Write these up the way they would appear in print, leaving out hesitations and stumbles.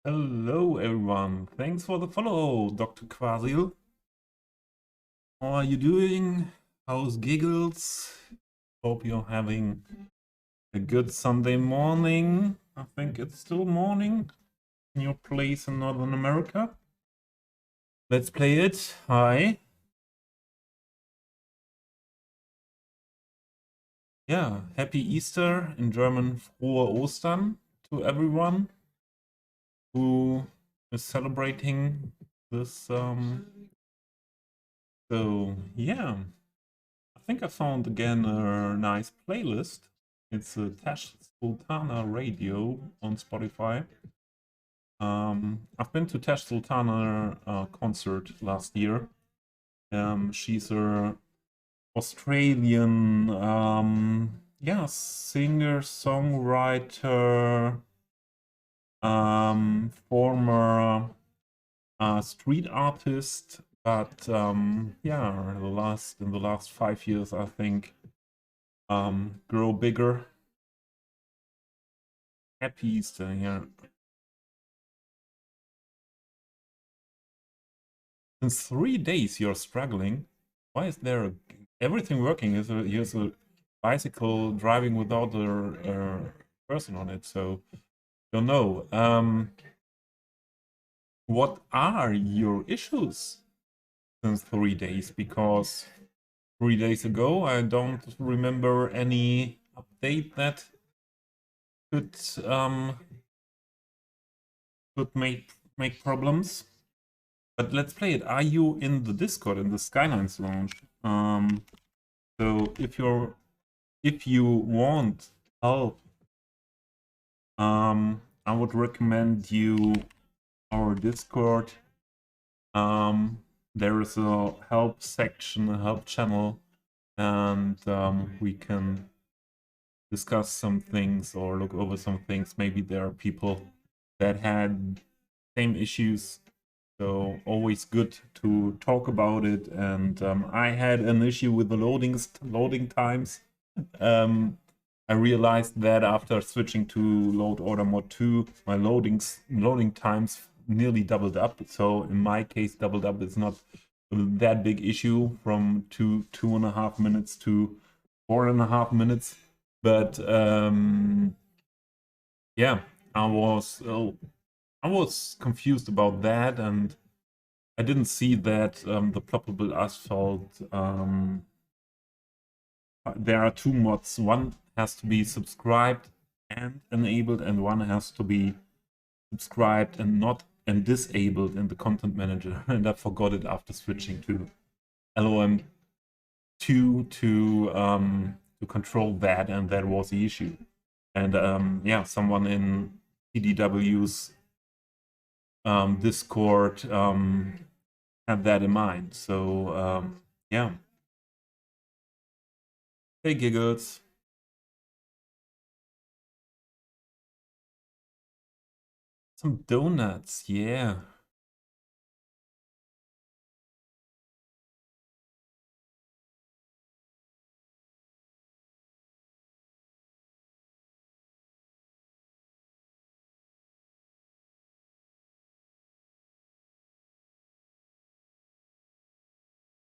Hello everyone, thanks for the follow, Dr. Quasil. How are you doing? How's giggles? Hope you're having a good Sunday morning. I think it's still morning in your place in Northern America. Let's play it. Hi. Yeah, happy Easter, in German Frohe Ostern to everyone who is celebrating this. So yeah. I think I found again a nice playlist. It's a Tash Sultana Radio on Spotify. I've been to Tash Sultana concert last year. She's a Australian, singer, songwriter, former street artist, but in the last 5 years, I think grow bigger. Happy Easter, yeah. Since 3 days you're struggling. Why is there everything working? Here's a bicycle driving without a person on it, so don't know. What are your issues since 3 days? Because 3 days ago I don't remember any update that could make problems. But let's play it. Are you in the Discord in the Skylines launch? So if you want help, I would recommend you our Discord. There is a help section, a help channel, and we can discuss some things or look over some things. Maybe there are people that had same issues, so always good to talk about it. And I had an issue with the loading times. I realized that after switching to load order mod 2, my loading times nearly doubled up. So in my case, doubled up is not that big issue, from 2.5 minutes to 4.5 minutes. But yeah, I was confused about that, and I didn't see that the ploppable asphalt. There are two mods. One has to be subscribed and enabled, and one has to be subscribed and not and disabled in the content manager. And I forgot it after switching to LOM2 to control that, and that was the issue. And someone in PDW's Discord had that in mind. So yeah. Hey Giggles. Some donuts, yeah.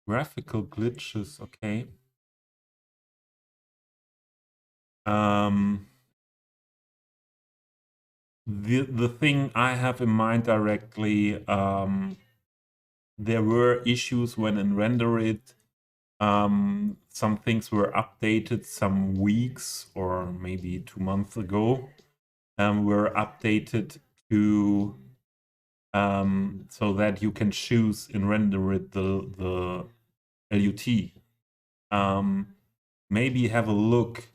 Graphical glitches, okay. The thing I have in mind directly, there were issues when in render it. Some things were updated some weeks or maybe 2 months ago. Were updated to so that you can choose in render it the LUT. Maybe have a look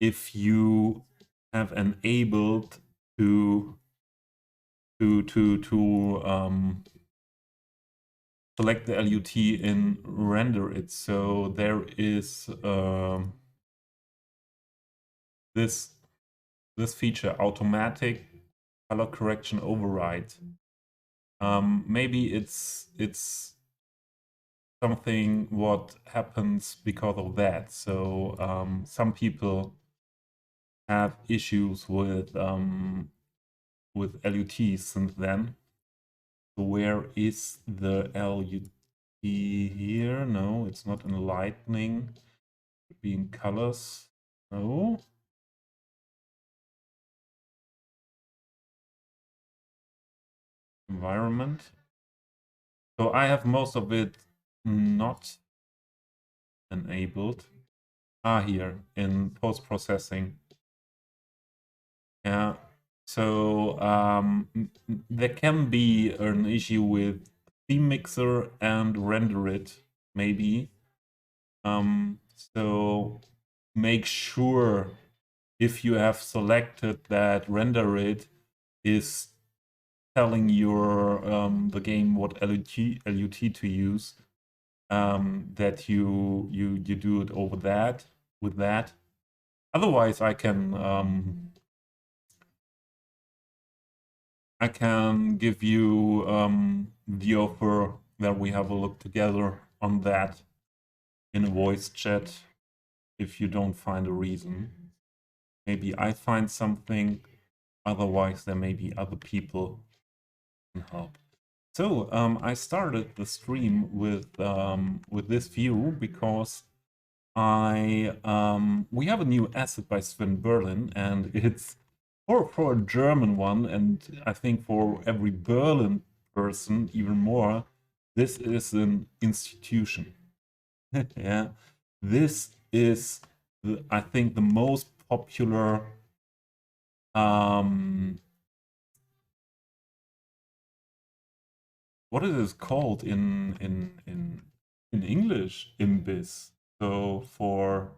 if you have enabled to select the LUT in render it. So there is this feature, automatic color correction override. Maybe it's something what happens because of that. So some people have issues with with LUT since then. So where is the LUT here? No, it's not in lightning. It could be in colors. No. Environment. So I have most of it not enabled. Here in post-processing. Yeah. So there can be an issue with theme mixer and render it, maybe. So make sure if you have selected that render it is telling your the game what LUT to use, that you do it over that with that. Otherwise, I can give you the offer that we have a look together on that in a voice chat if you don't find a reason. Maybe I find something, otherwise there may be other people who can help. So I started the stream with this view because we have a new asset by Sven Berlin, and it's for a German one, and I think for every Berlin person even more, this is an institution. Yeah, this is I think the most popular what is it called in English? Imbiss. So for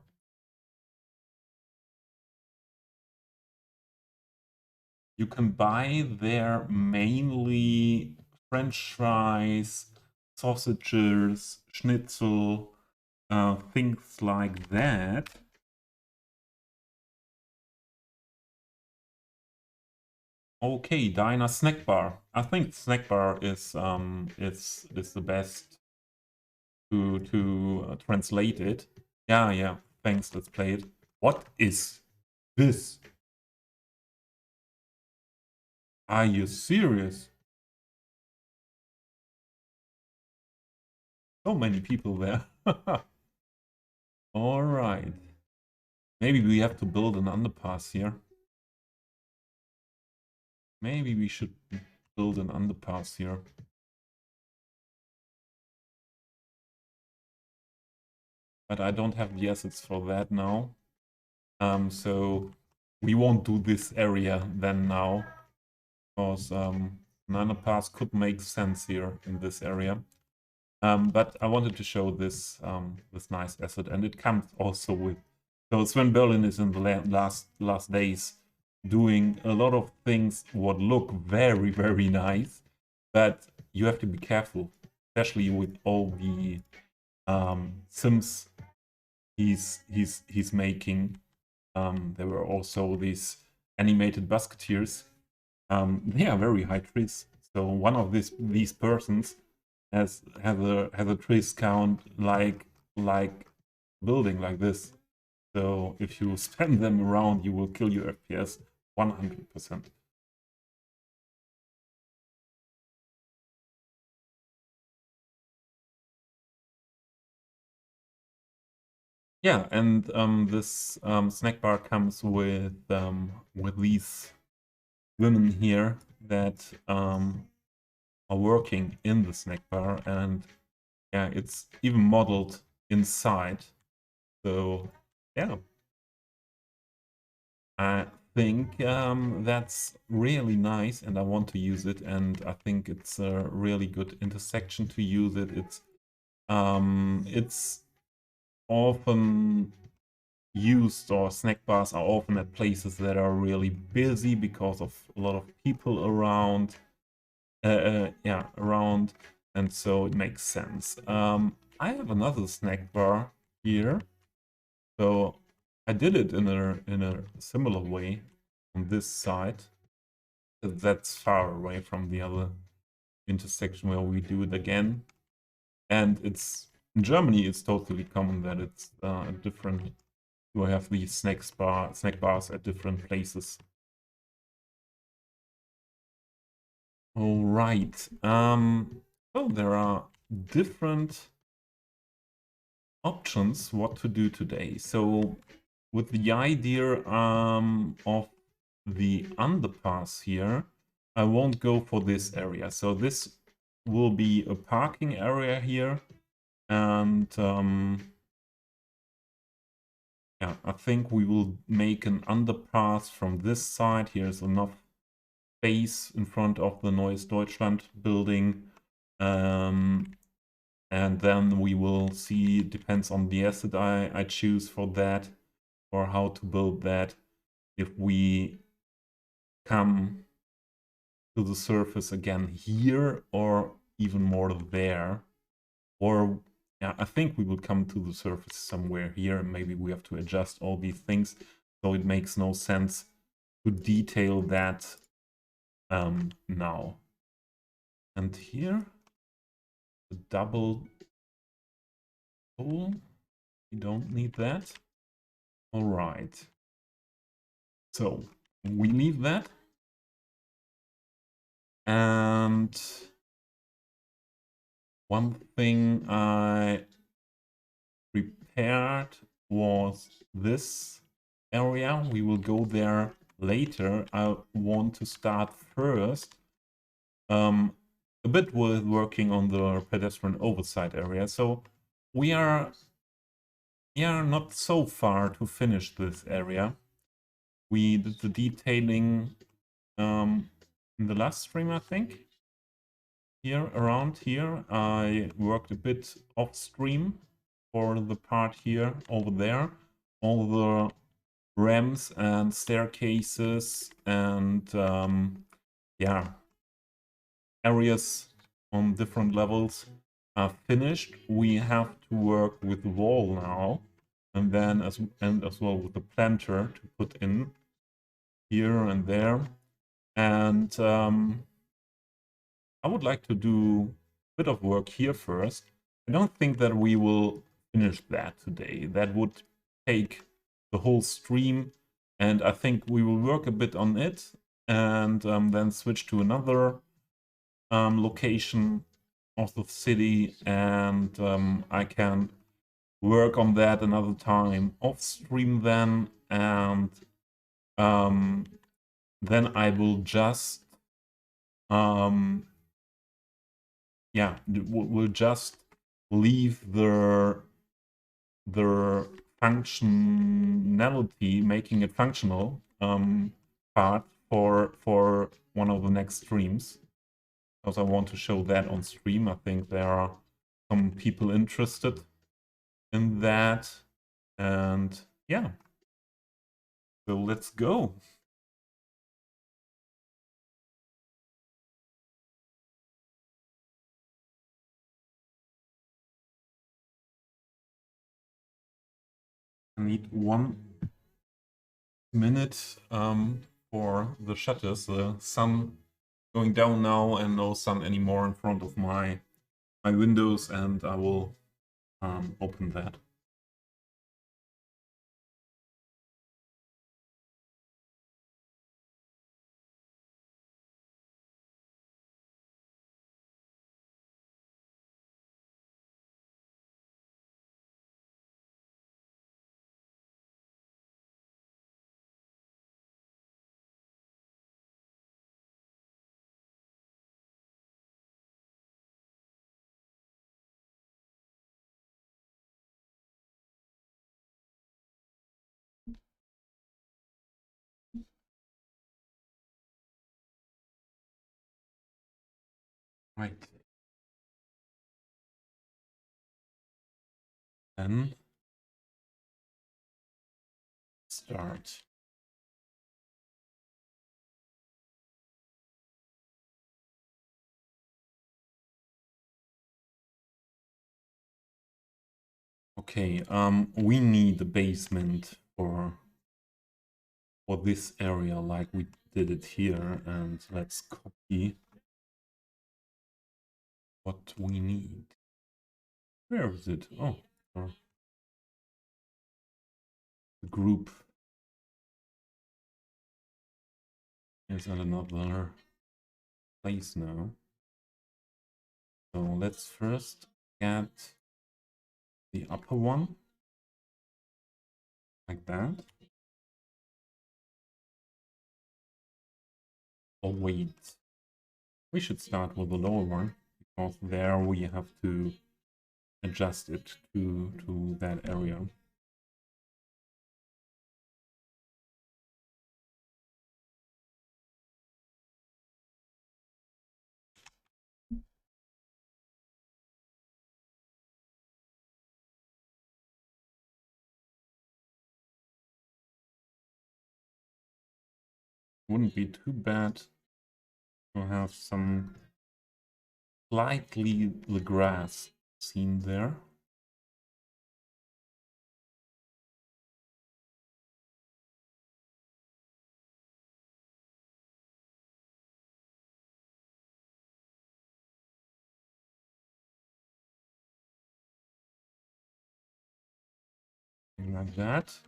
you can buy there mainly French fries, sausages, schnitzel, things like that. Okay, Diner Snack Bar. I think Snack Bar is the best to translate it. Yeah, yeah. Thanks. Let's play it. What is this? Are you serious? So many people there. All right. Maybe we have to build an underpass here. Maybe we should build an underpass here. But I don't have the assets for that now. So we won't do this area then now. Because an underpass could make sense here in this area. But I wanted to show this this nice asset, and it comes also with. So Sven Berlin is in the last days doing a lot of things what look very, very nice, but you have to be careful, especially with all the sims he's making. There were also these animated musketeers. They are very high tris. So one of these persons has a tris count like building like this. So if you spam them around, you will kill your FPS 100%. Yeah, and this snack bar comes with these women here that are working in the snack bar, and yeah, it's even modeled inside. So yeah, I think that's really nice, and I want to use it, and I think it's a really good intersection to use it. It's often used, or snack bars are often at places that are really busy because of a lot of people around. Yeah, around, and so it makes sense. I have another snack bar here, so I did it in a similar way on this side. That's far away from the other intersection where we do it again. And it's in Germany, it's totally common that it's different. You have these snack bars at different places. All right. So there are different options what to do today. So with the idea of the underpass here, I won't go for this area. So this will be a parking area here, and yeah, I think we will make an underpass from this side. Here's enough space in front of the Neues Deutschland building. And then we will see, depends on the asset I choose for that, or how to build that, if we come to the surface again here, or even more there. Or, yeah, I think we will come to the surface somewhere here, and maybe we have to adjust all these things, so it makes no sense to detail that now. And here, the double hole, we don't need that. All right. So we leave that. And one thing I prepared was this area. We will go there later. I want to start first a bit with working on the pedestrian oversight area. So we are not so far to finish this area. We did the detailing in the last stream, I think. Here, around here, I worked a bit off stream for the part here, over there. All the ramps and staircases and yeah, areas on different levels are finished. We have to work with the wall now, and then as well with the planter to put in here and there. And I would like to do a bit of work here first. I don't think that we will finish that today. That would take the whole stream, and I think we will work a bit on it and then switch to another location of the city, and I can work on that another time off stream then, and then I will just yeah, we'll just leave the functionality, making it functional part for one of the next streams, because I want to show that on stream. I think there are some people interested in that, and yeah, so let's go. I need 1 minute for the shutters. The sun going down now, and no sun anymore in front of my windows, and I will open that. Right. Then start. Okay, we need a basement for this area like we did it here, and let's copy what we need. Where is it? Oh, for the group. Here's another place now. So let's first get the upper one, like that. Oh wait, we should start with the lower one, because there we have to adjust it to that area. Wouldn't be too bad to have some slightly the grass seen there. Like that.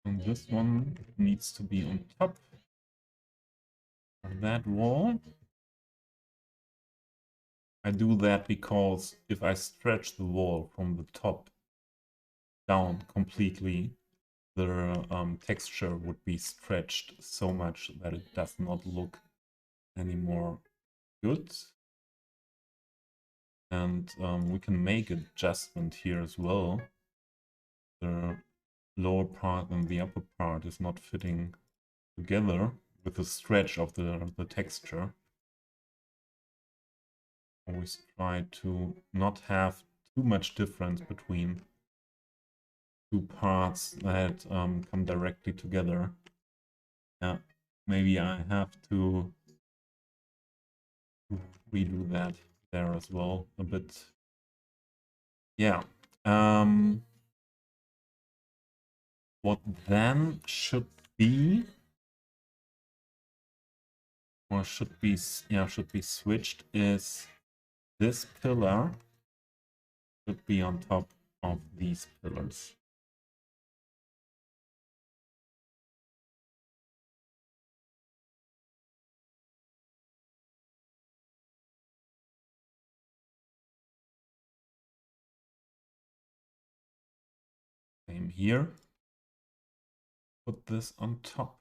And this one needs to be on top of that wall. I do that because if I stretch the wall from the top down completely, the texture would be stretched so much that it does not look anymore good. And we can make an adjustment here as well. The lower part and the upper part is not fitting together with the stretch of the texture. Always try to not have too much difference between two parts that come directly together. Yeah, maybe I have to redo that there as well a bit. Yeah. What then should be, or should be switched is this pillar should be on top of these pillars. Same here. Put this on top.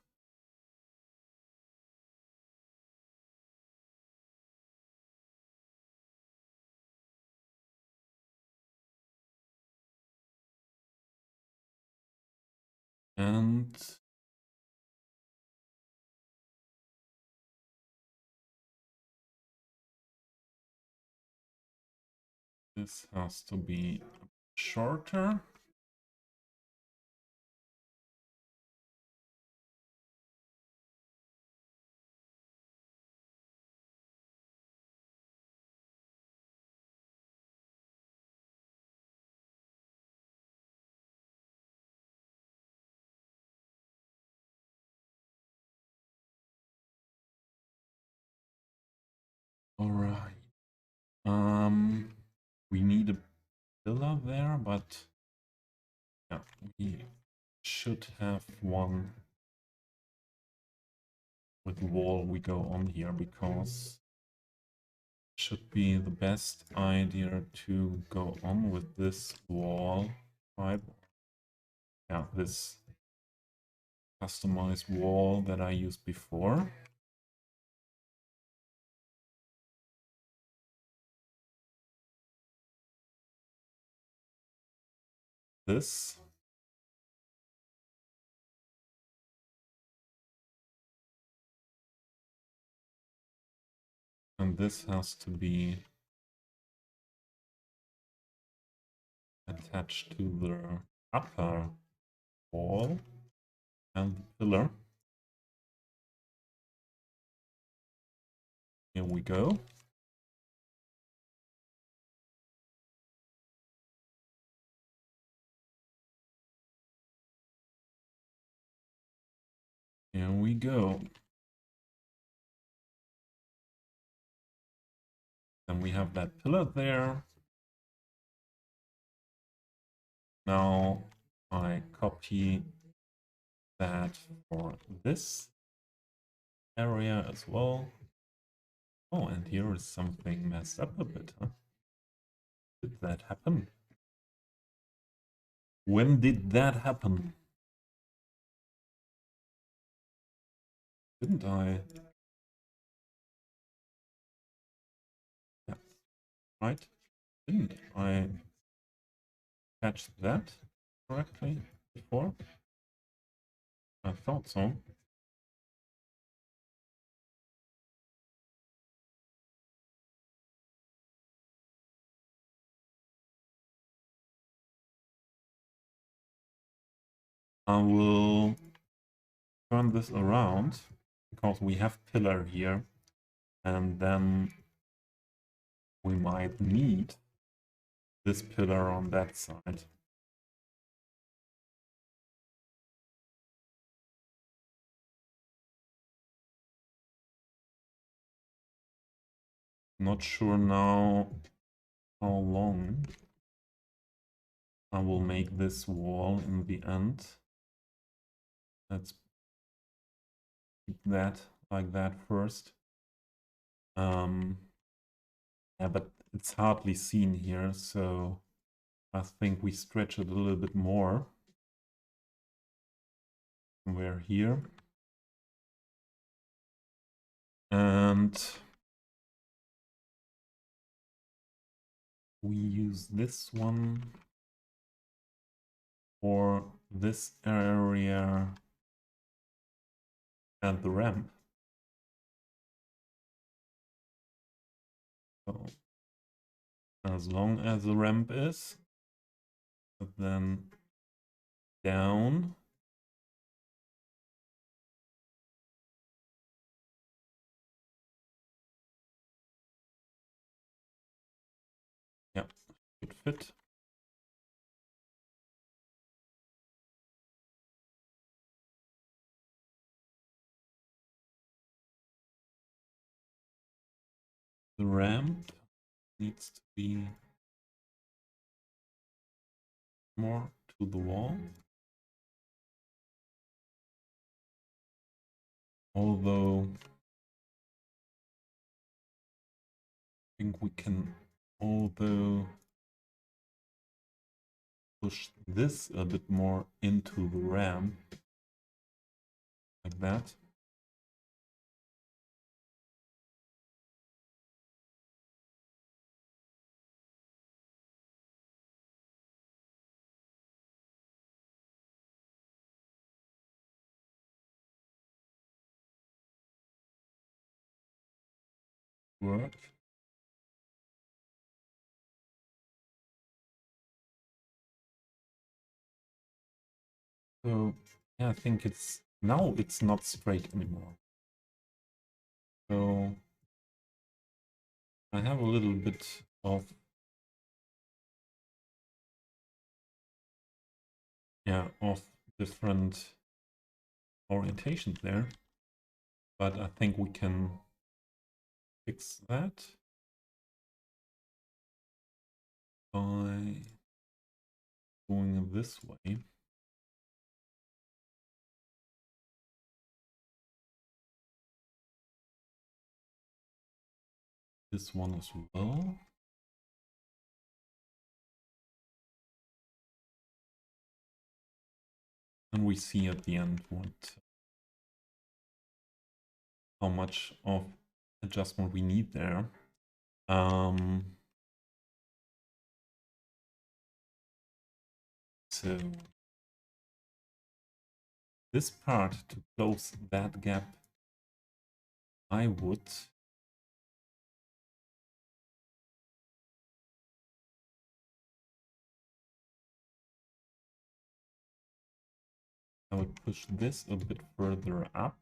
And this has to be shorter. All right. We need a pillar there, but yeah, we should have one with wall we go on here, because it should be the best idea to go on with this wall type. Yeah, this customized wall that I used before. This. And this has to be attached to the upper wall and the pillar. Here we go. Here we go. Then we have that pillar there. Now I copy that for this area as well. Oh, and here is something messed up a bit, huh? Did that happen? When did that happen? Didn't I? Yeah, right? Didn't I catch that correctly before? I thought so. I will turn this around because we have pillar here, and then we might need this pillar on that side. Not sure now how long I will make this wall in the end. Let's keep that like that first. Yeah, but it's hardly seen here, so I think we stretch it a little bit more. We're here. And we use this one for this area and the ramp. So as long as the ramp is, but then down. Yeah, should fit. The ramp needs to be more to the wall. Although I think we can push this a bit more into the ramp like that. Work. So yeah, I think it's now it's not straight anymore. So I have a little bit of different orientations there, but I think we can fix that by going this way. This one as well. And we see at the end how much of adjustment we need there. So this part, to close that gap, I would push this a bit further up.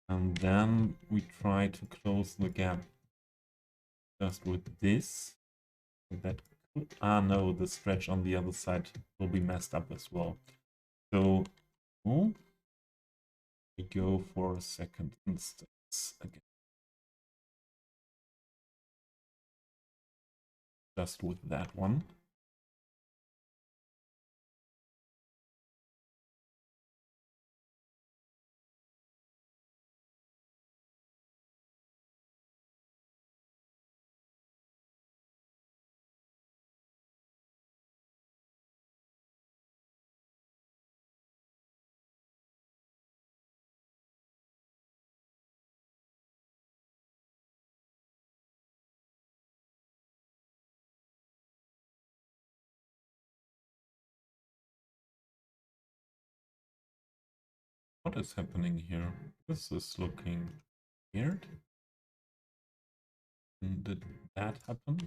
And then we try to close the gap just with this. That could, no, the stretch on the other side will be messed up as well. So we go for a second instead. again. Just with that one. What is happening here? This is looking weird. Did that happen?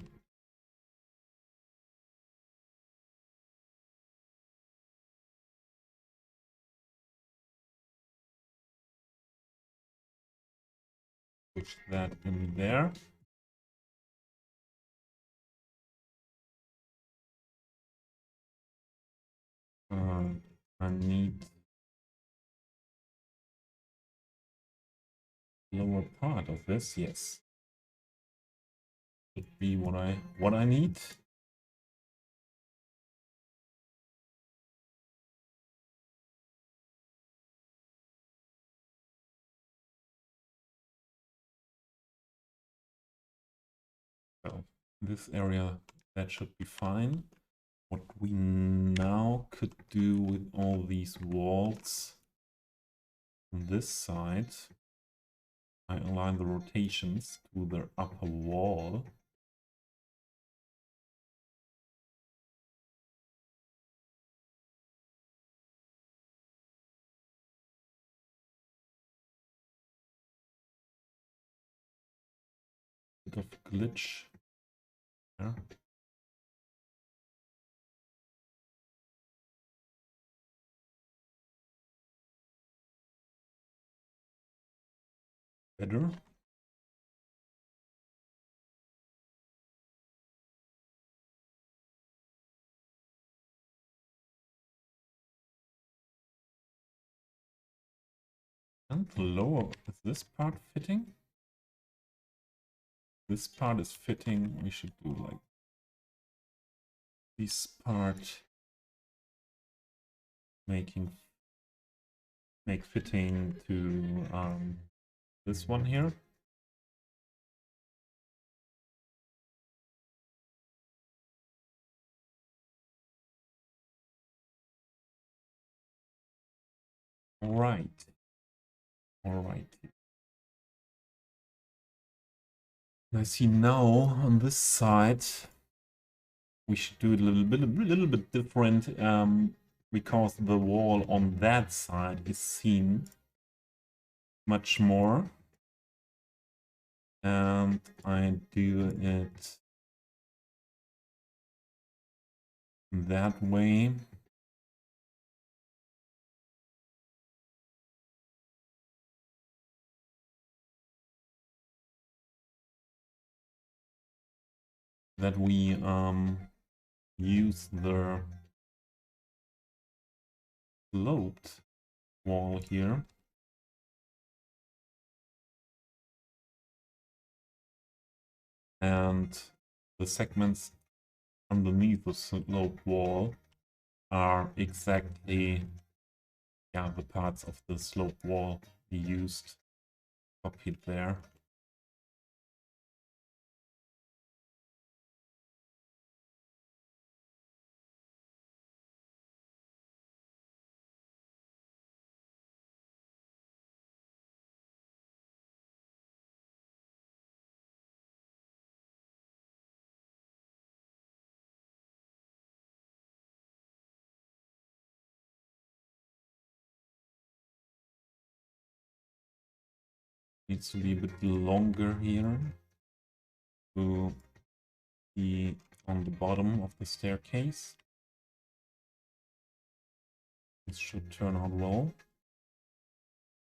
Push that in there. I need lower part of this. Yes, would be what I need. So this area, that should be fine. What we now could do with all these walls on this side, I align the rotations to the upper wall. Bit of glitch there. Better. And lower. Is this part fitting? This part is fitting. We should do like this part make fitting to this one here. All right. I see now on this side we should do it a little bit different because the wall on that side is seen much more, and I do it that way. That we use the sloped wall here. And the segments underneath the sloped wall are exactly the parts of the sloped wall we used, copied there. Needs to be a bit longer here to be on the bottom of the staircase. This should turn out well.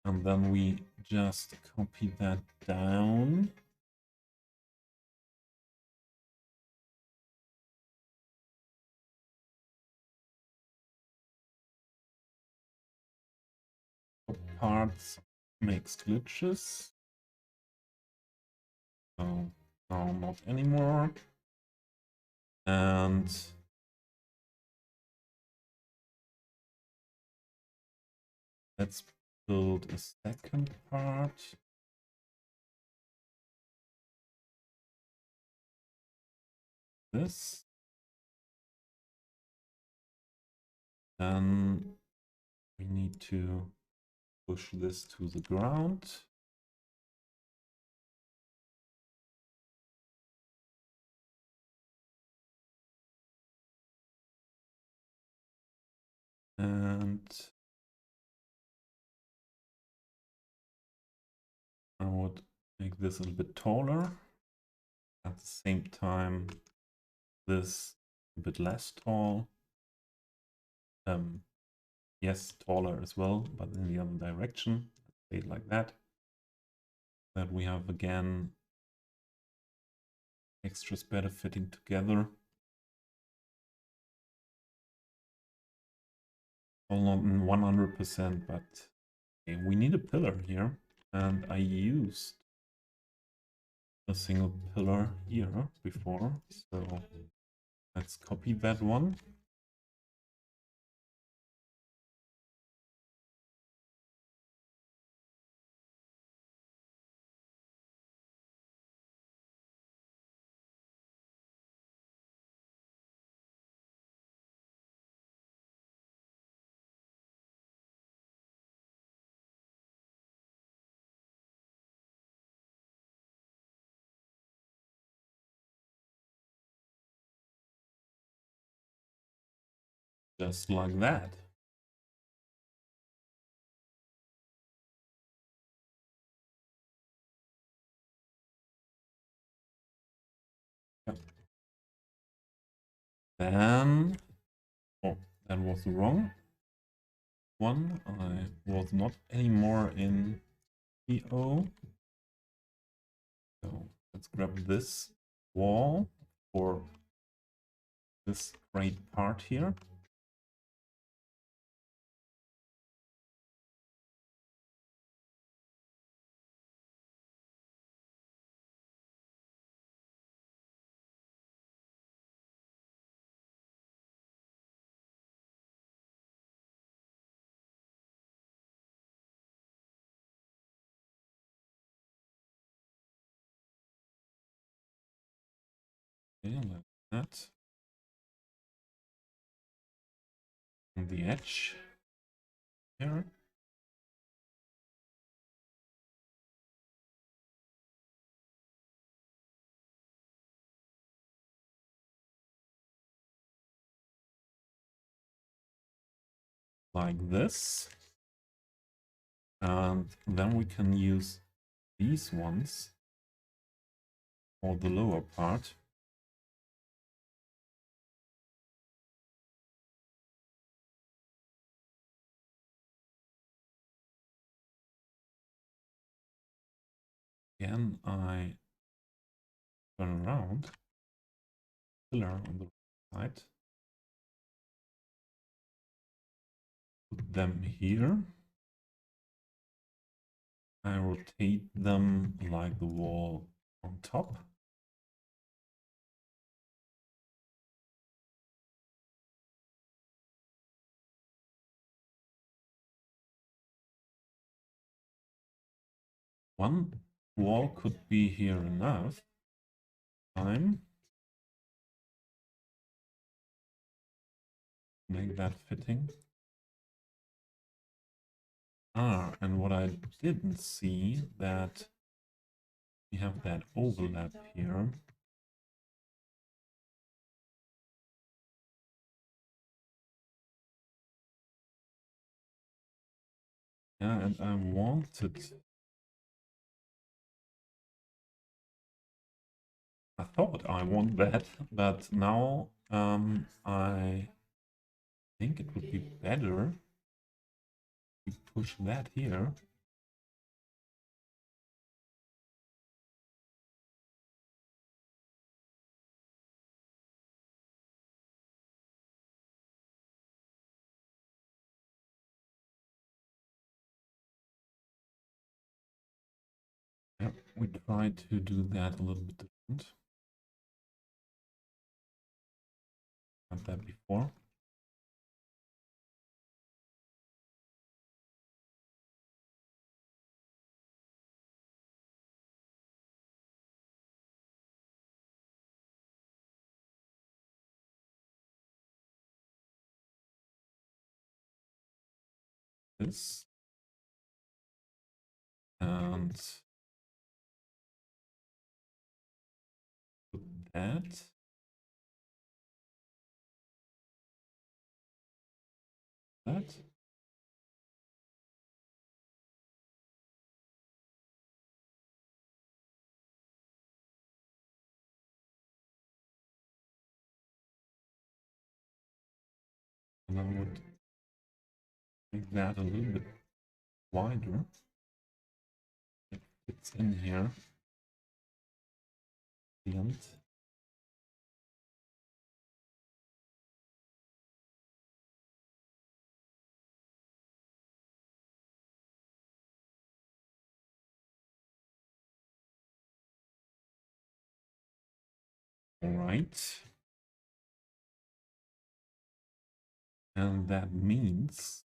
And then we just copy that down. Parts makes glitches. So no, not anymore. And let's build a second part. This. Then we need to push this to the ground. And I would make this a little bit taller. At the same time, this a bit less tall. Yes, taller as well, but in the other direction. Say it like that. That we have again extras better fitting together. Well, not 100%, but okay, we need a pillar here, and I used a single pillar here before, so let's copy that one. Just like that. Yep. Then, oh, that was the wrong one. I was not anymore in PO. So let's grab this wall for this great part here. Okay, like that. On the edge here. Like this. And then we can use these ones for the lower part. Again, I turn around, pillar on the right side, put them here. I rotate them like the wall on top. One wall could be here enough. Make that fitting. And what I didn't see that we have that overlap here. Yeah, and I wanted. I thought I want that, but now I think it would be better to push that here. Yep. we try to do that a little bit different. Had that before. This and put that. That. And I would make that a little bit wider. It fits in here. The end. All right. And that means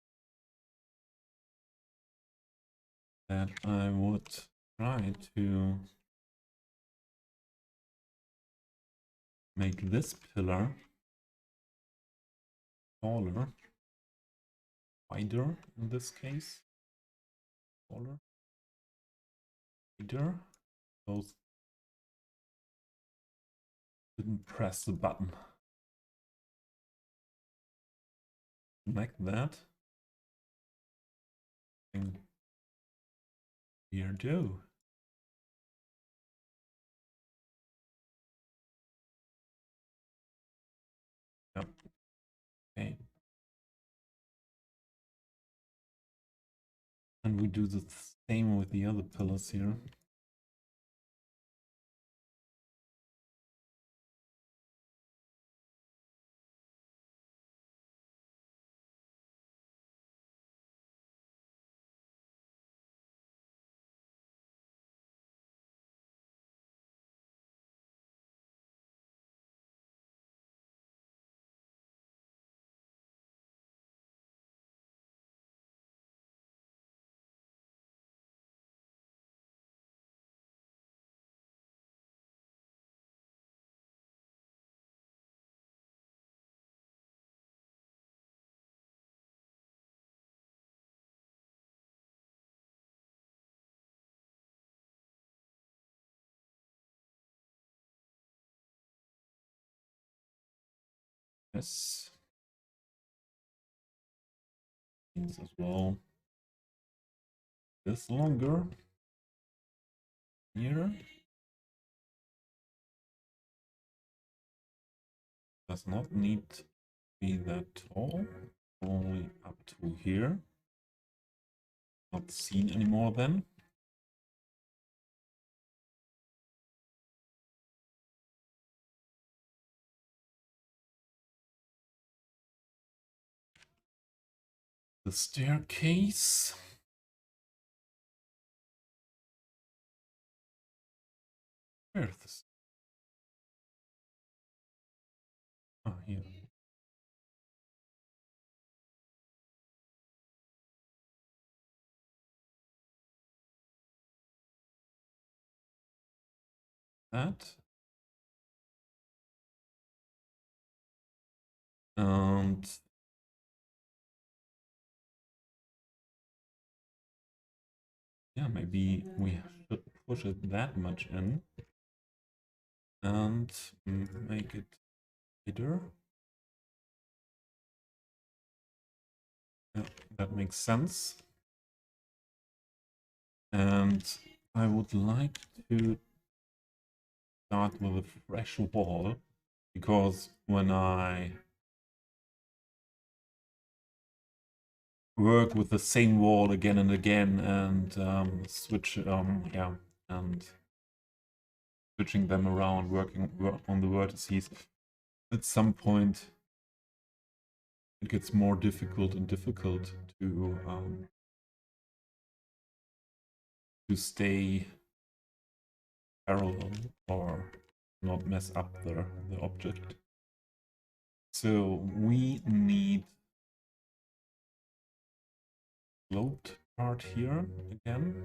that I would try to make this pillar taller, wider in this case, taller, wider. Those didn't press the button. Like that. And here do. Yep. Okay. And we do the same with the other pillars here. Yes. These as well. This longer. Here. Does not need to be that tall. Only up to here. Not seen anymore then. The staircase. Where is this? Ah, here. That. And yeah, maybe we should push it that much in and make it bigger. Yeah, that makes sense. And I would like to start with a fresh wall, because when I work with the same wall again and again and switch, yeah, and switching them around, working on the vertices, at some point it gets more difficult and difficult to stay parallel or not mess up the object. So we need float part here again.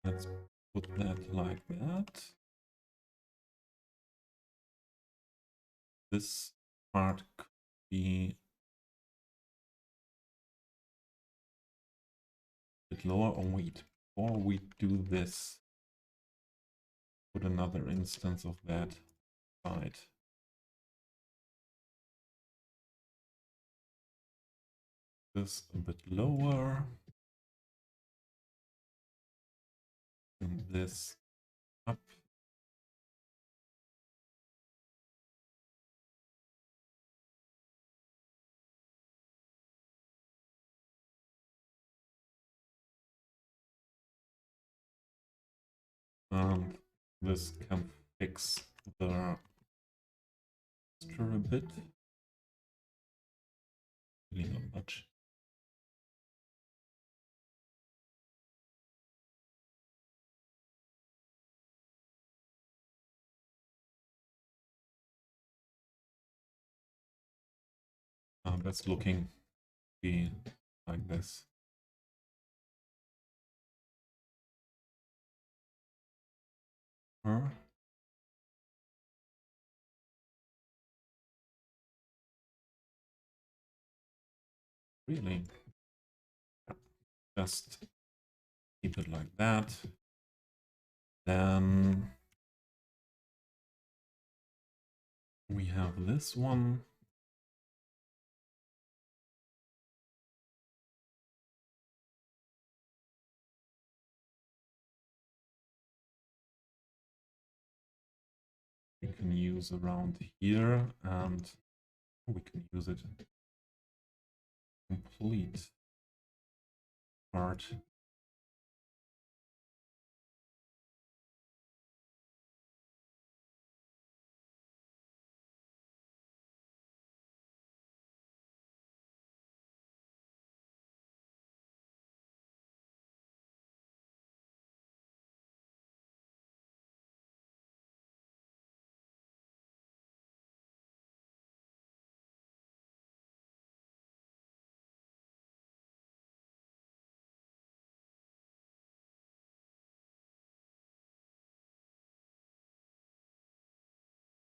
Let's put that like that. This part could be a bit lower. Oh wait, before we do this, put another instance of that side. This a bit lower. And this up. And this can fix the texture a bit. Really not much. That's looking be like this. Really? Just keep it like that. Then we have this one. We can use around here, and we can use it complete part.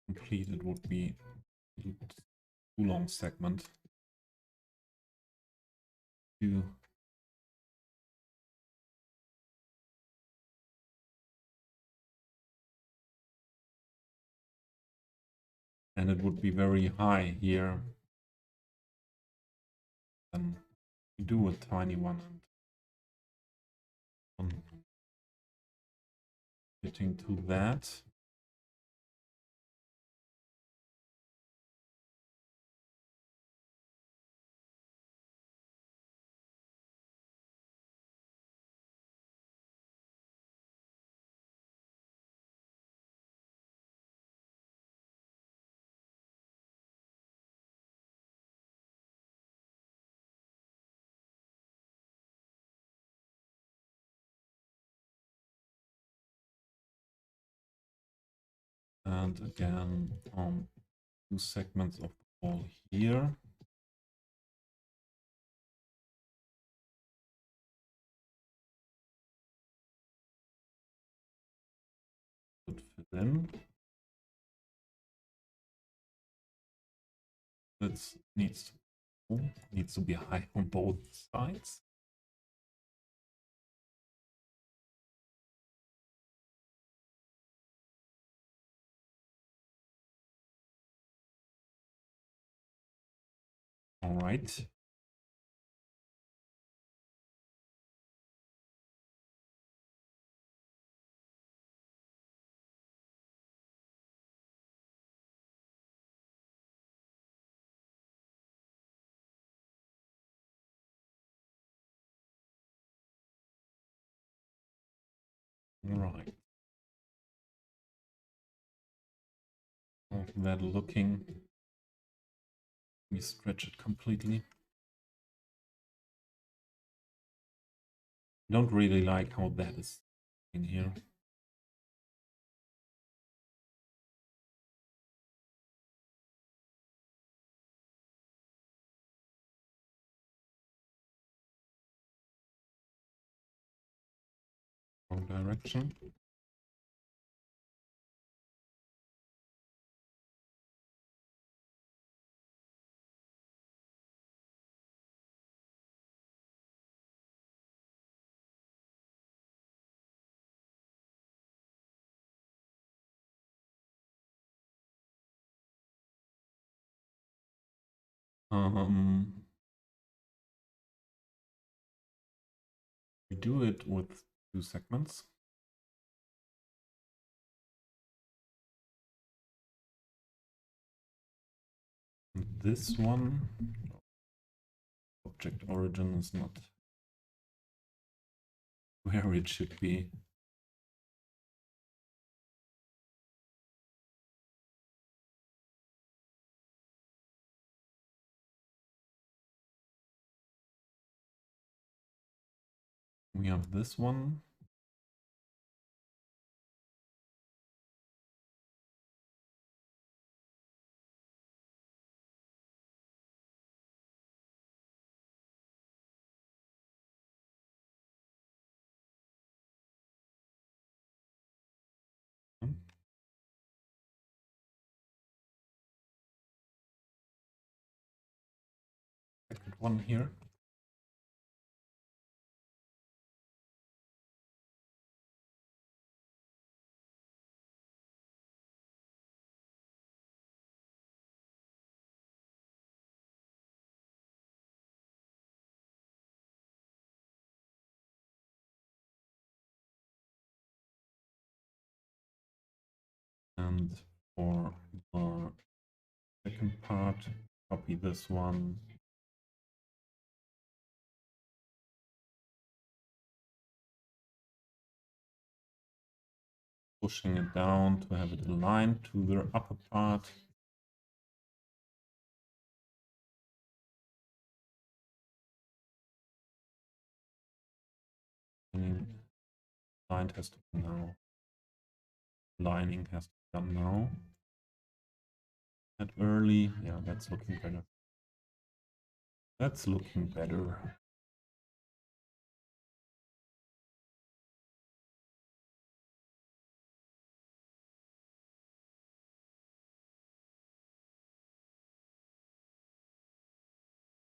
Completed would be too long segment. And it would be very high here. Then we do a tiny one and fitting to that. And again on 2 segments of the wall here. Could fit in. This needs to be high on both sides. All right. Right. Of that looking, we stretch it completely. don't really like how that is in here. Wrong direction. We do it with 2 segments. And this one, object origin is not where it should be. We have this one. Second one here. And for the second part, copy this one. Pushing it down to have it aligned to the upper part. Aligned has to be now. Lining has to be done now. At early, yeah, that's looking better. That's looking better.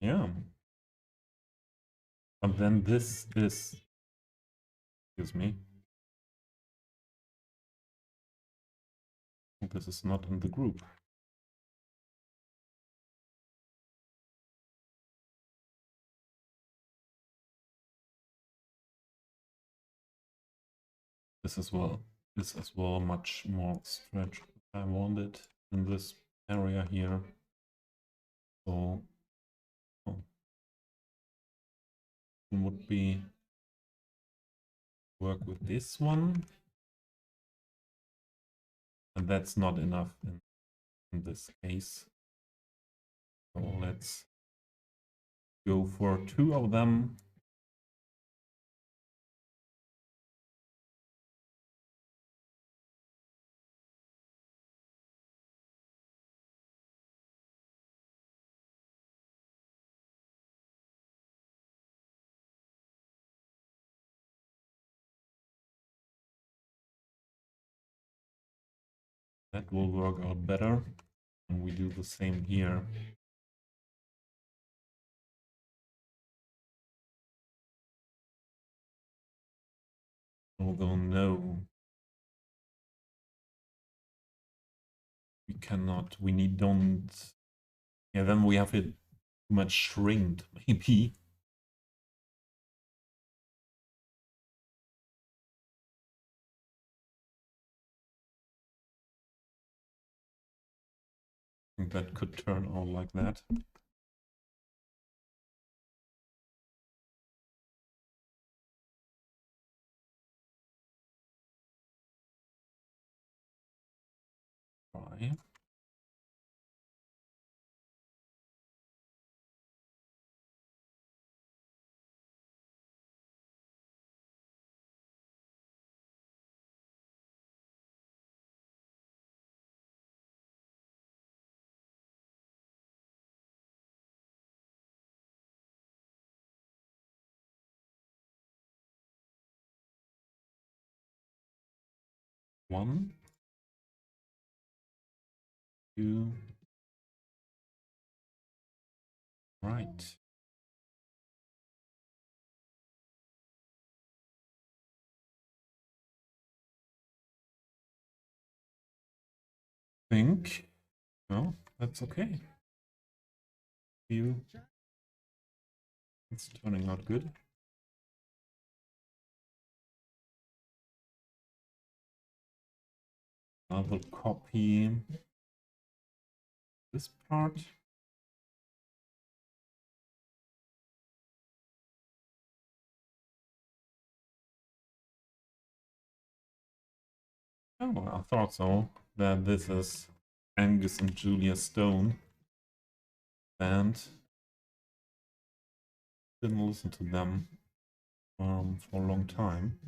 Yeah. But then this is, excuse me, this is not in the group. This as well much more stretch. I want it in this area here. So would be work with this one. And that's not enough in this case. So let's go for 2 of them. That will work out better. And we do the same here. Although no, we cannot, don't, yeah, then we have it too much shrinked, maybe. I think that could turn out like that. Try. 1, 2. Right. Think. No, that's okay. You. It's turning out good. I will copy this part. Oh, I thought so. That this is Angus and Julia Stone. And didn't listen to them for a long time.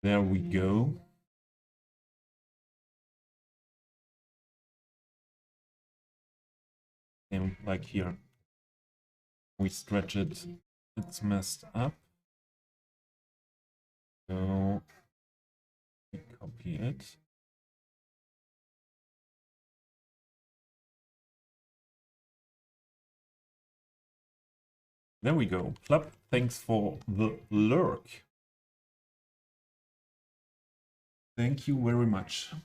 There we go. And like here, we stretch it. It's messed up. So we copy it. There we go. Club, thanks for the lurk. Thank you very much. I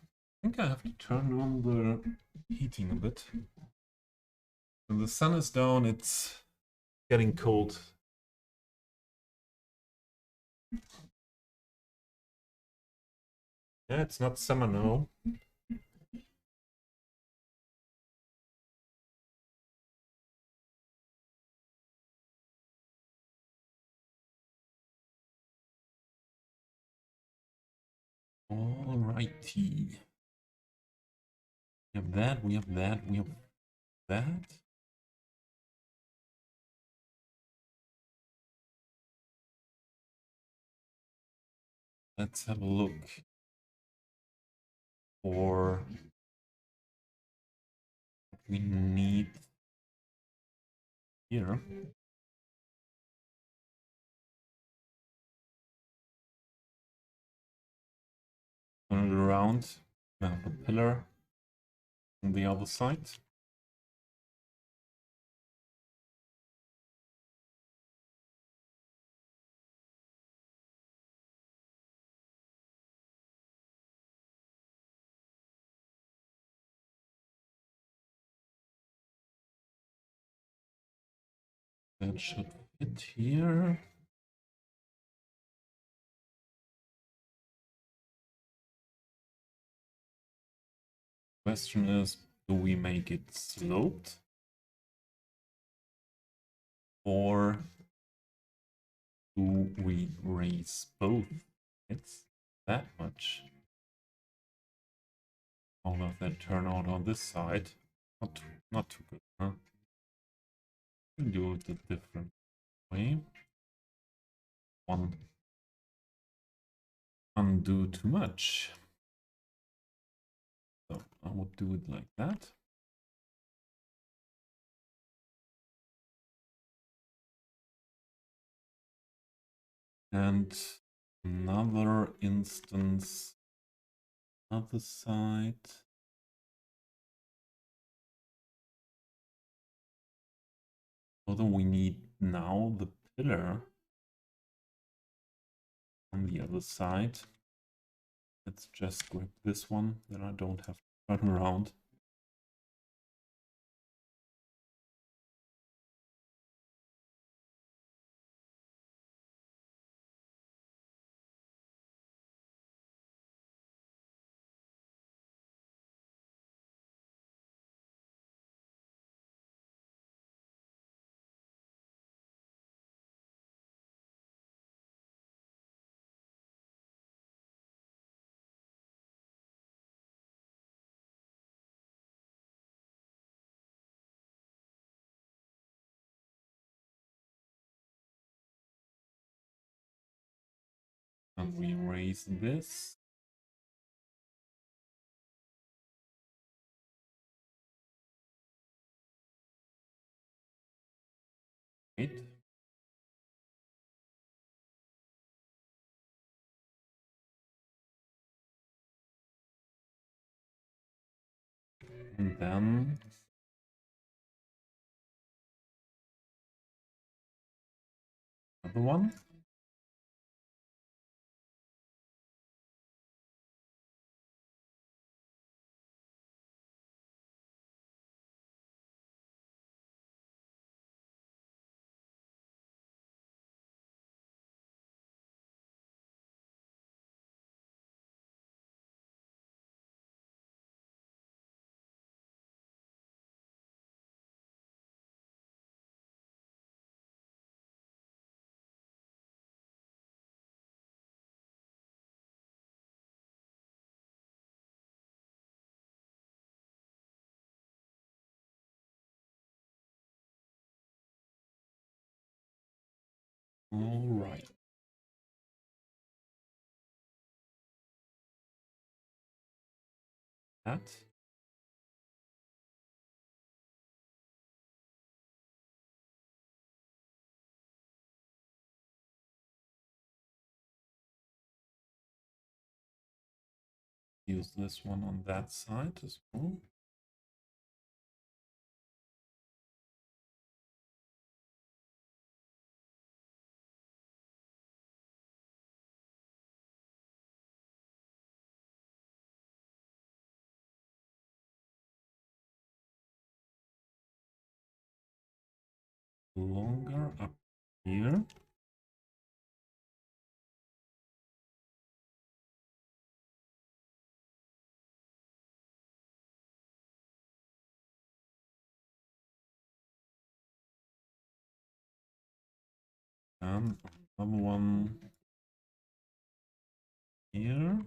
think I have to turn on the heating a bit. When the sun is down, it's getting cold. Yeah, it's not summer now. Alrighty. We have that, we have that, we have that. Let's have a look for what we need here. Turn it around. We have a pillar on the other side. That should fit here. Question is, do we make it sloped? Or do we raise both? It's that much. How does that turn out on this side? Not too good, huh? We can do it a different way. One. Undo too much. So I would do it like that. And another instance, other side. Although we need now the pillar on the other side. Let's just grab this one, then I don't have to turn around. And we raise this. Right. And then another one. All right. That. Use this one on that side as well. Longer up here. And another one here.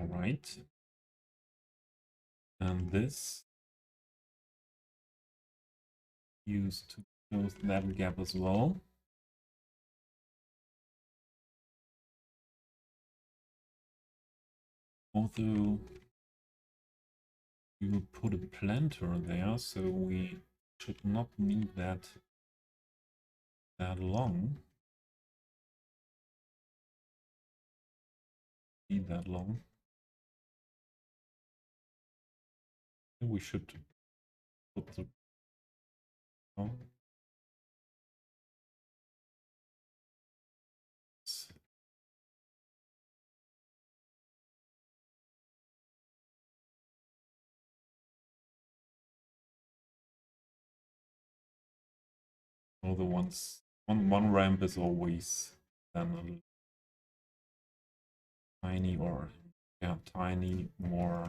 All right. And this used to close that gap as well. Although we will put a planter there, so we should not need that long. Need that long. We should put the all the ones. One ramp is always then a tiny or yeah, tiny more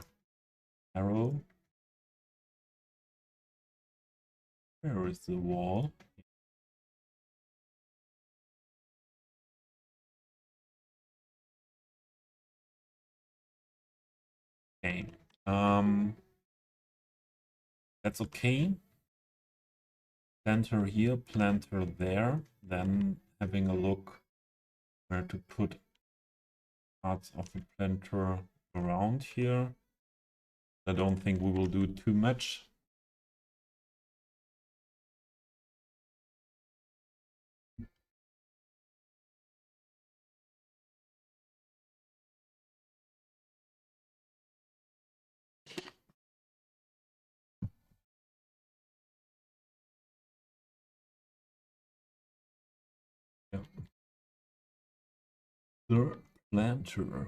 narrow. Where is the wall? Okay. That's okay. Planter here, planter there. Then having a look where to put parts of the planter around here. I don't think we will do too much. Yeah. The planter.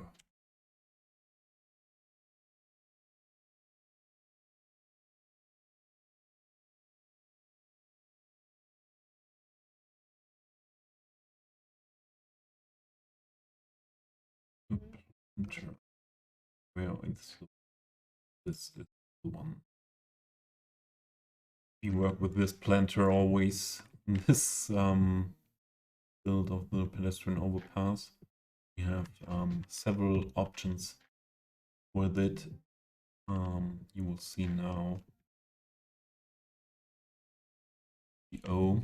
The planter. Where is this? Is the one. We work with this planter always in this build of the pedestrian overpass. We have several options with it. You will see now the O.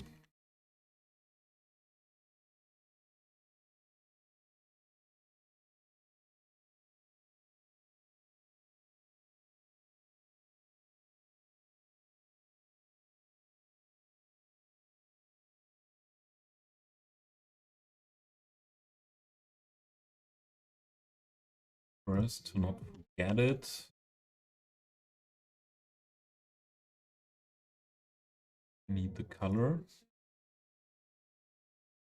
First, to not forget it. Need the color.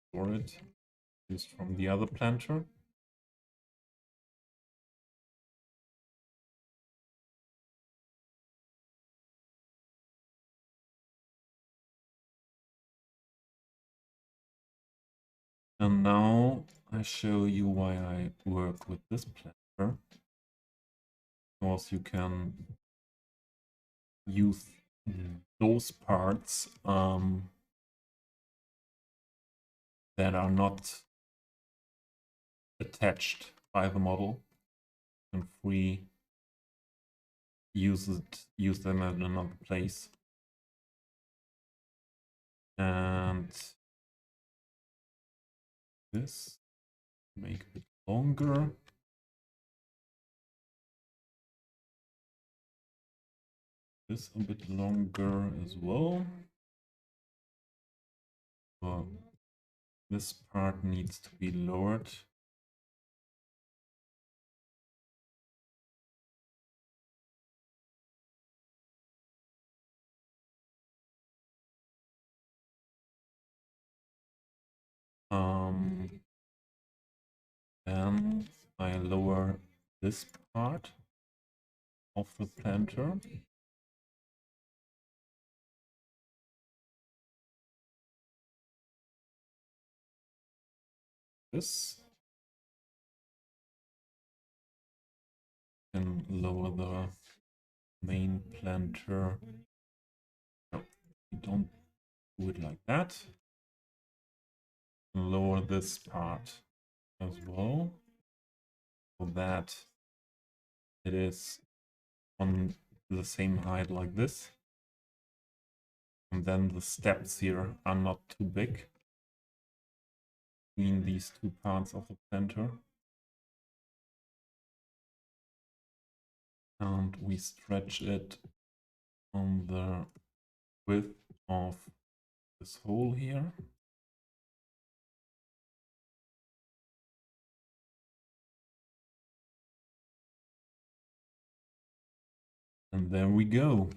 Store it. Used from the other planter. And now I show you why I work with this planter. Because you can use those parts that are not attached by the model and use them at another place. And this, make it longer. This a bit longer as well. Well, this part needs to be lowered. Then I lower this part of the planter. This. Can lower the main planter. No, we don't do it like that. Lower this part as well, so that it is on the same height like this. And then the steps here are not too big between these two parts of the planter. And we stretch it on the width of this hole here. And there we go.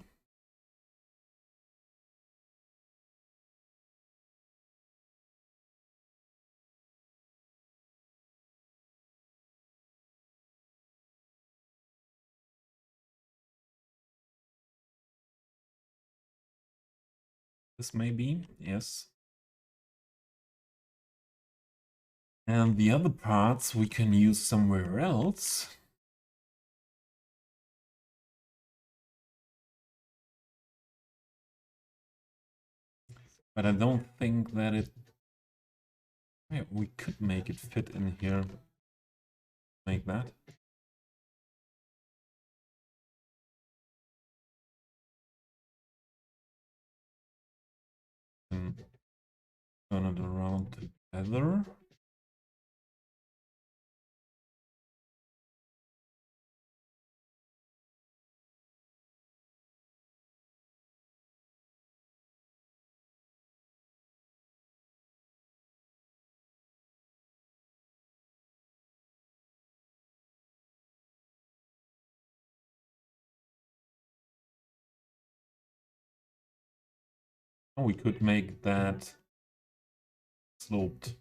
This may be, yes. And the other parts we can use somewhere else. But I don't think that it... Yeah, we could make it fit in here. Make that. And turn it around together. Oh, we could make that sloped.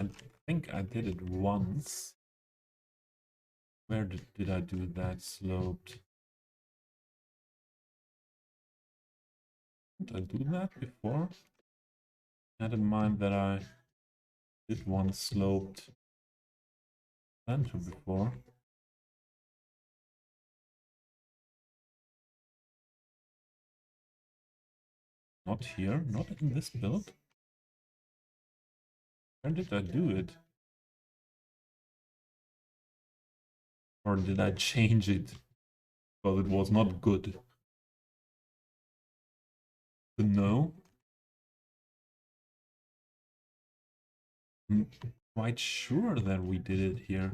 I think I did it once. Where did I do that sloped? Did I do that before? I had in mind that I did one sloped center before. Not here, not in this build. Where did I do it? Or did I change it? Well, it was not good. No. I'm quite sure that we did it here.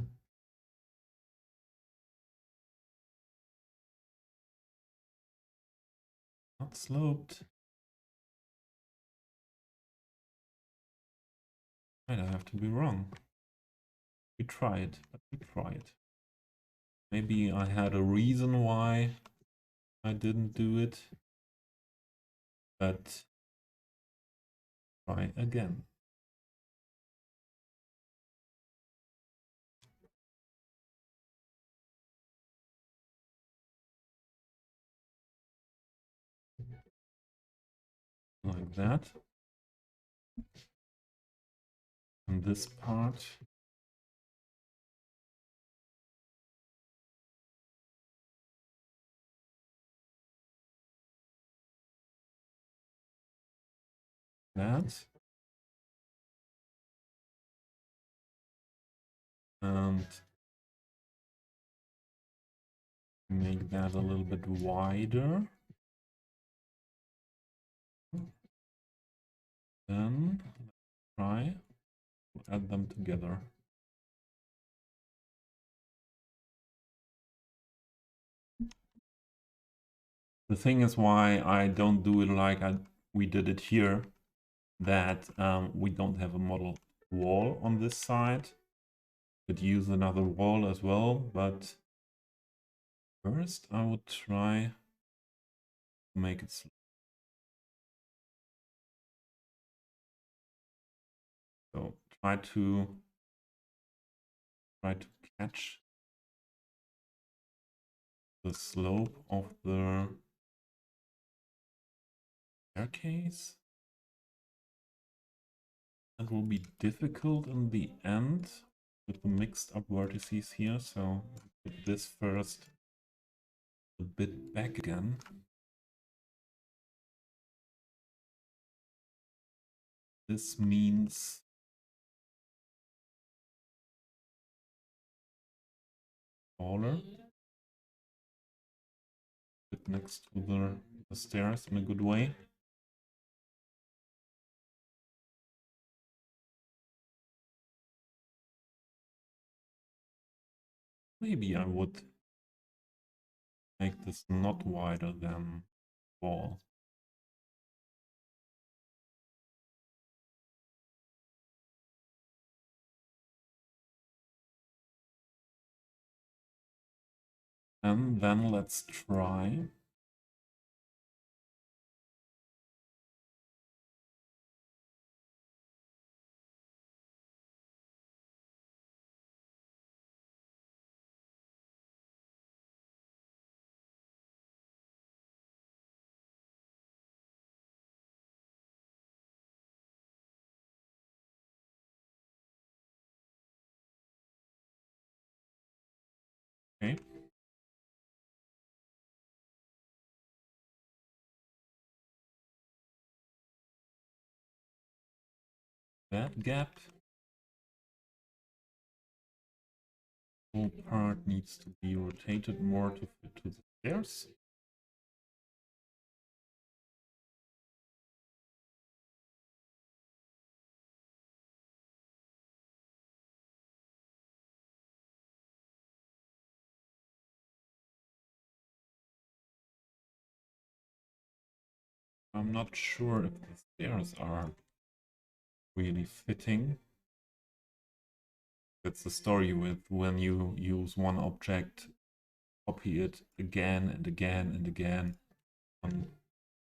Not sloped. Right, I have to be wrong. We try it, but we try it. Maybe I had a reason why I didn't do it. But try again. Like that. And this part. That. And make that a little bit wider. Then try to add them together. The thing is why I don't do it like we did it here, that we don't have a model wall on this side. Could use another wall as well, but first I would try to make it slow. So try to catch the slope of the staircase. That will be difficult in the end with the mixed up vertices here, so put this first a bit back again. This means taller, bit next to the stairs in a good way. Maybe I would make this not wider than wall. And then let's try okay. That gap. Whole part needs to be rotated more to fit to the stairs. I'm not sure if the stairs are really fitting. That's the story with when you use one object, copy it again and again and again on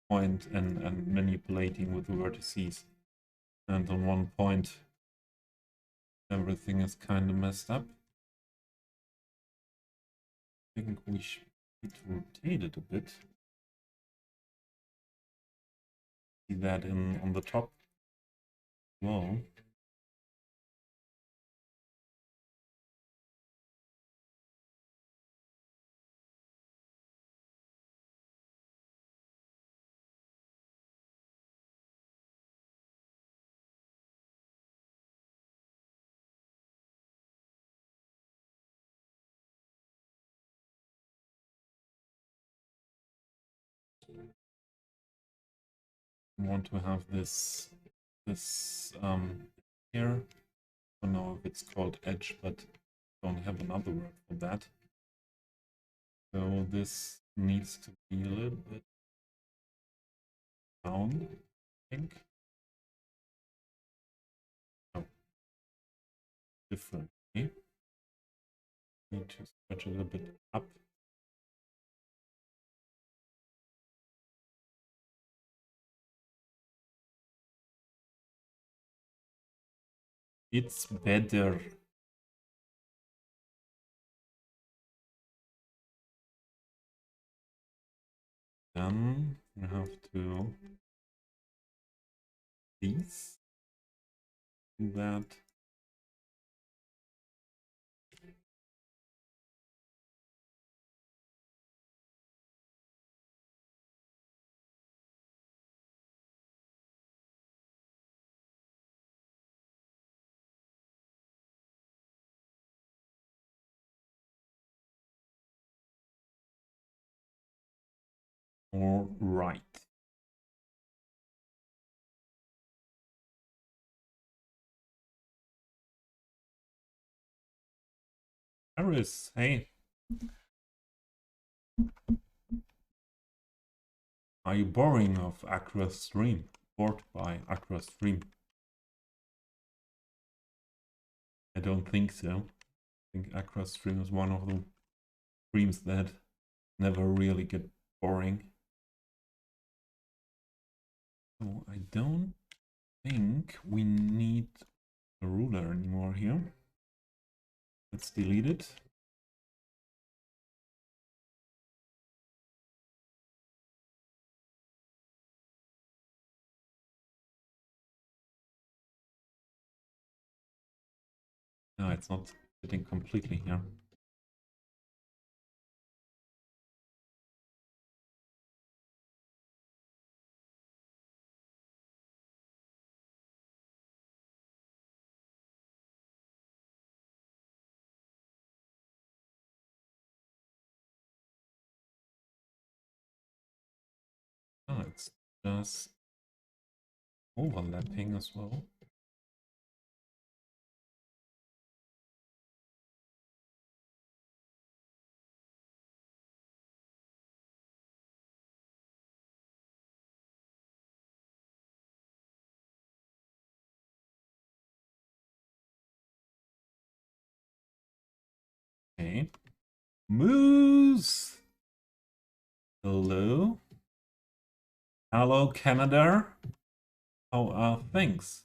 point and manipulating with the vertices. And on one point, Everything is kind of messed up. I think we should rotate it a bit. See that on the top wall. I want to have this here. I don't know if it's called edge, but I don't have another word for that. So this needs to be a little bit down, I think. Oh, different. Okay. Need to stretch a little bit up. It's better. Then we have to these do that. Or right. Paris, hey. Are you boring of Acro Stream? Bored by Acro Stream? I don't think so. I think Acro Stream is one of the streams that never really get boring. So I don't think we need a ruler anymore here. Let's delete it. No, it's not fitting completely here. Oh, it's just overlapping as well. Okay. Moose! Hello? Hello, Canada? How are things?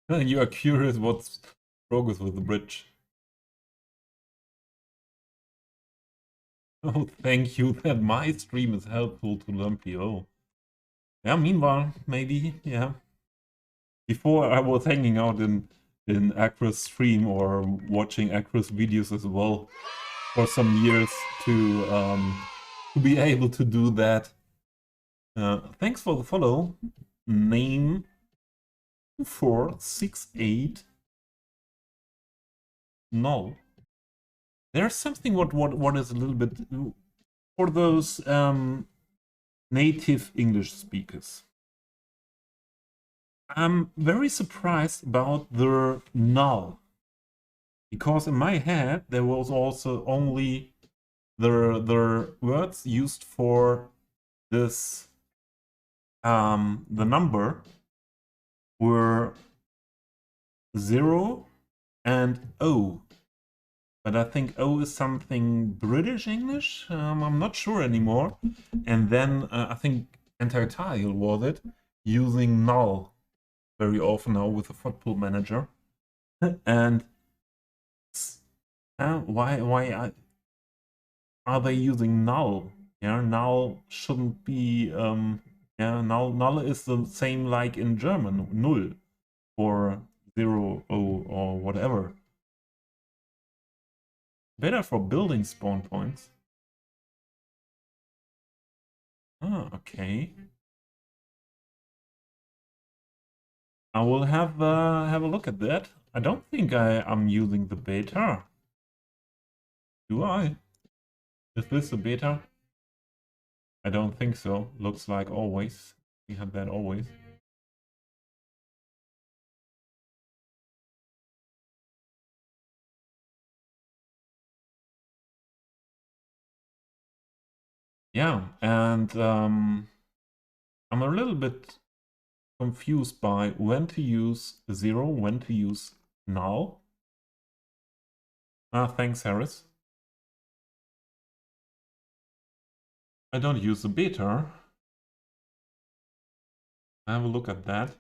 You are curious what's progress with the bridge. Oh, thank you that my stream is helpful to Lumpy. Oh. Yeah, meanwhile, maybe, yeah. Before I was hanging out in Acro's stream or watching Acro's videos as well for some years to be able to do that. Thanks for the follow. Name 468 null. There's something what is a little bit for those native English speakers. I'm very surprised about the null, because in my head there was also only the words used for this the number were 0 and O. but I think O is something British English. I'm not sure anymore. And then I think Anti-Tile was it, using null very often now with the Football Manager. And why are they using null? Yeah, null shouldn't be. Yeah, null is the same like in German, null, or 0, O, or whatever. Better for building spawn points. Ah, okay. I will have a look at that. I don't think I am using the beta. Do I? Is this the beta? I don't think so. Looks like always. We have that always. Yeah, and I'm a little bit confused by when to use 0, when to use null. Ah, thanks, Harris. I don't use the beta. Have a look at that.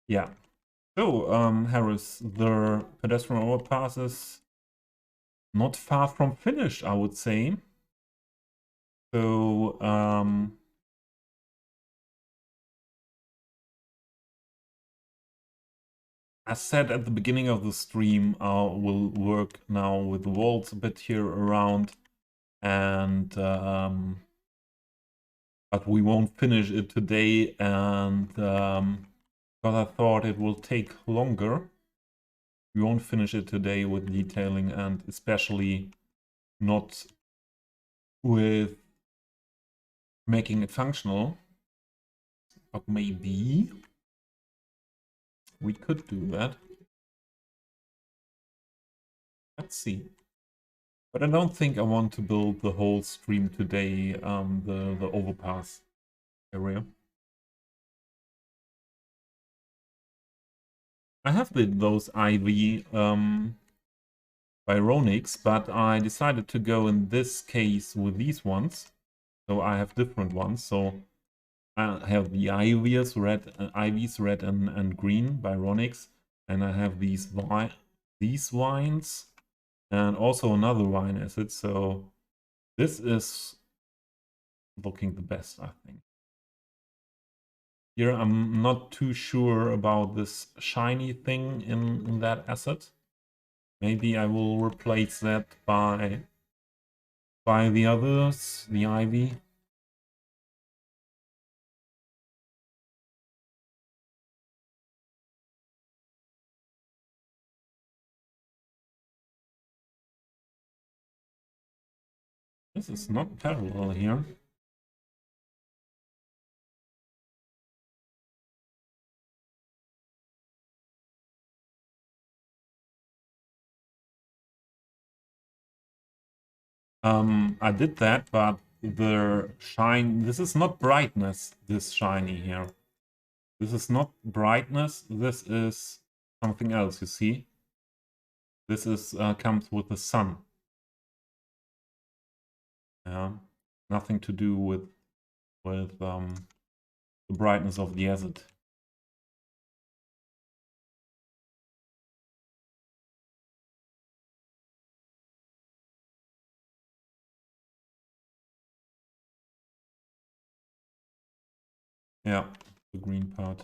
Yeah. So, Harris, the pedestrian overpass is not far from finished, I would say. So, as said at the beginning of the stream, we'll work now with the walls a bit here around, and but we won't finish it today, and because I thought it will take longer, we won't finish it today with detailing, and especially not with making it functional. But maybe we could do that. Let's see. But I don't think I want to build the whole stream today, the overpass area. I have those IV Byronics, but I decided to go in this case with these ones. So I have different ones. So I have the IVs red and green Byronics, and I have these wines, and also another wine acid. So this is looking the best, I think. Here I'm not too sure about this shiny thing in that asset. Maybe I will replace that by the others, the ivy. This is not parallel here. I did that, but the shine, this is not brightness, this shiny here. This is not brightness, this is something else, you see? This is comes with the sun. Yeah, nothing to do with the brightness of the acid. Yeah, the green part.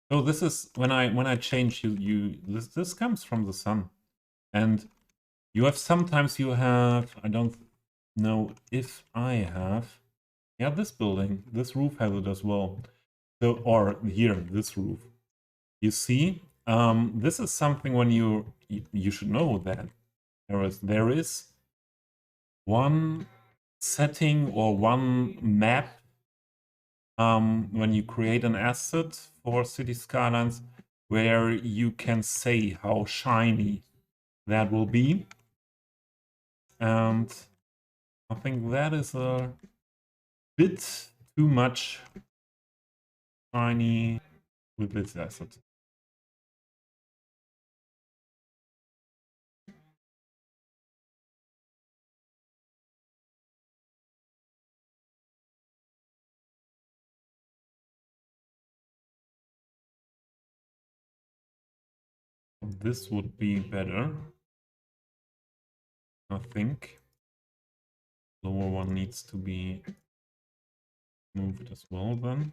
Oh, this is when I change this comes from the sun. And you have sometimes you have, I don't know if I have, yeah, this building, this roof has it as well. So, or here, this roof. You see, this is something when you should know that there is one setting or one map when you create an asset for Cities Skylines where you can say how shiny that will be. And I think that is a bit too much tiny with this asset. This would be better, I think. Lower one needs to be moved as well then.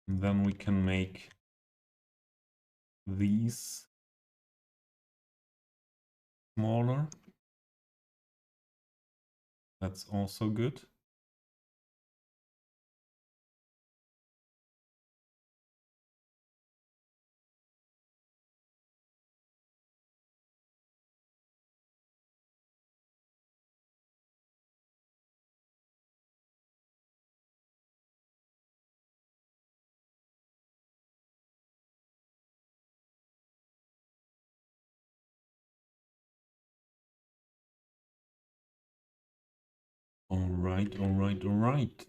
And then we can make these smaller. That's also good. All right, all right, all right.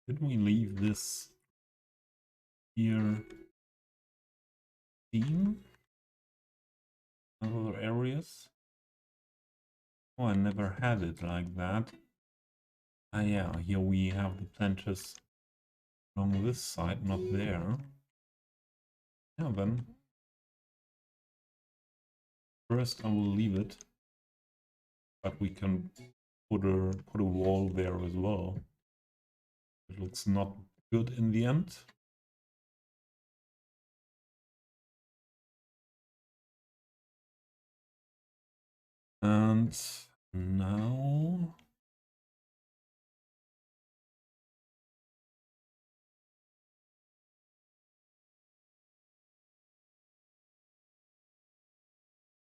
Did we leave this here theme? Other areas? Oh, I never had it like that. Ah, yeah, here we have the planters along this side, not there. Yeah, then first I will leave it, but we can put a wall there as well. It looks not good in the end. And now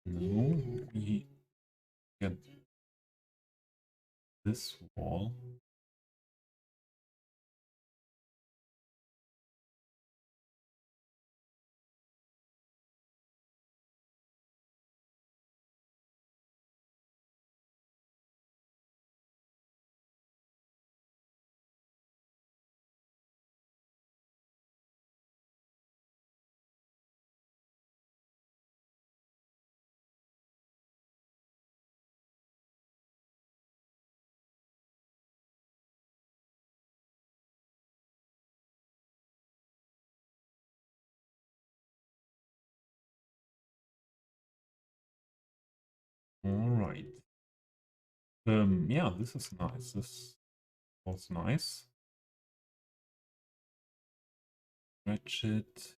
we get this wall. All right. Yeah, this is nice. This was nice. Stretch it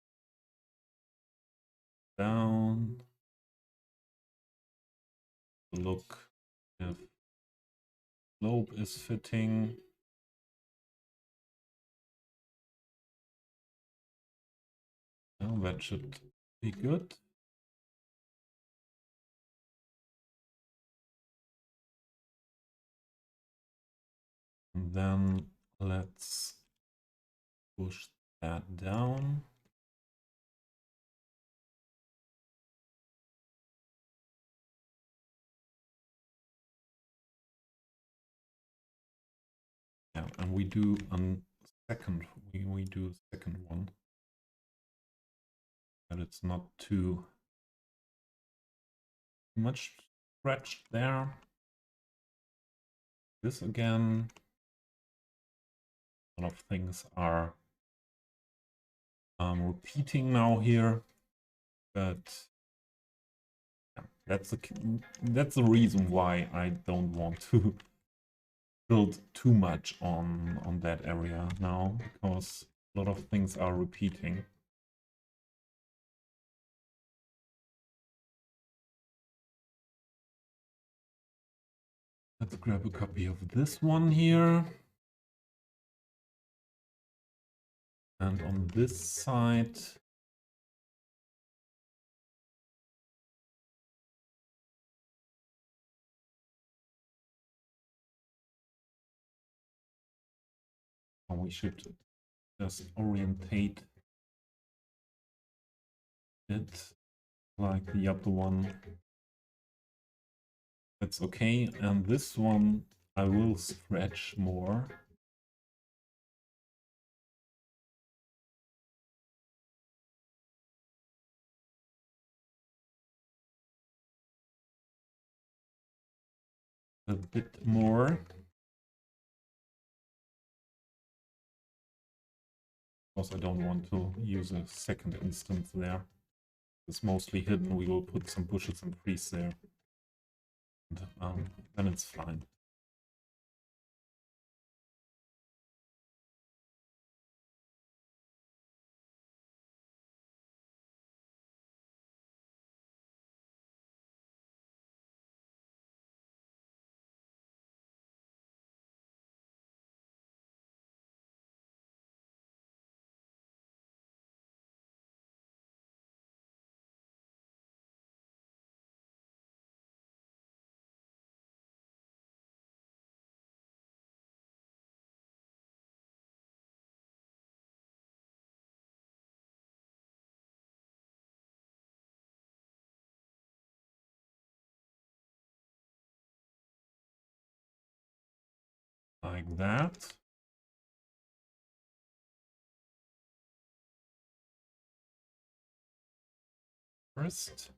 down. Look if slope is fitting. Well, that should be good. And then let's push that down. Yeah, and we do a second. We do a second one, but it's not too much stretched there. This again. A lot of things are repeating now here, but yeah, that's the reason why I don't want to build too much on that area now, because a lot of things are repeating. Let's grab a copy of this one here. And on this side, we should just orientate it like the other one That's okay. And this one I will stretch more. A bit more. Because I don't want to use a second instance there. It's mostly hidden. We will put some bushes and trees there. And then it's fine. Like that. First.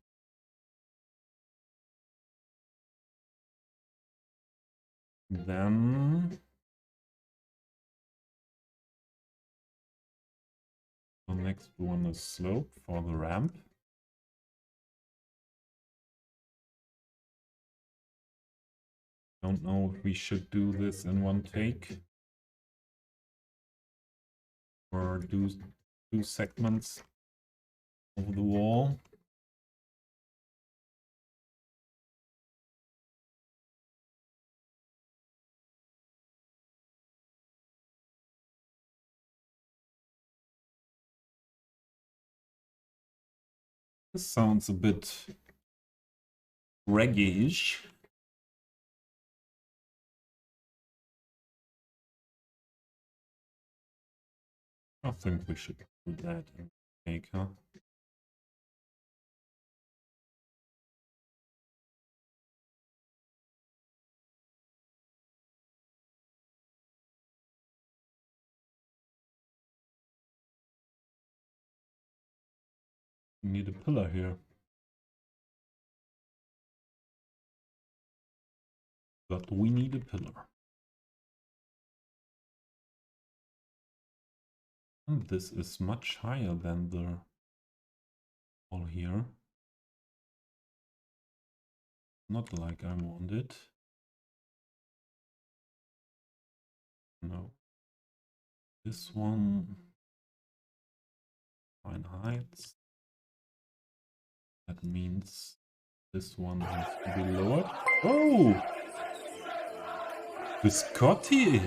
Then the next one is slope for the ramp. Don't know if we should do this in one take or do 2 segments over the wall. This sounds a bit reggae-ish. I think we should do that in take, huh? We need a pillar here. But we need a pillar. And this is much higher than the wall here. Not like I want it. No. This one. Fine heights. That means this one has to be lowered. Oh! Biscotti!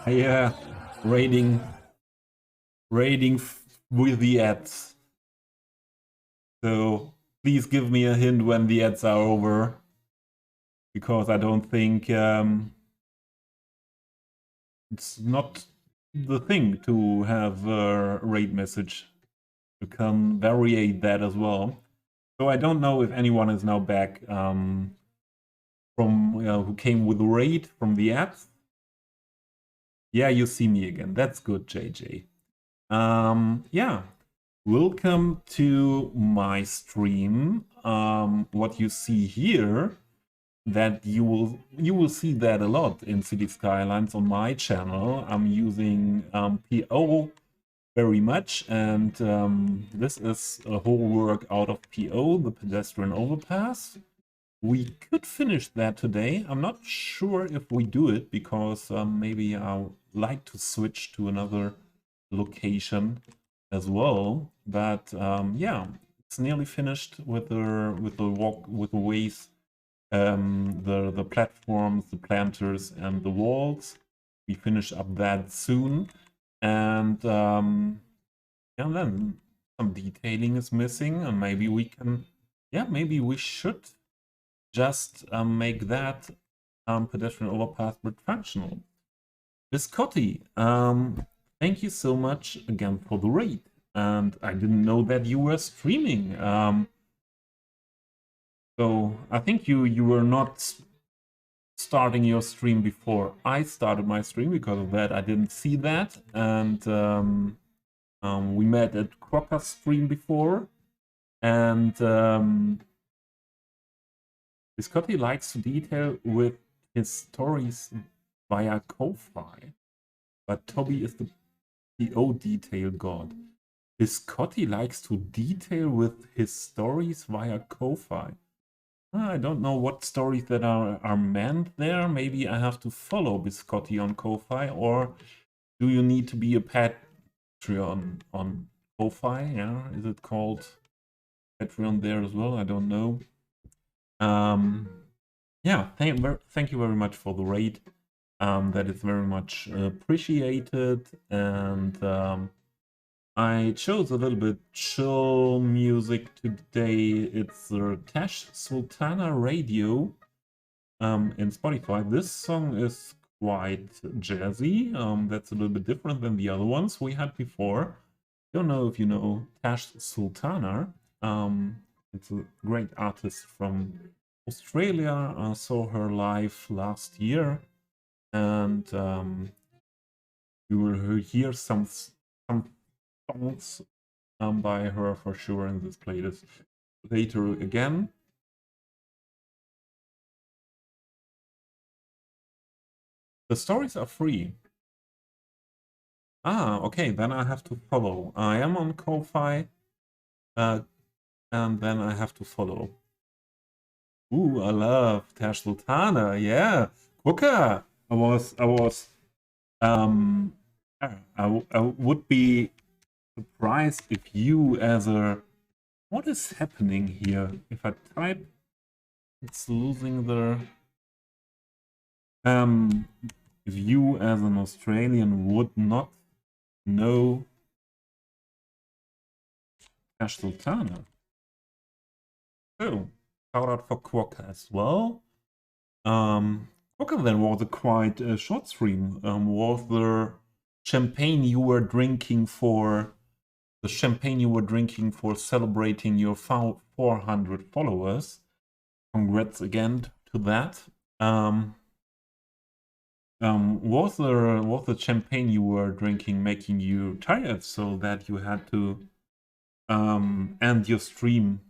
Yeah, raiding with the ads. So please give me a hint when the ads are over, because I don't think it's not the thing to have a raid message. You can variate that as well. So I don't know if anyone is now back from who came with the raid from the ads. Yeah, you see me again. That's good, JJ. Yeah, welcome to my stream. What you see here, that you will see that a lot in Cities Skylines on my channel. I'm using PO very much, and this is a whole work out of PO, the pedestrian overpass. We could finish that today. I'm not sure if we do it, because maybe I'll like to switch to another location as well. But yeah, it's nearly finished with the ways, the platforms, the planters, and the walls. We finish up that soon, and then some detailing is missing, and maybe we can, yeah, maybe we should just make that pedestrian overpass bridge functional. Biscotti, thank you so much again for the raid. And I didn't know that you were streaming. So I think you were not starting your stream before I started my stream. Because of that, I didn't see that. And we met at Crocker's stream before. And Biscotti likes to detail with his stories via Ko-Fi. But Toby is the PO detail god. Biscotti likes to detail with his stories via Ko-Fi. I don't know what stories that are meant there. Maybe I have to follow Biscotti on Ko-Fi, or do you need to be a Patreon on Ko-Fi? Yeah, is it called Patreon there as well? I don't know. Yeah, thank you very much for the raid. That is very much appreciated, and I chose a little bit chill music today. It's the Tash Sultana Radio in Spotify. This song is quite jazzy. That's a little bit different than the other ones we had before. Don't know if you know Tash Sultana. It's a great artist from Australia. I saw her live last year, and you will hear some songs by her for sure in this playlist later again. The stories are free. Ah, okay, then I have to follow. I am on Ko-Fi, and then I have to follow. Ooh, I love Tash Sultana. Yeah, Kuka. I would be surprised if you as a... What is happening here? If I type, it's losing the... if you as an Australian would not know Tash Sultana. So, shout out for Quokka as well. Quokka then was a quite short stream. Was the champagne you were drinking for... The champagne you were drinking for celebrating your 400 followers. Congrats again to that. Was the champagne you were drinking making you tired so that you had to end your stream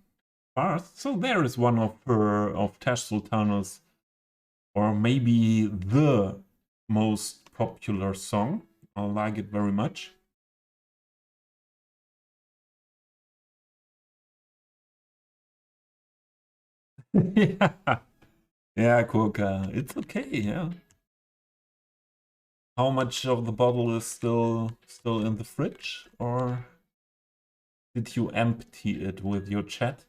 fast? So there is one of Tash Sultana's, or maybe the most popular song. I like it very much. Yeah, yeah, Coca. It's okay. Yeah. How much of the bottle is still in the fridge, or did you empty it with your chat?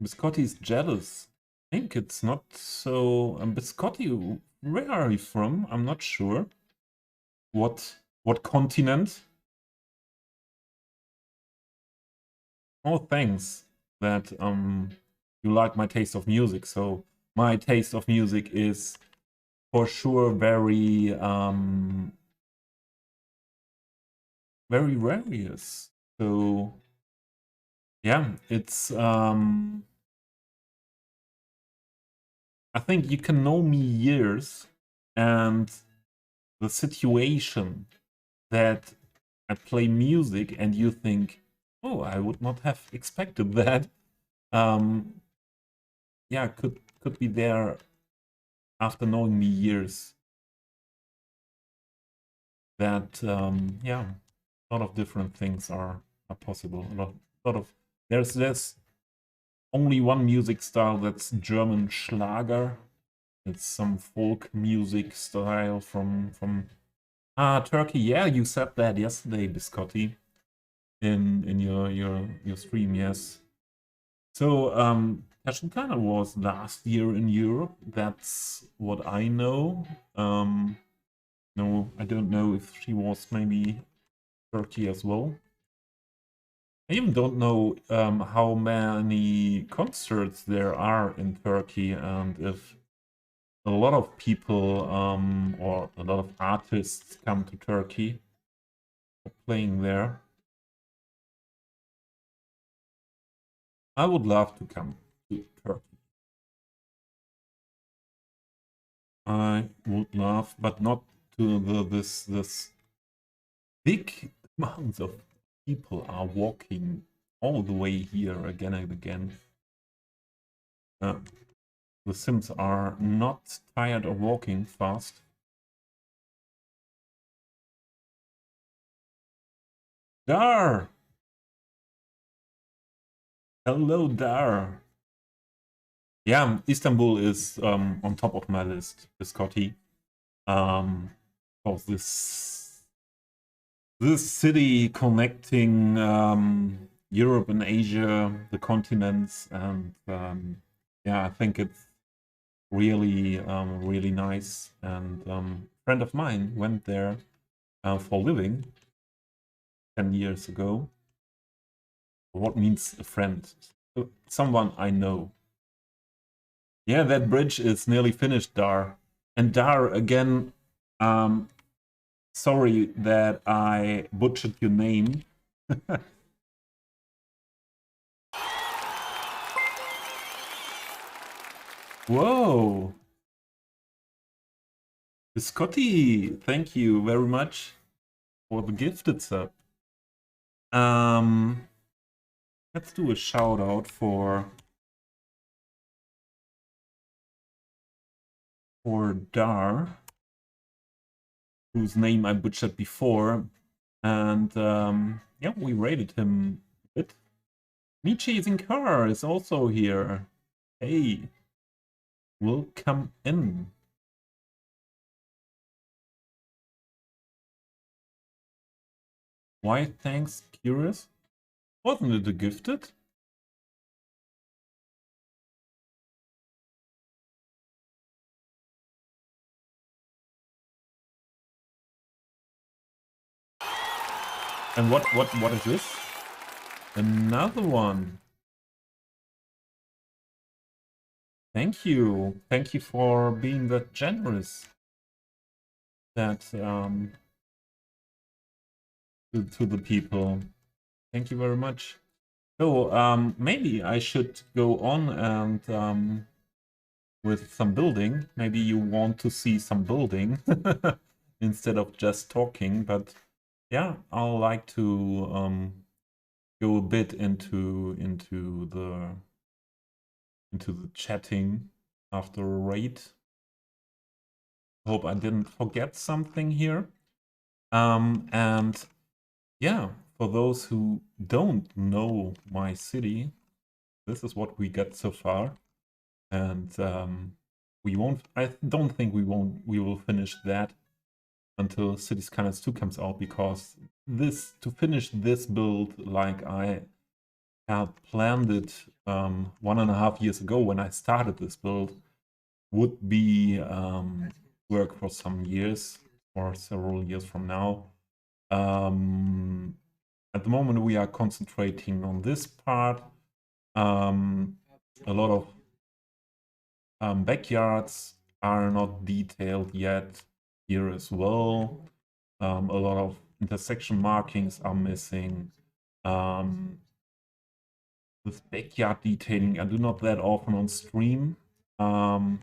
Biscotti's jealous. I think it's not so... Biscotti, where are you from? I'm not sure. What continent? Oh, thanks that you like my taste of music. So my taste of music is for sure very very various. So yeah, it's I think you can know me years, and the situation that I play music and you think, oh, I would not have expected that. Yeah, could be there after knowing me years. That yeah, a lot of different things are possible. A lot of there's only one music style that's German Schlager. It's some folk music style from Turkey. Yeah, you said that yesterday, Biscotti, in your stream. Yes. So Tashkent was last year in Europe. That's what I know. No, I don't know if she was maybe Turkey as well. I even don't know how many concerts there are in Turkey, and if a lot of people or a lot of artists come to Turkey for playing there. I would love to come to Turkey. I would love, but not to this big amounts of people are walking all the way here again and again. The Sims are not tired of walking fast. Dar! Hello, Dar! Yeah, Istanbul is on top of my list, Biscotti. Of this city connecting Europe and Asia, the continents, and yeah, I think it's really nice. And a friend of mine went there for living 10 years ago. What means a friend? Someone I know. Yeah, that bridge is nearly finished, Dar. And Dar, again, sorry that I butchered your name. Whoa! Scotty, thank you very much for the gifted sub. Let's do a shout out for Dar, whose name I butchered before, and yeah, we rated him a bit. Me Chasing Car is also here. Hey, welcome in. Why thanks, curious? Wasn't it a gifted? And what is this? Another one. Thank you. Thank you for being that generous. That to the people. Thank you very much. So maybe I should go on and with some building. Maybe you want to see some building instead of just talking. But yeah, I'll like to go a bit into the chatting after a raid. Hope I didn't forget something here. And yeah, for those who don't know my city, this is what we get so far, and we won't. I don't think we will finish that until Cities Skylines 2 comes out, because to finish this build like I had planned it 1.5 years ago when I started this build would be work for some years or several years from now. At the moment, we are concentrating on this part. A lot of backyards are not detailed yet here as well. A lot of intersection markings are missing. With backyard detailing, I do not that often on stream. I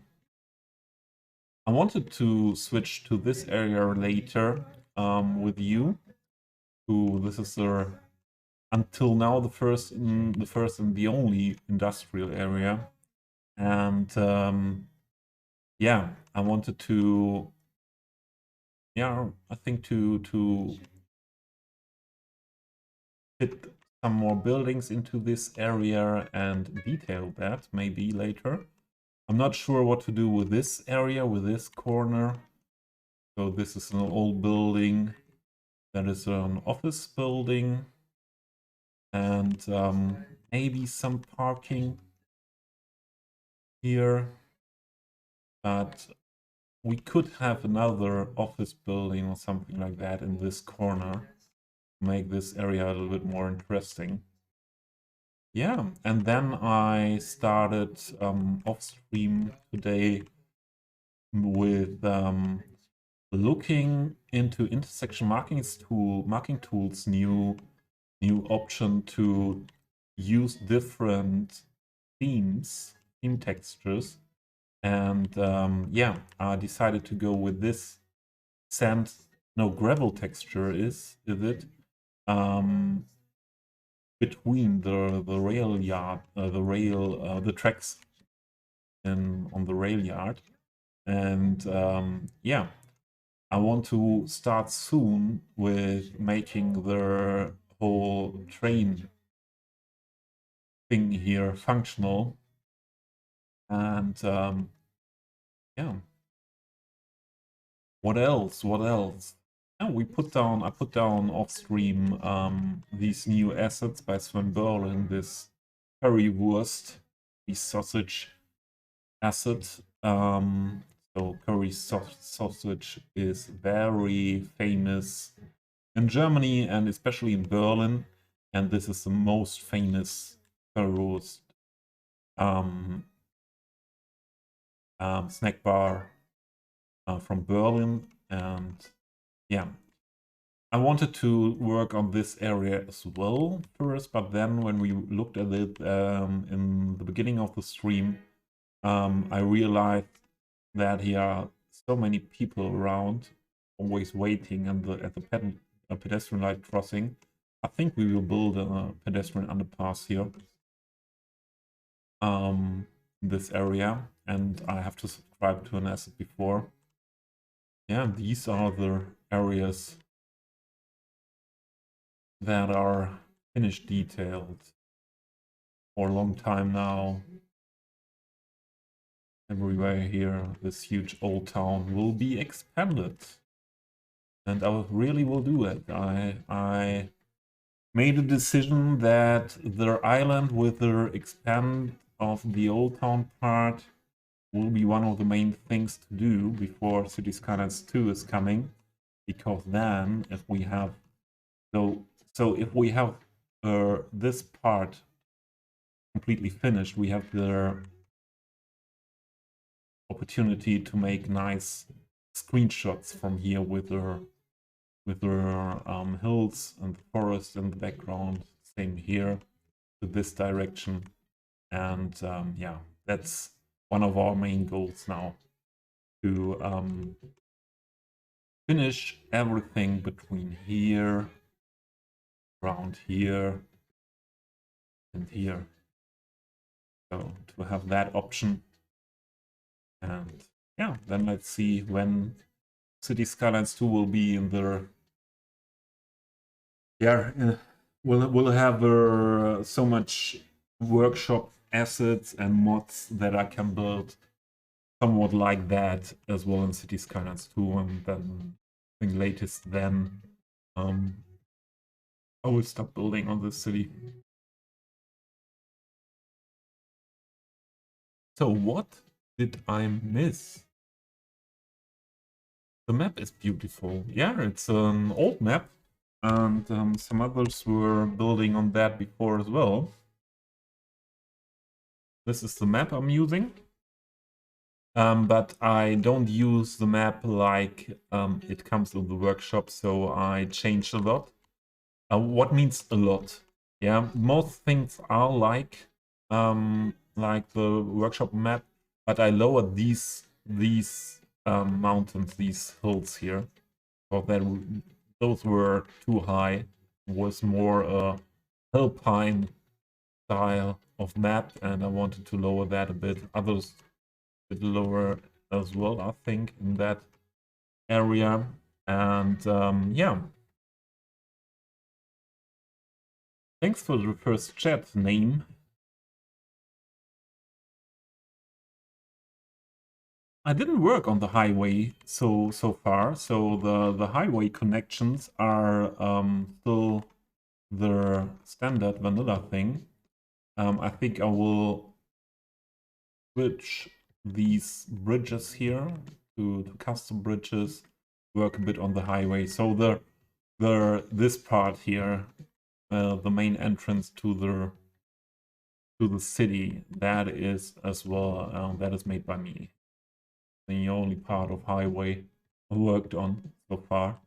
wanted to switch to this area later with you. This is until now the first and the only industrial area, and yeah, I wanted to, yeah, I think to fit some more buildings into this area and detail that maybe later. I'm not sure what to do with this area, with this corner. So this is an old building that is an office building, and maybe some parking here. But we could have another office building or something like that in this corner, make this area a little bit more interesting. Yeah, and then I started off stream today with looking into intersection marking tools new option to use different theme textures, and yeah, I decided to go with this gravel texture is it between the rail yard, the tracks on the rail yard. And yeah, I want to start soon with making the whole train thing here functional. And yeah, what else? What else? Yeah, I put down off stream these new assets by Sven Berlin, this currywurst, the sausage asset. So curry sausage is very famous in Germany and especially in Berlin, and this is the most famous currywurst snack bar from Berlin. And yeah, I wanted to work on this area as well first, but then when we looked at it in the beginning of the stream, I realized that here are so many people around, always waiting at the pedestrian light crossing. I think we will build a pedestrian underpass here in this area, and I have to subscribe to an asset before. Yeah, these are the areas that are finished detailed for a long time now. Everywhere here, this huge old town will be expanded. And I really will do it. I made a decision that the island with the expand of the old town part will be one of the main things to do before Cities Skylines 2 is coming. Because then, if we have if we have this part completely finished, we have the opportunity to make nice screenshots from here with the hills and the forest in the background. Same here to this direction, and yeah, that's one of our main goals now, to finish everything between here, around here, and here. So to have that option. And yeah, then let's see when Cities Skylines 2 will be in the... Yeah, we'll have so much workshop assets and mods that I can build somewhat like that as well in Cities Skylines 2, and then I think latest then I will stop building on this city. So what did I miss? The map is beautiful. Yeah, it's an old map, and some others were building on that before as well. This is the map I'm using. But I don't use the map like it comes in the workshop, so I changed a lot. What means a lot? Yeah, most things are like the workshop map, but I lowered these mountains, these hills here, so that those were too high. It was more a alpine style of map, and I wanted to lower that a bit. Others did lower as well, I think, in that area. And yeah. Thanks for the first chat, name. I didn't work on the highway so far, so the highway connections are still the standard vanilla thing. I think I will switch these bridges here to custom bridges, work a bit on the highway. So this part here, the main entrance to the city, that is as well, that is made by me. The only part of highway I worked on so far.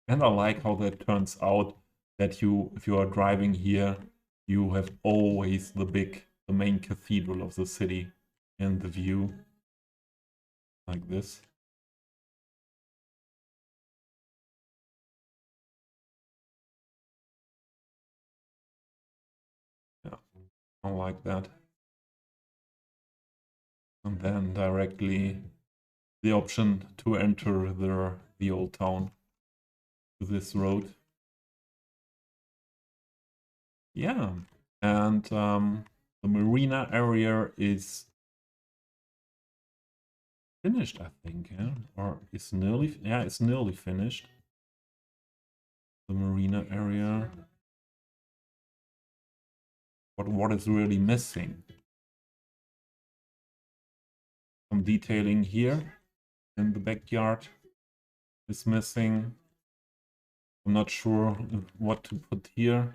And I like how that turns out, that if you are driving here, you have always the main cathedral of the city in the view, like this. Yeah, I like that. And then directly the option to enter the old town to this road. Yeah, and the marina area is finished, I think, yeah? Or it's nearly, yeah, it's nearly finished. The marina area. What is really missing? Some detailing here in the backyard is missing. I'm not sure what to put here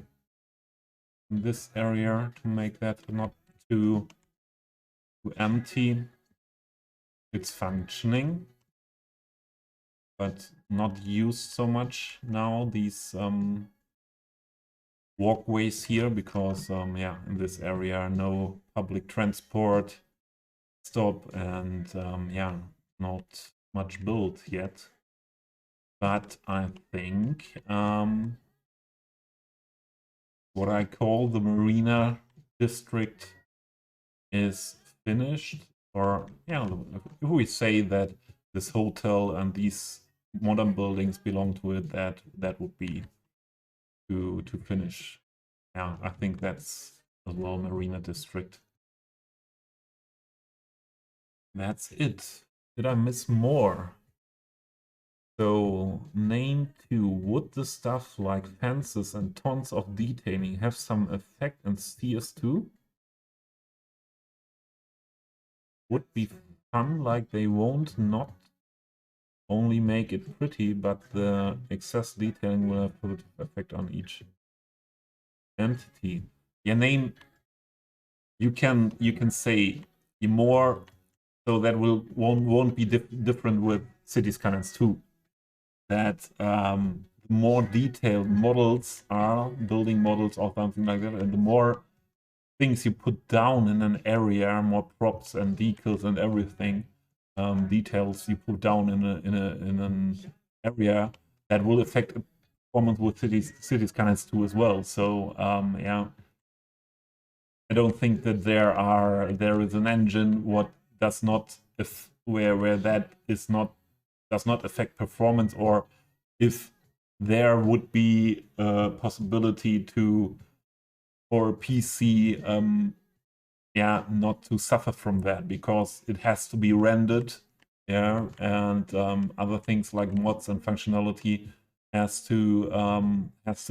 in this area to make that not too empty. It's functioning, but not used so much now, these walkways here, because yeah, in this area no public transport stop, and yeah, not much built yet. But I think what I call the marina district is finished. Or yeah, if we say that this hotel and these modern buildings belong to it, that would be to finish. Yeah, I think that's as well marina district. That's it. Did I miss more? So, name 2. Would the stuff like fences and tons of detailing have some effect in CS2? Would be fun, like they won't not only make it pretty, but the excess detailing will have positive effect on each entity. Yeah, name, you can say more, so that won't be different with Cities Skylines 2. That more detailed models are building models or something like that, and the more things you put down in an area, more props and decals and everything, details you put down in an area, that will affect performance with Cities Skylines 2 as well. So yeah, I don't think that there is an engine what does not, where that is not, does not affect performance, or if there would be a possibility for a PC, yeah, not to suffer from that, because it has to be rendered, yeah, and other things like mods and functionality has to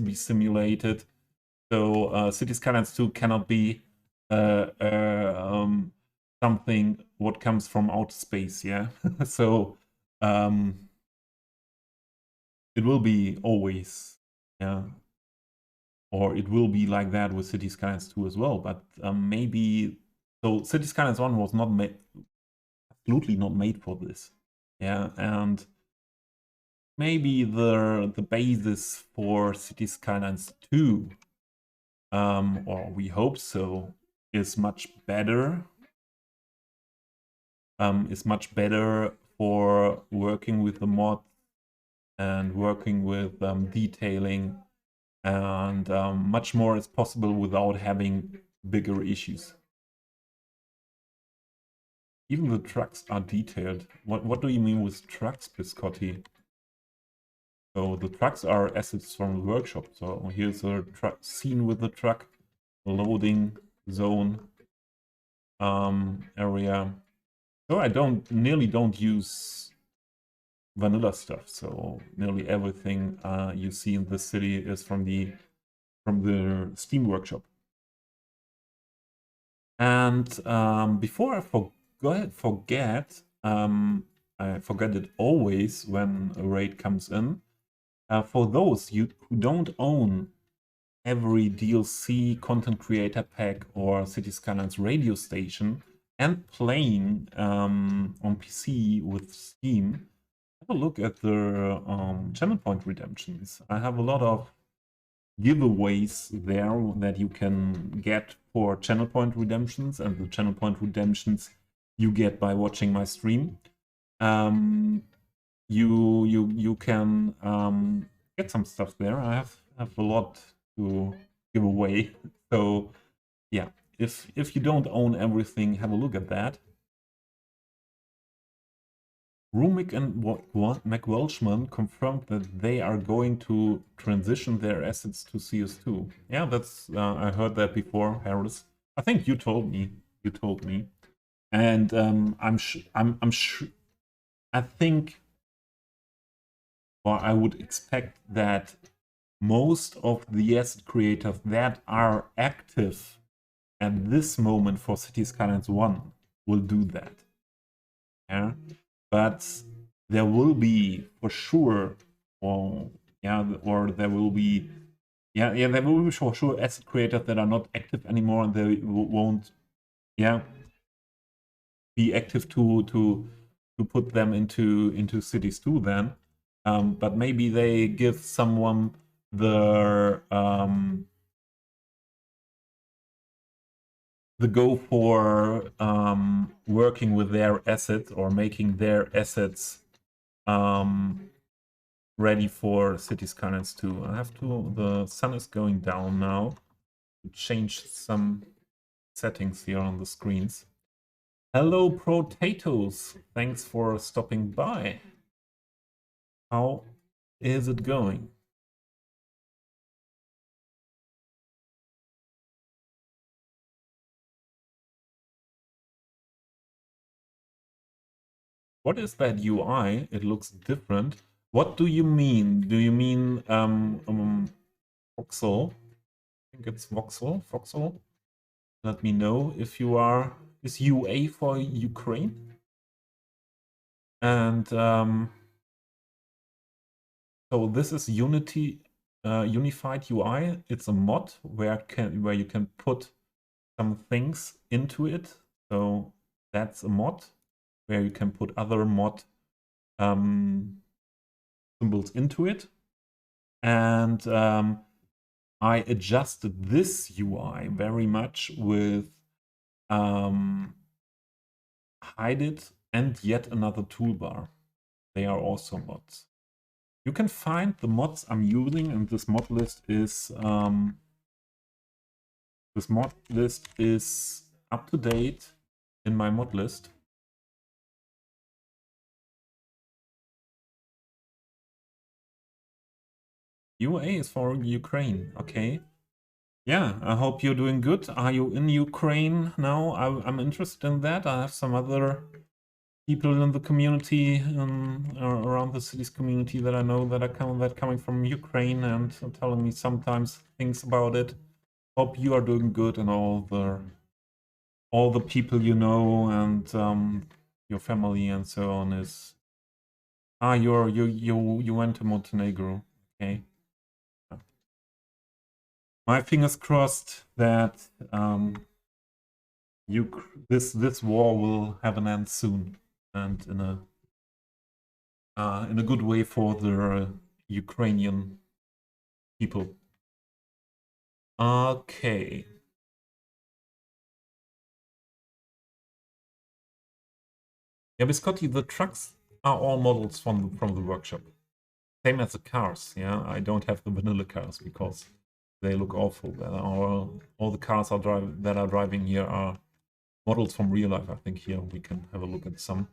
be simulated. So Cities Skylines 2 cannot be something what comes from outer space, yeah. So it will be always, yeah, or it will be like that with Cities Skylines 2 as well. But maybe, so Cities Skylines 1 was not made, absolutely not made for this, yeah, and maybe the basis for Cities Skylines 2, or we hope so, is much better. Is much better for working with the mod and working with detailing, and much more is possible without having bigger issues. Even the trucks are detailed. What do you mean with trucks, Piscotti? So the trucks are assets from the workshop. So here's a truck scene with the truck, loading zone area. So I nearly don't use vanilla stuff. So nearly everything you see in this city is from the Steam workshop. And before I forget, I forget it always when a raid comes in. For those you who don't own every DLC, content creator pack, or Cities Skylines radio station and playing on PC with Steam, have a look at the channel point redemptions. I have a lot of giveaways there that you can get for channel point redemptions, and the channel point redemptions you get by watching my stream. You can get some stuff there. I have a lot to give away. So yeah, if you don't own everything, have a look at that. Rumik and McWelshman confirmed that they are going to transition their assets to CS2. Yeah, that's I heard that before, Harris. I think you told me. You told me, and I'm sure. I think, or I would expect that most of the asset creators that are active at this moment for Cities Skylines 1 will do that. Yeah, but there will be for sure, or there will be, there will be for sure asset creators that are not active anymore, and they won't, be active to put them into Cities 2 then. But maybe they give someone the go for working with their assets or making their assets ready for Cities Skylines 2. I have to. The sun is going down now. Change some settings here on the screens. Hello, Potatoes. Thanks for stopping by. How is it going? What is that UI? It looks different. What do you mean? Do you mean voxel? I think it's voxel. Voxel. Let me know if you are. Is UA for Ukraine? And so this is Unified UI. It's a mod where you can put some things into it. So that's a mod where you can put other mod symbols into it. And I adjusted this UI very much with hide it and yet another toolbar. They are also mods. You can find the mods I'm using, and this mod list is up to date in my mod list. UA is for Ukraine, okay. Yeah, I hope you're doing good. Are you in Ukraine now? I'm interested in that. I have some other people in the community, around the cities community that I know that are coming from Ukraine and telling me sometimes things about it. Hope you are doing good, and all the people you know and your family and so on is. You went to Montenegro, okay. My fingers crossed that this war will have an end soon, and in a good way for the Ukrainian people. Okay. Yeah, Biscotti, the trucks are all models from the workshop. Same as the cars, yeah. I don't have the vanilla cars because they look awful. All the cars that are driving here are models from real life. I think here we can have a look at some.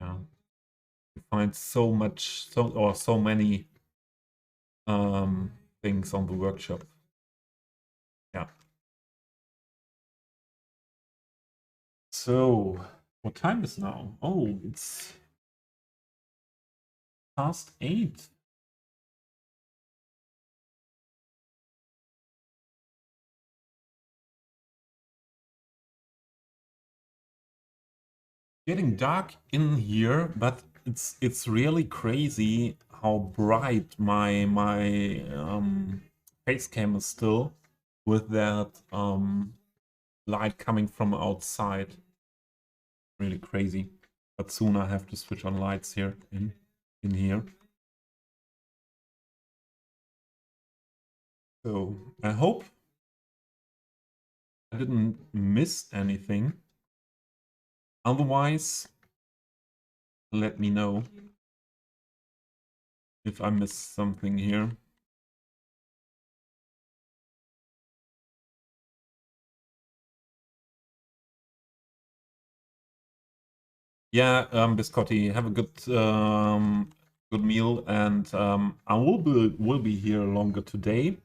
Yeah. You find so many things on the workshop. Yeah. So, what time is now? Oh, it's past 8. Getting dark in here, but it's really crazy how bright my face cam is still with that light coming from outside. Really crazy. But soon I have to switch on lights here in here. So I hope I didn't miss anything. Otherwise, let me know if I missed something here. Yeah, Biscotti, have a good meal, and I will be here longer today.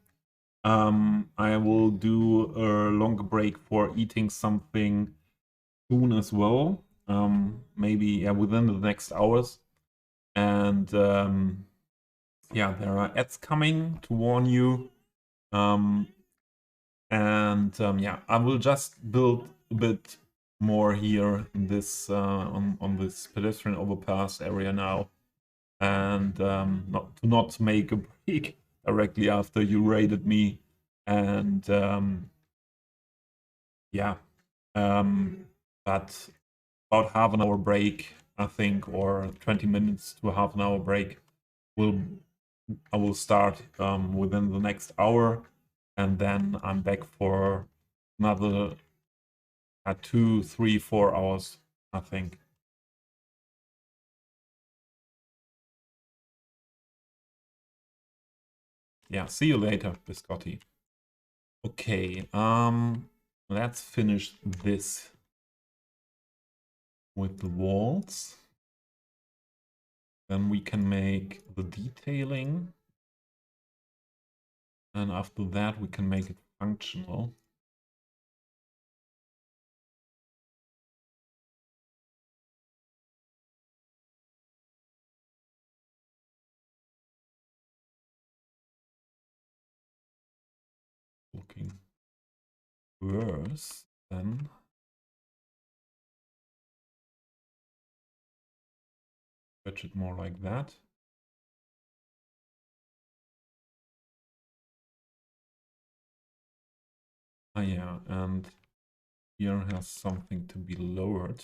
I will do a longer break for eating something soon as well. Maybe within the next hours. And yeah, there are ads coming to warn you. Yeah, I will just build a bit more here in this on this pedestrian overpass area now, and not make a break directly after you raided me, and yeah, but about half an hour break, I think, or 20 minutes to half an hour break. I will start within the next hour, and then I'm back for another 2, 3, 4 hours, I think. Yeah, see you later, Biscotti. Okay, let's finish this with the walls. Then we can make the detailing. And after that, we can make it functional. Looking worse then. Stretch it more like that. Ah, yeah, and here has something to be lowered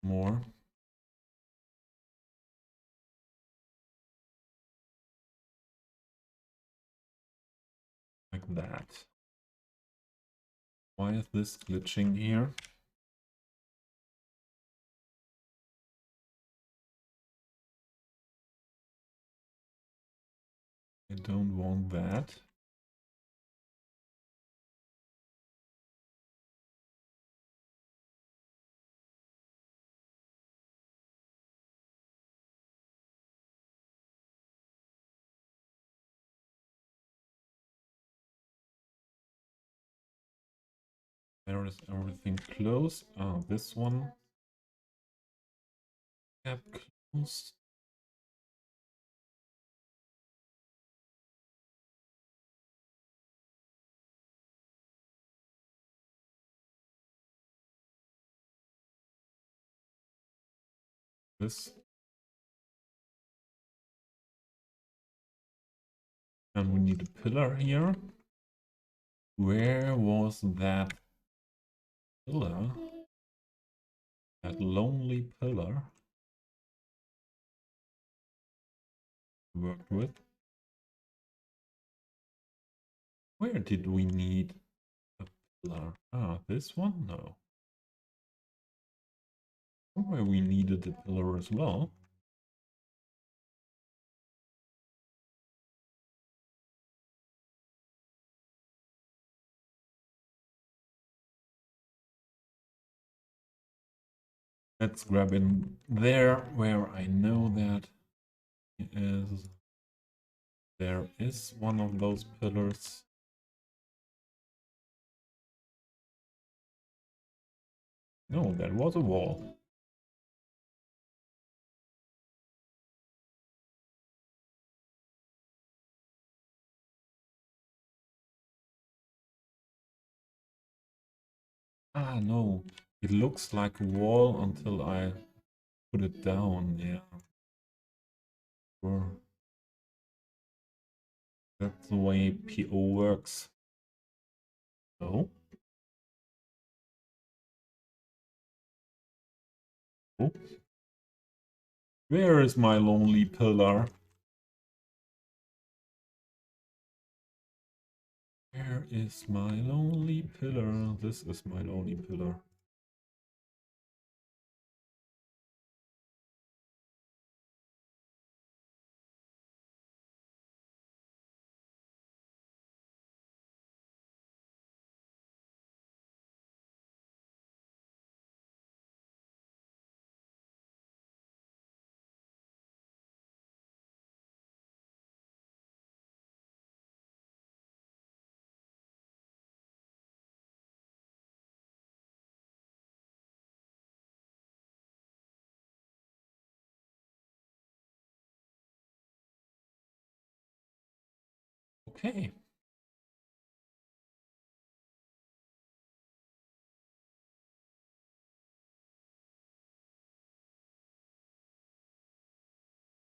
more. Like that. Why is this glitching here? I don't want that. There is everything closed. Oh, this one. Tab closed. This. And we need a pillar here. Where was that pillar? That lonely pillar worked with. Where did we need a pillar? Ah, this one? No. Somewhere we needed a pillar as well. Let's grab in there where I know that it is. There is one of those pillars. No, that was a wall. Ah, no. It looks like a wall until I put it down, yeah. Sure. That's the way PO works. So. Oh. Where is my lonely pillar? Where is my lonely pillar? This is my lonely pillar. Okay.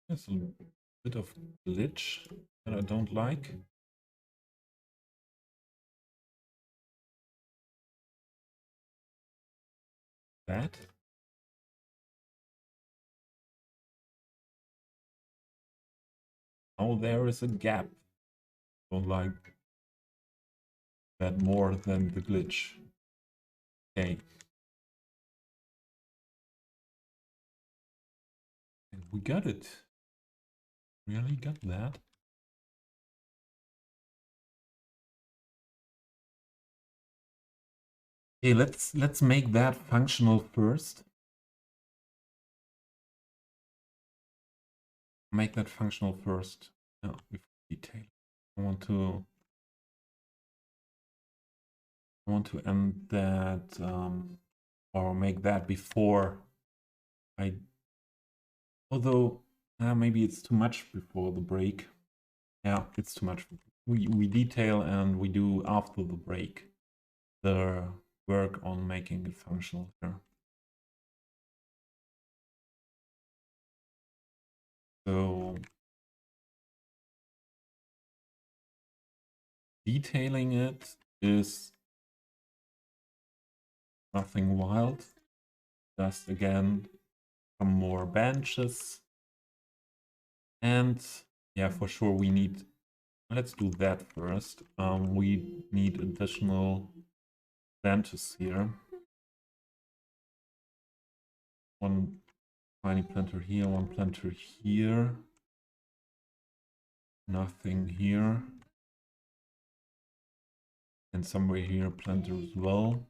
There's a bit of glitch that I don't like. That. Oh, there is a gap. Don't like that more than the glitch. Okay. And we got it. Really got that. Okay, let's make that functional first. Make that functional first. No, with detail. I want to end that or make that before I. Although maybe it's too much before the break. Yeah, it's too much. We detail and we do after the break the work on making it functional here. So detailing it is nothing wild. Just again some more benches. And yeah, for sure we need, let's do that first. We need additional benches here. One tiny planter here, one planter here. Nothing here. And somewhere here, planter as well.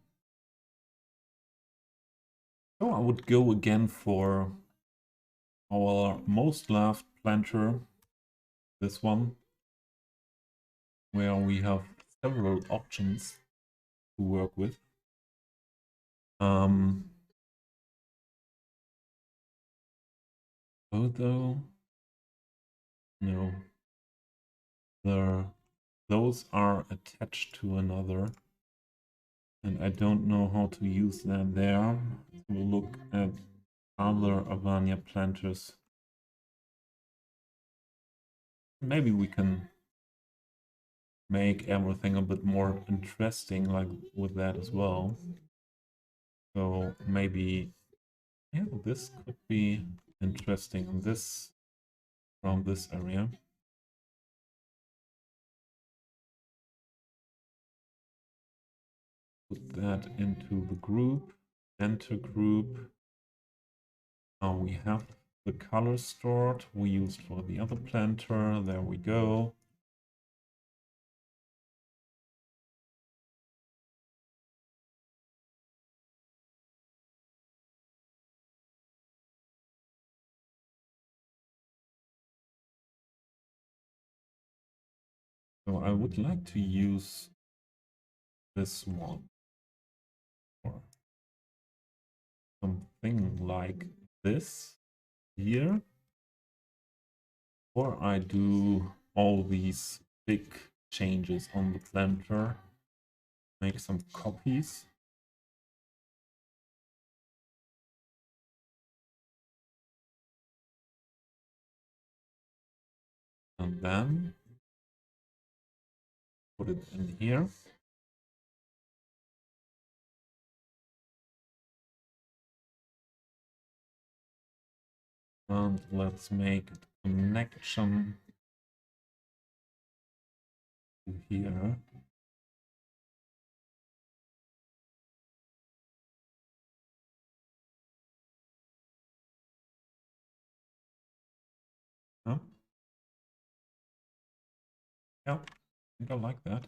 So I would go again for our most loved planter, this one, where we have several options to work with. Although, no, those are attached to another, and I don't know how to use them there. We'll look at other Avania planters. Maybe we can make everything a bit more interesting, like with that as well. So maybe, yeah, this could be interesting. This from this area. Put that into the group. Enter group. Now we have the color stored. We used for the other planter. There we go. So I would like to use this one or something like this here. Or I do all these big changes on the planter, make some copies. And then put it in here. And let's make a connection to here. Huh? Yeah, I think I like that.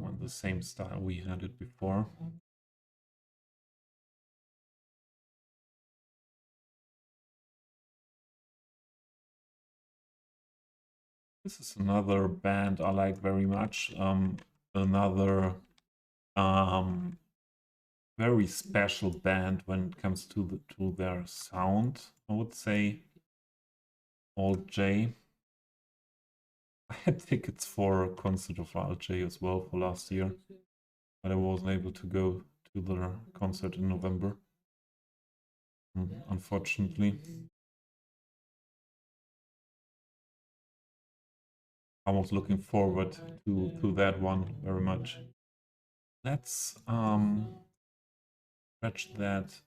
On the same style we had it before. This is another band I like very much. Another very special band when it comes to their sound. I would say Alt J. I had tickets for a concert of Alt J as well for last year, but I wasn't able to go to their concert in November, unfortunately. I was looking forward to that one very much. Let's stretch that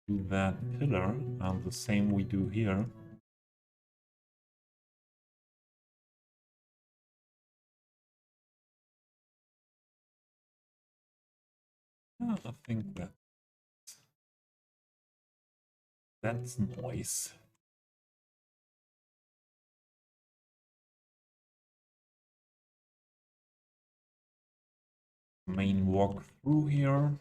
to that pillar, and the same we do here. Yeah, I think that's noise. Main walk through here.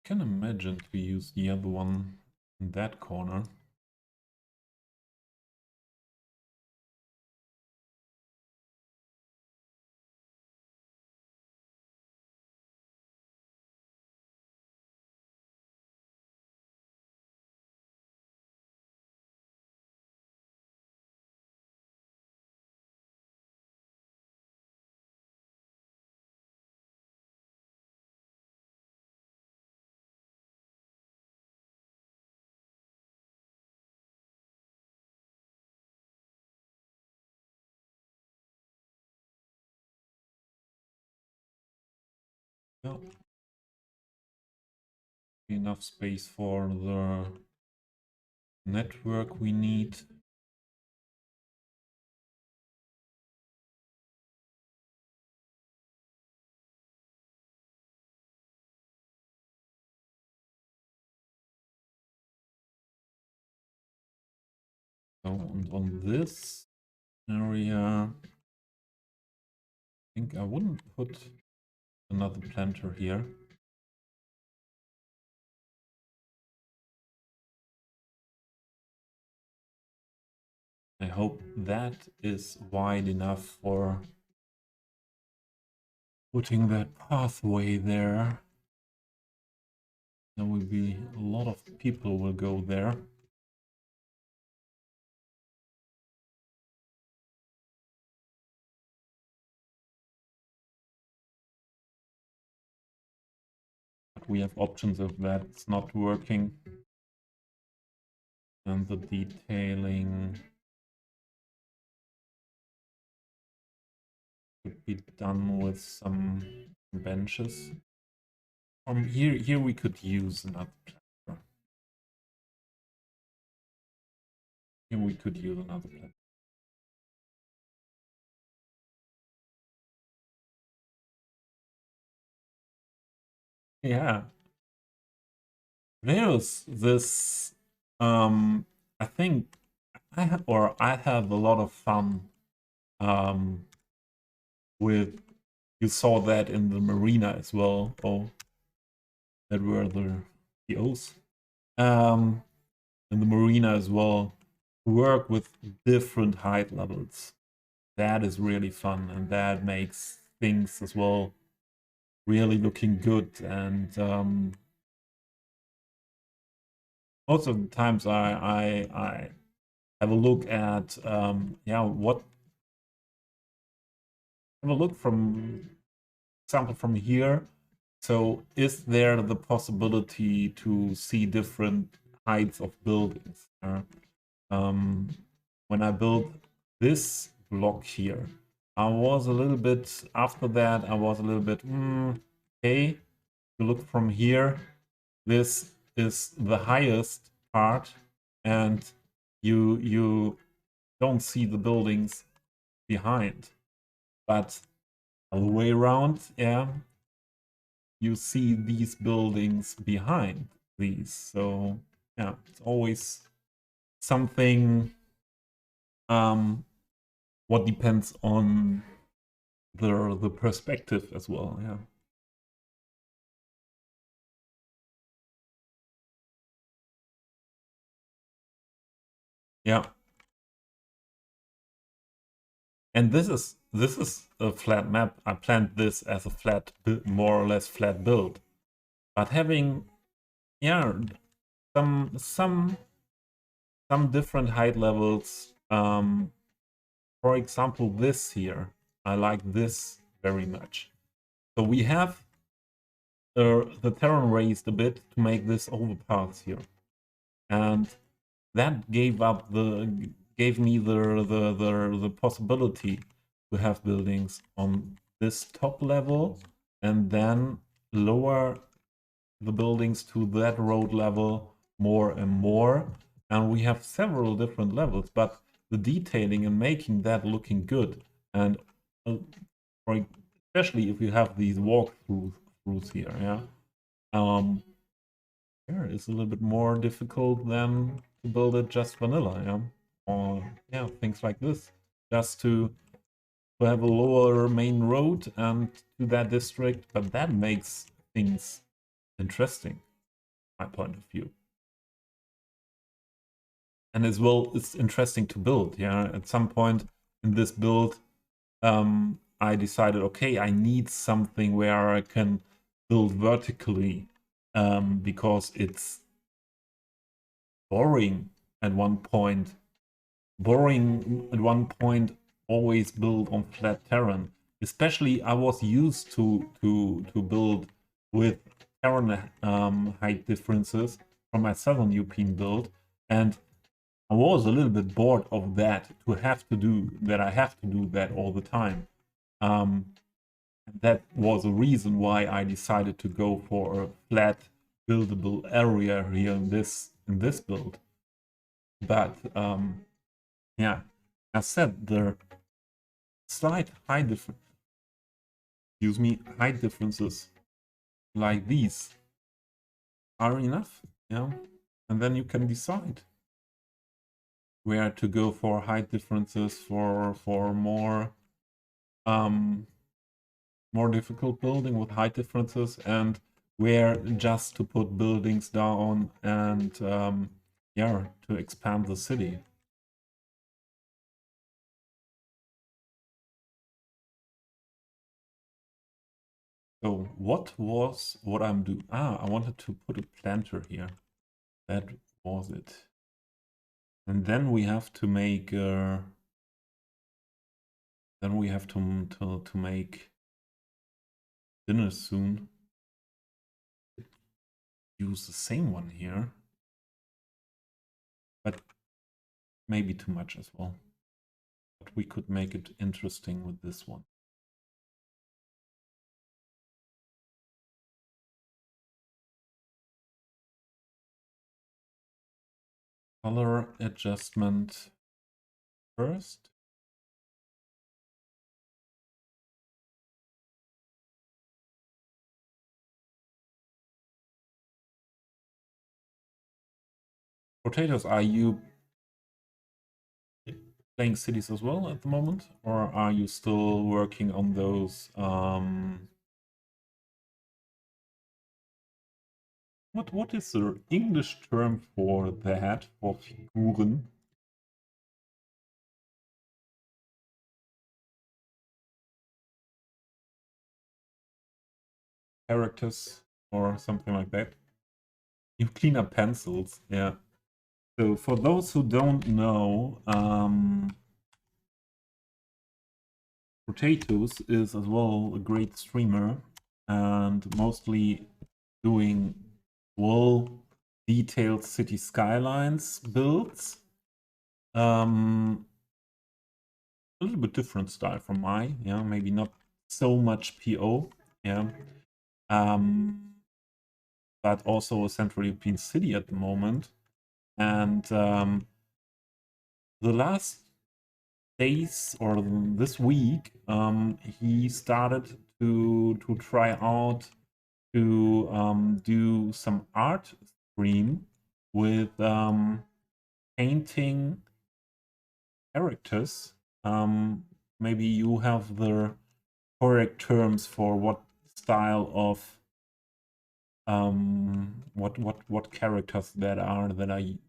Can imagine to use the other one in that corner. Yeah. Enough space for the network we need. So, and on this area, I think I wouldn't put another planter here. I hope that is wide enough for putting that pathway there. There will be a lot of people will go there. But we have options if that's not working. And the detailing could be done with some benches. Here we could use another planter. Here we could use another planter. Yeah. There's this I think I have a lot of fun with, you saw that in the marina as well. Oh, that were the O's. In the marina as well, work with different height levels. That is really fun, and that makes things as well really looking good. And most of the times I have a look at yeah, what have a look from example from here. So is there the possibility to see different heights of buildings? When I built this block here, I was a little bit, after that, I was a little bit, okay, you look from here, this is the highest part, and you don't see the buildings behind. But all the way around, yeah, you see these buildings behind these. So yeah, it's always something what depends on the perspective as well. Yeah. Yeah. And this is a flat map. I planned this as a flat, more or less flat build. But having, yeah, some different height levels. For example, this here, I like this very much. So we have the terrain raised a bit to make this overpass here, and that gave me the possibility to have buildings on this top level and then lower the buildings to that road level more and more. And we have several different levels, but the detailing and making that looking good, and especially if you have these walkthroughs here, yeah, yeah, it's a little bit more difficult than to build it just vanilla, yeah, or yeah, things like this, just to have a lower main road and to that district, but that makes things interesting, my point of view. And as well, it's interesting to build. Yeah, at some point in this build, I decided, okay, I need something where I can build vertically, because it's boring at one point. Boring at one point, always build on flat terrain. Especially, I was used to build with terrain height differences from my Southern European build, and I was a little bit bored of that, to have to do that. I have to do that all the time. That was a reason why I decided to go for a flat buildable area here in this build. But yeah, as said, the slight height difference, excuse me, height differences like these are enough. Yeah, and then you can decide where to go for height differences for more difficult building with height differences, and where just to put buildings down and yeah, to expand the city. So what I'm doing? I wanted to put a planter here. That was it. And then we have to make then we have to make dinner soon. Use the same one here, but maybe too much as well. But we could make it interesting with this one. Color adjustment first. Potatoes, are you playing cities as well at the moment, or are you still working on those? What is the English term for that, for Figuren? Characters or something like that? You clean up pencils, yeah. So for those who don't know, Potatoes is as well a great streamer and mostly doing well detailed city skylines builds. A little bit different style from mine, yeah, maybe not so much PO, yeah. But also a Central European city at the moment. And the last days or this week, he started to try out to do some art stream with painting characters. Maybe you have the correct terms for what style of what characters that are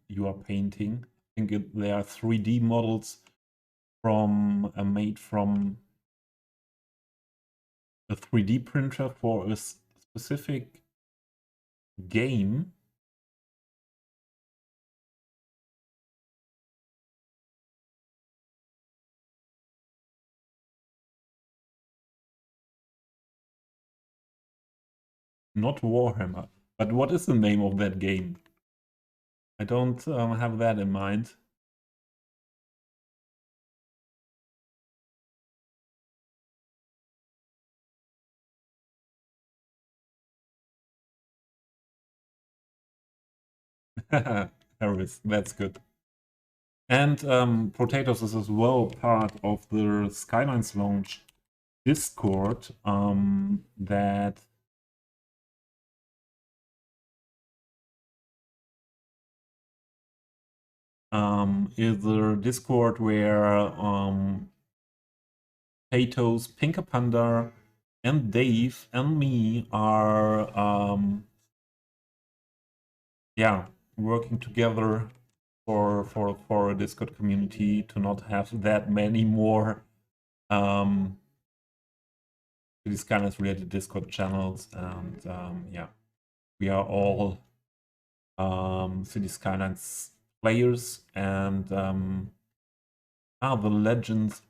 you are painting. I think they are 3D models from made from a 3D printer for a specific game. Not Warhammer. But what is the name of that game? I don't have that in mind. Harris, that's good. And Potatoes is as well part of the Skylines launch Discord that is the Discord where Potatoes, Pinker Panda, and Dave and me are yeah, working together for a Discord community to not have that many more these kind of related Discord channels. And yeah, we are all Cities Skylines players and the Legends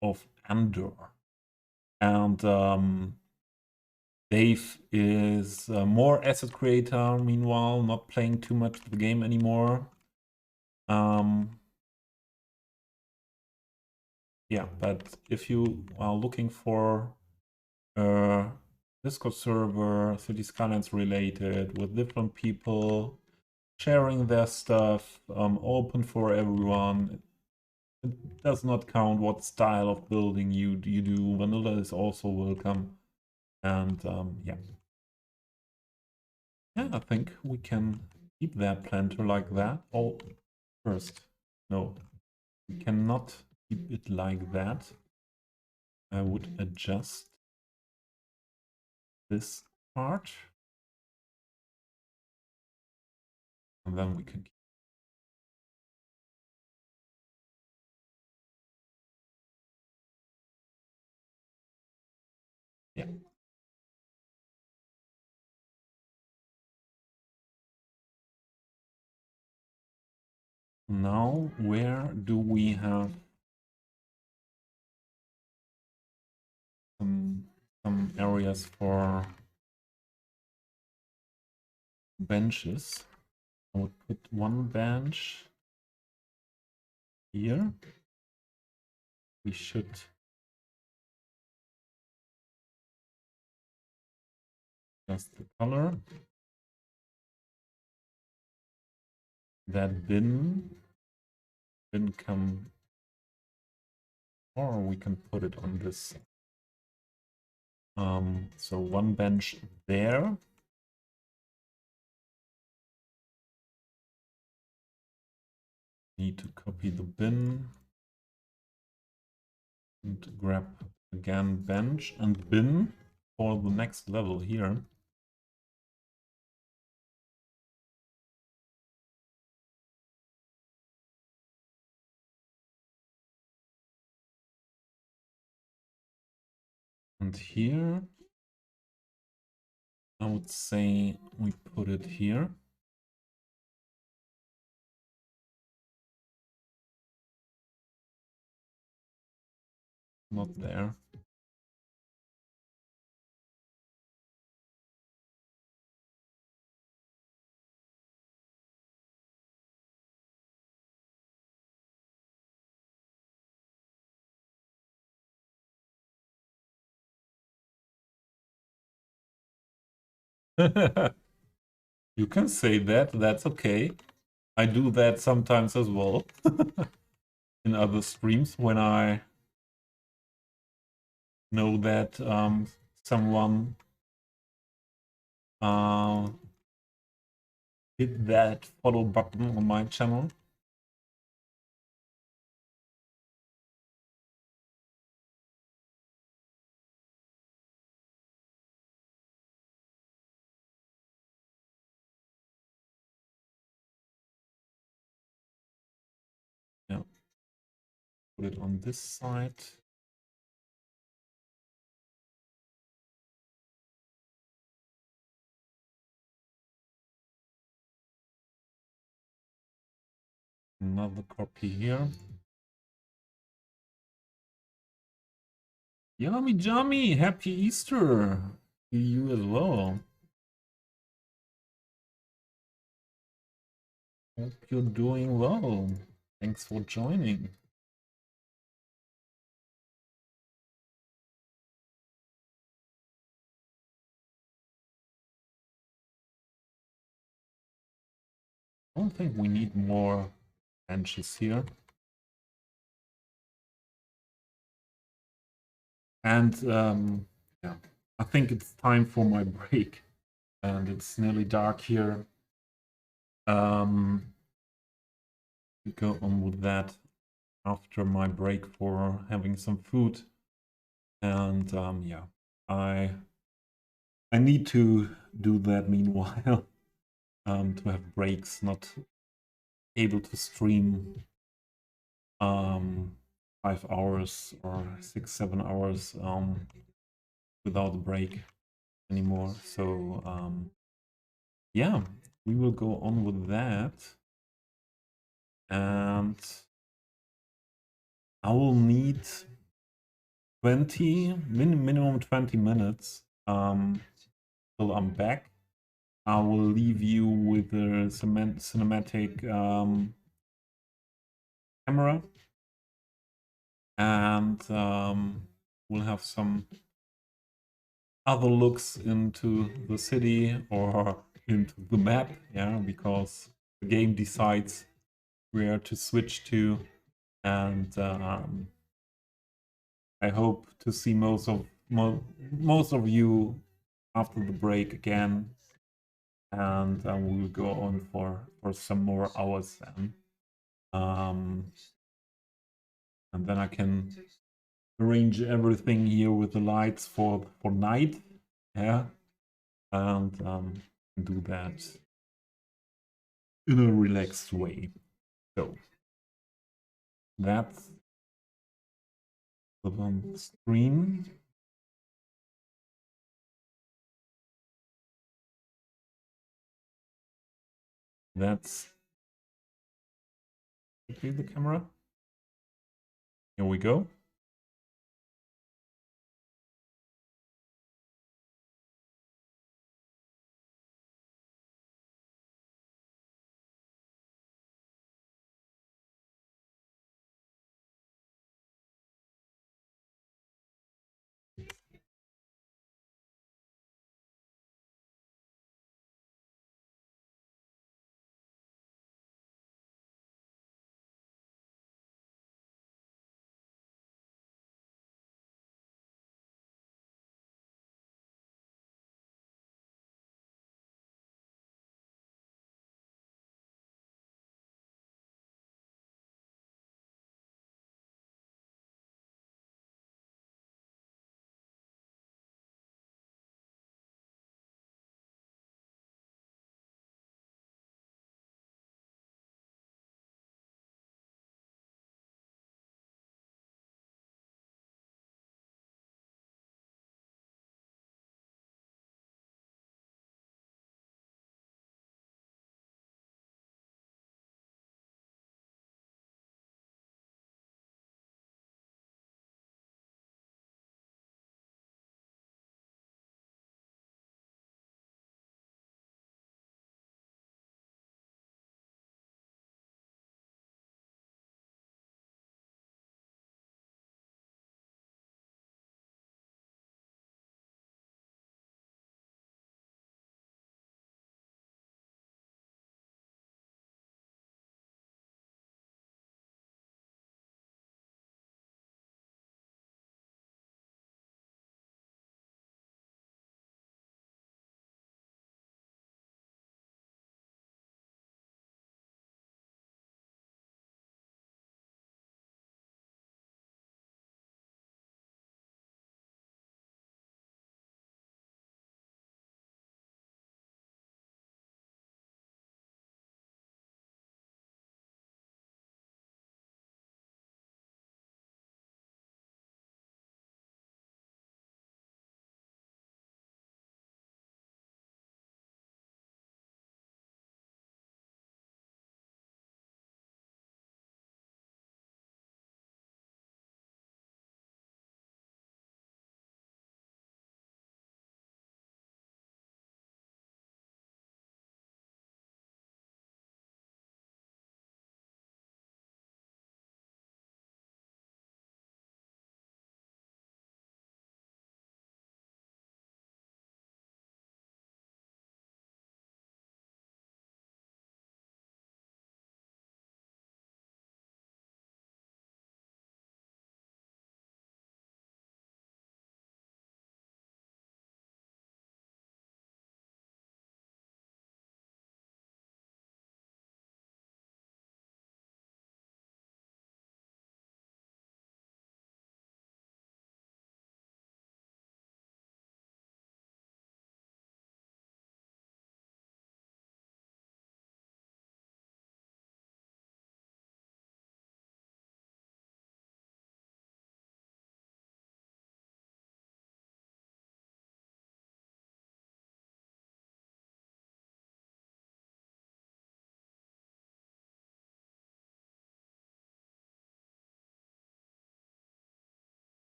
of Andor. And Dave is more asset creator, meanwhile, not playing too much of the game anymore. Yeah, but if you are looking for a Discord server, City Skylines related, with different people sharing their stuff, open for everyone. It does not count what style of building you do. Vanilla is also welcome. And yeah. Yeah, I think we can keep that planter like that. Oh, first, no, we cannot keep it like that. I would adjust this part. And then we can keep. Yeah. Now, where do we have some areas for benches? I would put one bench here. We should adjust the color. That bin come, or we can put it on this. So one bench there. Need to copy the bin. And grab again bench and bin for the next level here. And here, I would say we put it here. Not there. You can say that, that's okay. I do that sometimes as well. In other streams when I know that someone hit that follow button on my channel. Yeah. Put it on this side. Another copy here. Yummy Jummy! Happy Easter to you as well. Hope you're doing well. Thanks for joining. I don't think we need more benches here. And yeah, I think it's time for my break. And it's nearly dark here. We go on with that after my break for having some food. And yeah, I need to do that meanwhile. To have breaks, not able to stream 5 hours or 6-7 hours without a break anymore. So yeah, we will go on with that. And I will need 20 minimum 20 minutes till I'm back. I will leave you with the cinematic camera, and we'll have some other looks into the city or into the map, yeah, because the game decides where to switch to, and I hope to see most of you after the break again, and we will go on for some more hours then. And then I can arrange everything here with the lights for night, yeah, and do that in a relaxed way. So that's the stream. That's the camera. Here we go.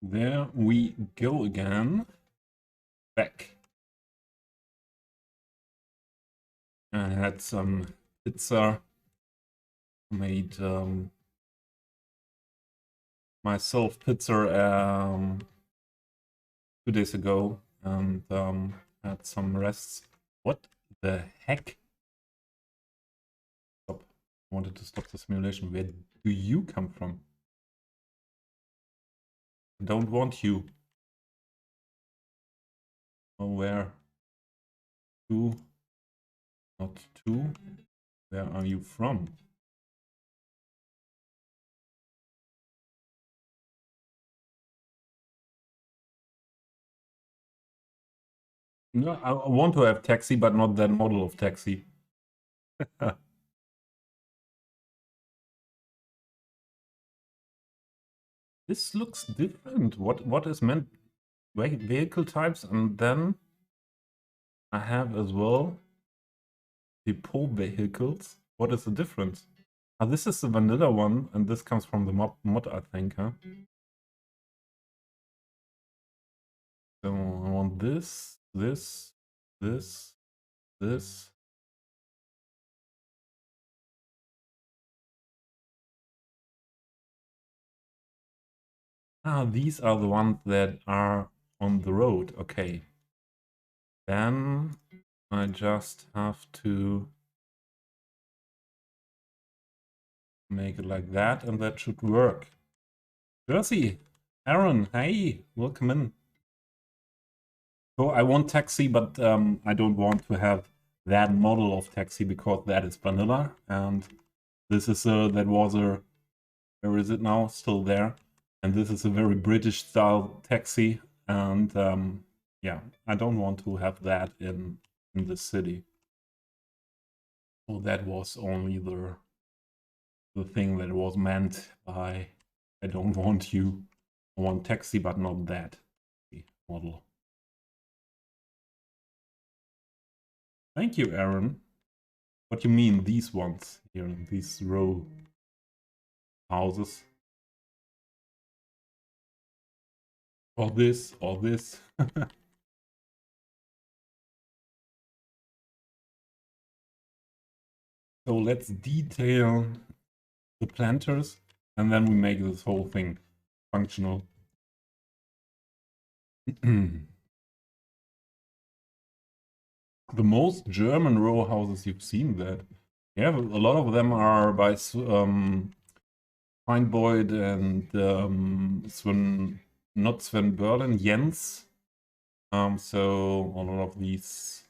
There we go again. Back. I had some pizza. Made myself pizza 2 days ago and had some rests. What the heck? Stop. I wanted to stop the simulation. Where do you come from? I don't want you. Oh, where? Two? Not two? Where are you from? No, I want to have taxi, but not that model of taxi. This looks different. What is meant vehicle types? And then I have as well depot vehicles. What is the difference? Ah, this is the vanilla one, and this comes from the mod, I think, huh? So I want this, this, this, this. Ah, these are the ones that are on the road. Okay. Then I just have to make it like that, and that should work. Jersey, Aaron, hey, welcome in. So I want taxi, but I don't want to have that model of taxi because that is vanilla, and this is that was a, where is it now? Still there, and this is a very British style taxi, and yeah, I don't want to have that in the city. So that was only the thing that was meant by I don't want you. I want taxi, but not that model. Thank you, Aaron. What do you mean, these ones here, these row houses? Or this, or this. So let's detail the planters, and then we make this whole thing functional. The most German row houses you've seen that. Yeah, a lot of them are by Feinboyd and Sven, not Sven Berlin, Jens. So a lot of these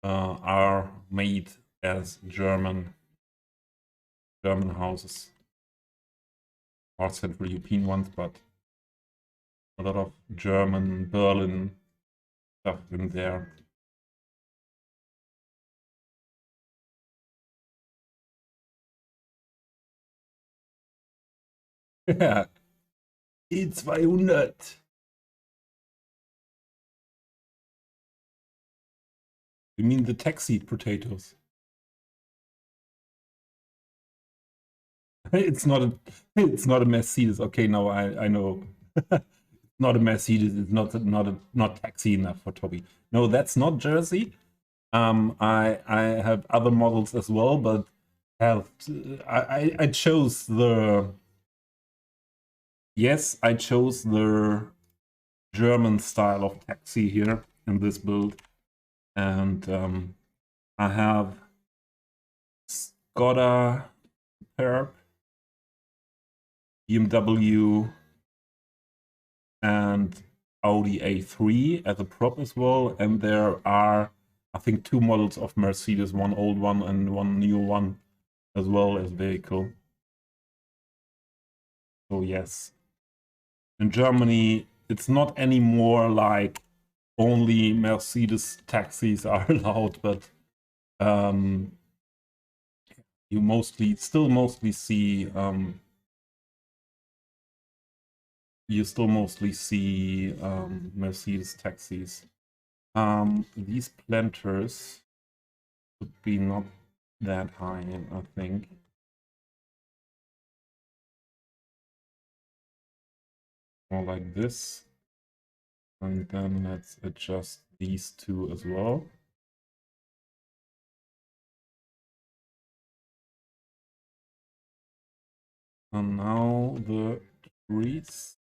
are made as German houses, or Central European ones, but a lot of German Berlin stuff in there. Yeah, E200. You mean the taxi potatoes? It's not a Mercedes. Okay, now I know. Not a Mercedes. It's not taxi enough for Toby. No, that's not Jersey. I have other models as well, but I chose the I chose the German style of taxi here in this build, and I have Skoda Superb, BMW, and Audi A3 as a prop as well, and there are I think 2 models of Mercedes, one old one and one new one as well as vehicle. So yes, in Germany it's not anymore like only Mercedes taxis are allowed, but you still mostly see Mercedes taxis. These planters would be not that high, I think. more like this. And then let's adjust these two as well. And now the trees.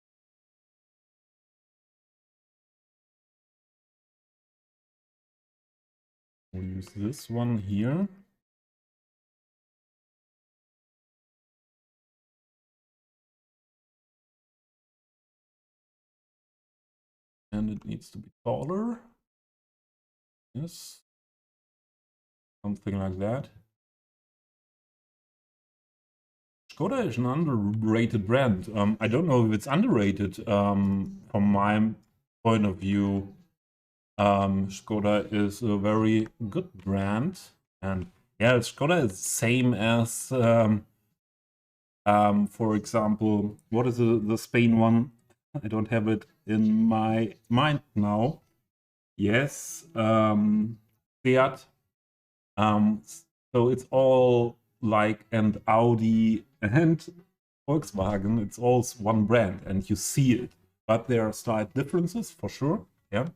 We'll use this one here. And it needs to be taller. Yes. Something like that. Skoda is an underrated brand. I don't know if it's underrated. From my point of view, Skoda is a very good brand. And yeah, Skoda is same as, for example, what is the Spain one? I don't have it in my mind now. Yes, Fiat. So it's all like, and Audi and Volkswagen, it's all one brand and you see it. But there are slight differences for sure, yeah.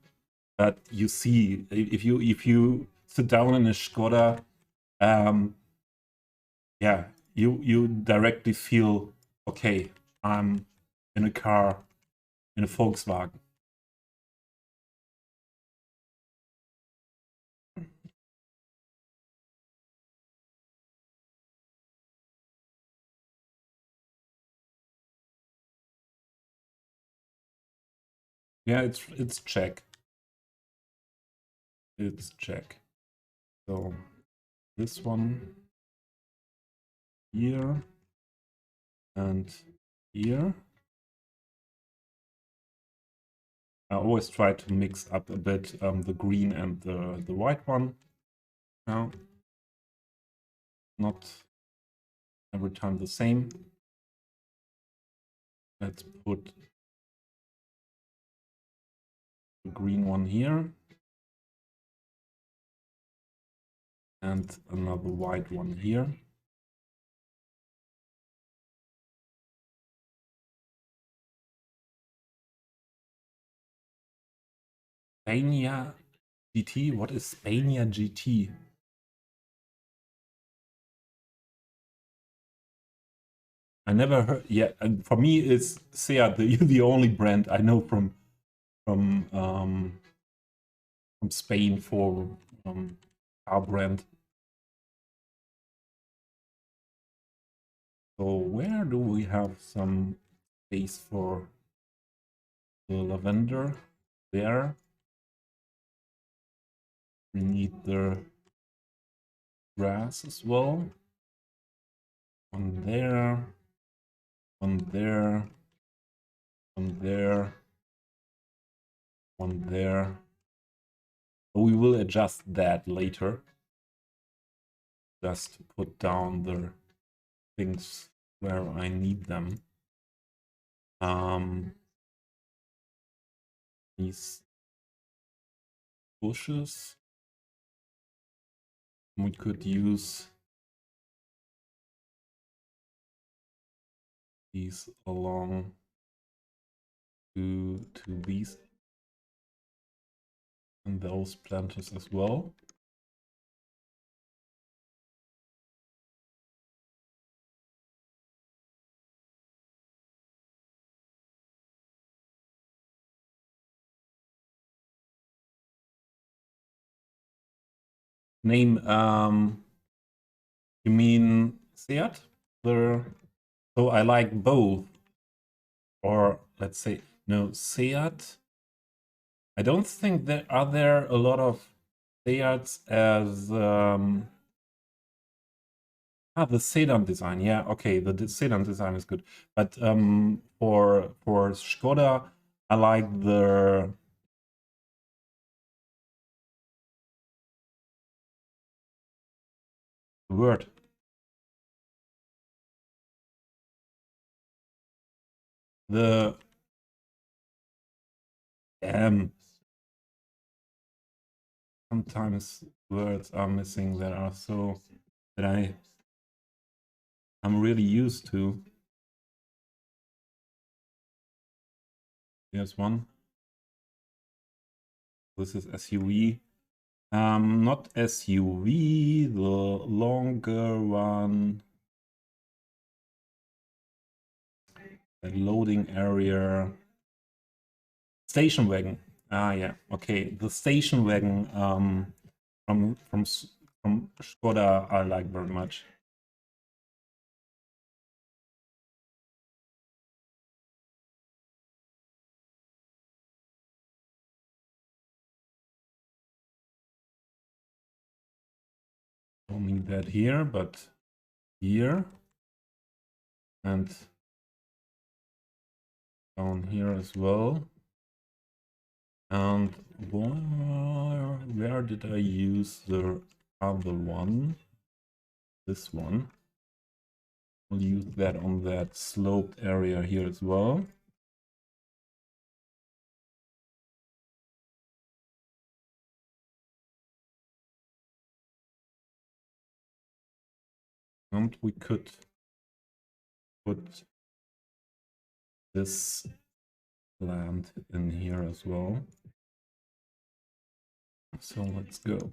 But you see, if you sit down in a Skoda, yeah, you directly feel, okay, I'm in a car, in a Volkswagen. Yeah, it's check. It's check. So this one here and here. I always try to mix up a bit the green and the white one. Now, not every time the same. Let's put the green one here. And another white one here. Spania GT? What is Spania GT? I never heard. Yeah, and for me, it's Seat, the only brand I know from Spain for our brand. So where do we have some space for the lavender? There. We need the grass as well. One there. One there. One there. One there. We will adjust that later. Just to put down the things where I need them. These bushes. We could use these along to these and those planters as well. Name, you mean Seat? So I like both. Or let's say, no, Seat. I don't think there are a lot of Seats as the sedan design. Yeah, okay, the sedan design is good. But for Skoda, I like the word. The sometimes words are missing that are so that I'm really used to. Here's one. This is SUV. Not SUV, the longer one. The loading area. Station wagon. Ah, yeah. Okay, the station wagon from Skoda I like very much. Don't need that here, but here and down here as well. And where did I use the other one? This one. We'll use that on that sloped area here as well. And we could put this plant in here as well. So let's go.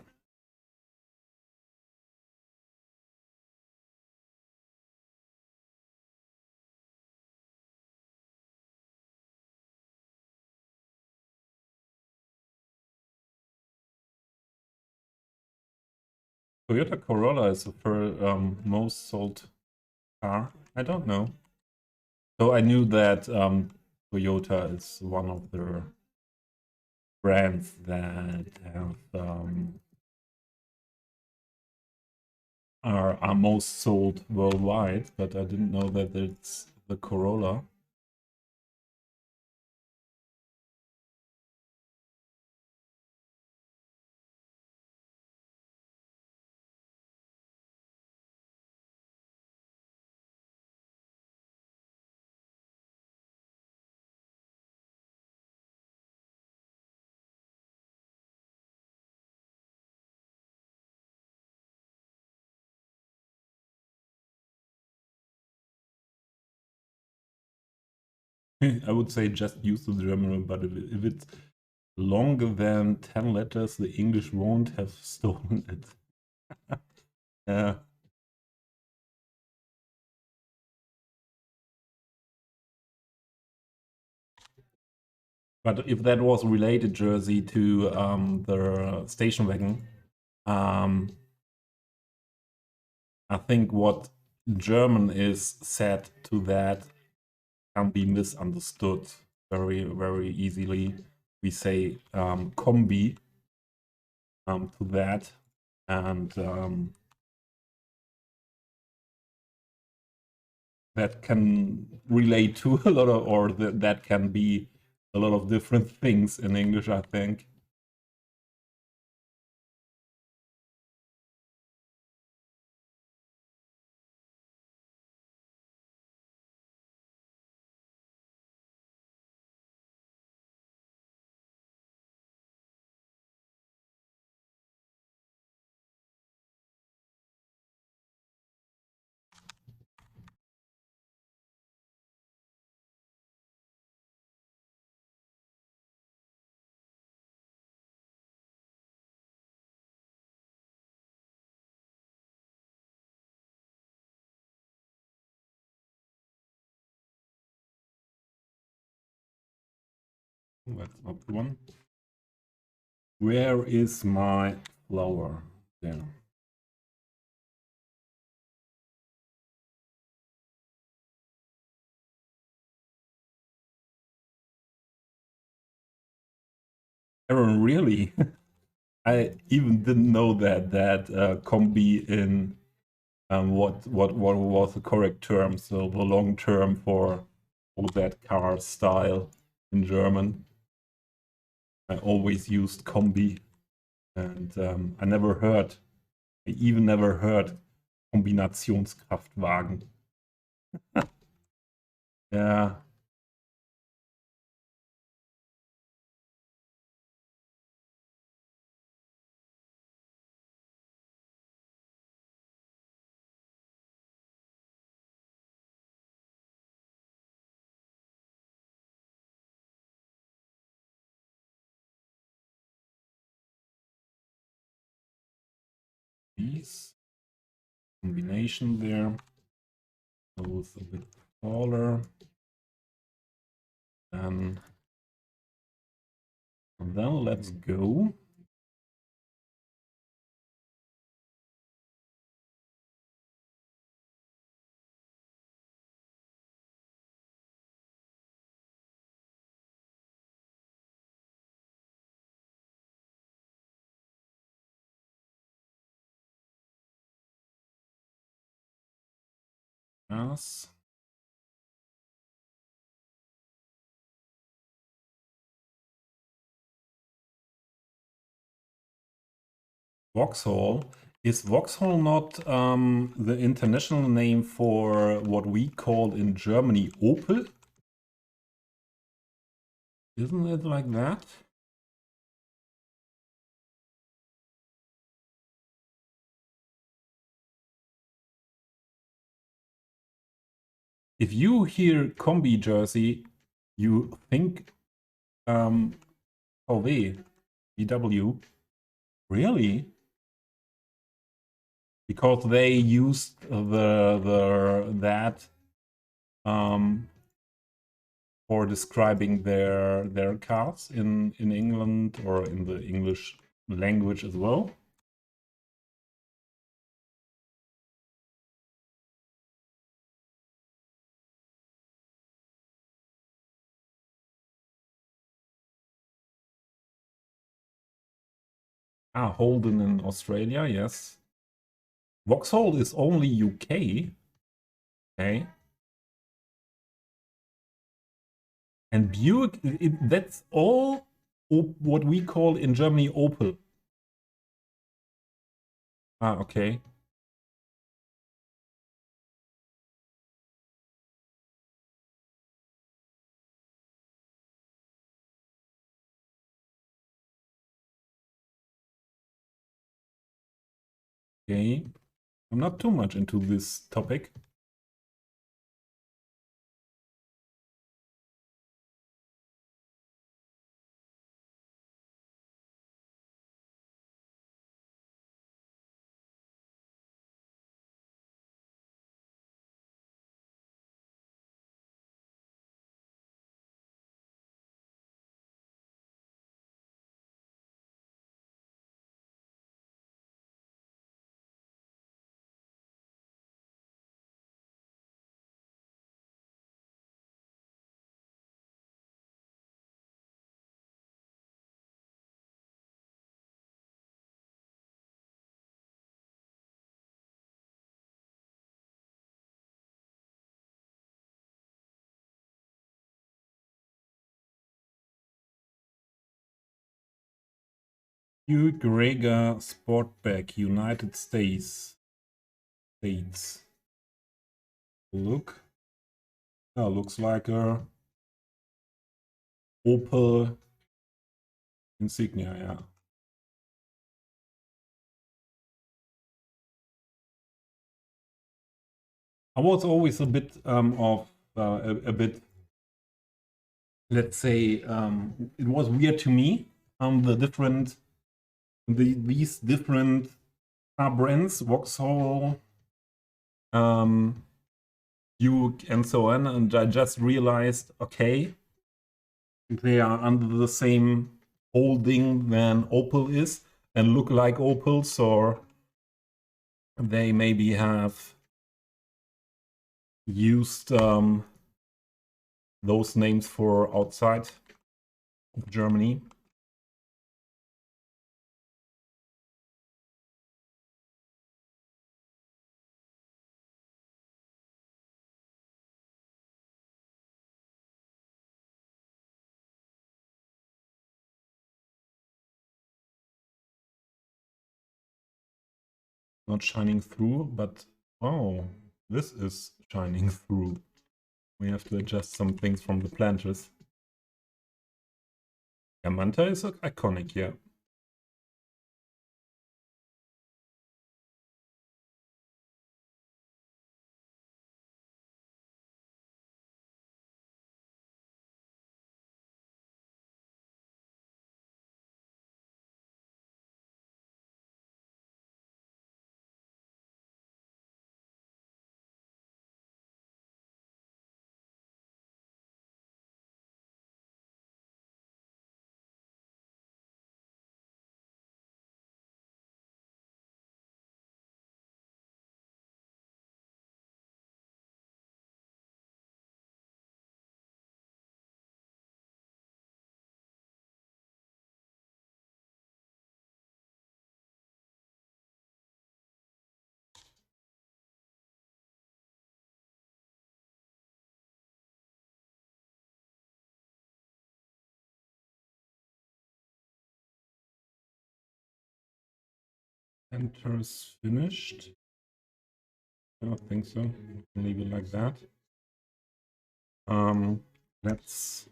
Toyota Corolla is the most sold car. I don't know. So I knew that Toyota is one of the brands that have are most sold worldwide, but I didn't know that it's the Corolla. I would say just use the German, but if it's longer than 10 letters, the English won't have stolen it. Yeah. But if that was related, Jersey, to the station wagon, I think what German is said to that can be misunderstood very, very easily. We say Kombi to that, and that can relate to a lot of, or that can be a lot of different things in English, I think. That's not the one. Where is my flower? There. Aaron, really? I even didn't know that combi in what was the correct term, so the long term for that car style in German. I always used combi, and I even never heard Kombinationskraftwagen. Yeah, these. Combination there. Goes a bit taller. And then let's go. Yes. Vauxhall. Is Vauxhall not the international name for what we call in Germany Opel? Isn't it like that? If you hear Combi Jersey, you think VW. VW. Really? Because they used that for describing their cars in England or in the English language as well. Ah, Holden in Australia, yes. Vauxhall is only UK. Okay. And Buick, that's all what we call in Germany Opel. Ah, okay. Okay. I'm not too much into this topic. Buick Regal Sportback, United States. Look. Oh, looks like a Opel Insignia, yeah. I was always a bit a bit, let's say, it was weird to me these different car brands, Vauxhall, Buick, and so on, and I just realized, okay, they are under the same holding than Opel is and look like Opels, or they maybe have used those names for outside of Germany. Not shining through, but oh, this is shining through. We have to adjust some things from the planters. Yeah, Manta is iconic, yeah. Enters finished. I don't think so. We can leave it like that. Let's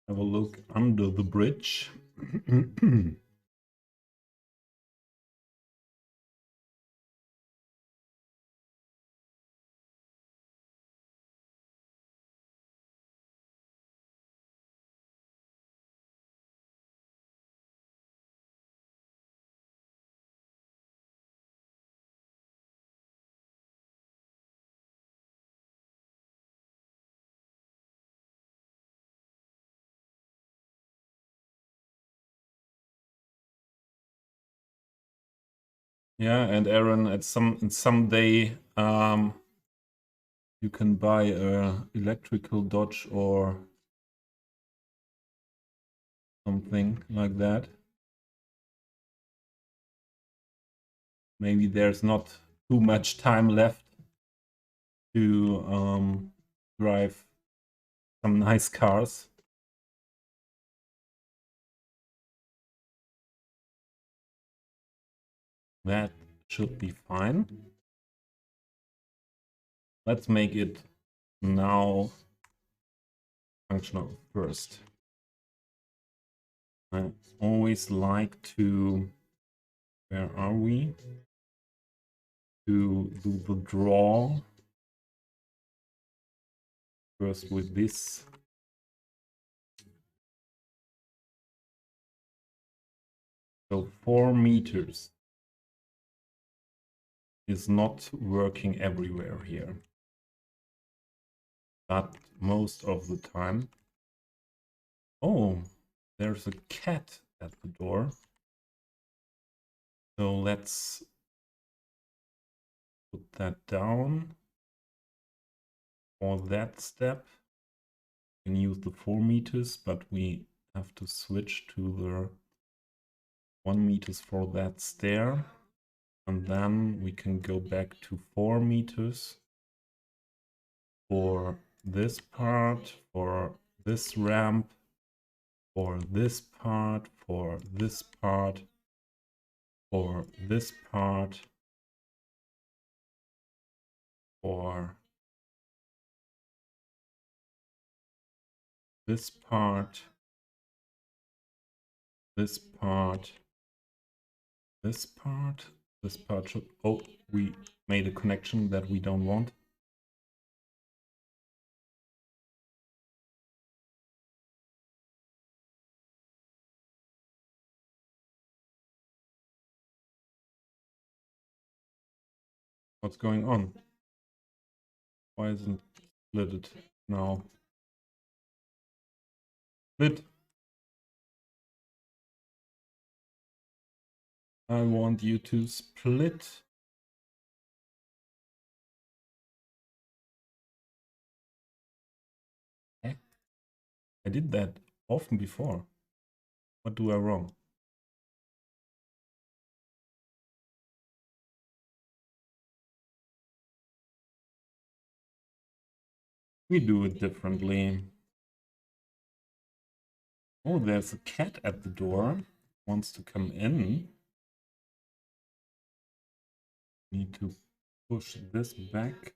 have a look under the bridge. Yeah, and Aaron, at some day, you can buy a electrical dodge or something like that. Maybe there's not too much time left to drive some nice cars. That should be fine. Let's make it now functional first. I always like to, where are we? To do the draw first with this. So 4 meters is not working everywhere here, but most of the time. Oh, there's a cat at the door. So let's put that down for that step. We can use the 4 meters, but we have to switch to the 1 meters for that stair. And then we can go back to 4 meters for this part, for this ramp, for this part, for this part, for this part, for this part, this part, this part, this part should... Oh, we made a connection that we don't want. What's going on? Why isn't split it now? Split. I want you to split. Eh? I did that often before. What do I wrong? We do it differently. Oh, there's a cat at the door. Wants to come in. Need to push this back.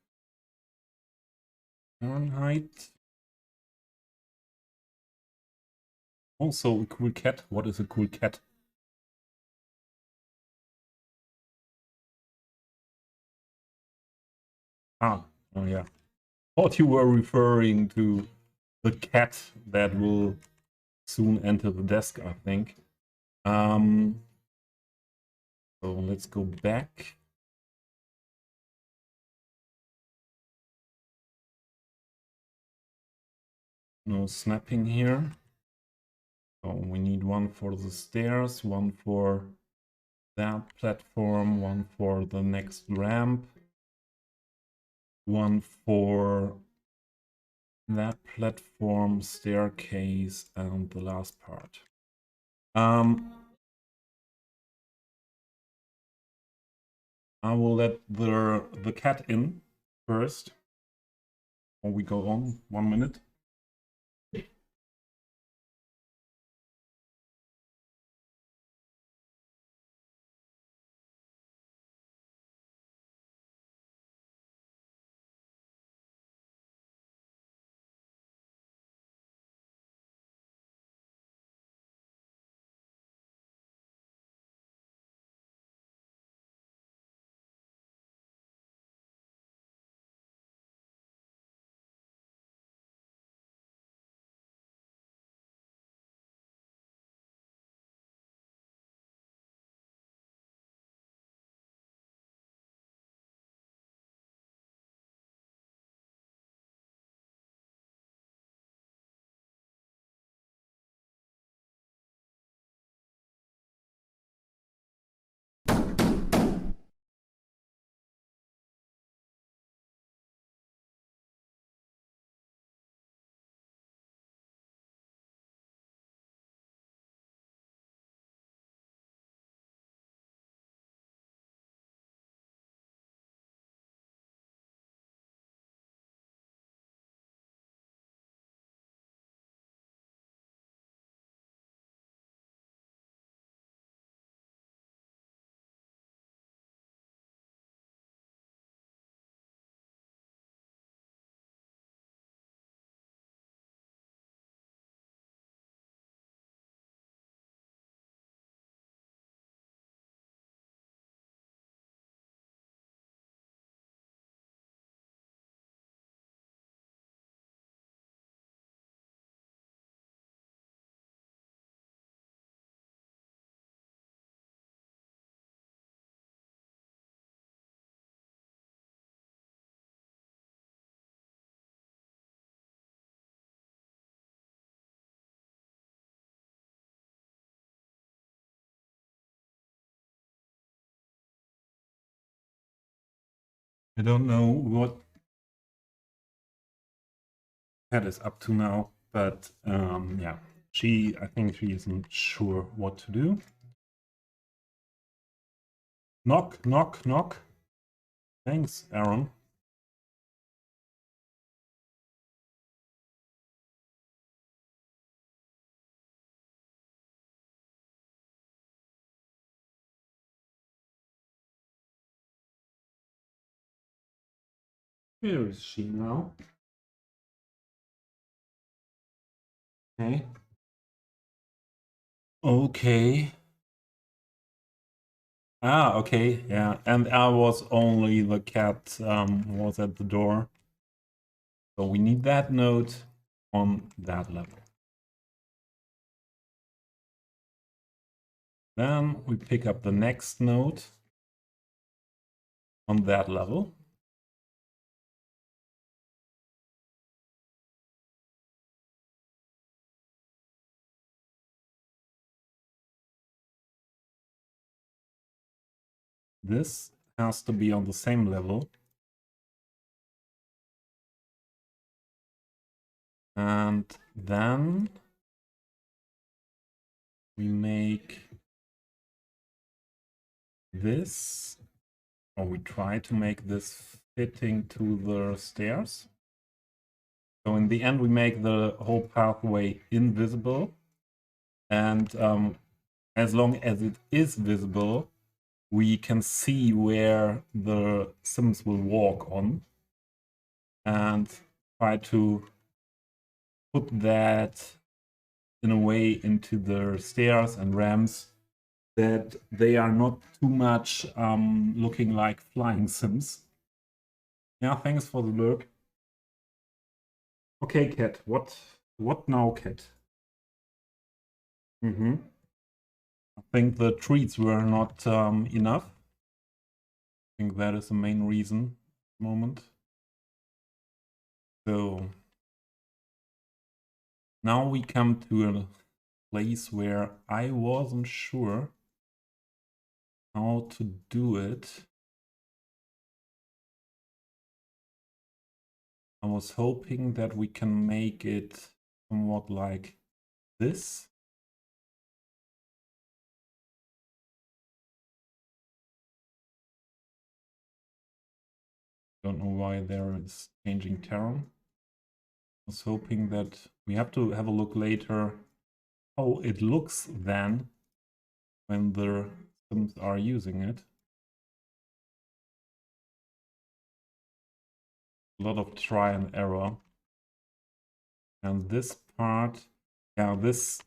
Turn height. Also a cool cat. What is a cool cat? Ah, oh yeah. Thought you were referring to the cat that will soon enter the desk, I think. So let's go back. No snapping here. So we need one for the stairs, one for that platform, one for the next ramp, one for that platform, staircase, and the last part. I will let the cat in first. Or we go on 1 minute. I don't know what Cat is up to now, but yeah, I think she isn't sure what to do. Knock, knock, knock. Thanks, Aaron. Where is she now? Okay. Okay. Ah, okay, yeah. And I was only the cat was at the door. So we need that node on that level. Then we pick up the next node on that level. This has to be on the same level. And then we make this, or we try to make this fitting to the stairs. So in the end, we make the whole pathway invisible. And as long as it is visible, we can see where the Sims will walk on and try to put that in a way into the stairs and ramps that they are not too much looking like flying Sims. Yeah, thanks for the lurk. Okay, Cat, what now, Cat? I think the treats were not enough. I think that is the main reason at the moment. So now we come to a place where I wasn't sure how to do it. I was hoping that we can make it somewhat like this. Don't know why there is changing terrain. I was hoping that we have to have a look later how it looks then when the Sims are using it. A lot of try and error. And this part, yeah, this,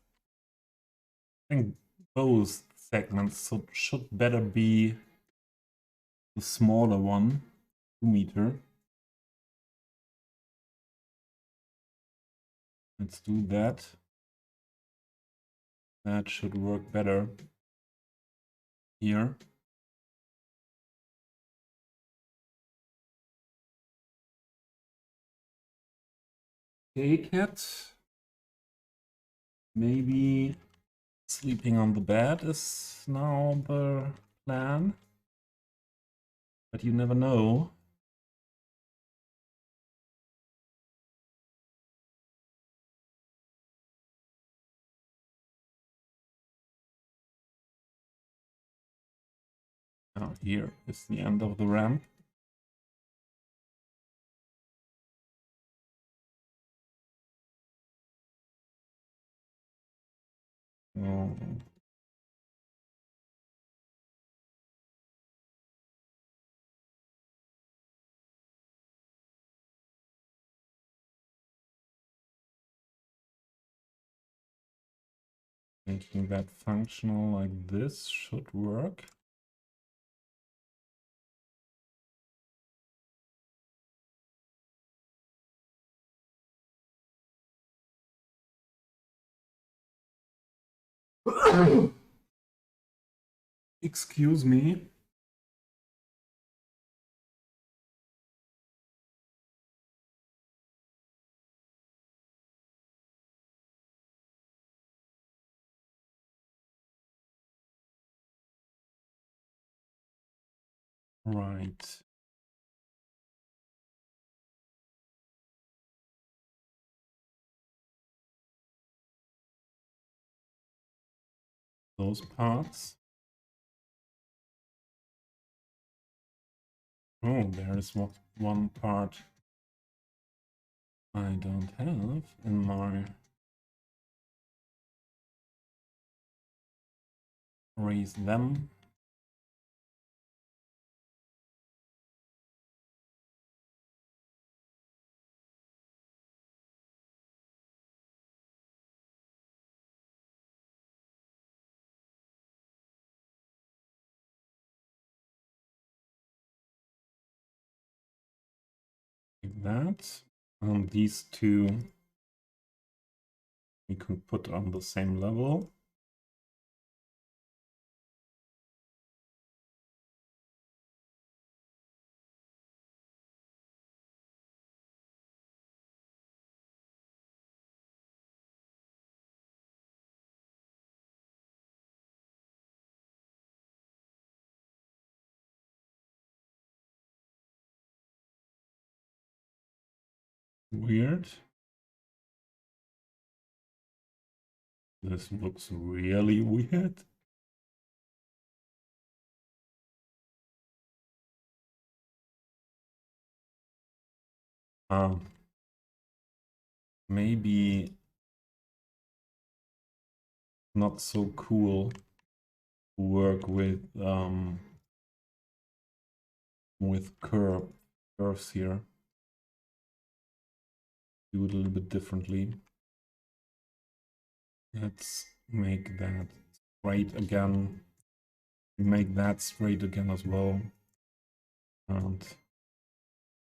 I think both segments should better be the smaller one, 2 meter. Let's do that. That should work better here. Okay, Cat. Maybe sleeping on the bed is now the plan. But you never know. Now here is the end of the ramp. Oh. Making that functional like this should work. Excuse me. Right. those parts. Oh, there's one part I don't have in my raise them. Like that. And these two we could put on the same level. Weird. This looks really weird. Maybe not so cool to work with curves here. Do it a little bit differently. Let's make that straight again. Make that straight again as well. And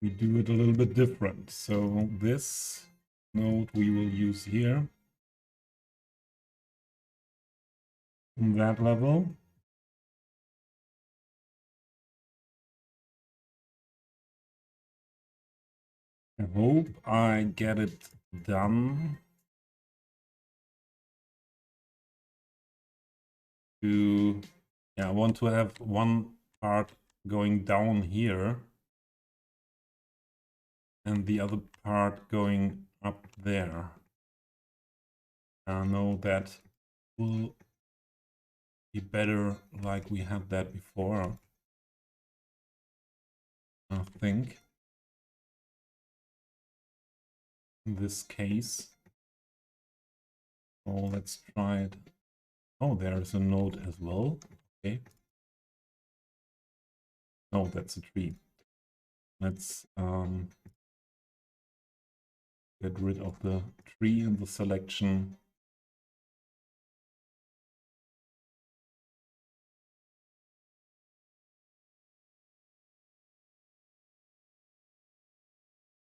we do it a little bit different. So this node we will use here on that level. I hope I get it done to, yeah, I want to have one part going down here and the other part going up there. I know that will be better like we had that before, I think. In this case. Oh, let's try it. Oh, there's a node as well. Okay. Oh, that's a tree. Let's get rid of the tree in the selection.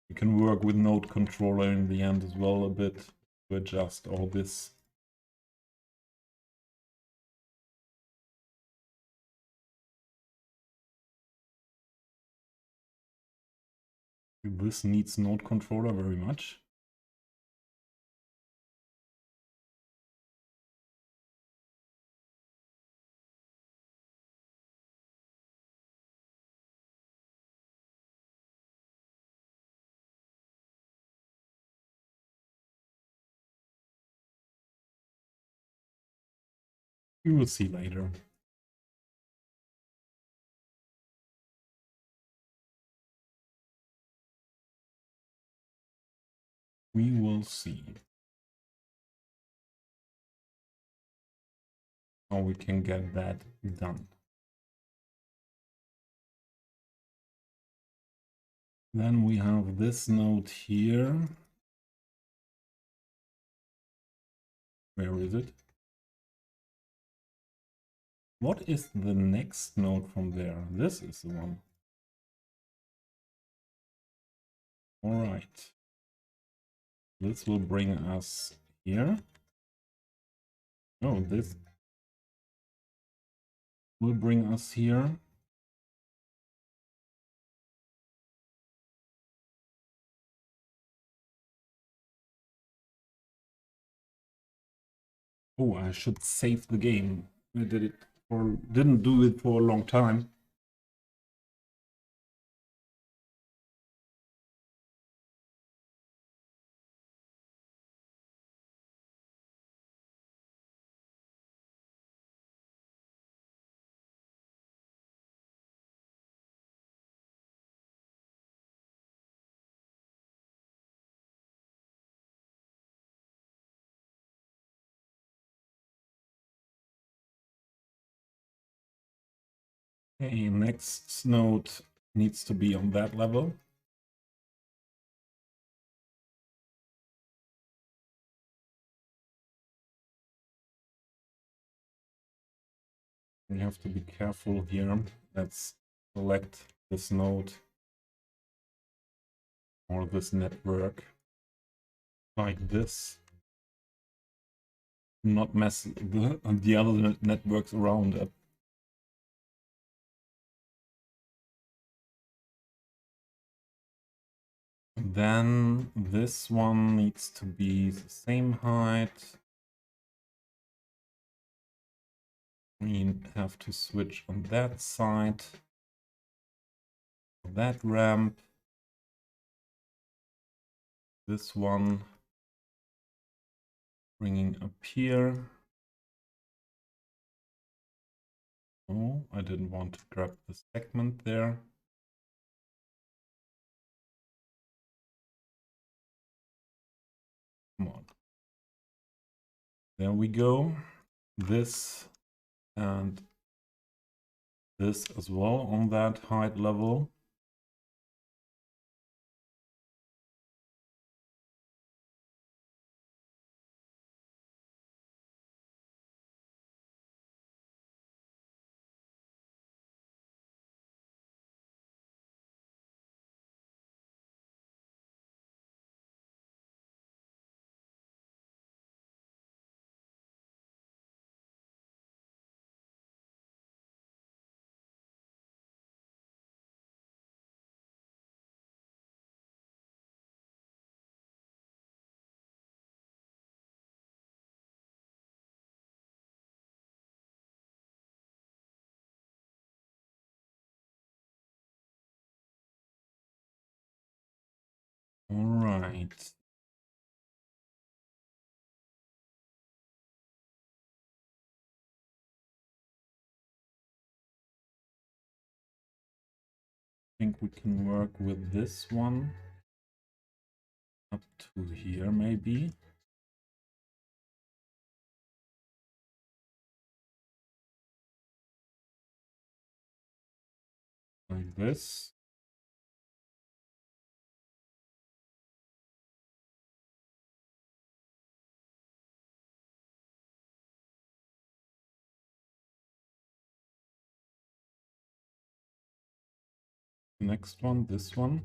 You can work with node controller in the end as well a bit to adjust all this. This needs node controller very much. We will see later. We will see how we can get that done. Then we have this node here. Where is it? What is the next node from there? This is the one. All right. This will bring us here. Oh, this will bring us here. Oh, I should save the game. I did it or didn't do it for a long time. Okay, next node needs to be on that level. We have to be careful here. Let's select this node or this network like this. Not mess the other networks around it. Then this one needs to be the same height. We have to switch on that side. That ramp. This one bringing up here. Oh, I didn't want to grab the segment there. Come on. There we go. This and this as well on that height level. All right. I think we can work with this one up to here maybe. Like this. Next one, this one.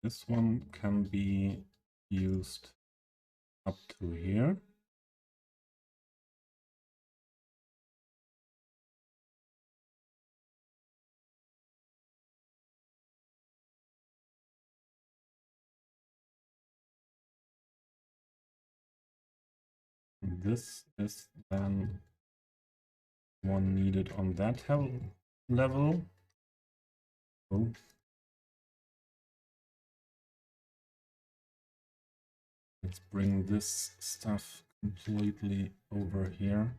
This one can be used up to here. This is then one needed on that level. Oh. Let's bring this stuff completely over here.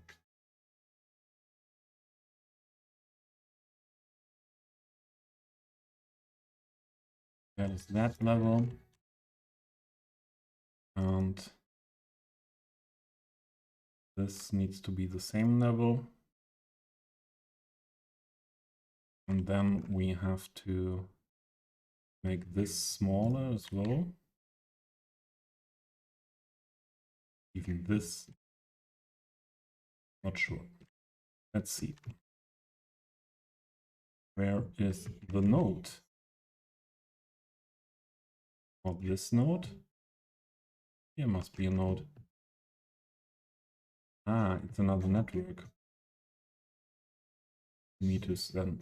That is that level. And this needs to be the same level. And then we have to make this smaller as well. Even this, not sure. Let's see. Where is the node of this node? Here must be a node. Ah, it's another network. Meters then.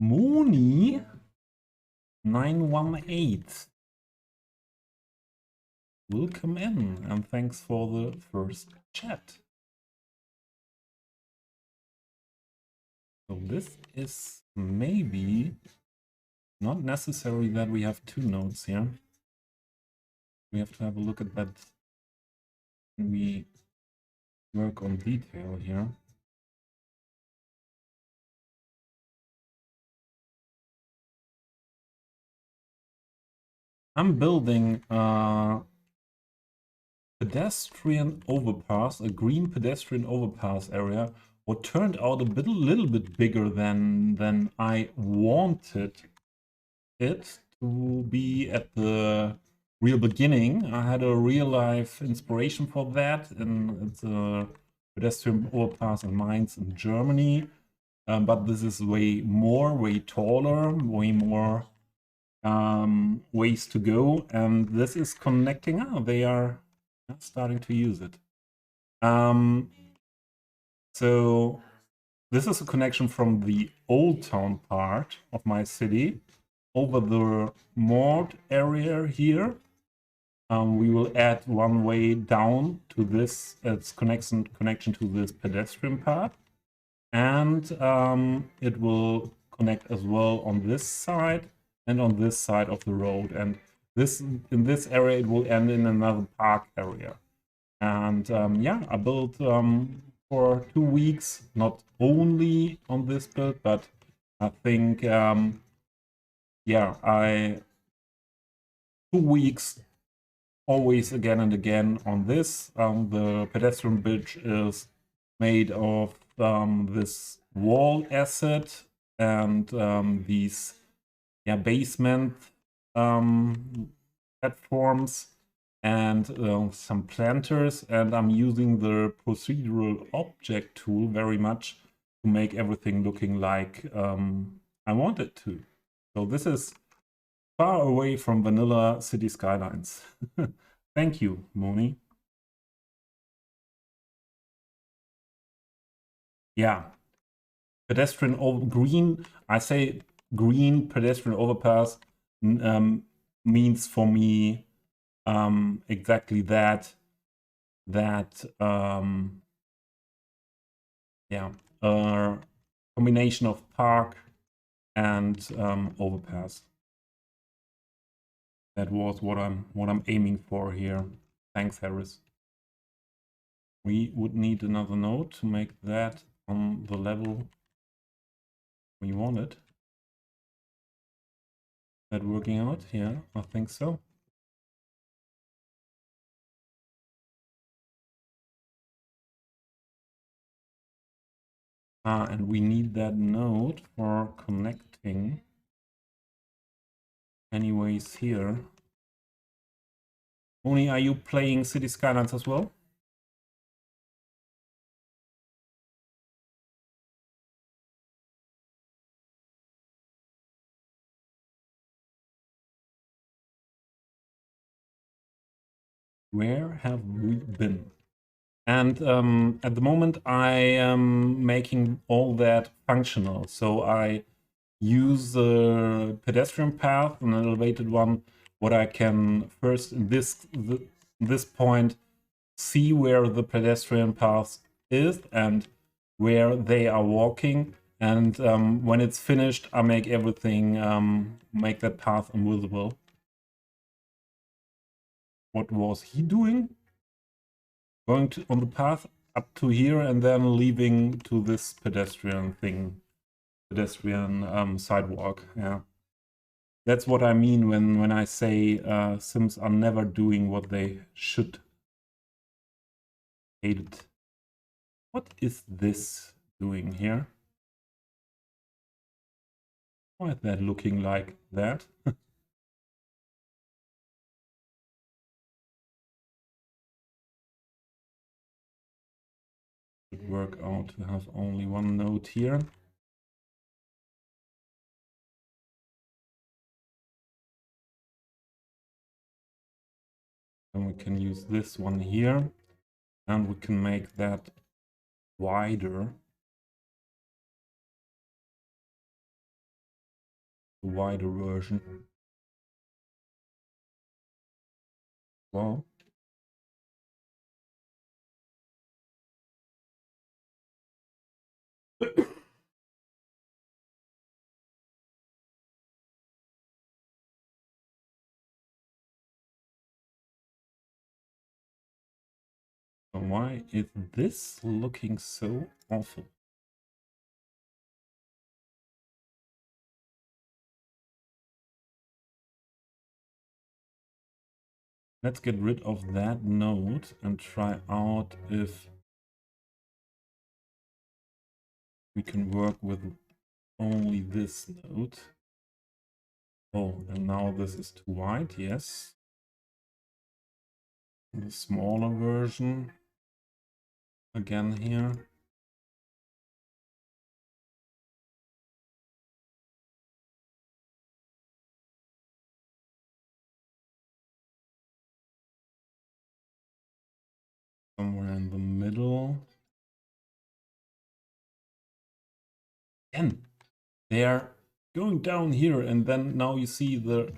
Mooney 918. Welcome in and thanks for the first chat. So this is maybe not necessary that we have two nodes here. We have to have a look at that when we work on detail here. I'm building a pedestrian overpass, a green pedestrian overpass area, what turned out a little bit bigger than I wanted it to be at the real beginning. I had a real life inspiration for that, and it's a pedestrian overpass in Mainz in Germany. But this is way taller, way more ways to go, and this is connecting. They are starting to use it. So this is a connection from the old town part of my city over the moored area here. We will add one way down to this. It's connection to this pedestrian path, and it will connect as well on this side and on this side of the road. And this in this area, it will end in another park area. And yeah, I built for 2 weeks, not only on this build, but I think yeah, 2 weeks always again and again on this. The pedestrian bridge is made of this wall asset and these basement platforms and some planters, and I'm using the procedural object tool very much to make everything looking like I want it to. So this is far away from vanilla City Skylines. Thank you, Moni. Yeah, pedestrian over green. I say green pedestrian overpass means for me exactly that. Yeah, combination of park and overpass. That was what I'm aiming for here. Thanks, Harris. We would need another node to make that on the level we wanted. That working out? Yeah, I think so. And we need that node for connecting anyways here. Oni, are you playing City Skylines as well? Where have we been? And at the moment, I am making all that functional. So I use the pedestrian path, an elevated one, what I can first in this point see where the pedestrian path is and where they are walking. And when it's finished, I make everything, make that path invisible. What was he doing? Going on the path up to here and then leaving to this pedestrian thing, pedestrian sidewalk. Yeah, that's what I mean when I say Sims are never doing what they should. Hate it. What is this doing here? Why is that looking like that? Should work out to have only one node here. And we can use this one here, and we can make that wider. The wider version. Well, Why is this looking so awful? Let's get rid of that node and try out if we can work with only this node. Oh, and now this is too wide, yes. The smaller version again here. Somewhere in the middle. Again, they're going down here, and then now you see the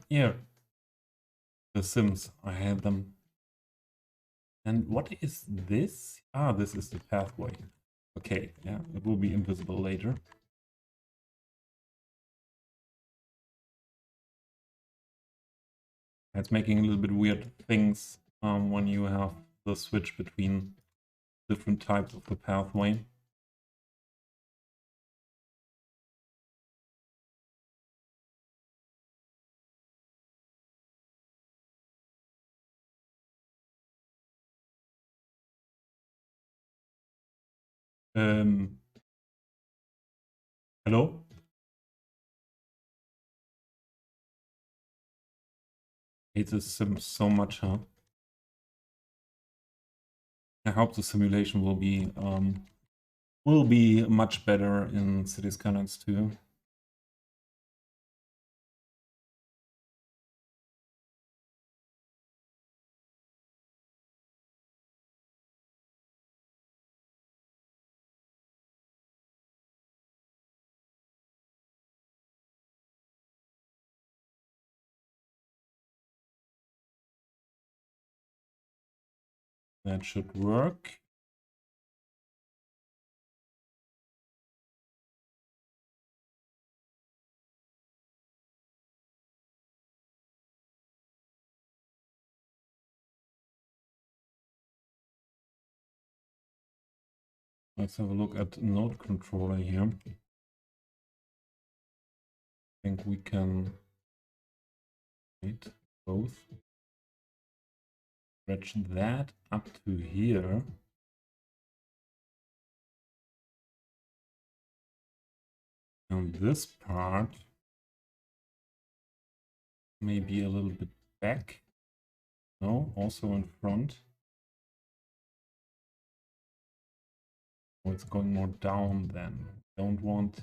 Sims. I had them. And what is this? Ah, this is the pathway. Okay, yeah, it will be invisible later. It's making a little bit weird things when you have the switch between different types of the pathway. Hello? Hate this sim so much, huh? I hope the simulation will be much better in Cities Skylines 2. That should work. Let's have a look at node controller here. I think we can both stretch that up to here. And this part maybe a little bit back. No, also in front. Oh, it's going more down then. Don't want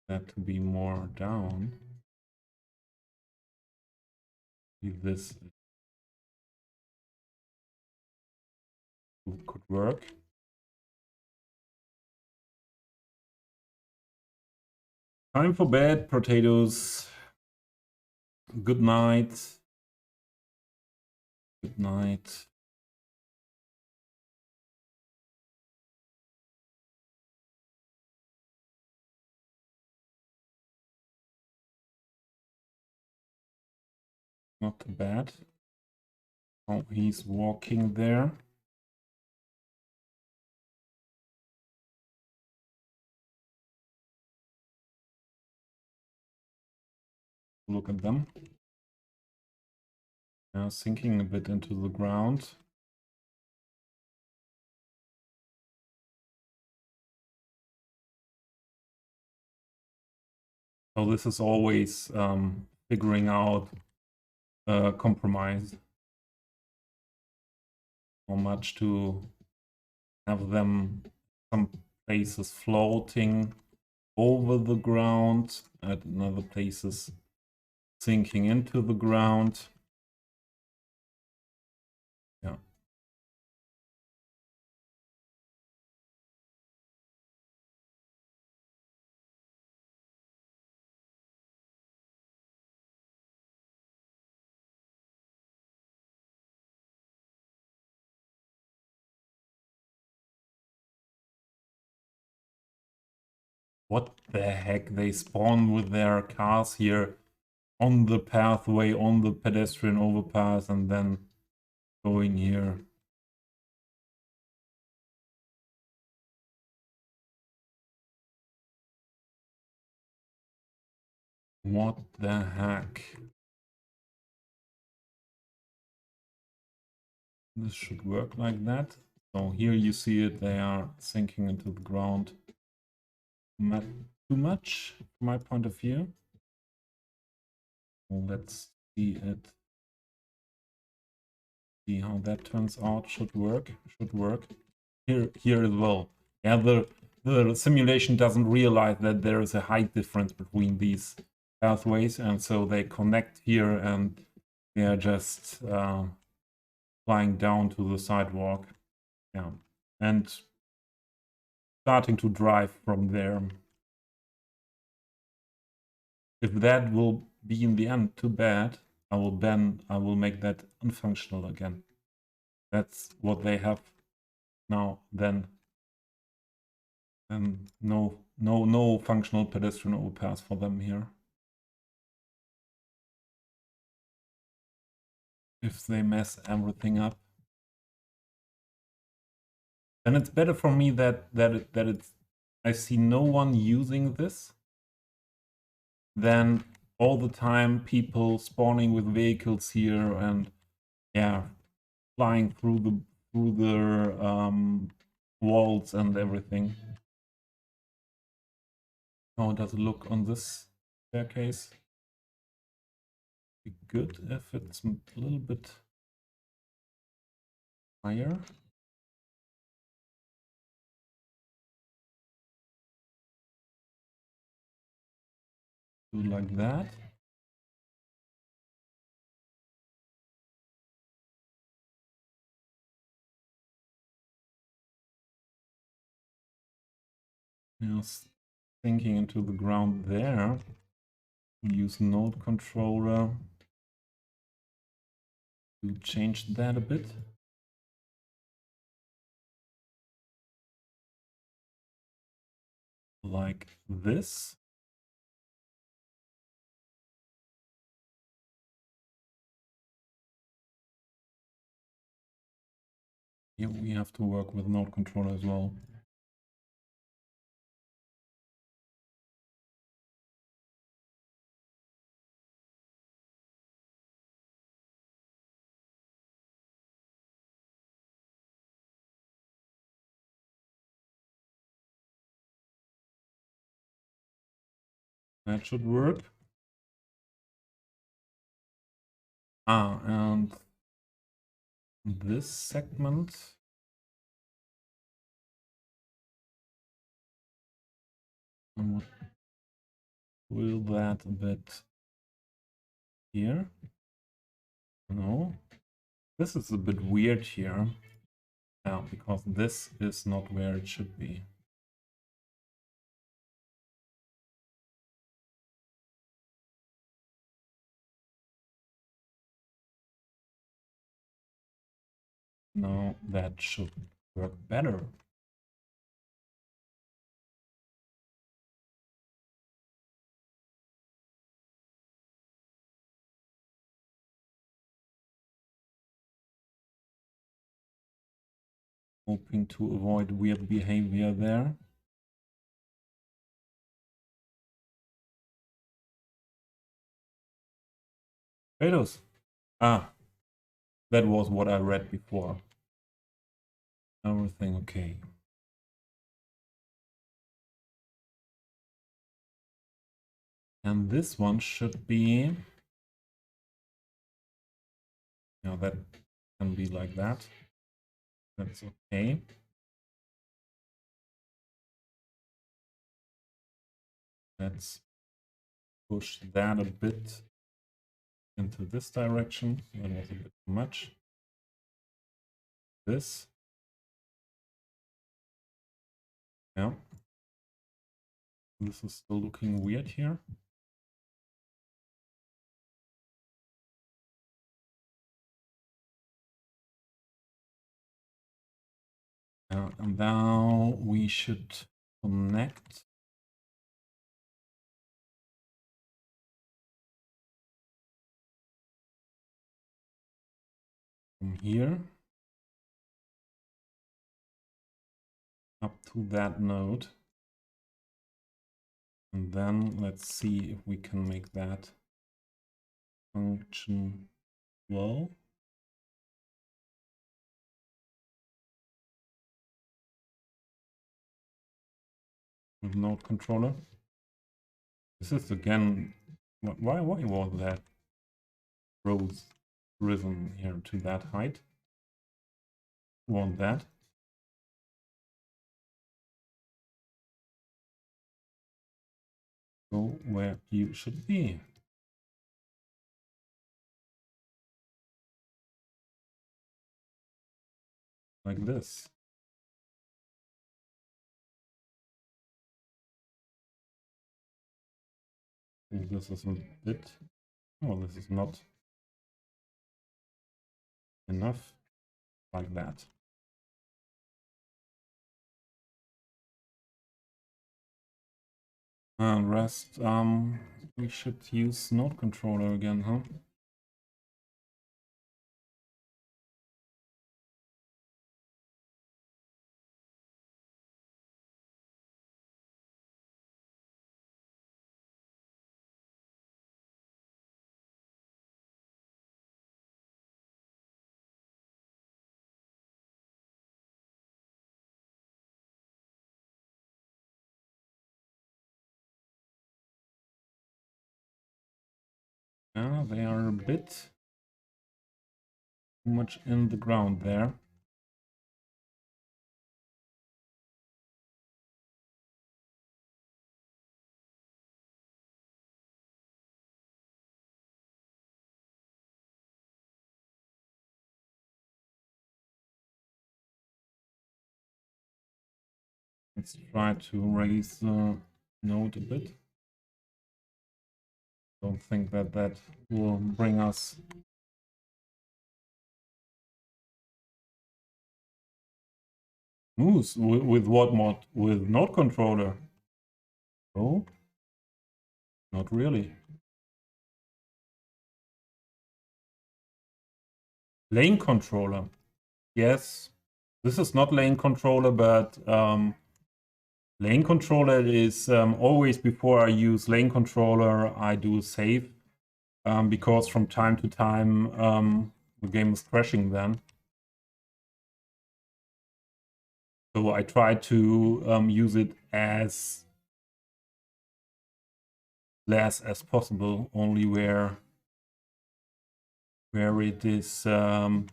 that to be more down. This could work. Time for bed, potatoes. Good night. Good night. Not too bad. Oh, he's walking there. Look at them. Now sinking a bit into the ground. So this is always figuring out a compromise. How much to have them some places floating over the ground, at other places sinking into the ground. Yeah. What the heck? They spawn with their cars here on the pathway, on the pedestrian overpass, and then going here. What the heck? This should work like that. So here you see it, they are sinking into the ground. Not too much from my point of view. Well, let's see it. See how that turns out. Should work. Should work. Here as well. Yeah, the simulation doesn't realize that there is a height difference between these pathways, and so they connect here, and they are just flying down to the sidewalk. Yeah, and starting to drive from there. If that will be in the end too bad, I will make that unfunctional again. That's what they have now. Then no functional pedestrian overpass for them here. If they mess everything up, then it's better for me that it's I see no one using this than all the time people spawning with vehicles here and yeah, flying through the walls and everything. How does it look on this staircase? Be good if it's a little bit higher. Do like that. Just sinking into the ground there. Use node controller to change that a bit. Like this. Here we have to work with node controller as well. That should work. And this segment. Will that a bit here. No. This is a bit weird here. Yeah, because this is not where it should be. Now that should work better. Hoping to avoid weird behavior there. Kratos. Ah, that was what I read before. Everything okay. And this one should be... Yeah, that can be like that. That's okay. Let's push that a bit into this direction. That was a bit too much. This. Yeah. This is still looking weird here. And now we should connect. from here up to that node. And then let's see if we can make that function well. With node controller. This is again, why was that rose risen here to that height? Want that. Go where you should be. Like this. This is a bit, oh, this is not enough, like that. And rest, we should use node controller again, huh? Yeah, they are a bit too much in the ground there. Let's try to raise the node a bit. Don't think that that will bring us moves. With what mod? With node controller? Oh, not really. Lane controller. Yes, this is not lane controller, but lane controller is always before I use lane controller, I do save because from time to time the game is crashing then. So I try to use it as less as possible, only where it is not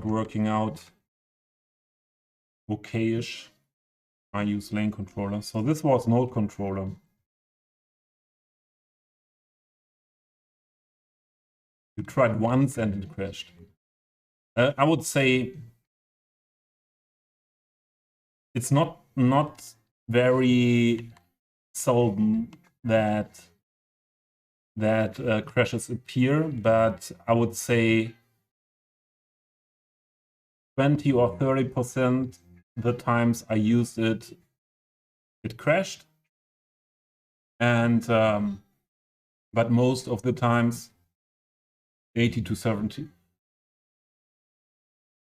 working out okay-ish. I use lane controller. So this was node controller. You tried once and it crashed. I would say it's not very seldom that crashes appear, but I would say 20 or 30% the times I used it, it crashed. And but most of the times, 80 to 70,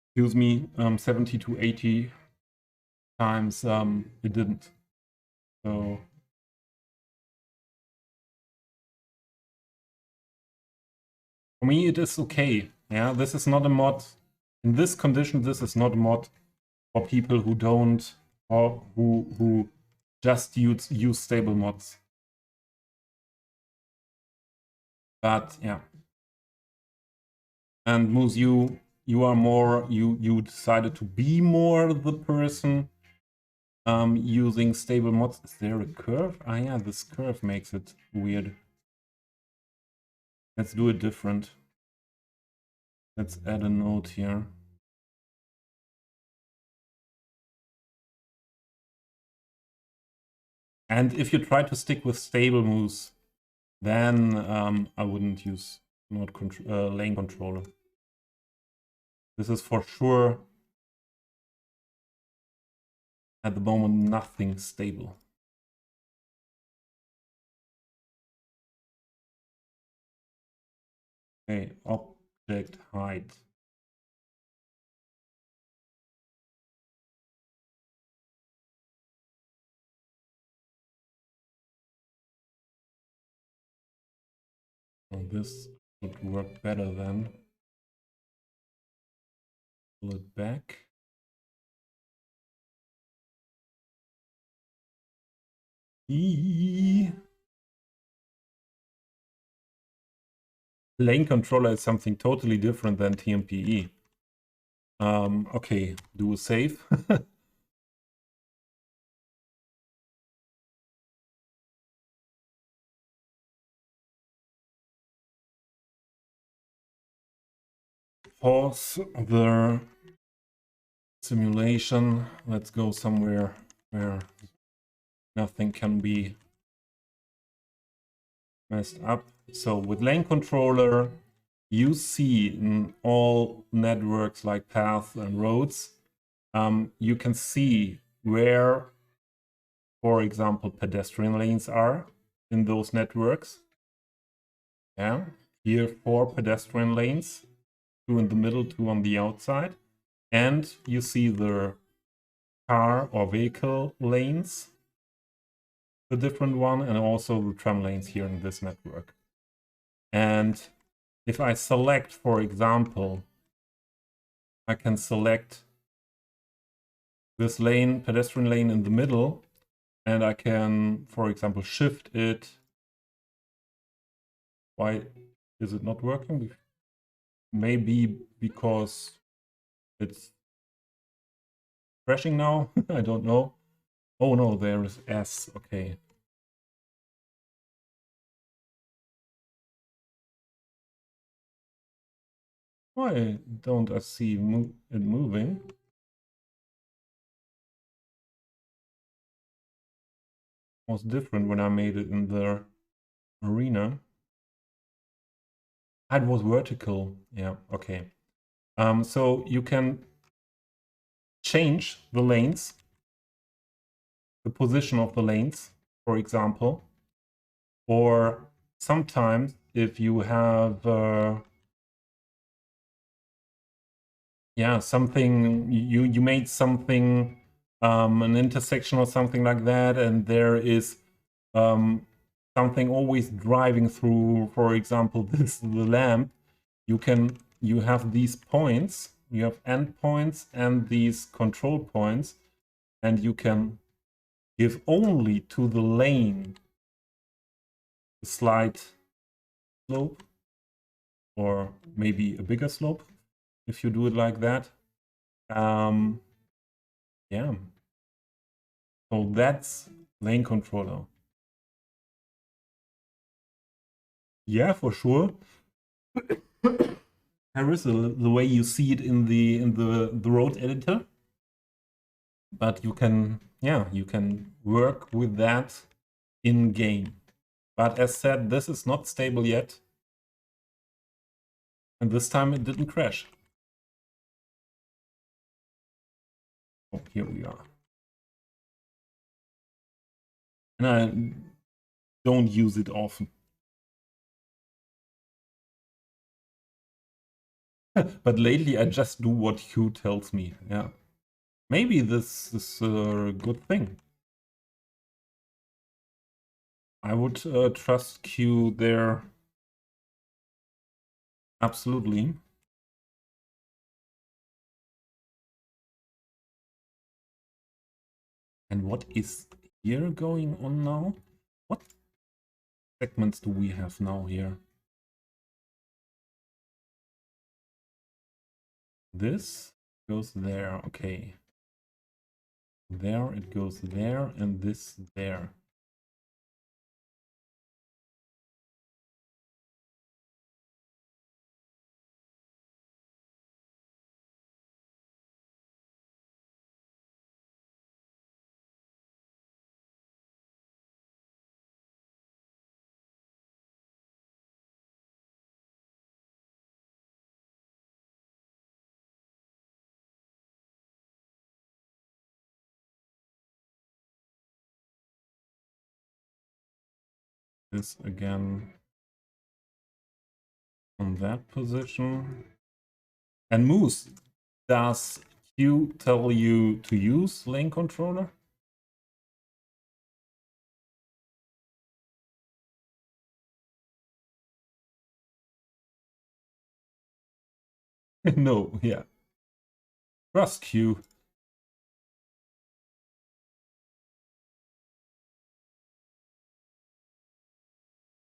excuse me, 70 to 80 times it didn't. So for me it is okay. Yeah, this is not a mod. In this condition, this is not a mod for people who don't, or who just use stable mods. But yeah. And Moose, you are more, you decided to be more the person using stable mods. Is there a curve? Ah yeah, this curve makes it weird. Let's do it different. Let's add a node here. And if you try to stick with stable moves, then I wouldn't use lane controller. This is for sure at the moment nothing stable. Okay, object height. Well, this would work better then. Pull it back. Lane controller is something totally different than TMPE. Okay, do a save. Pause the simulation. Let's go somewhere where nothing can be messed up. So with lane controller, you see in all networks like paths and roads, you can see where, for example, pedestrian lanes are in those networks. Yeah, here 4 pedestrian lanes, 2 in the middle, 2 on the outside. And you see the car or vehicle lanes, the different one, and also the tram lanes here in this network. And if I select, for example, I can select this lane, pedestrian lane in the middle, and I can, for example, shift it. Why is it not working? Maybe because it's crashing now. I don't know. Oh no, there is S. Okay. Why don't I see it moving? It was different when I made it in the arena. It was vertical. Yeah, okay. So you can change the lanes, the position of the lanes, for example. Or sometimes if you have yeah, something, you made something, an intersection or something like that, and there is something always driving through, for example, the lamp. You have these points, you have endpoints and these control points, and you can give only to the lane a slight slope, or maybe a bigger slope if you do it like that. Yeah, so that's lane controller. Yeah, for sure. There is the way you see it in the road editor, but you can, yeah, you can work with that in game. But as said, this is not stable yet, and this time it didn't crash. Oh, here we are. And I don't use it often. But lately I just do what Hugh tells me. Yeah. Maybe this is a good thing. I would trust Q there. Absolutely. And what is here going on now? What segments do we have now here? This goes there, okay. There, it goes there, and this there. This again. on that position. And Moose, does Q tell you to use lane controller? No, yeah. Trust Q.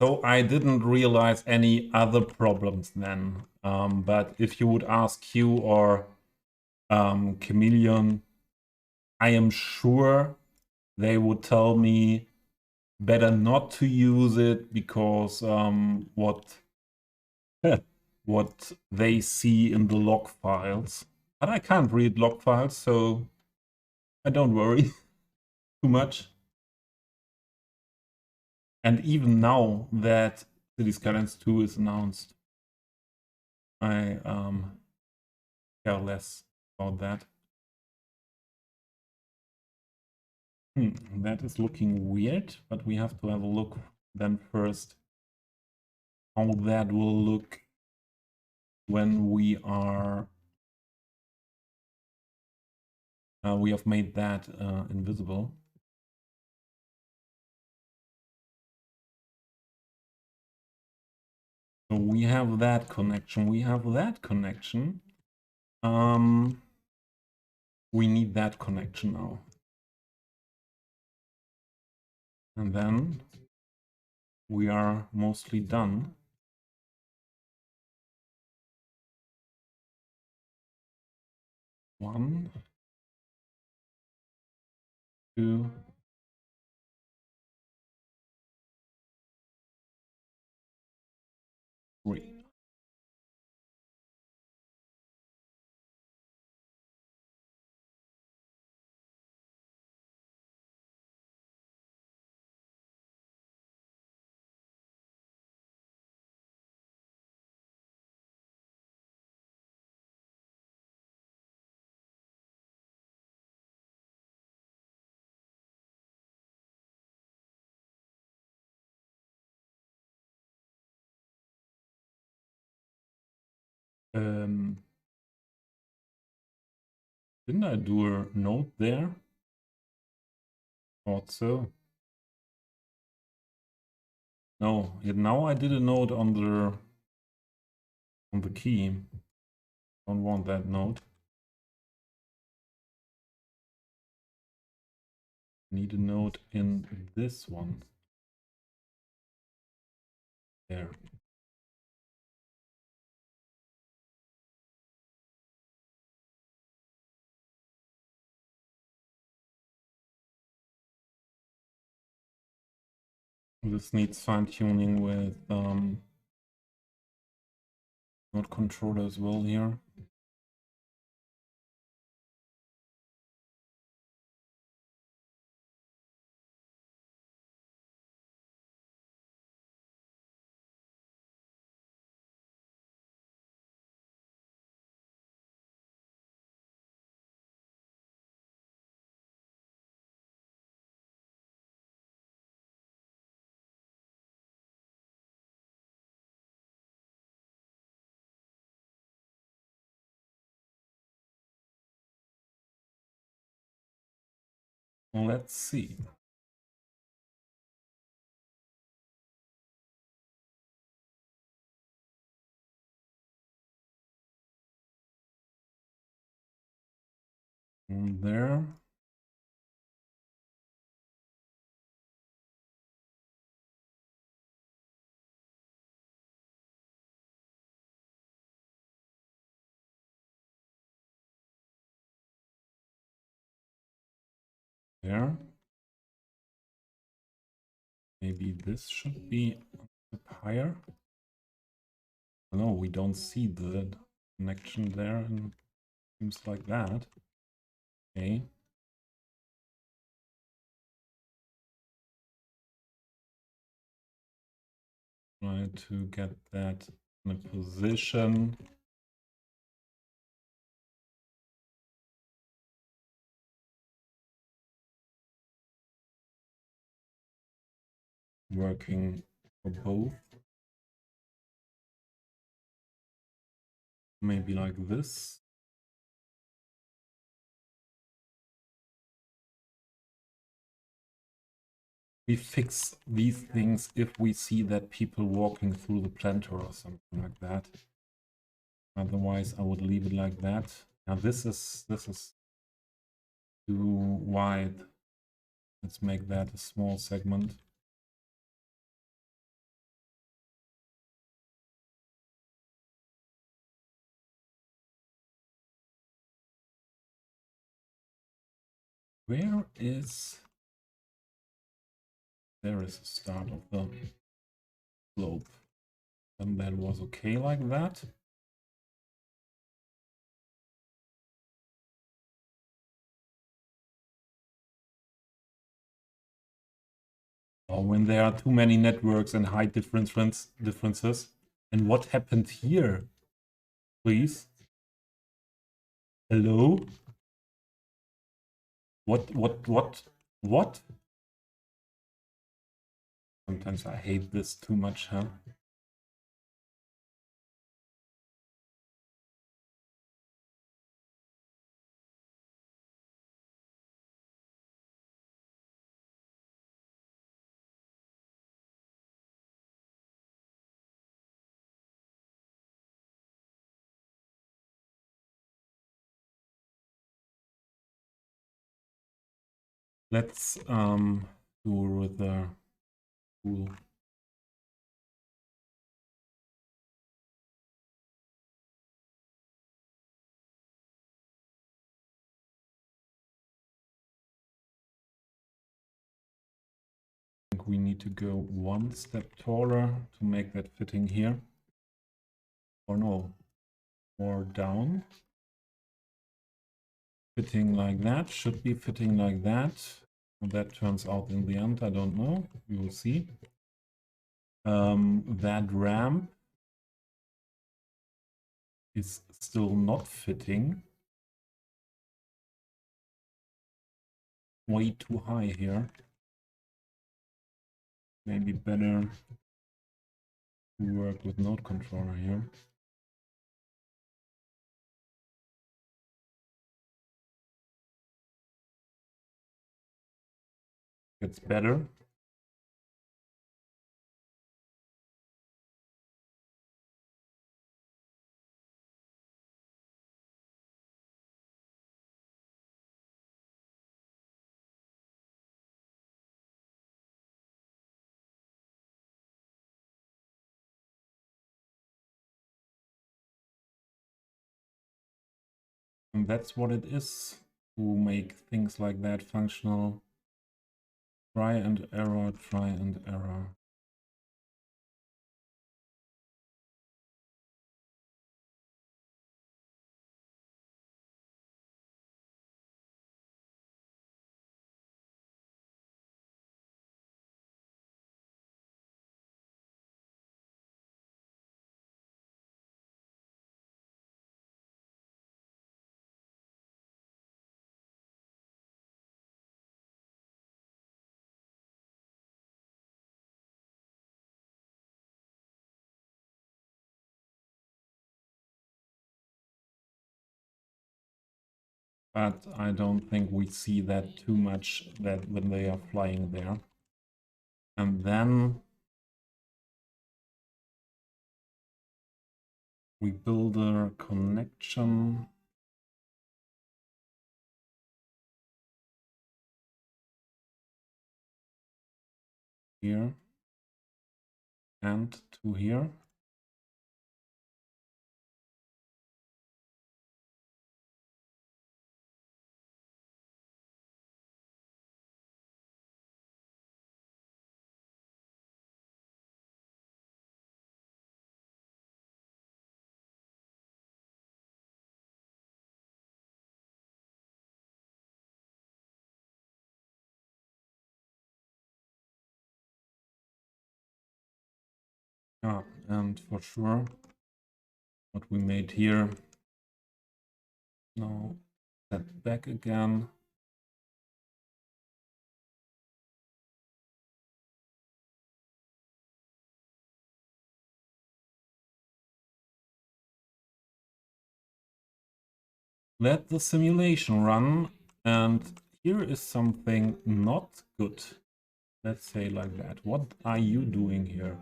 So I didn't realize any other problems then. But if you would ask Q or Chameleon, I am sure they would tell me better not to use it because what what they see in the log files. But I can't read log files, so I don't worry too much. And even now that Cities Skylines 2 is announced, I care less about that. That is looking weird, but we have to have a look then first how that will look when we are we have made that invisible. So we have that connection. We have that connection. We need that connection now. And then we are mostly done. One, two, three. Didn't I do a note there? Thought so. No, yet now I did a note on the key. Don't want that note. Need a note in this one. There. This needs fine-tuning with node controller as well here. Well, let's see. There. There. Maybe this should be up higher. No, we don't see the connection there, and seems like that. Okay. Try to get that in a position. Working for both. maybe like this. We fix these things if we see that people walking through the planter or something like that. Otherwise, I would leave it like that. Now this is too wide. Let's make that a small segment. Where is... There is the start of the slope. And that was okay like that. Or when there are too many networks and high differences. And what happened here? Please? Hello? What? Sometimes I hate this too much, huh? Let's do with the tool. I think we need to go one step taller to make that fitting here. Or no, more down. Fitting like that, should be fitting like that. How that turns out in the end, I don't know. We will see. That ramp is still not fitting. Way too high here. Maybe better to work with node controller here. It's better. And that's what it is to make things like that functional. Try and error, try and error. But I don't think we see that too much that when they are flying there. And then we build a connection here and to here. Yeah, and for sure, what we made here. Now, step back again. let the simulation run, and here is something not good. Let's say like that. What are you doing here?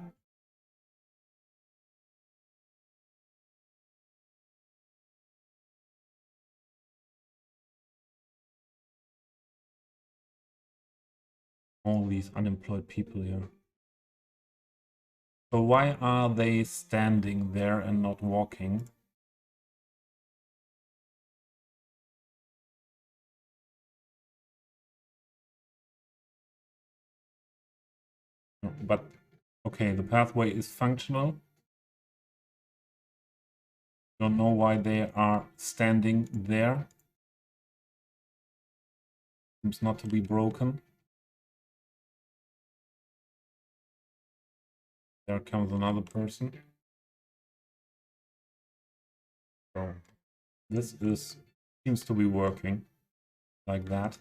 All these unemployed people here. So why are they standing there and not walking? But okay, the pathway is functional. Don't know why they are standing there. Seems not to be broken. There comes another person. So this seems to be working like that.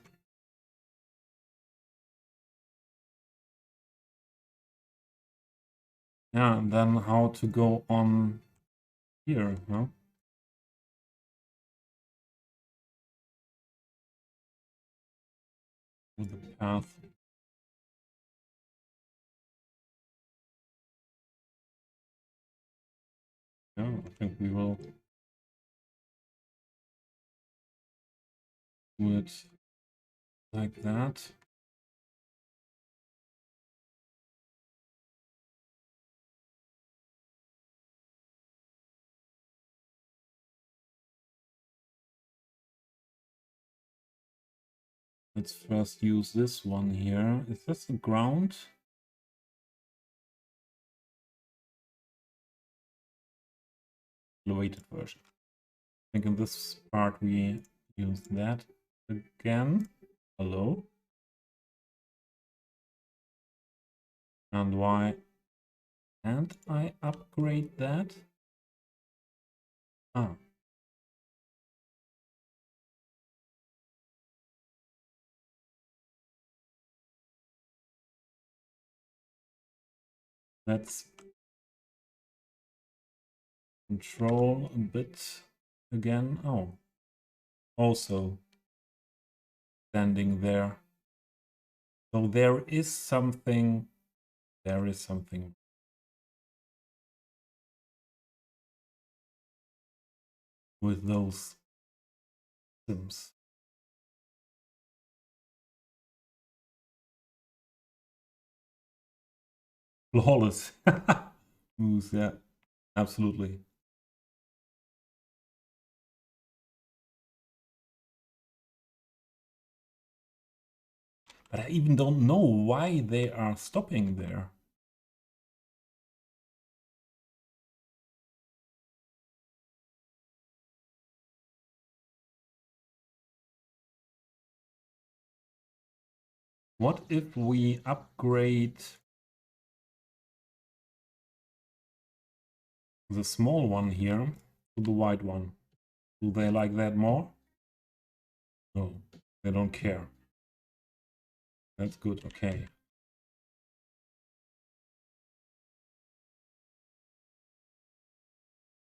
Yeah, and then how to go on here, huh? With the path. Yeah, I think we will do it like that. Let's first use this one here. Is this the ground? Elevated version. I think in this part we use that again. Hello. And why can't I upgrade that? Ah. Let's control a bit again. Oh. Also standing there. So there is something with those sims. Flawless. Moves, yeah, absolutely. But I even don't know why they are stopping there. What if we upgrade the small one here to the white one? Do they like that more? No, they don't care. That's good, okay.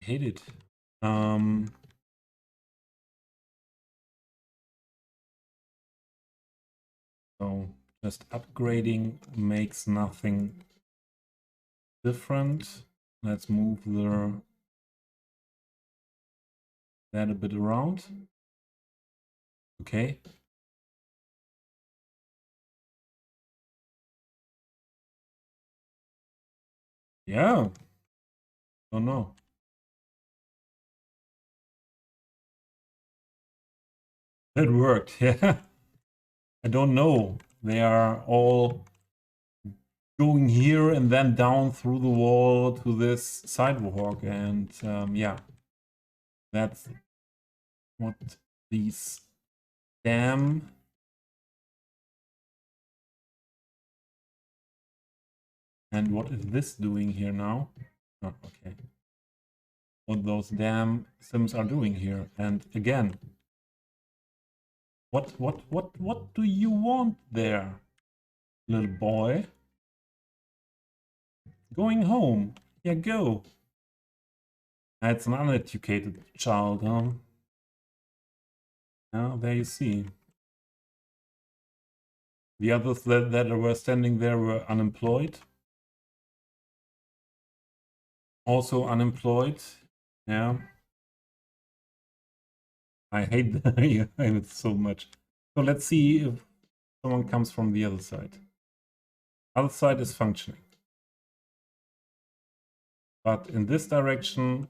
Hate it. So just upgrading makes nothing different. Let's move that a bit around. Okay. Yeah. Oh no. That worked. Yeah. I don't know. They are all going here and then down through the wall to this sidewalk, and yeah, that's what these dam. And what is this doing here now? Oh, okay. What those damn sims are doing here. And again, what do you want there, little boy? Going home. Yeah, go. That's an uneducated child, huh? Now there you see. The others that were standing there were unemployed. Also unemployed. Yeah. I hate that. I hate it so much. So let's see if someone comes from the other side. Other side is functioning. But in this direction,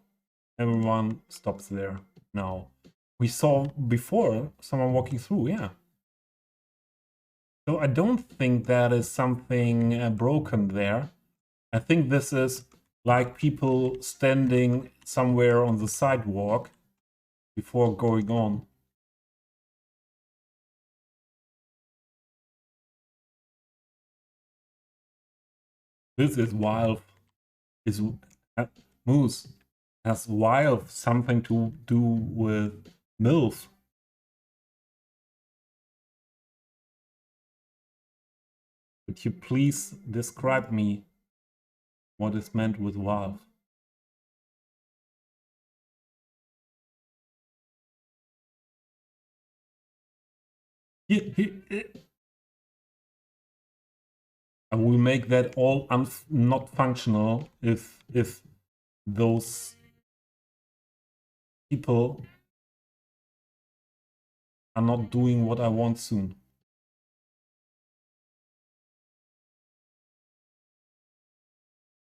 everyone stops there now. We saw before someone walking through, yeah. So I don't think that is something broken there. I think this is like people standing somewhere on the sidewalk before going on. This is wild. Is Moose has wild something to do with MILF? Could you please describe me what is meant with wild? I will make that all not functional if those people are not doing what I want soon.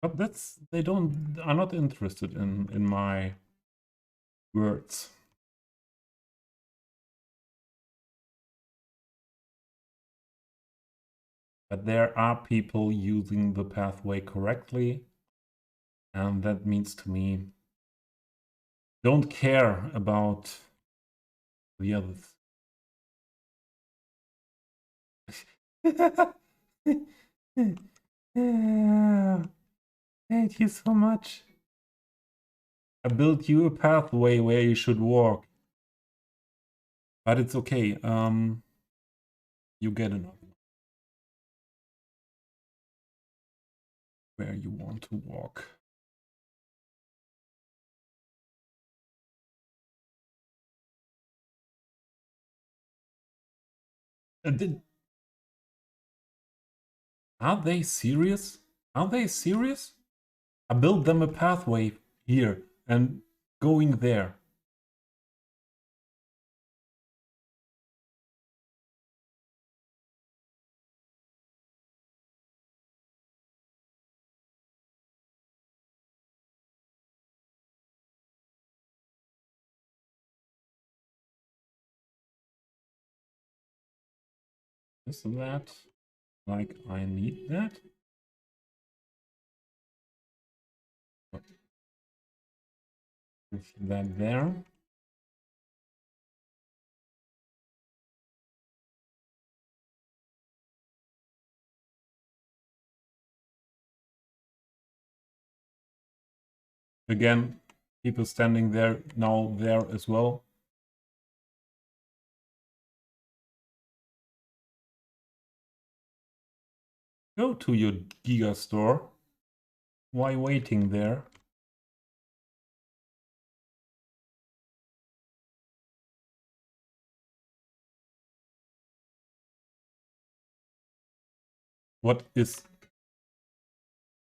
But they are not interested in my words. But there are people using the pathway correctly, and that means to me, don't care about the others. Thank you so much. I built you a pathway where you should walk. But it's okay. You get another one. Where you want to walk. Are they serious? Are they serious? I built them a pathway here and going there. Is that like I need that? Is that there? Again, people standing there now there as well. Go to your Giga store. Why waiting there? What is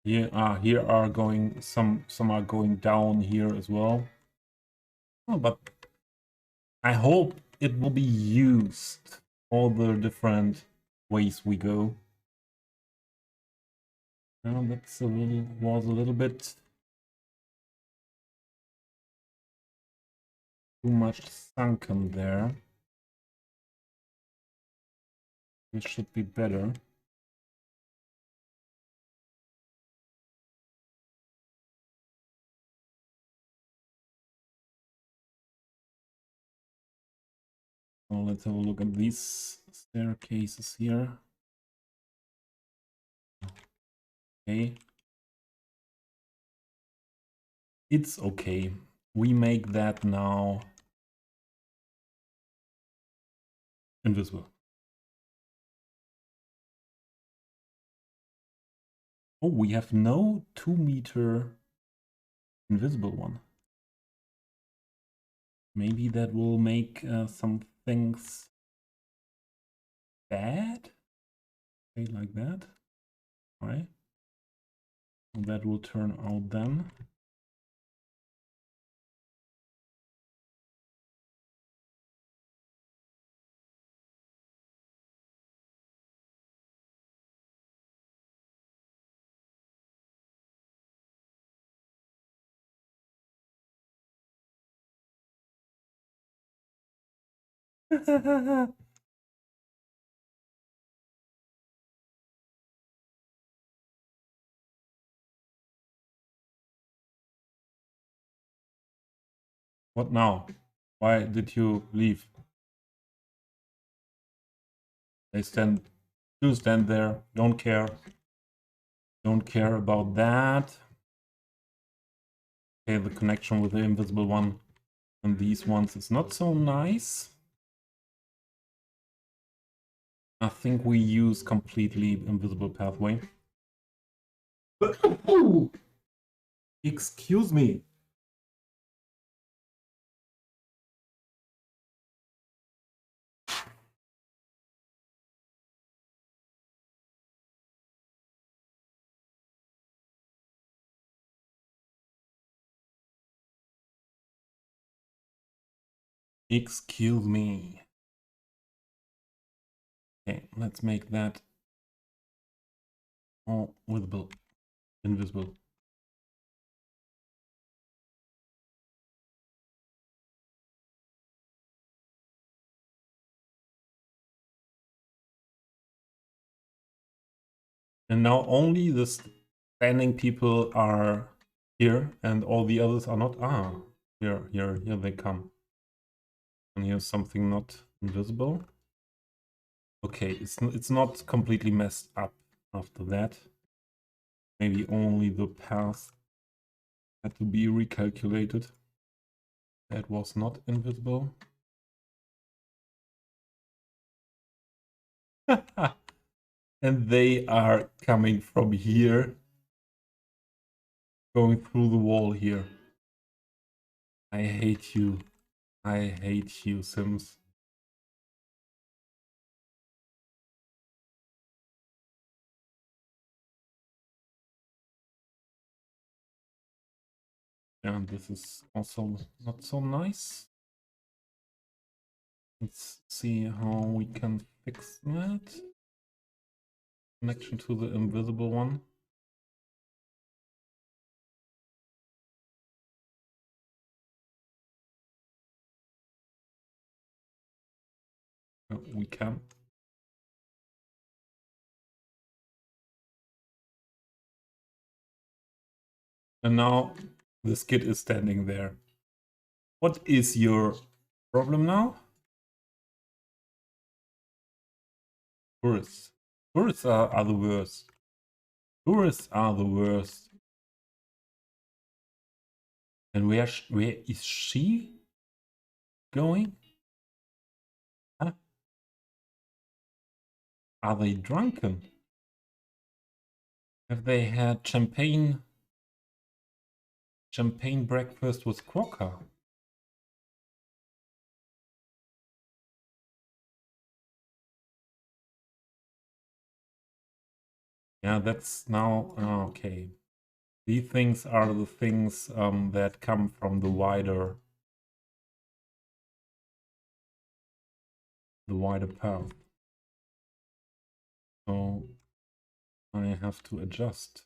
here? Here are going some are going down here as well. Oh, but I hope it will be used all the different ways we go. Now that's was a little bit too much sunken there. This should be better. So let's have a look at these staircases here. Okay. It's okay. We make that now invisible. Oh, we have no 2-meter invisible one. Maybe that will make some things bad. Okay, like that. Right. And that will turn out then. What now? Why did you leave? They stand, do stand there. Don't care. Don't care about that. Okay, the connection with the invisible one and these ones is not so nice. I think we use completely invisible pathway. Excuse me. Excuse me. Okay, let's make that all visible, invisible. And now only the standing people are here and all the others are not. Ah, here they come. And here's something not invisible. Okay, it's not completely messed up after that. Maybe only the path had to be recalculated. That was not invisible. And they are coming from here, going through the wall here. I hate you. I hate you, Sims. And this is also not so nice. Let's see how we can fix that. Connection to the invisible one. We can. And now the skid is standing there. What is your problem now? Tourists. Tourists are the worst. Tourists are the worst. And where is she going? Huh? Are they drunken? Have they had champagne breakfast with Quokka? Yeah, that's now okay. These things are the things that come from the wider path. So I have to adjust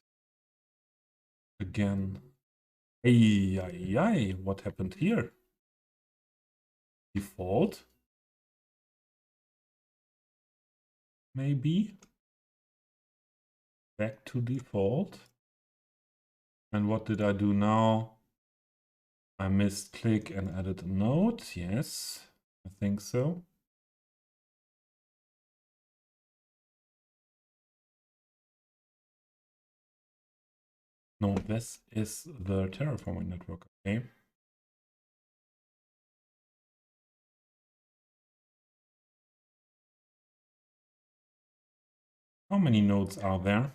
again. Ay, ay, ay, what happened here? Default? Maybe? Back to default? And what did I do now? I missed click and added a note. Yes, I think so. No, this is the terraforming network. Okay. How many nodes are there?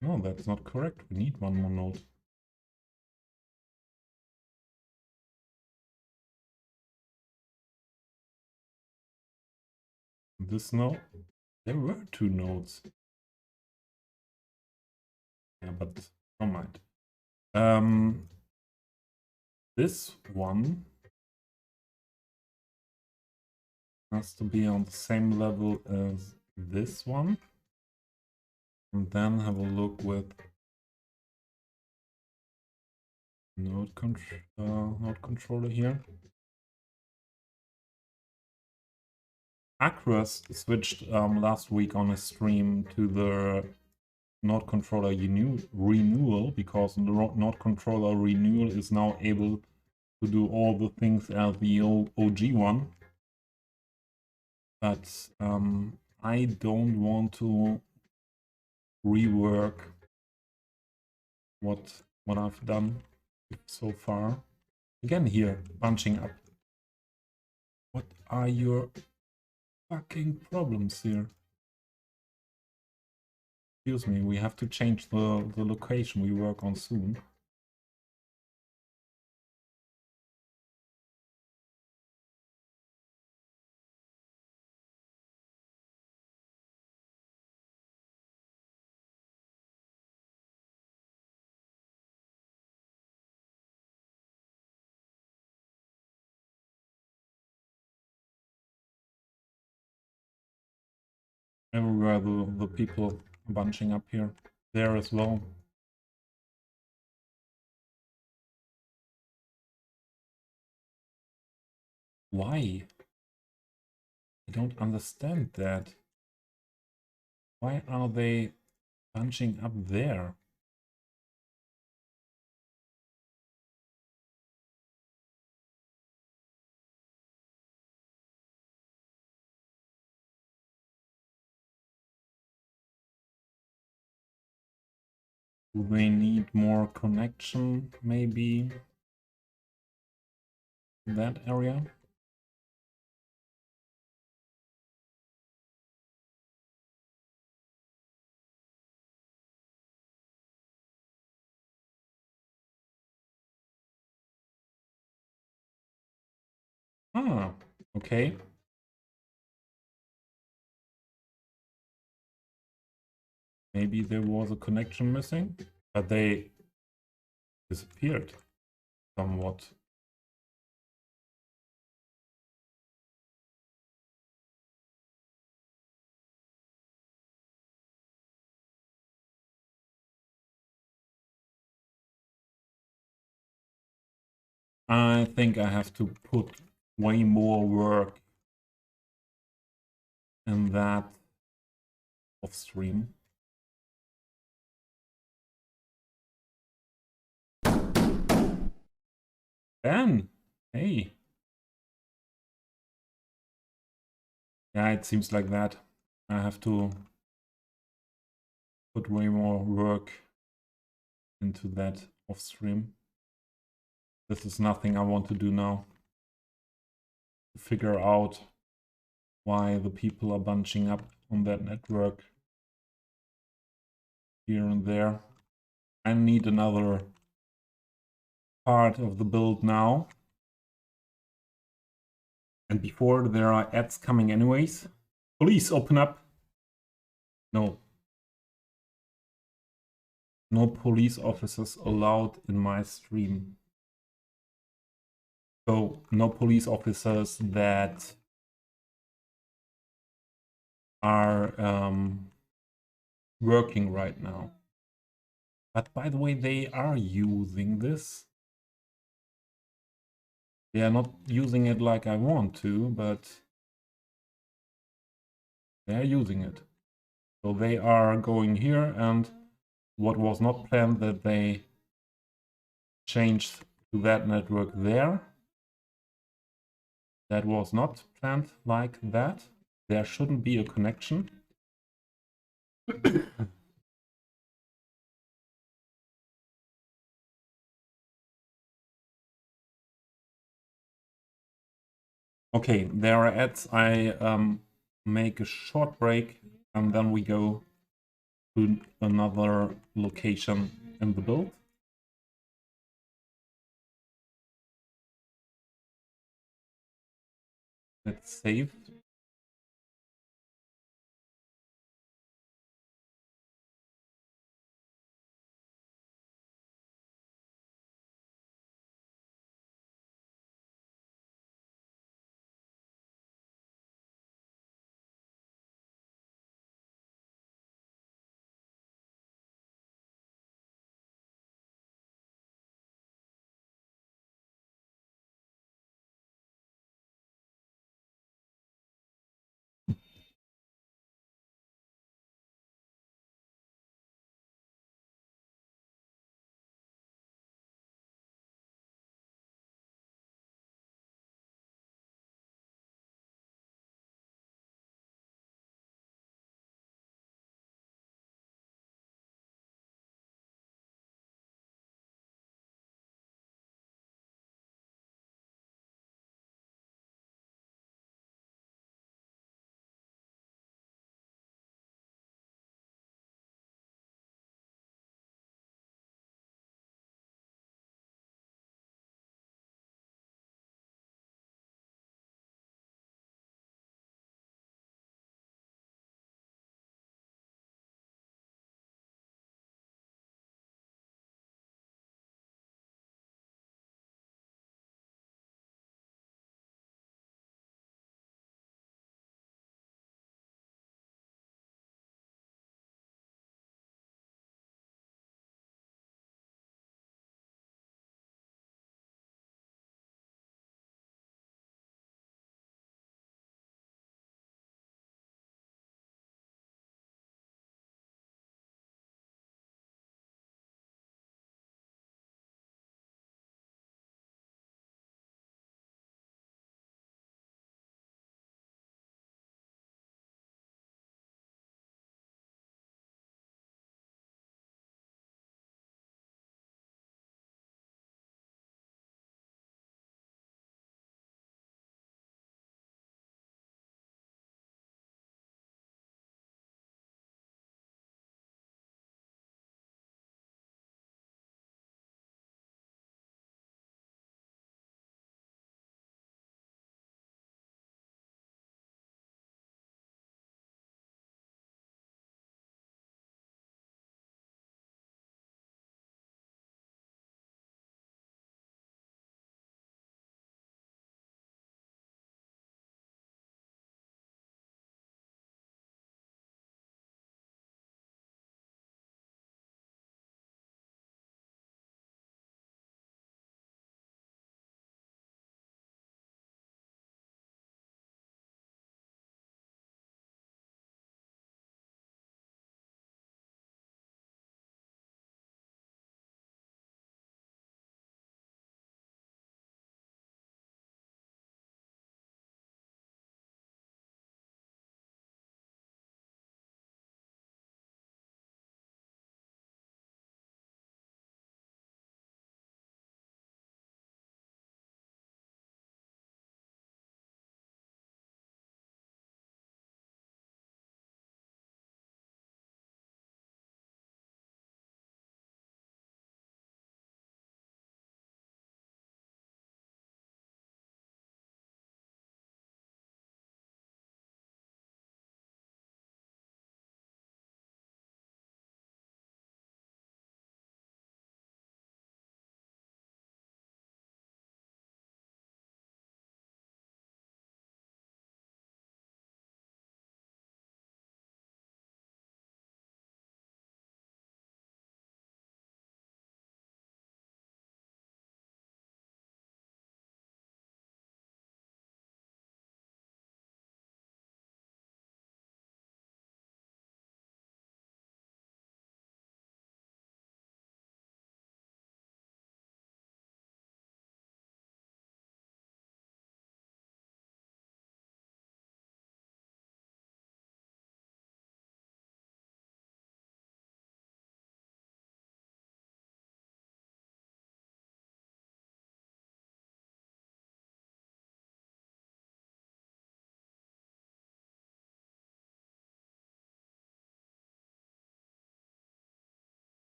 No, that's not correct. We need one more node. This node? There were 2 nodes. Yeah, but never mind. This one has to be on the same level as this one. And then have a look with node controller here. Acros switched last week on a stream to the node controller renewal, because the node controller renewal is now able to do all the things as the OG one. But I don't want to rework what I've done so far. Again here, bunching up. What are your fucking problems here? Excuse me, we have to change the location we work on soon. Everywhere the people bunching up here. There as well. Why? I don't understand that. Why are they bunching up there? Do they need more connection, maybe? In that area? Ah, okay. Maybe there was a connection missing, but they disappeared somewhat. I think I have to put way more work in that off stream. Ben, hey. Yeah, it seems like that. I have to put way more work into that off stream. This is nothing I want to do now. To figure out why the people are bunching up on that network here and there. I need another part of the build now. And before there are ads coming anyways. Please open up. No. No police officers allowed in my stream. So no police officers that are working right now. But by the way, they are using this. They are not using it like I want to, but they are using it. So they are going here, and what was not planned that they changed to that network there. That was not planned like that. There shouldn't be a connection. Okay, there are ads. I make a short break and then we go to another location in the build. Let's save.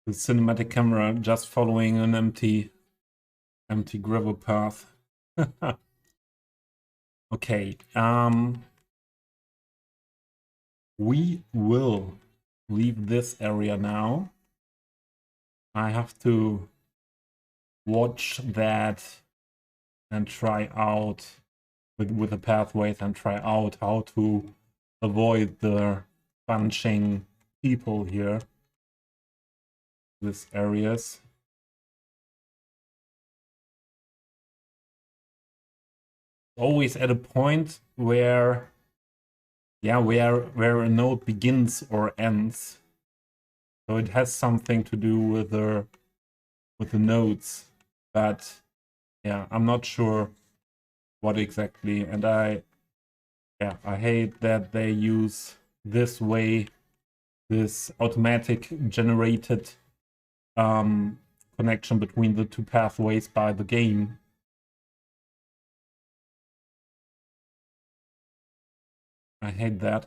the cinematic camera just following an empty gravel path. Okay, we will leave this area now. I have to watch that and try out with the pathways and try out how to avoid the bunching people here. These areas. Always at a point where, yeah, where a node begins or ends. So it has something to do with the nodes, but yeah, I'm not sure what exactly. And I hate that they use this way, this automatic generated connection between the two pathways by the game. I hate that.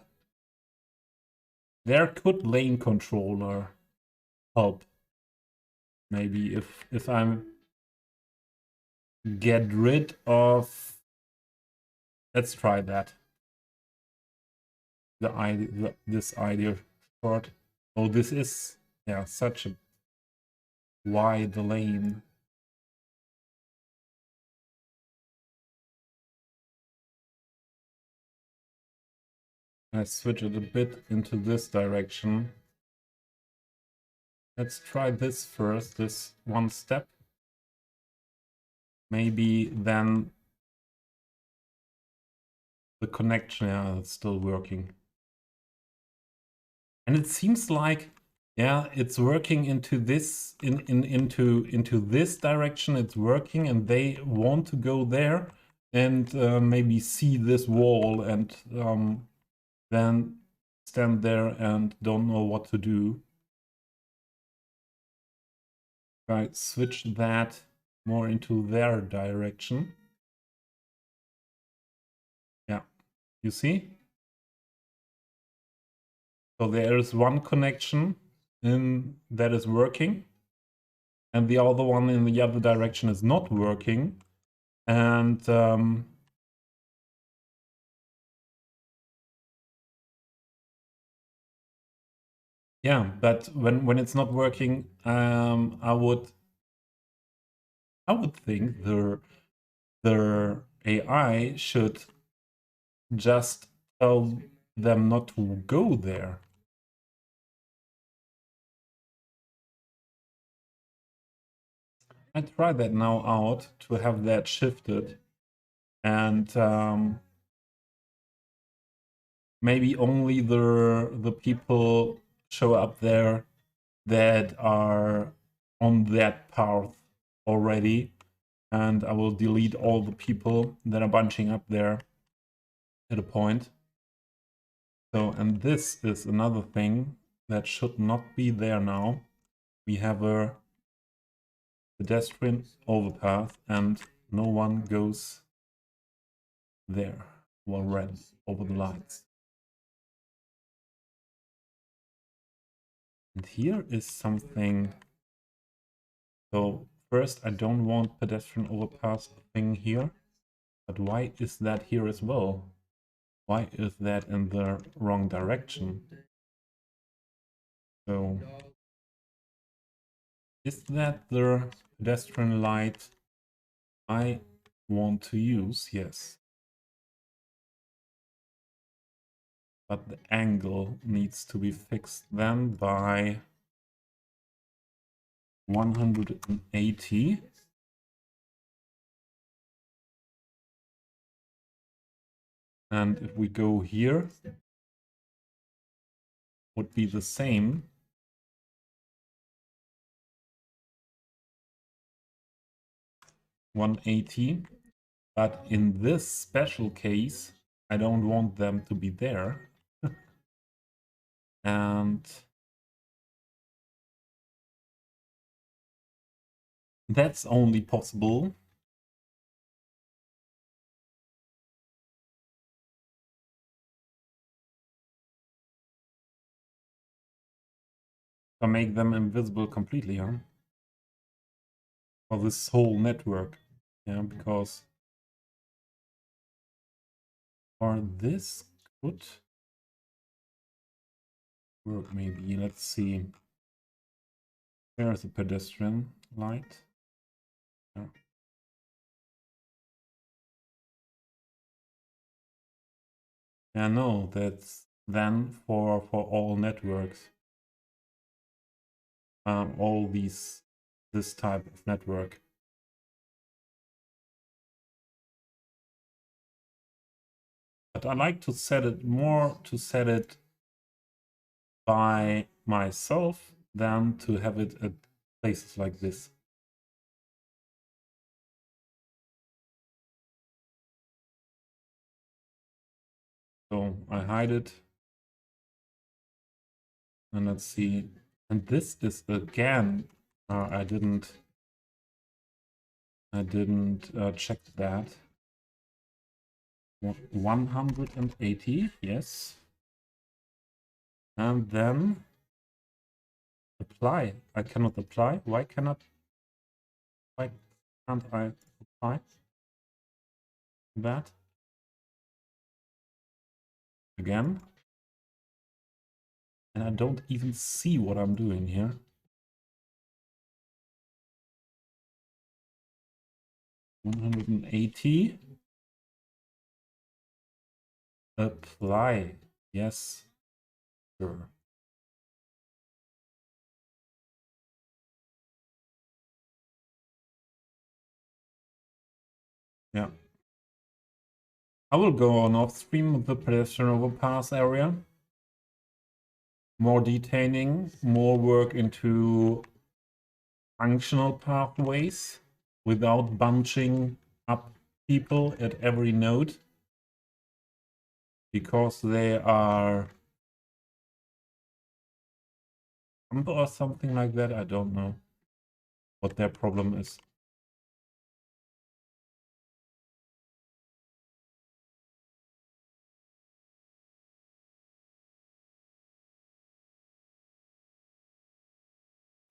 There could lane controller help. Maybe if I'm get rid of, let's try that. This idea short. Oh, this is, yeah, such a wide lane. I switch it a bit into this direction. Let's try this first, this one step. Maybe then the connection, yeah, it's still working. And it seems like, yeah, it's working into this into this direction. It's working, and they want to go there and maybe see this wall and then stand there and don't know what to do. I switch that more into their direction. Yeah, you see? So there is one connection that is working, and the other one in the other direction is not working. And yeah, but when it's not working, I would think the AI should just tell them not to go there. I try that now out to have that shifted, and maybe only the people show up there that are on that path already, and I will delete all the people that are bunching up there at a point. So, and this is another thing that should not be there now. We have a pedestrian overpath and no one goes there while red over the lights. And here is something. So first, I don't want pedestrian overpass thing here, but why is that here as well? Why is that in the wrong direction? So is that the pedestrian light I want to use? Yes. But the angle needs to be fixed then by 180. And if we go here, would be the same. 180. But in this special case, I don't want them to be there. And that's only possible to make them invisible completely, huh? For this whole network. Yeah, because or this could work maybe. Let's see. There's a pedestrian light. Yeah. Yeah, no, that's then for all networks. All this type of network. But I like to set it by myself than to have it at places like this. So I hide it. And let's see. And this is again, I didn't check that. 180, yes. And then apply. I cannot apply. Why can't I apply that? Again. And I don't even see what I'm doing here. $180. Apply. Yes. Sure. Yeah. I will go on off stream of the pedestrian overpass area. More detailing, more work into functional pathways without bunching up people at every node, because they are or something like that. I don't know what their problem is.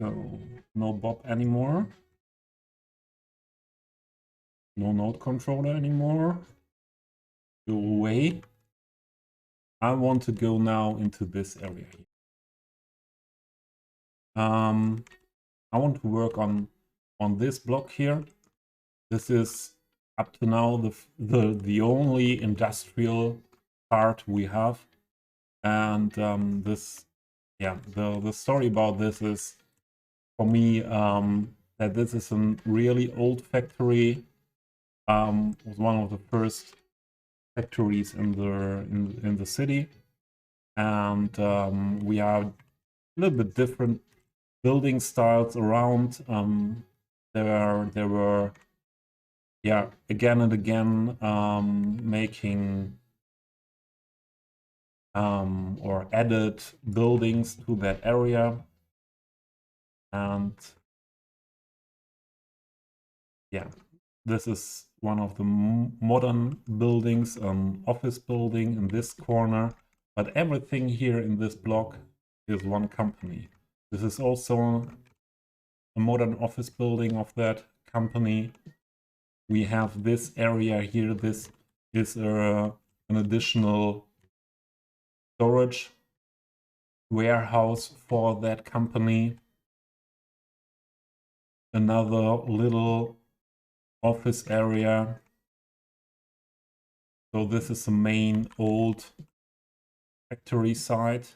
So no Bob anymore. No node controller anymore. Go away. I want to go now into this area here. I want to work on this block here. This is up to now the only industrial part we have, and this, yeah, the story about this is, for me, that this is a really old factory. Was one of the first factories in the city, and we are a little bit different building styles around. There were, yeah, again and again, making or added buildings to that area, and yeah, this is one of the modern buildings, office building in this corner, but everything here in this block is one company. This is also a modern office building of that company. We have this area here. This is an additional storage warehouse for that company. Another little office area. So this is the main old factory site.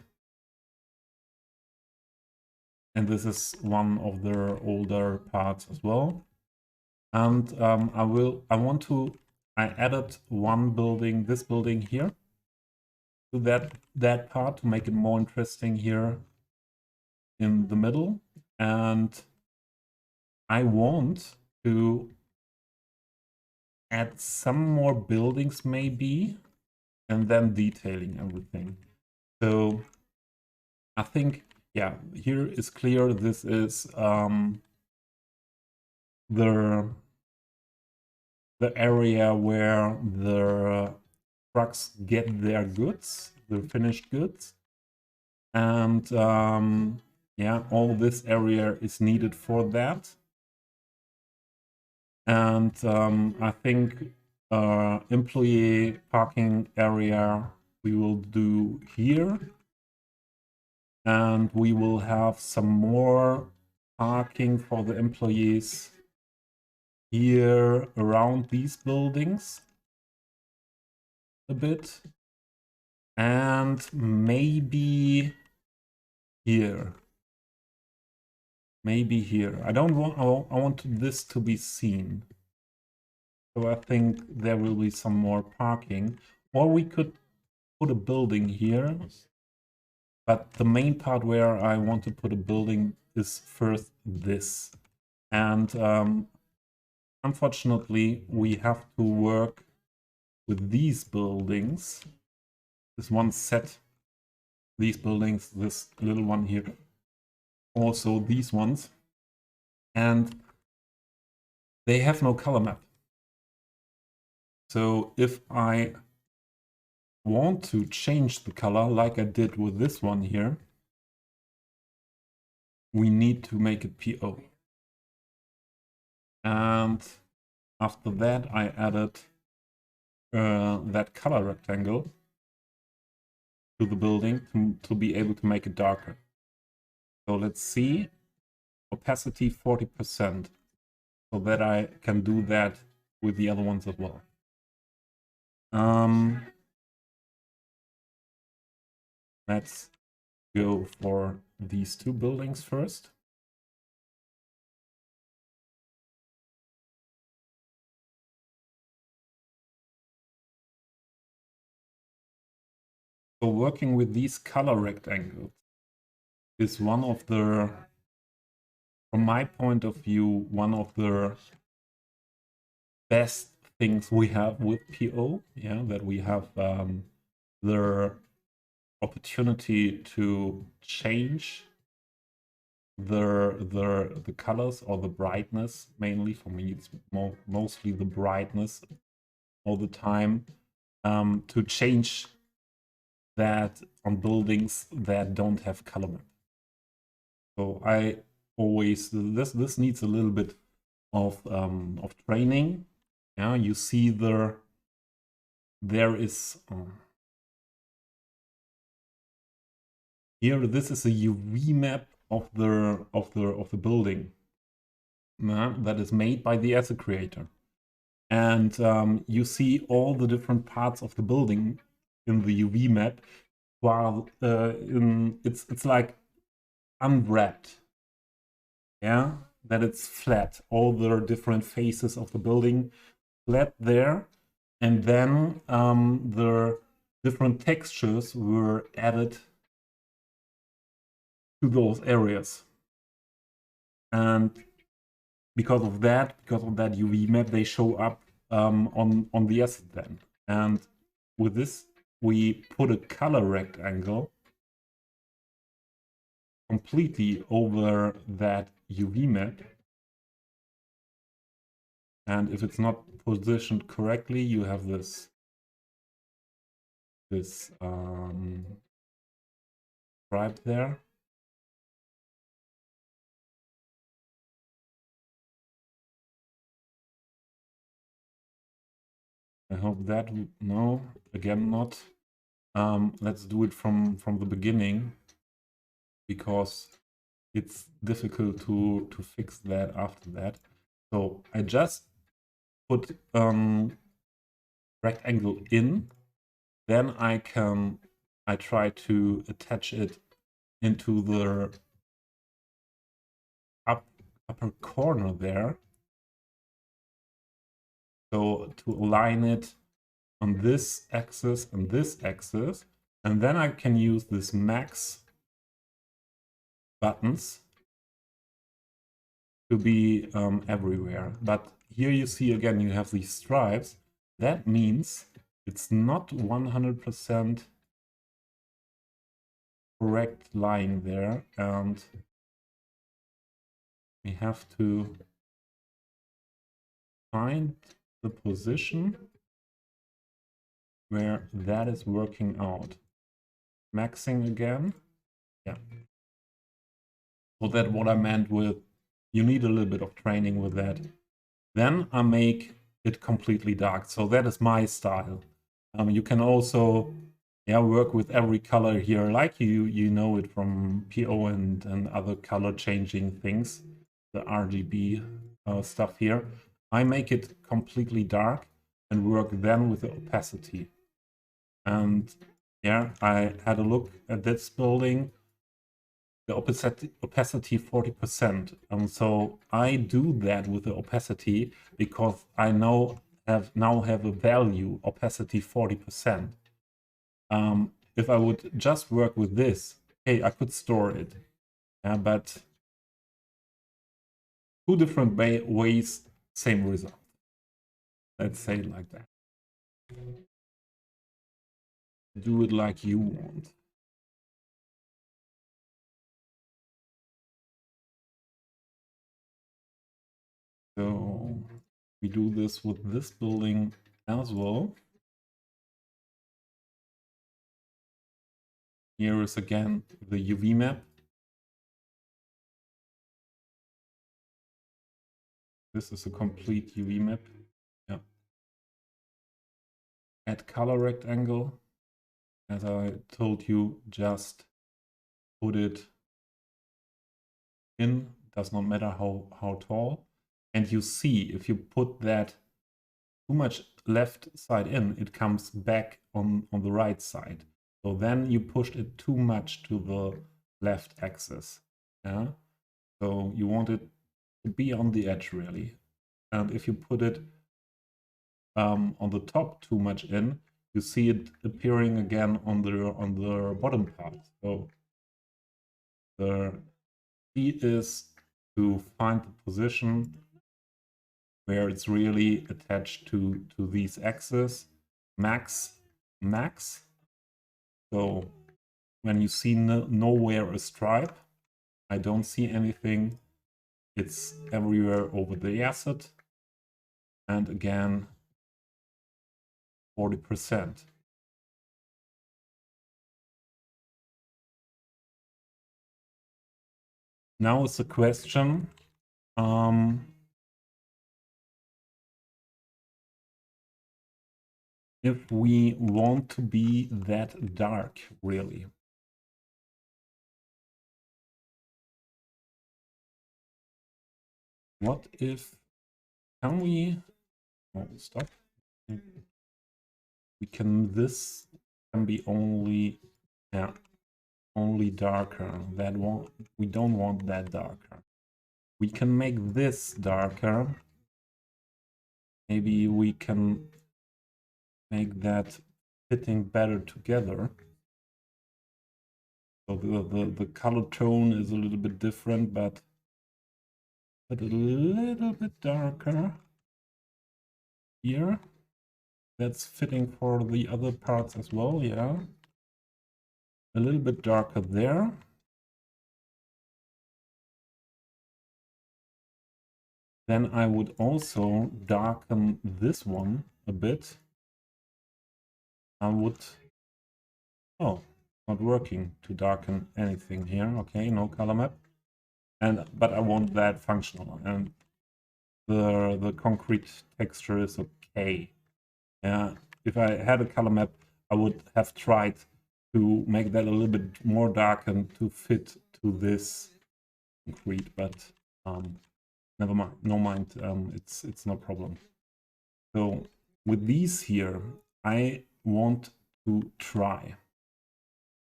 And this is one of their older parts as well. And I added one building, this building here, to that part to make it more interesting here in the middle. And I want to add some more buildings maybe, and then detailing everything. So I think, yeah, here is clear. This is the area where the trucks get their goods, the finished goods. And Yeah, all this area is needed for that. And I think employee parking area we will do here. And we will have some more parking for the employees here around these buildings a bit. And maybe here. Maybe here. I don't want, I want this to be seen. So I think there will be some more parking. Or we could put a building here. But the main part where I want to put a building is first this. And unfortunately, we have to work with these buildings. This one set, these buildings, this little one here. Also these ones. And they have no color map. So if I want to change the color like I did with this one here, we need to make it PO. And after that, I added that color rectangle to the building to be able to make it darker. So let's see, opacity 40%, so that I can do that with the other ones as well. Let's go for these two buildings first. So working with these color rectangles is one of the, from my point of view, one of the best things we have with PO. Yeah, that we have the opportunity to change the colors or the brightness. Mainly for me, it's mostly the brightness all the time, to change that on buildings that don't have color map. So I always, this needs a little bit of training. Yeah, you see there is here, this is a UV map of the building that is made by the asset creator. And you see all the different parts of the building in the UV map, while it's like unwrapped. Yeah, that it's flat. All the different faces of the building flat there, and then the different textures were added to those areas. And because of that UV map, they show up on the asset then. And with this, we put a color rectangle completely over that UV map. And if it's not positioned correctly, you have this stripe there. I hope that, no, again not. Let's do it from the beginning, because it's difficult to fix that after that. So I just put rectangle in, then I try to attach it into the upper corner there. So to align it on this axis and this axis, and then I can use this max buttons to be everywhere. But here you see again, you have these stripes. That means it's not 100% correct lying there, and we have to find the position where that is working out. Maxing again. Yeah. So that's what I meant with you need a little bit of training with that. Then I make it completely dark. So that is my style. You can also work with every color here, like you know it from PO and other color changing things, the RGB stuff here. I make it completely dark and work then with the opacity. And yeah, I had a look at this building, the opacity 40%. So I do that with the opacity because I now have a value opacity 40%. If I would just work with this, hey, I could store it. But two different ways, same result. Let's say it like that. Do it like you want. So we do this with this building as well. Here is again the UV map. This is a complete UV map. Yeah. Add color rectangle. As I told you, just put it in. Does not matter how tall. And you see, if you put that too much left side in, it comes back on the right side. So then you pushed it too much to the left axis. Yeah. So you want it to be on the edge really. And if you put it on the top too much in, you see it appearing again on the bottom part. So the key is to find the position where it's really attached to these axes, max. So when you see nowhere a stripe, I don't see anything. It's everywhere over the asset. And again, 40%. Now it's a question. If we want to be that dark, really. What if, can we, oh, stop. We can, this can be only, yeah, only darker. That one, we don't want that darker. We can make this darker. Maybe we can make that fitting better together. So the color tone is a little bit different, but a little bit darker here. That's fitting for the other parts as well, yeah. A little bit darker there. Then I would also darken this one a bit. I would, oh, not working to darken anything here. Okay, no color map. But I want that functional, and the concrete texture is okay. Yeah, if I had a color map, I would have tried to make that a little bit more darkened to fit to this concrete, but never mind. No mind. It's no problem. So with these here, I want to try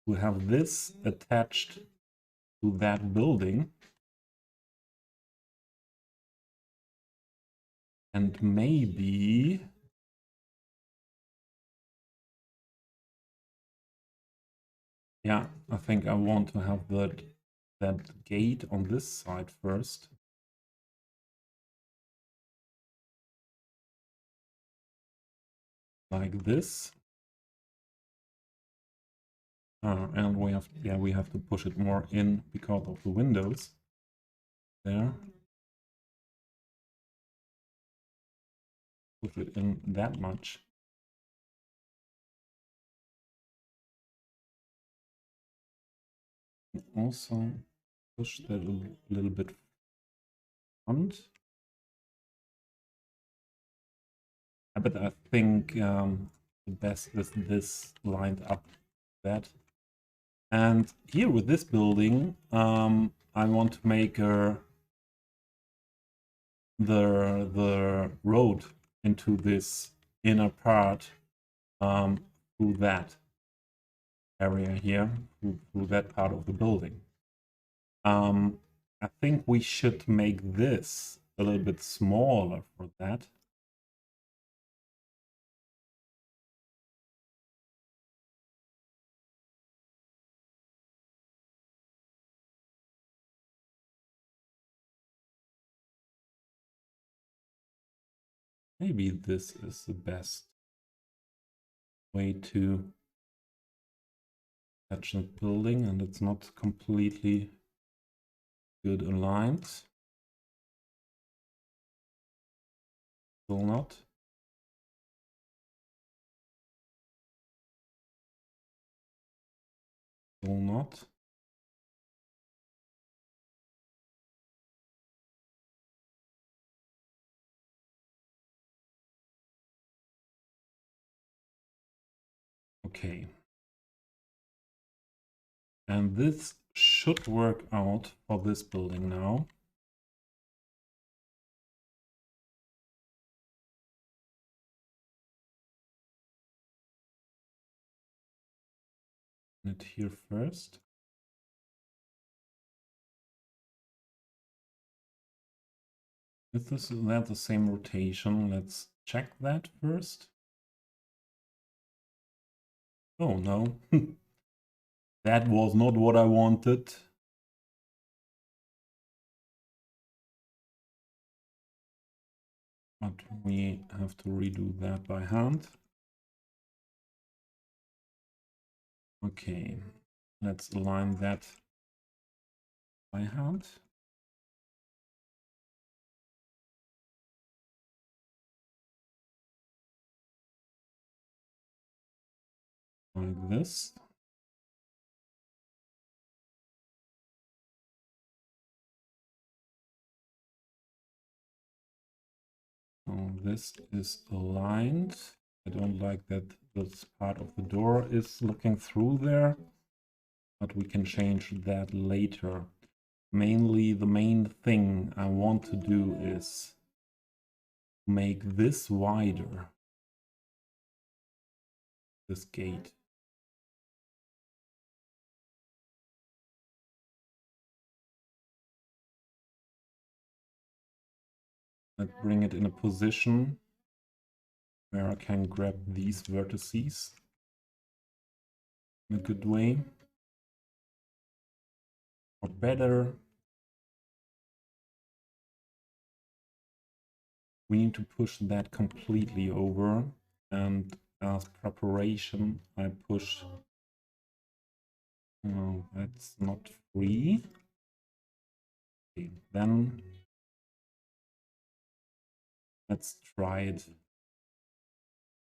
to have this attached to that building. And maybe yeah, I think I want to have that gate on this side first. Like this. And we have to push it more in because of the windows. There. Push it in that much. Also push that a little bit front. But I think the best is this lined up that. And here with this building, I want to make the road into this inner part through that area here, through that part of the building. I think we should make this a little bit smaller for that. Maybe this is the best way to touch the building, and it's not completely good aligned. Still not. Still not. Okay. And this should work out for this building now. It here first. Is that the same rotation? Let's check that first. Oh no. That was not what I wanted. But we have to redo that by hand. Okay, let's align that by hand. Like this. So this is aligned. I don't like that this part of the door is looking through there, but we can change that later. Mainly, the main thing I want to do is make this wider, this gate. Let's bring it in a position where I can grab these vertices in a good way. Or better, we need to push that completely over, and as preparation I push. No, that's not free. Okay, then let's try it.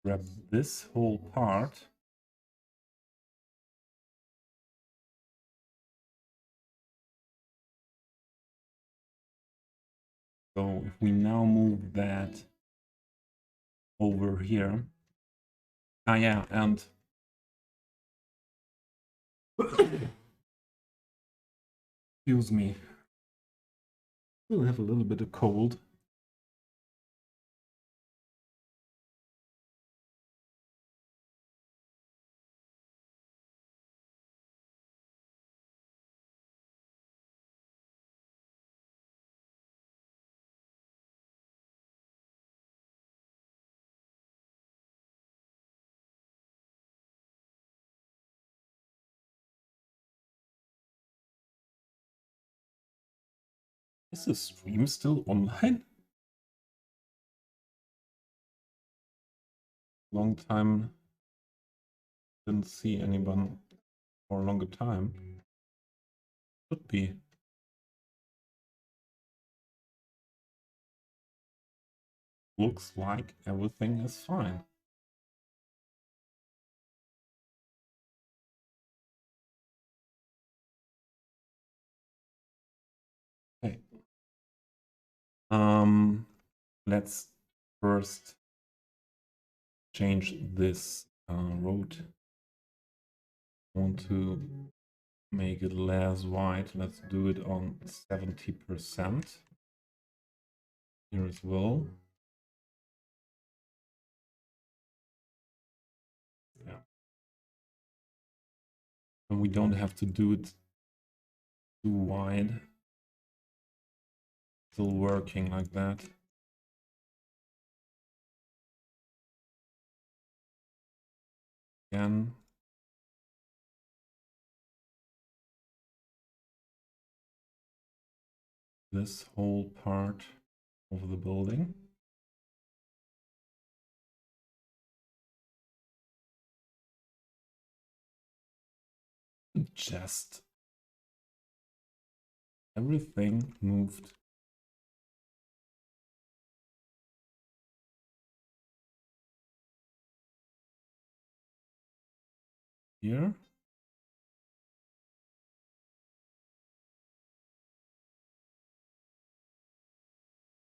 Grab this whole part. So if we now move that over here. Ah yeah, and excuse me. Still have a little bit of cold. Is the stream still online? Long time didn't see anyone for a longer time. Should be. Looks like everything is fine. Let's first change this road. I want to make it less wide. Let's do it on 70% here as well. Yeah. And we don't have to do it too wide. Still working like that. Again. This whole part of the building. Just everything moved. Here.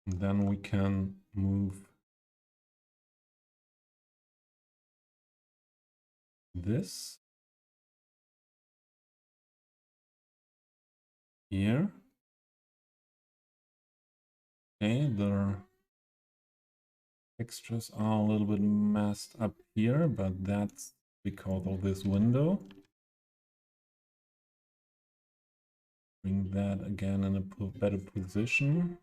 And then we can move this here. Okay, the textures are a little bit messed up here, but that's because of this window. Bring that again in a better position.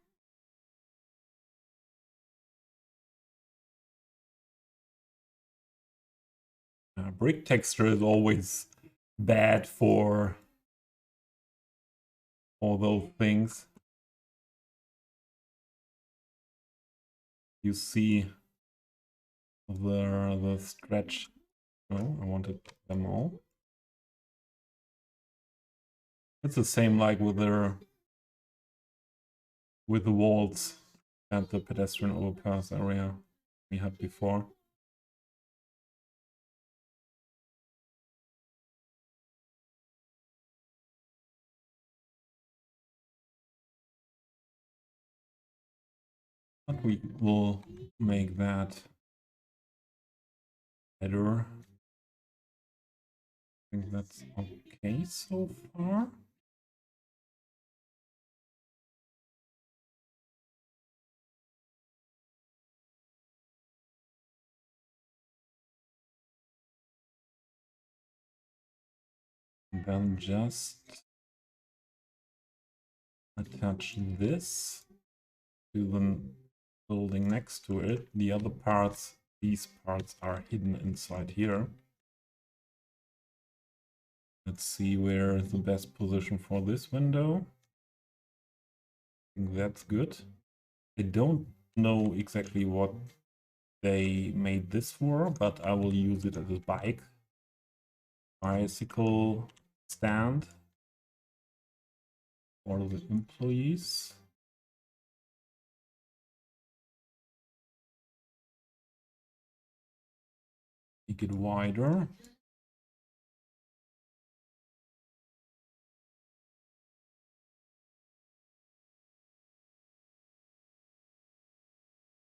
Brick texture is always bad for all those things. You see the stretch. No, I wanted them all. It's the same like with the walls at the pedestrian overpass area we had before. But we will make that better. I think that's okay so far. And then just attach this to the building next to it. The other parts, these parts are hidden inside here. Let's see where is the best position for this window. I think that's good. I don't know exactly what they made this for, but I will use it as a bicycle stand for the employees. Make it wider.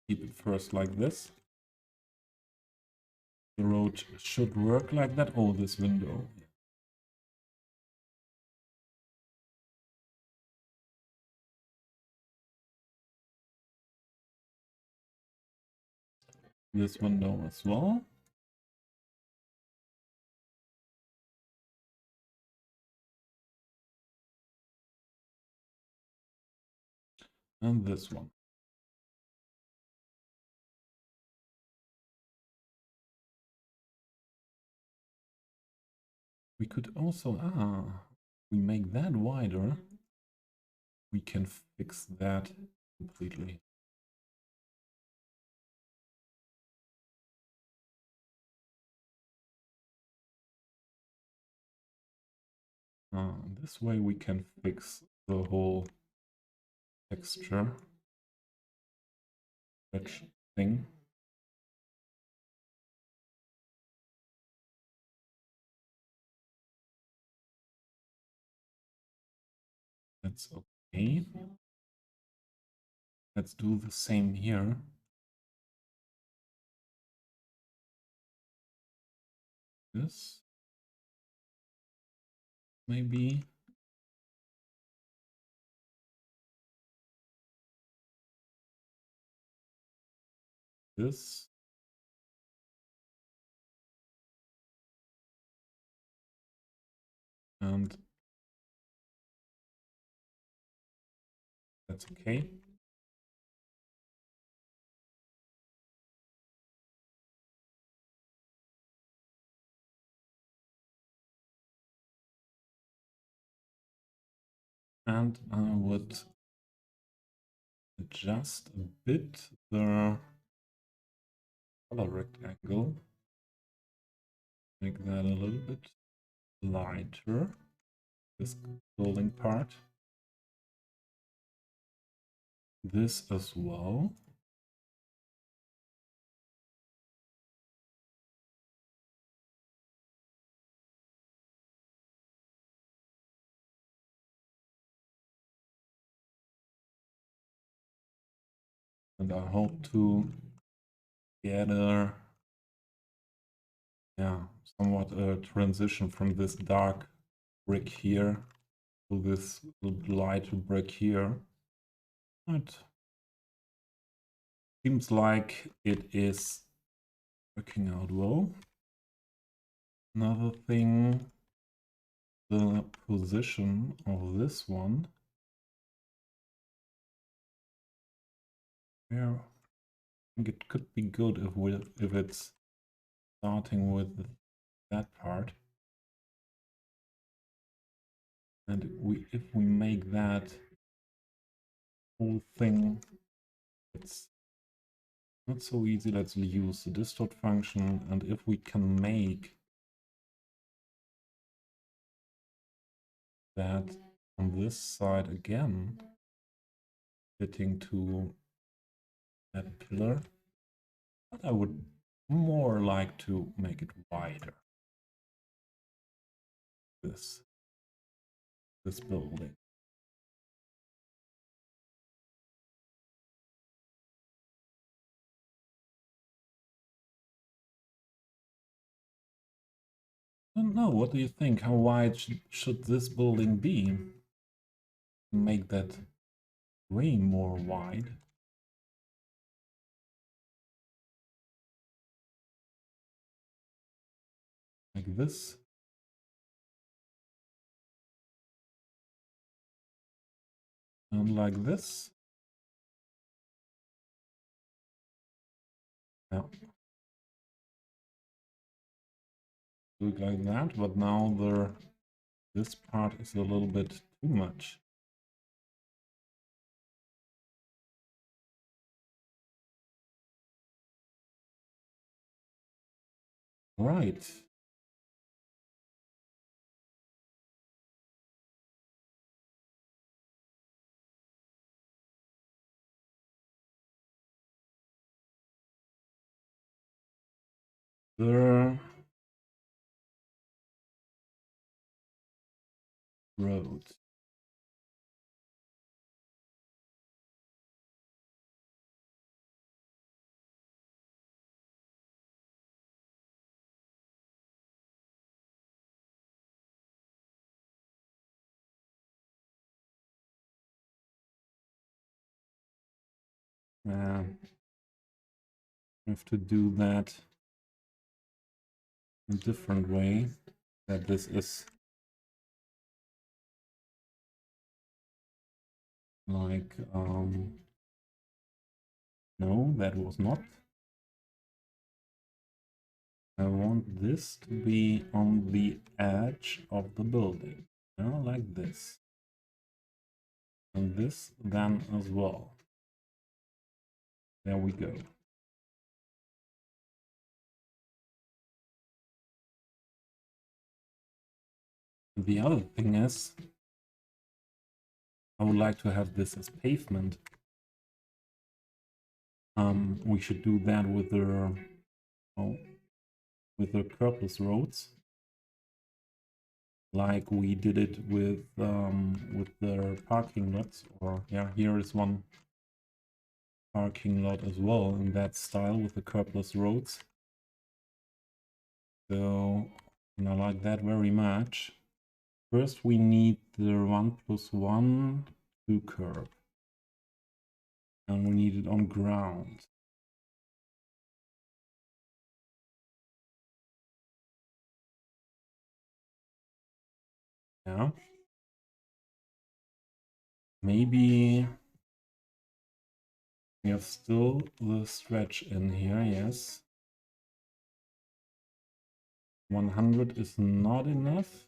Keep it first like this. The road should work like that. Oh, this window. This window as well. And this one. We could also, we make that wider. We can fix that completely. This way we can fix the whole texture stretch thing. That's okay. Let's do the same here. This. Maybe. This. And that's okay. And I would adjust a bit the color rectangle. Make that a little bit lighter. This building part. This as well. And I hope to get a somewhat a transition from this dark brick here to this light brick here. It seems like it is working out well. Another thing, the position of this one. Yeah, I think it could be good if it's starting with that part. And if we make that whole thing, it's not so easy. Let's use the distort function, and if we can make that on this side again, fitting to that pillar, but I would more like to make it wider. This building. I don't know, what do you think? How wide should this building be? Make that way more wide. Like this. And like this. Yeah. Do it like that, but now this part is a little bit too much. Right. The road. I have to do that a different way. That this is like no, that was not. I want this to be on the edge of the building, like this. And this then as well. There we go. The other thing is, I would like to have this as pavement. We should do that with the curbless roads, like we did it with the parking lots. Or yeah, here is one parking lot as well in that style with the curbless roads. So, and I like that very much. First, we need the 1+1 2 curb. And we need it on ground. Yeah. Maybe we have still the stretch in here, yes. 100 is not enough.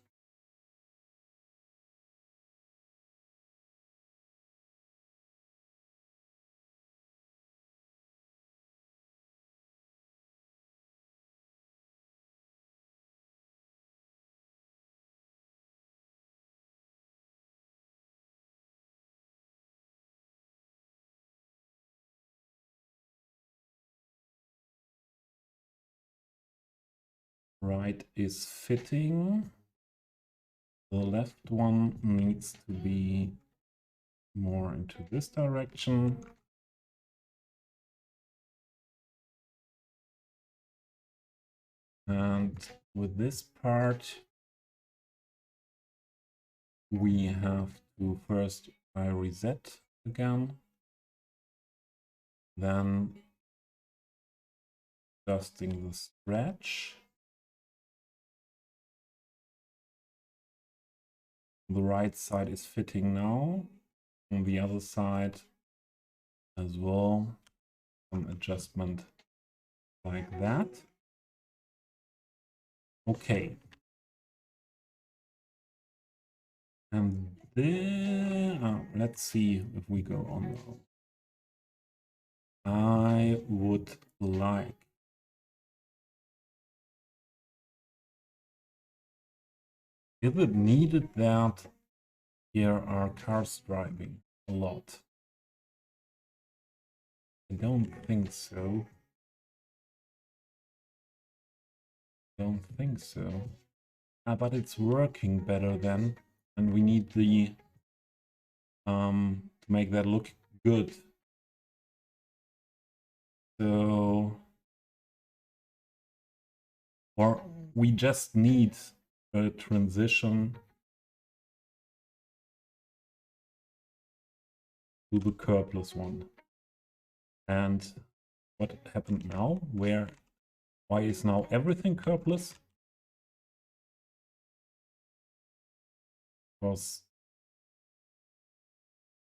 Right is fitting. The left one needs to be more into this direction. And with this part, we have to first reset again, then adjusting the stretch. The right side is fitting now. On the other side as well, some adjustment like that. Okay. And then, let's see if we go on now. I would like is it needed that here are cars driving a lot? I don't think so. Don't think so. But it's working better then, and we need the to make that look good. So, or we just need a transition to the curbless one. And what happened now? Why is now everything curbless? Because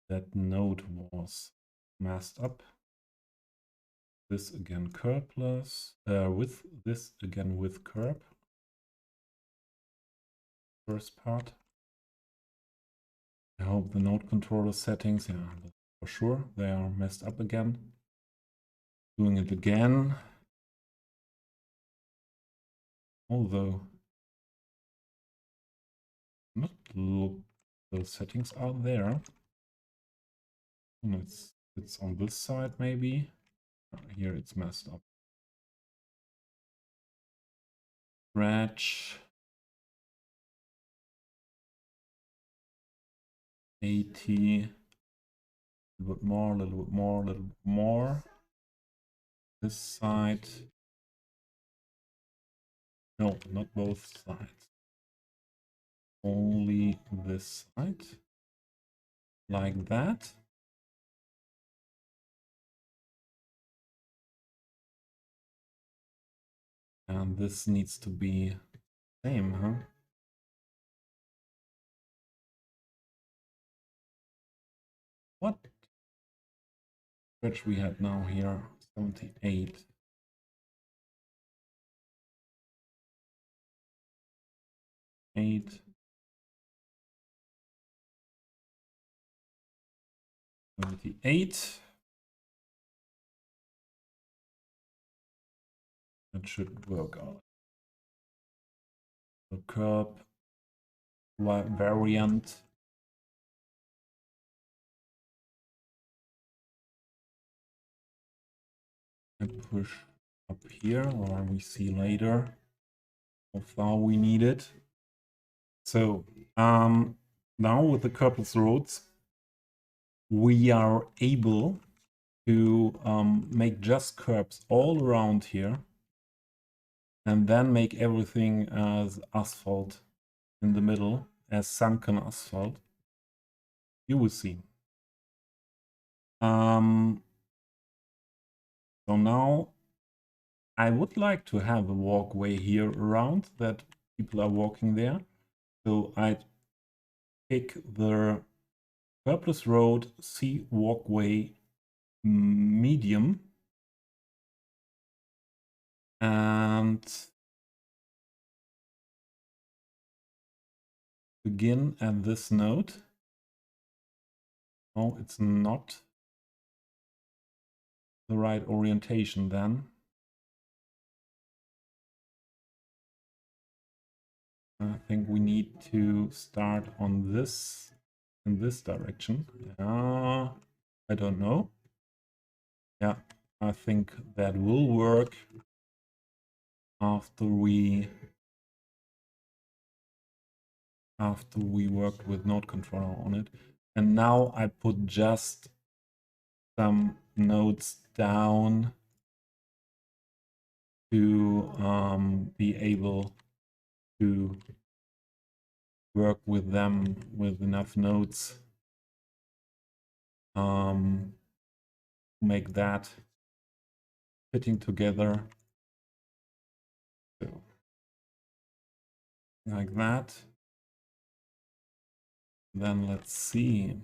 that node was messed up. This again curbless, with this again with curb. First part. I hope the node controller settings, yeah, for sure, they are messed up again. Doing it again. Although, not look, the settings are there. And it's on this side maybe. Here it's messed up. Scratch. 80. A little bit more, a little bit more, a little bit more. This side. No, not both sides. Only this side. Like that. And this needs to be same, huh? What stretch we had now here? 78. Eight. 78. That should work out. The curb variant. And push up here, or we see later how far we need it. So now with the curbless roads, we are able to make just curbs all around here, and then make everything as asphalt in the middle, as sunken asphalt. You will see. So now I would like to have a walkway here around that people are walking there. So I'd pick the Purpose Road C walkway medium and begin at this node. Oh, it's not the right orientation then. I think we need to start on this, in this direction. Yeah, I don't know. Yeah, I think that will work after we worked with node controller on it. And now I put just some nodes down to be able to work with them with enough nodes. Make that fitting together. So, like that. Then let's see.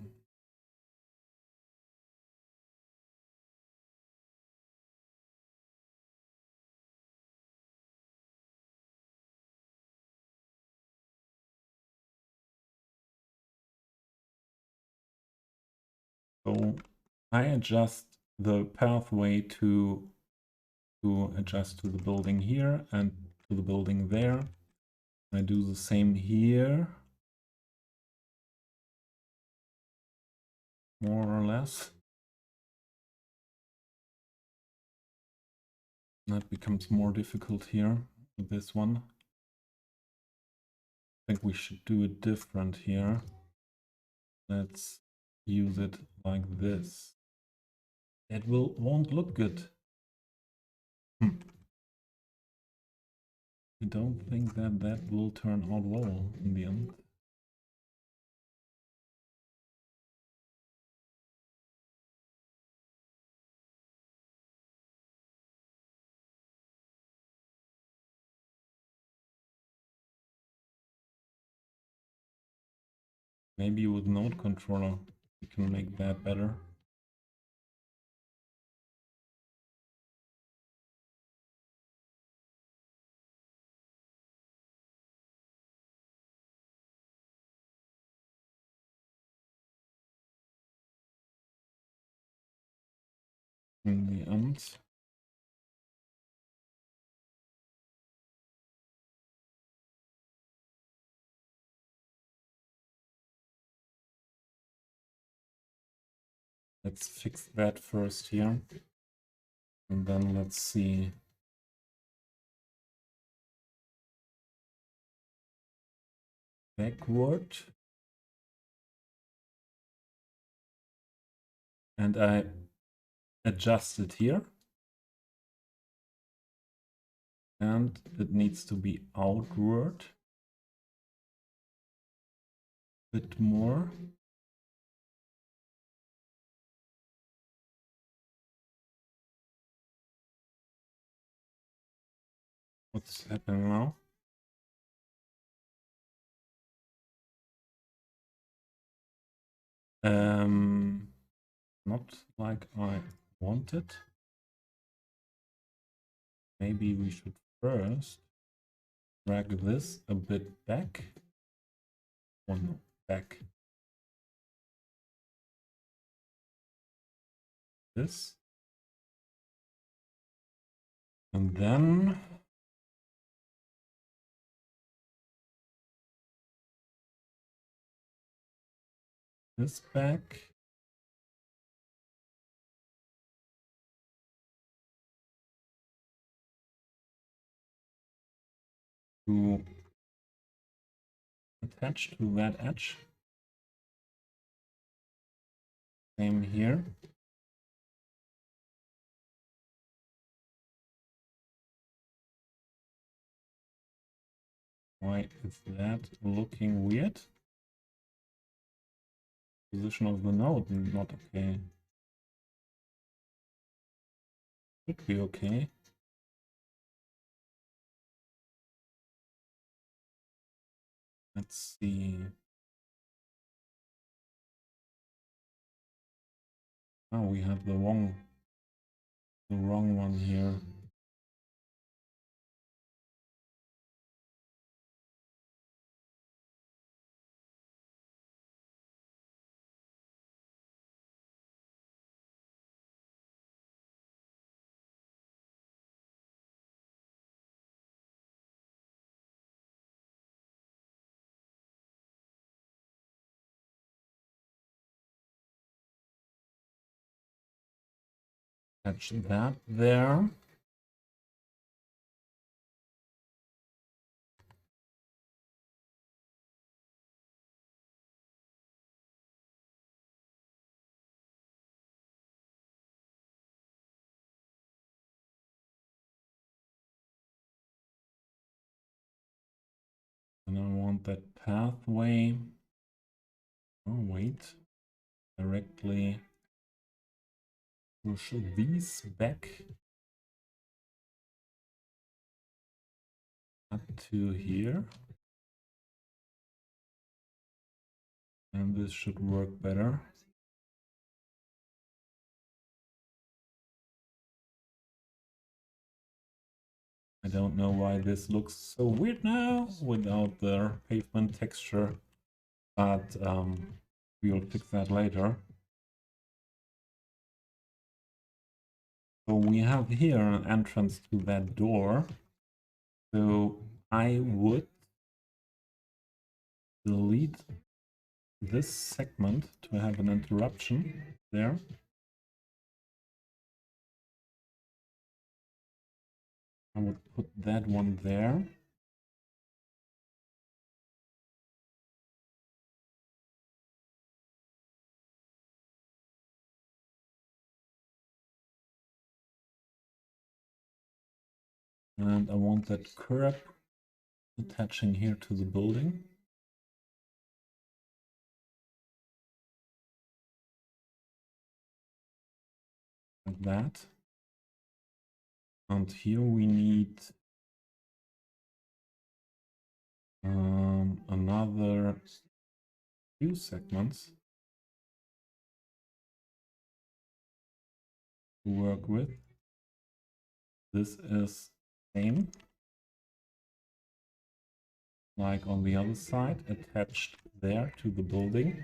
So I adjust the pathway to adjust to the building here and to the building there. I do the same here, more or less. That becomes more difficult here with this one. I think we should do it different here. Let's use it like this. It won't look good. I don't think that will turn out well in the end. Maybe with node controller we can make that better. In the end. Let's fix that first here. And then let's see. Backward. And I adjust it here. And it needs to be outward. Bit more. What's happening now? Not like I wanted. Maybe we should first drag this a bit back. One back. This. And then this back. To attach to that edge. Same here. Why is that looking weird? Position of the node not okay. Should be okay. Let's see. Oh, we have the wrong one here. Attach that there. And I want that pathway. Oh, wait. Directly push these back up to here. And this should work better. I don't know why this looks so weird now without the pavement texture, but we'll fix that later. So we have here an entrance to that door. So I would delete this segment to have an interruption there. I would put that one there. And I want that curb attaching here to the building. Like that. And here we need another few segments to work with. This is same like on the other side, attached there to the building.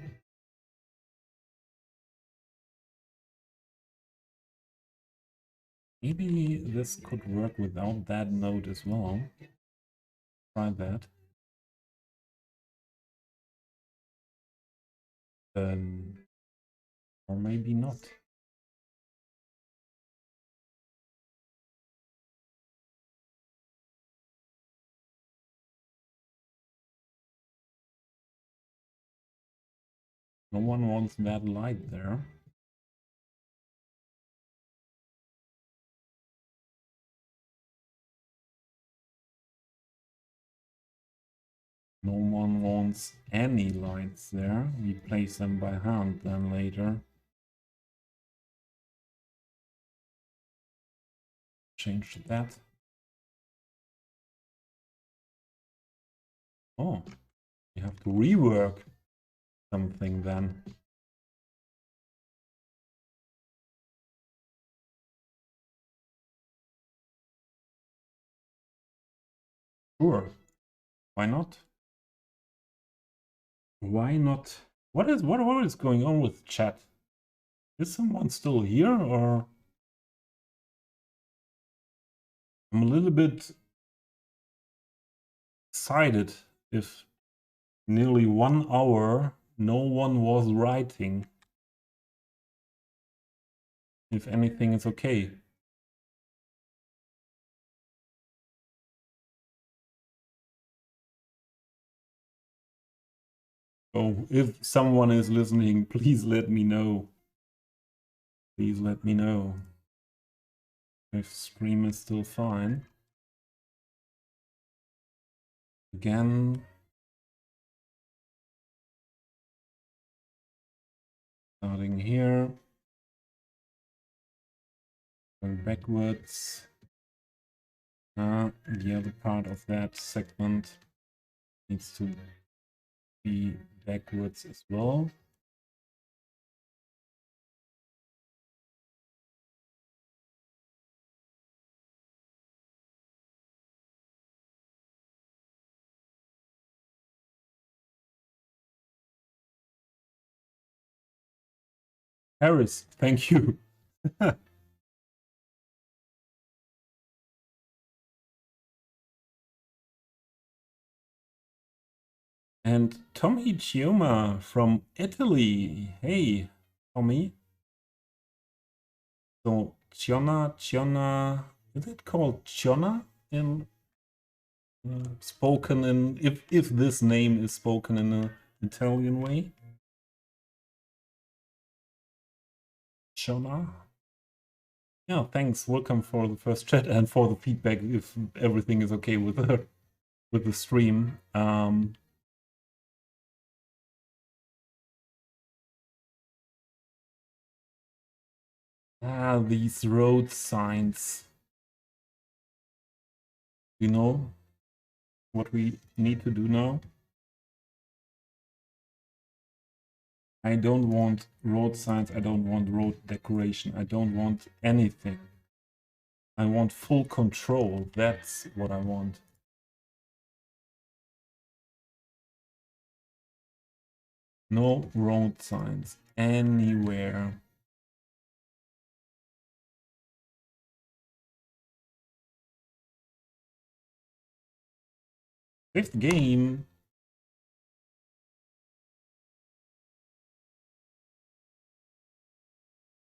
Maybe this could work without that node as well. Try that. Or maybe not. No one wants that light there. No one wants any lights there. We place them by hand then later. Change that. Oh, we have to rework something then. Sure. Why not? Why not? What is going on with chat? Is someone still here, or I'm a little bit excited if nearly 1 hour no one was writing. If anything is okay. So if someone is listening, please let me know. Please let me know if stream is still fine. Again. Starting here. Going backwards. The other part of that segment needs to be backwards as well. Harris, thank you. And Tommy Chioma from Italy. Hey, Tommy. So Chiona, is it called Chiona in spoken in if this name is spoken in an Italian way? Chiona? Yeah, thanks. Welcome for the first chat and for the feedback if everything is okay with the stream. These road signs. You know what we need to do now? I don't want road signs, I don't want road decoration, I don't want anything. I want full control, that's what I want. No road signs anywhere. Fifth game.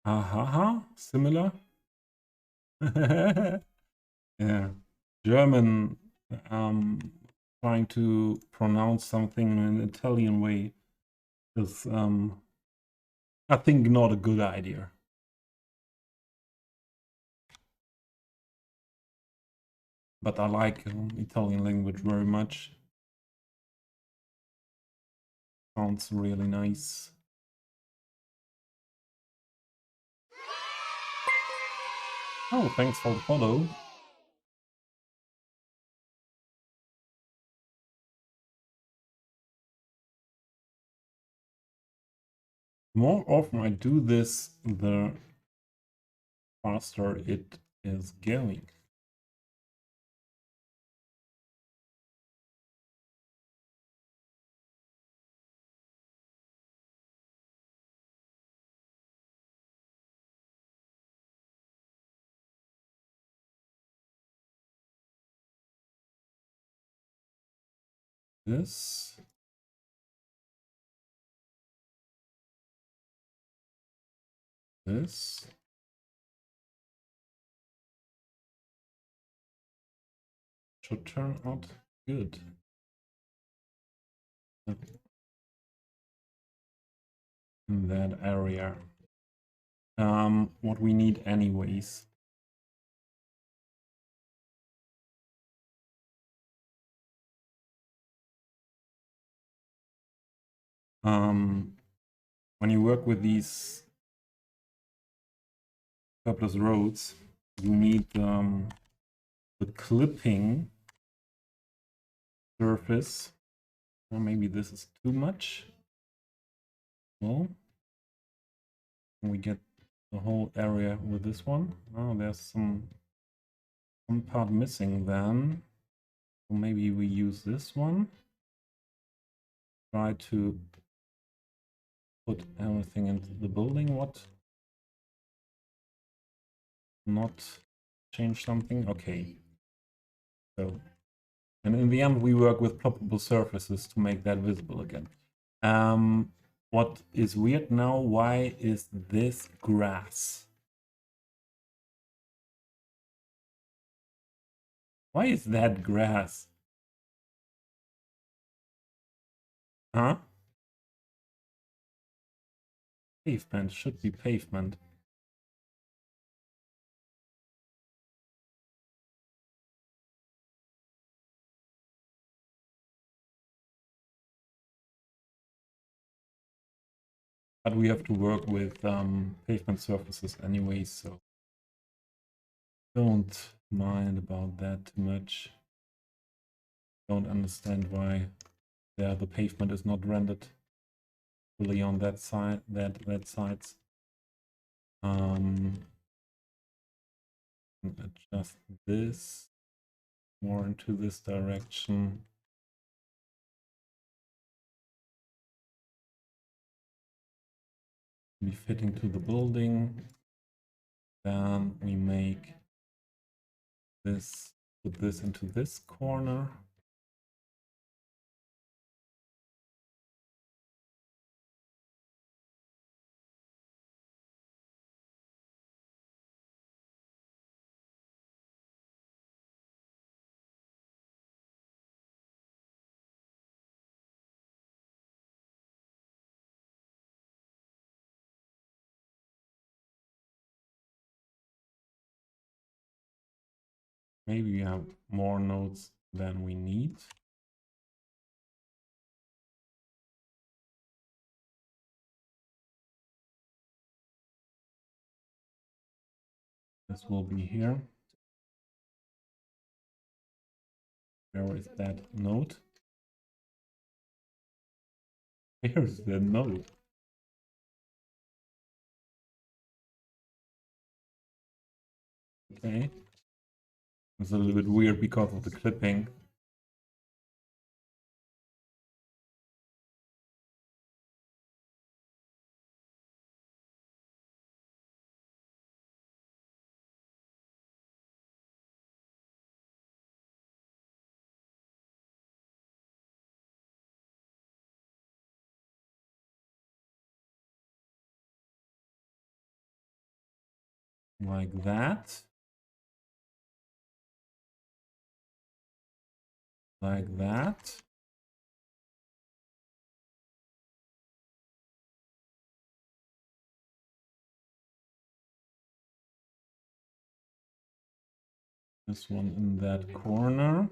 Aha, similar. Yeah, German. Trying to pronounce something in an Italian way is, I think, not a good idea. But I like Italian language very much. Sounds really nice. Oh, thanks for the follow. More often I do this, the faster it is going. This. This. Should turn out good. In that area. What we need anyways. When you work with these purpose roads, you need the clipping surface. Or maybe this is too much. Well, we get the whole area with this one. Oh, there's some part missing then. So maybe we use this one. Try to put everything into the building. What? Not change something? Okay. So, and in the end, we work with ploppable surfaces to make that visible again. What is weird now? Why is this grass? Why is that grass? Huh? Pavement should be pavement. But we have to work with pavement surfaces anyway, so don't mind about that too much. Don't understand why there the pavement is not rendered fully on that side, that sides. Adjust this more into this direction. Be fitting to the building. Then we make this, put this into this corner. Maybe we have more nodes than we need. This will be here. Where is that node? Here's the node. Okay. It's a little bit weird because of the clipping. Like that. Like that. This one in that corner.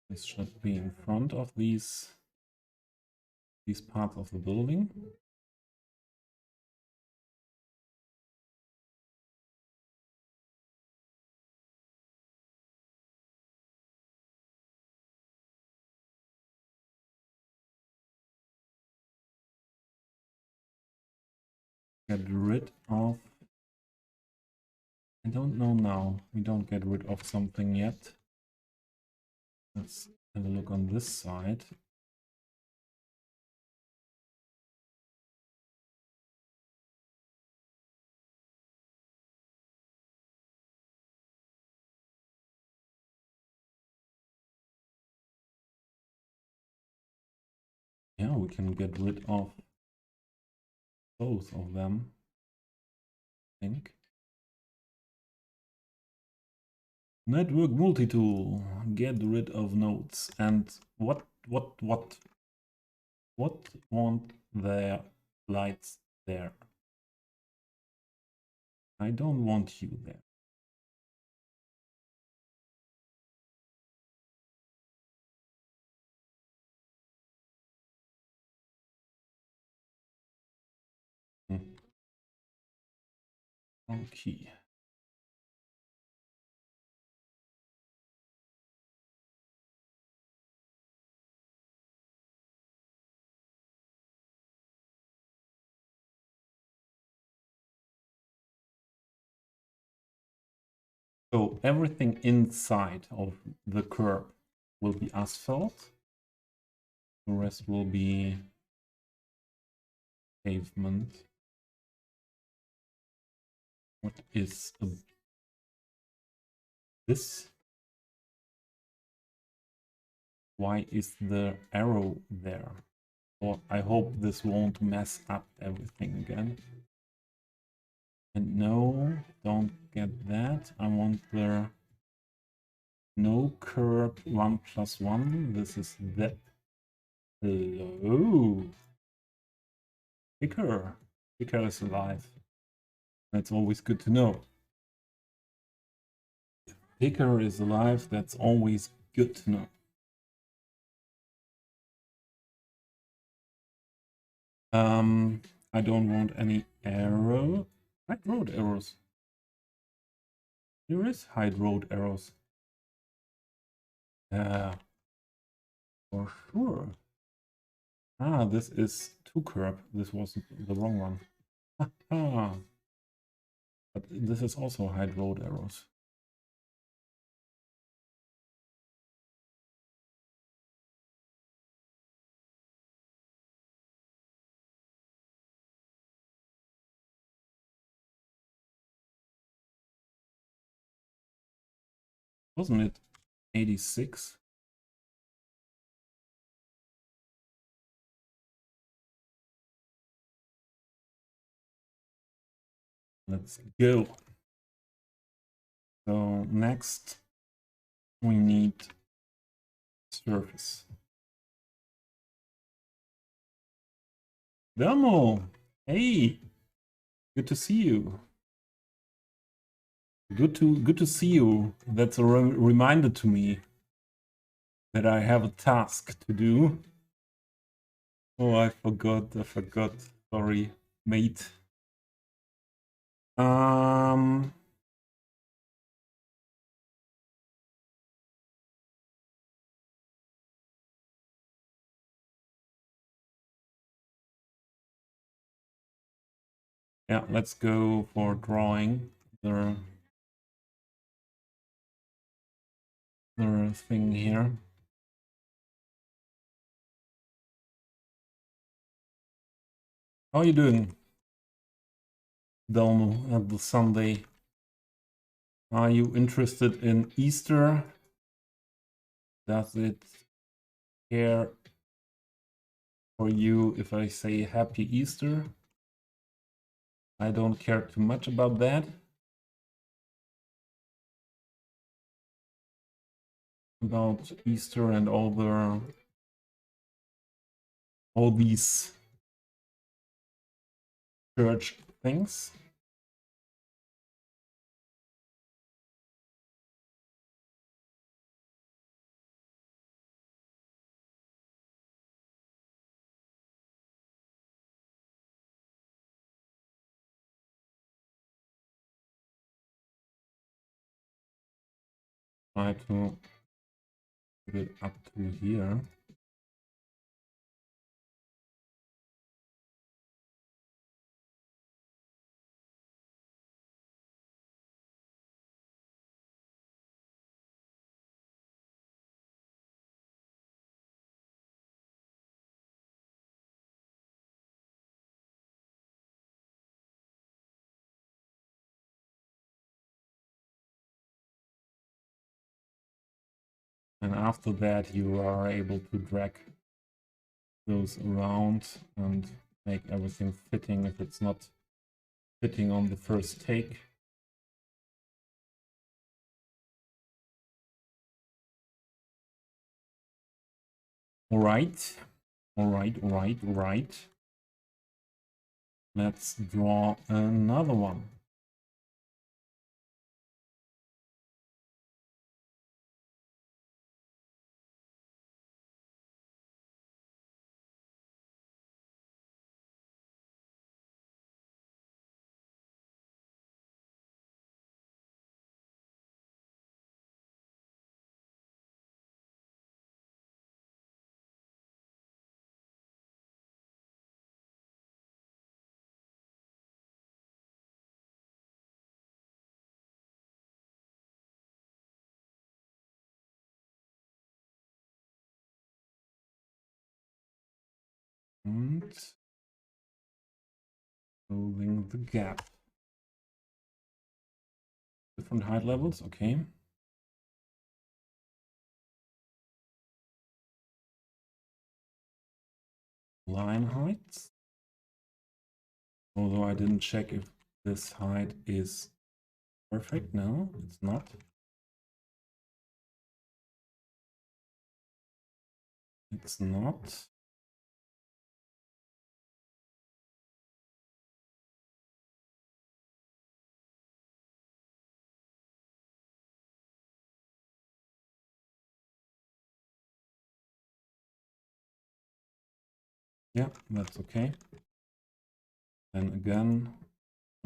This should be in front of these parts of the building. Get rid of... I don't know now. We don't get rid of something yet. Let's have a look on this side. Yeah, we can get rid of both of them, I think. Network multi-tool. Get rid of nodes. And what want their lights there? I don't want you there. Okay. So everything inside of the curb will be asphalt. The rest will be pavement. What is this? Why is the arrow there? Or I hope this won't mess up everything again. And no, don't get that. I want the No curb 1+1. This is the hello. Picker. Picker is alive. That's always good to know. Picker is alive. That's always good to know. I don't want any arrow. Hide road arrows. There is hide road arrows. Yeah, for sure. Ah, this is 2 curb. This was the wrong one. Ah, but this is also hide road arrows. Wasn't it 86? Let's go. So next we need surface. Demo! Hey! Good to see you. Good to see you. That's a reminder to me that I have a task to do. Oh, I forgot. Sorry, mate. Yeah, let's go for drawing the thing here. How are you doing, Delmo, at the Sunday? Are you interested in Easter? Does it care for you if I say Happy Easter? I don't care too much about that. About Easter and all these church things. Try to put it up to here. And after that, you are able to drag those around and make everything fitting if it's not fitting on the first take. All right. Let's draw another one. And filling the gap. Different height levels, okay. Line heights. Although I didn't check if this height is perfect. No, it's not. It's not. Yeah, that's okay. And again,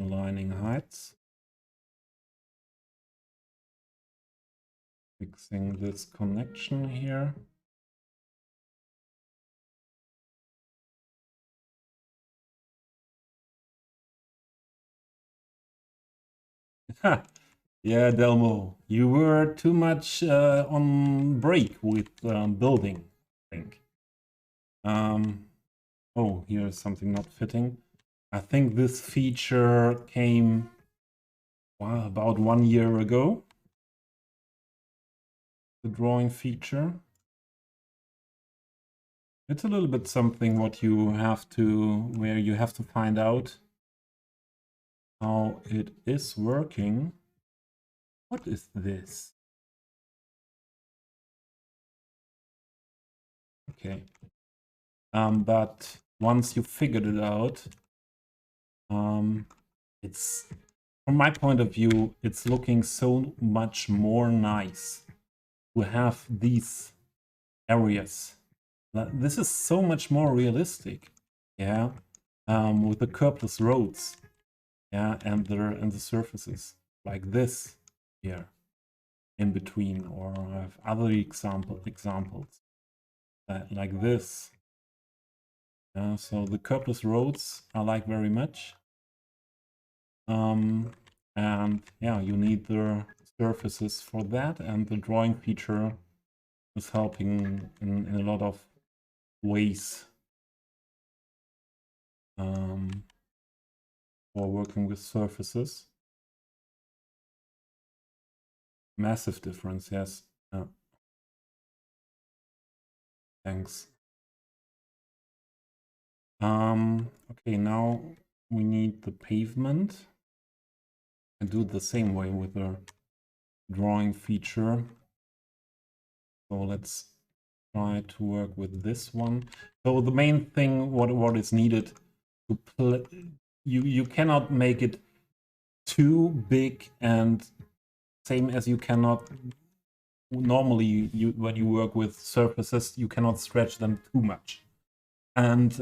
aligning heights. Fixing this connection here. Yeah, Delmo, you were too much on break with building, I think. Oh, here's something not fitting. I think this feature came about 1 year ago. The drawing feature. It's a little bit something what you have to, where you have to find out how it is working. What is this? Okay. But once you figured it out, it's, from my point of view, it's looking so much more nice to have these areas. This is so much more realistic, yeah, with the curbless roads, yeah, and the surfaces like this here in between, or I have other examples like this. So the curbless roads I like very much. And yeah, you need the surfaces for that, and the drawing feature is helping in a lot of ways for working with surfaces. Massive difference, yes. Thanks. Okay, now we need the pavement. And do it the same way with the drawing feature. So let's try to work with this one. So the main thing, what is needed to play, you cannot make it too big, and same as you cannot normally when you work with surfaces, you cannot stretch them too much. And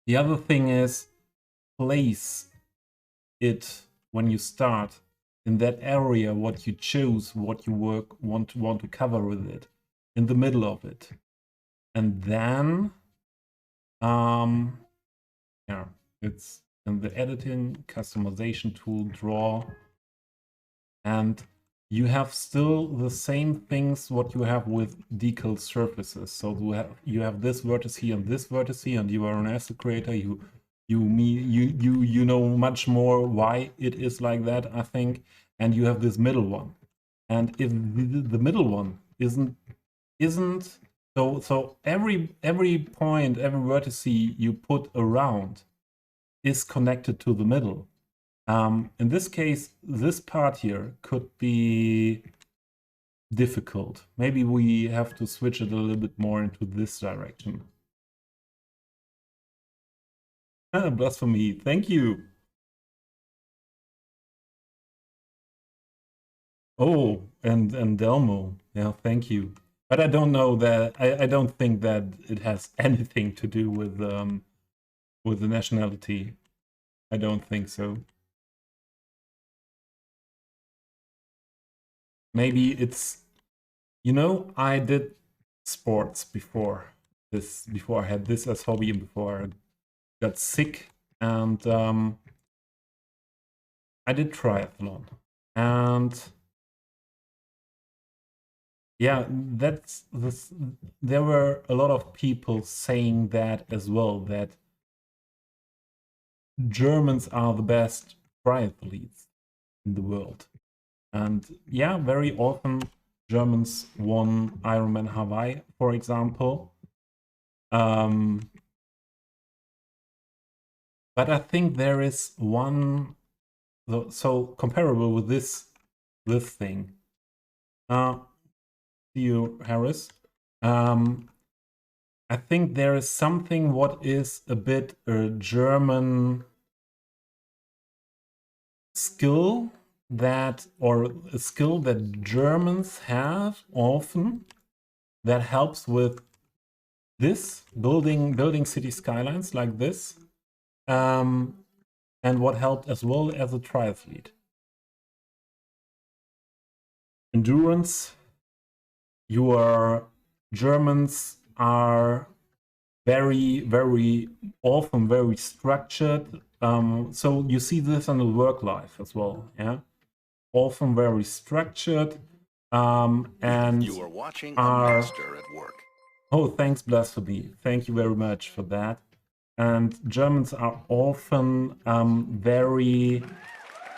the other thing is place it when you start in that area what you choose, what you want to cover with it, in the middle of it, and then yeah, it's in the editing customization tool, draw, and you have still the same things what you have with decal surfaces. So you have this vertex here and this vertex here, and you are an asset creator. You know much more why it is like that, I think. And you have this middle one, and if the middle one isn't so every point, every vertex you put around is connected to the middle. In this case, this part here could be difficult. Maybe we have to switch it a little bit more into this direction. Blasphemy, thank you. Oh, and Delmo, yeah, thank you. But I don't know that, I don't think that it has anything to do with the nationality. I don't think so. Maybe it's, I did sports before I had this as hobby, and before I got sick, and I did triathlon, and yeah, that's this. There were a lot of people saying that as well, that Germans are the best triathletes in the world, and yeah, very often Germans won Ironman Hawaii, for example. But I think there is one, so comparable with this thing. See you, Harris. I think there is something what is a bit a German skill that, or a skill that Germans have often, that helps with this building city skylines like this, and what helped as well as a triathlete. Endurance. Germans are very often very structured. So you see this in the work life as well, yeah. Often very structured, and you are watching a master at work. Oh, thanks, Blasphemy. Thank you very much for that. And Germans are often very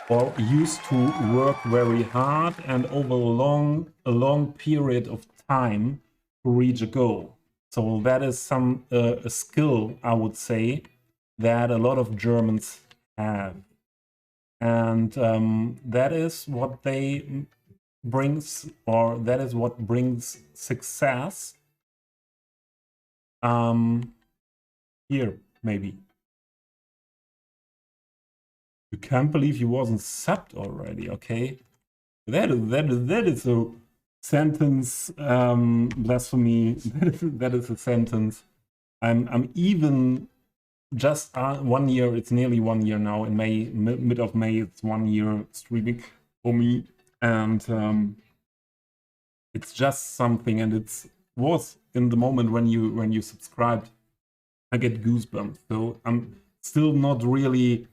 or used to work very hard and over a long period of time to reach a goal. So that is a skill, I would say, that a lot of Germans have, and that is what they brings, or that is what brings success. Here maybe. You can't believe you wasn't subbed already. Okay, that is a sentence, blasphemy. That is a sentence. I'm even just 1 year. It's nearly 1 year now. In May, mid of May, it's 1 year streaming for me, and it's just something. And it was in the moment when you subscribed, I get goosebumps. So I'm still not really.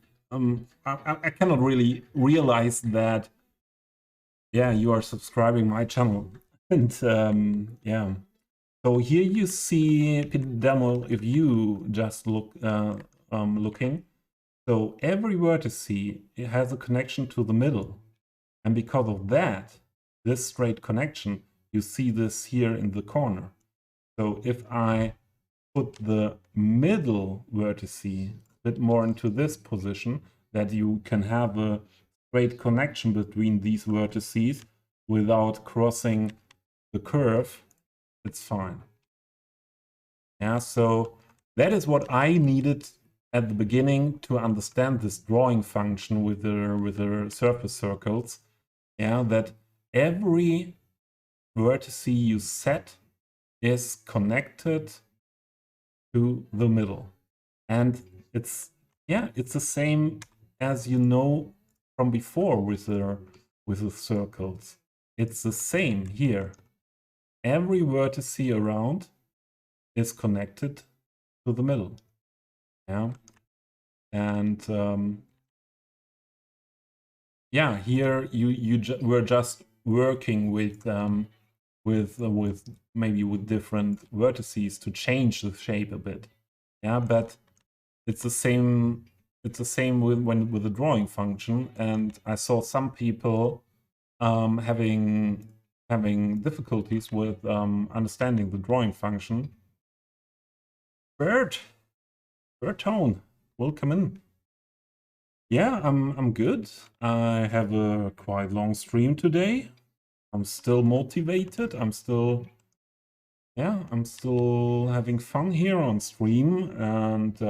I cannot really realize that, yeah, you are subscribing my channel. And yeah, so here you see the demo. If you just look looking, so every vertex it has a connection to the middle, and because of that, this straight connection, you see this here in the corner. So if I put the middle vertex a bit more into this position, that you can have a straight connection between these vertices without crossing the curve, it's fine. Yeah, so that is what I needed at the beginning to understand this drawing function with the surface circles. Yeah, that every vertex you set is connected to the middle. And it's the same as you know from before with the circles. It's the same here. Every vertex around is connected to the middle. Yeah, and yeah, here we're just working with maybe with different vertices to change the shape a bit. Yeah, but it's the same with the drawing function, and I saw some people having difficulties with understanding the drawing function. Bert Tone, welcome in. Yeah, I'm good. I have a quite long stream today. I'm still motivated. I'm still having fun here on stream, and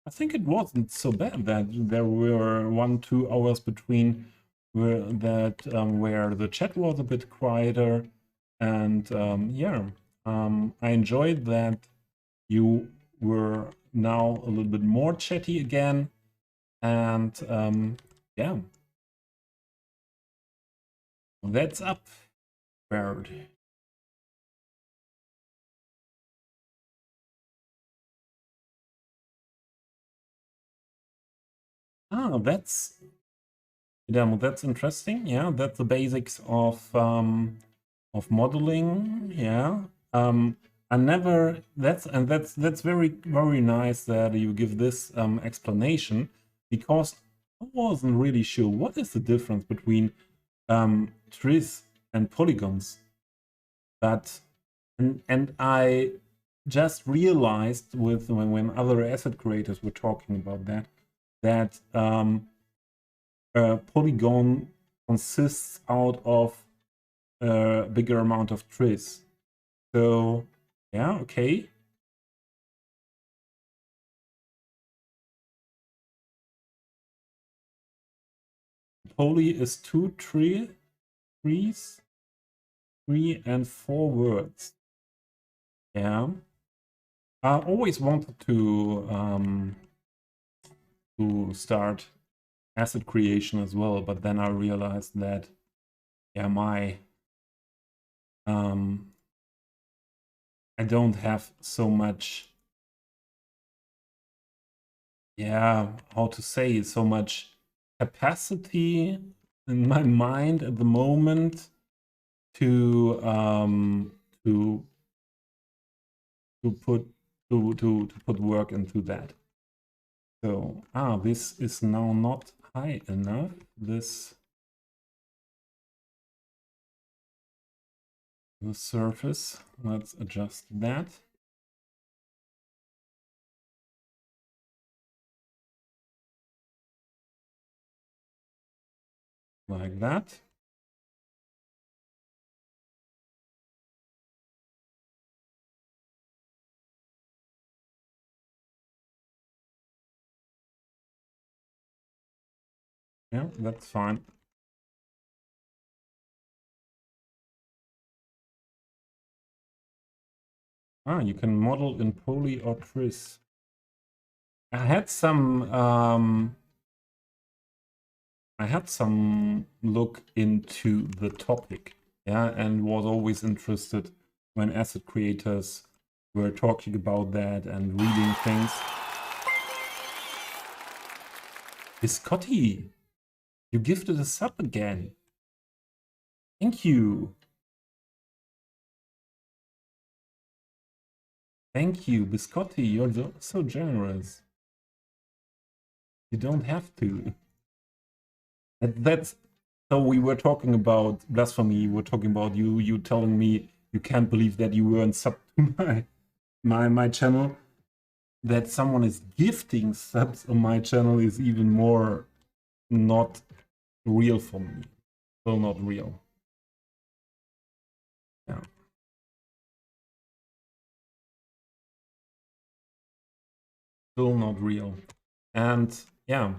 I think it wasn't so bad that there were 1-2 hours between where the chat was a bit quieter, and yeah, I enjoyed that you were now a little bit more chatty again, and yeah, that's up, Bird. Ah, that's interesting. Yeah, that's the basics of modeling. Yeah. I never. That's very nice that you give this explanation, because I wasn't really sure what is the difference between trees and polygons. But and I just realized when other asset creators were talking about that a polygon consists out of a bigger amount of trees. So yeah, okay. Poly is 2 trees, 3 and 4 words. Yeah. I always wanted to start asset creation as well, but then I realized that yeah, I don't have so much, yeah, how to say, so much capacity in my mind at the moment to to put to put work into that. So this is now not high enough. This the surface. Let's adjust that. Like that. Yeah, that's fine. You can model in poly or tris. I had some look into the topic, yeah, and was always interested when asset creators were talking about that and reading things. Biscotti, you gifted a sub again. Thank you. Thank you, Biscotti. You're so generous. You don't have to. That's so we were talking about blasphemy. We're talking about you telling me you can't believe that you weren't sub to my channel. That someone is gifting subs on my channel is even more not real for me. Still not real. Yeah. Still not real. And yeah,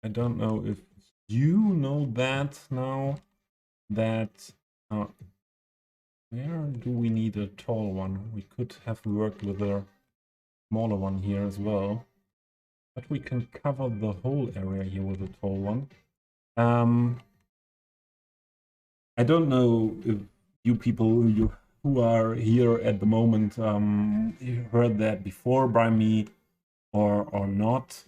I don't know if you know that now. That where do we need a tall one? We could have worked with a smaller one here as well, but we can cover the whole area here with a tall one. I don't know if you people who are here at the moment heard that before by me or not.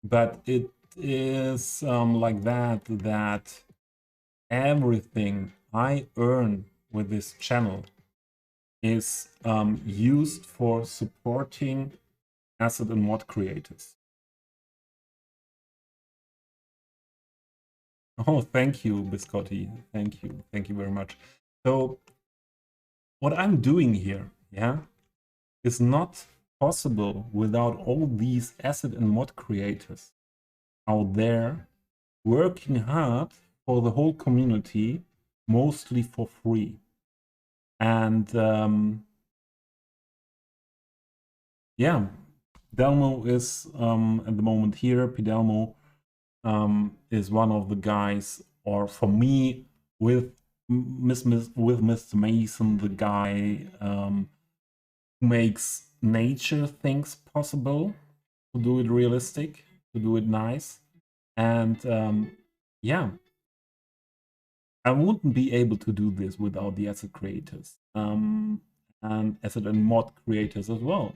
But it is like that everything I earn with this channel is used for supporting asset and mod creators. Oh, thank you, Biscotti. Thank you. Thank you very much. So what I'm doing here, yeah, is not possible without all these asset and mod creators out there working hard for the whole community, mostly for free. And yeah, Delmo is at the moment here. Pidelmo is one of the guys, or for me, with Mr. Mason, the guy who makes nature things possible, to do it realistic, to do it nice. And yeah, I wouldn't be able to do this without the asset creators and asset and mod creators as well.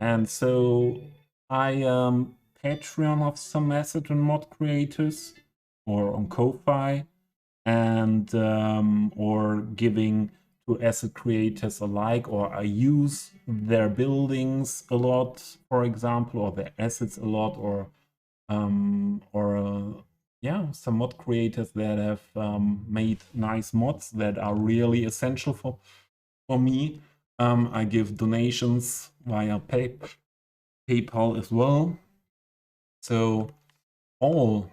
And so I Patreon of some asset and mod creators, or on Ko-Fi, and or giving to asset creators alike, or I use their buildings a lot, for example, or their assets a lot, or yeah, some mod creators that have made nice mods that are really essential for me. I give donations via PayPal as well. So all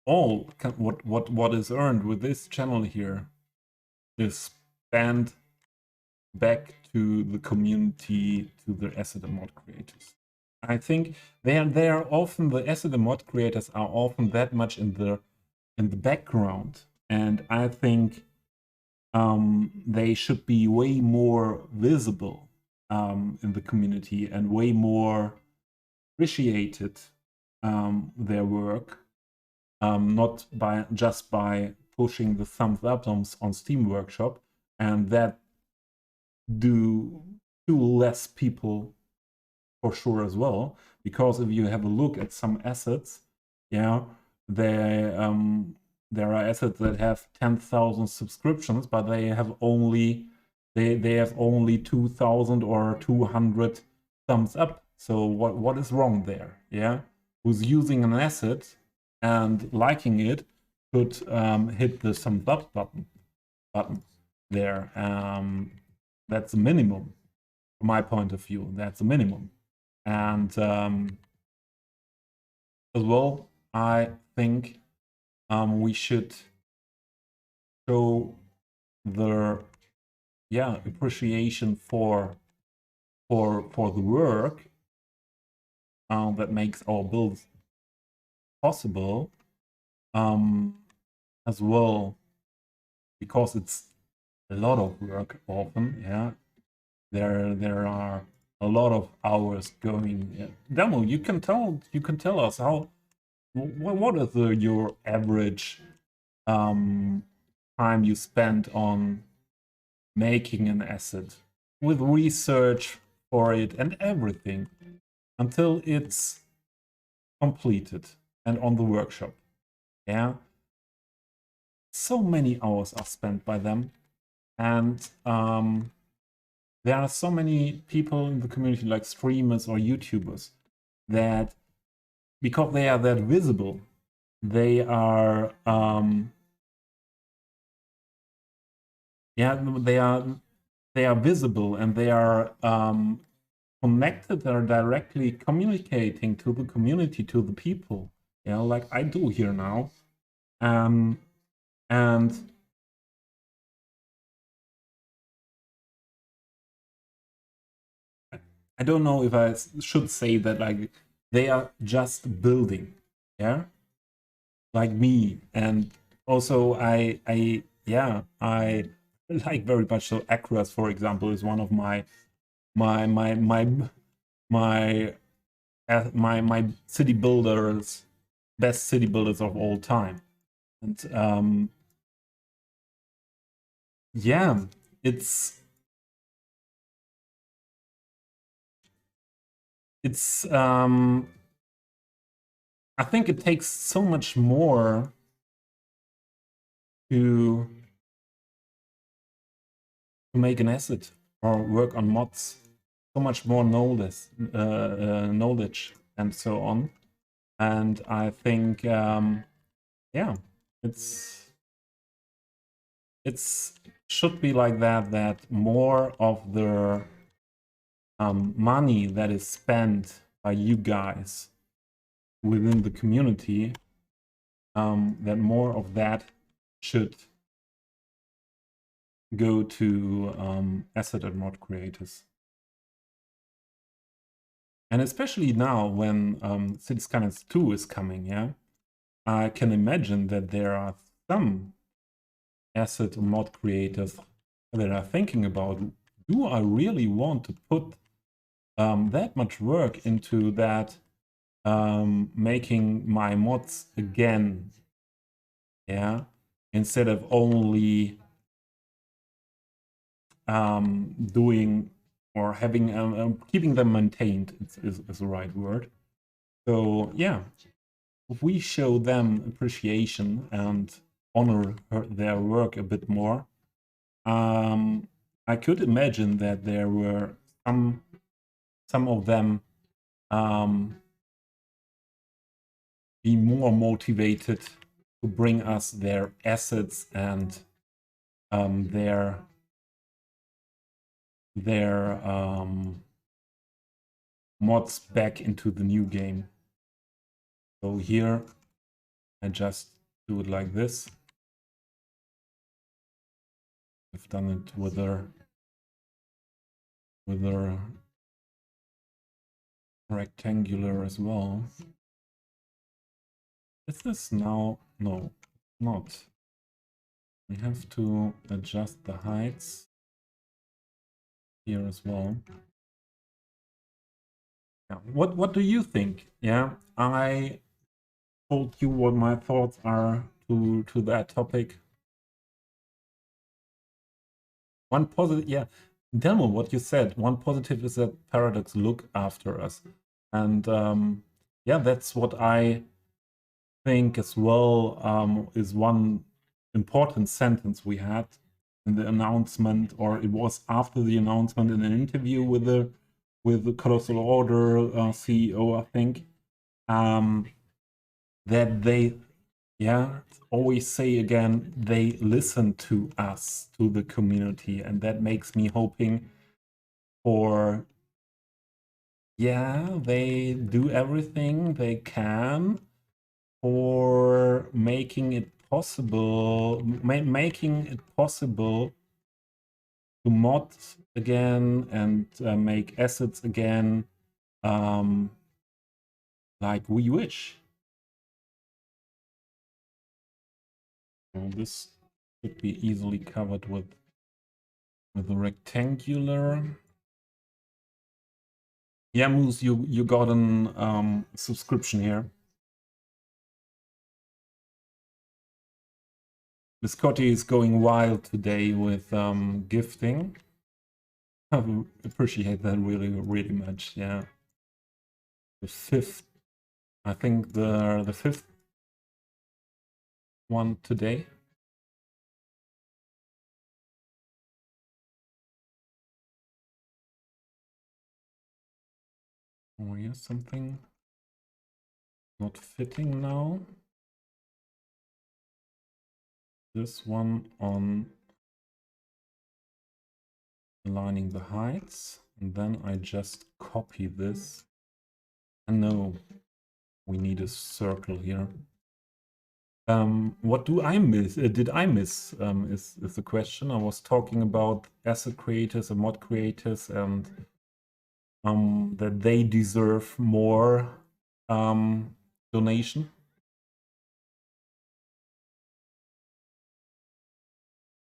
all what is earned with this channel here is spent back to the community, to the asset and mod creators. I think they are often, the asset and mod creators are often that much in the background, and I think they should be way more visible in the community and way more appreciated their work, not just by pushing the thumbs up on Steam Workshop, and that do less people for sure as well. Because if you have a look at some assets, yeah, there are assets that have 10,000 subscriptions, but they have only 2,000 or 200 thumbs up. So what is wrong there? Yeah, who's using an asset and liking it could hit the thumbs up button there. That's the minimum from my point of view. That's the minimum. And as well, I think we should show the appreciation for the work that makes our builds possible, as well, because it's a lot of work often. Yeah, there are a lot of hours going. Yeah. Demo, you can tell us how what is your average time you spend on making an asset with research for it and everything until it's completed and on the workshop. Yeah, so many hours are spent by them, and there are so many people in the community, like streamers or YouTubers, that because they are that visible, they are they are visible, and they are connected. They are directly communicating to the community, to the people. Yeah, like I do here now, and I don't know if I should say that, like, they are just building, yeah, like me. And also I like very much so Acras, for example, is one of my city builders, best city builders of all time. And yeah, it's I think it takes so much more to make an asset or work on mods, so much more knowledge and so on. And I think yeah, it's should be like that more of the money that is spent by you guys within the community, that more of that should go to asset and mod creators. And especially now when Cities Skylines 2 is coming, yeah, I can imagine that there are some asset and mod creators that are thinking about, do I really want to put that much work into that, making my mods again, yeah, instead of only doing or having keeping them maintained is the right word. So yeah, if we show them appreciation and honor their work a bit more, I could imagine that there were some of them be more motivated to bring us their assets and their mods back into the new game. So here I just do it like this. I've done it with a rectangular as well. Is this now? No, not. We have to adjust the heights here as well. Yeah. What do you think? Yeah, I told you what my thoughts are to that topic. One positive, yeah, Delmo, what you said. One positive is that Paradox look after us, and yeah, that's what I think as well. Is one important sentence we had in the announcement, or it was after the announcement in an interview with the Colossal Order CEO, I think, that they, yeah, always say again, they listen to us, to the community, and that makes me hoping for, yeah, they do everything they can for making it possible, making it possible to mod again and make assets again, like we wish. So this could be easily covered with a rectangular. Yeah, Moose, you got an subscription here. Biscotti is going wild today with gifting. I appreciate that really, really much. Yeah. The fifth, I think the fifth one today. Oh, here's something not fitting now. This one on aligning the heights, and then I just copy this. And no, we need a circle here. What do I miss? Did I miss? Is the question. I was talking about asset creators and mod creators, and that they deserve more donation.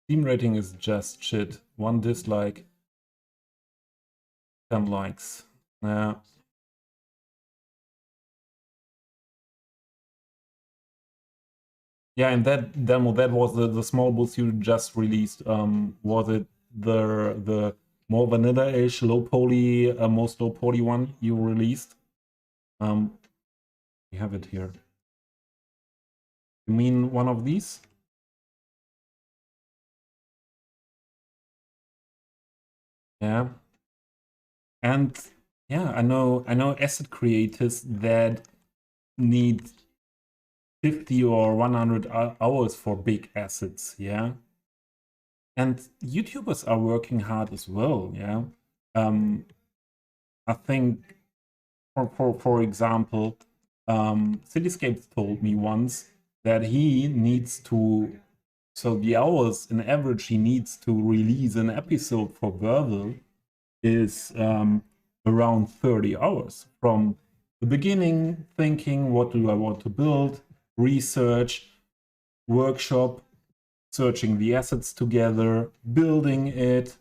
Team rating is just shit. 1 dislike, 10 likes. Yeah. Yeah, and that demo, that was the small boost you just released. Was it the more vanilla-ish, low poly, most low poly one you released? We have it here. You mean one of these? Yeah. And yeah, I know asset creators that need 50 or 100 hours for big assets, yeah. And YouTubers are working hard as well, yeah. I think, for example, Cityscapes told me once that he needs to, so the hours in average he needs to release an episode for Verbal is around 30 hours from the beginning, thinking what do I want to build, research, workshop, searching the assets together, building it,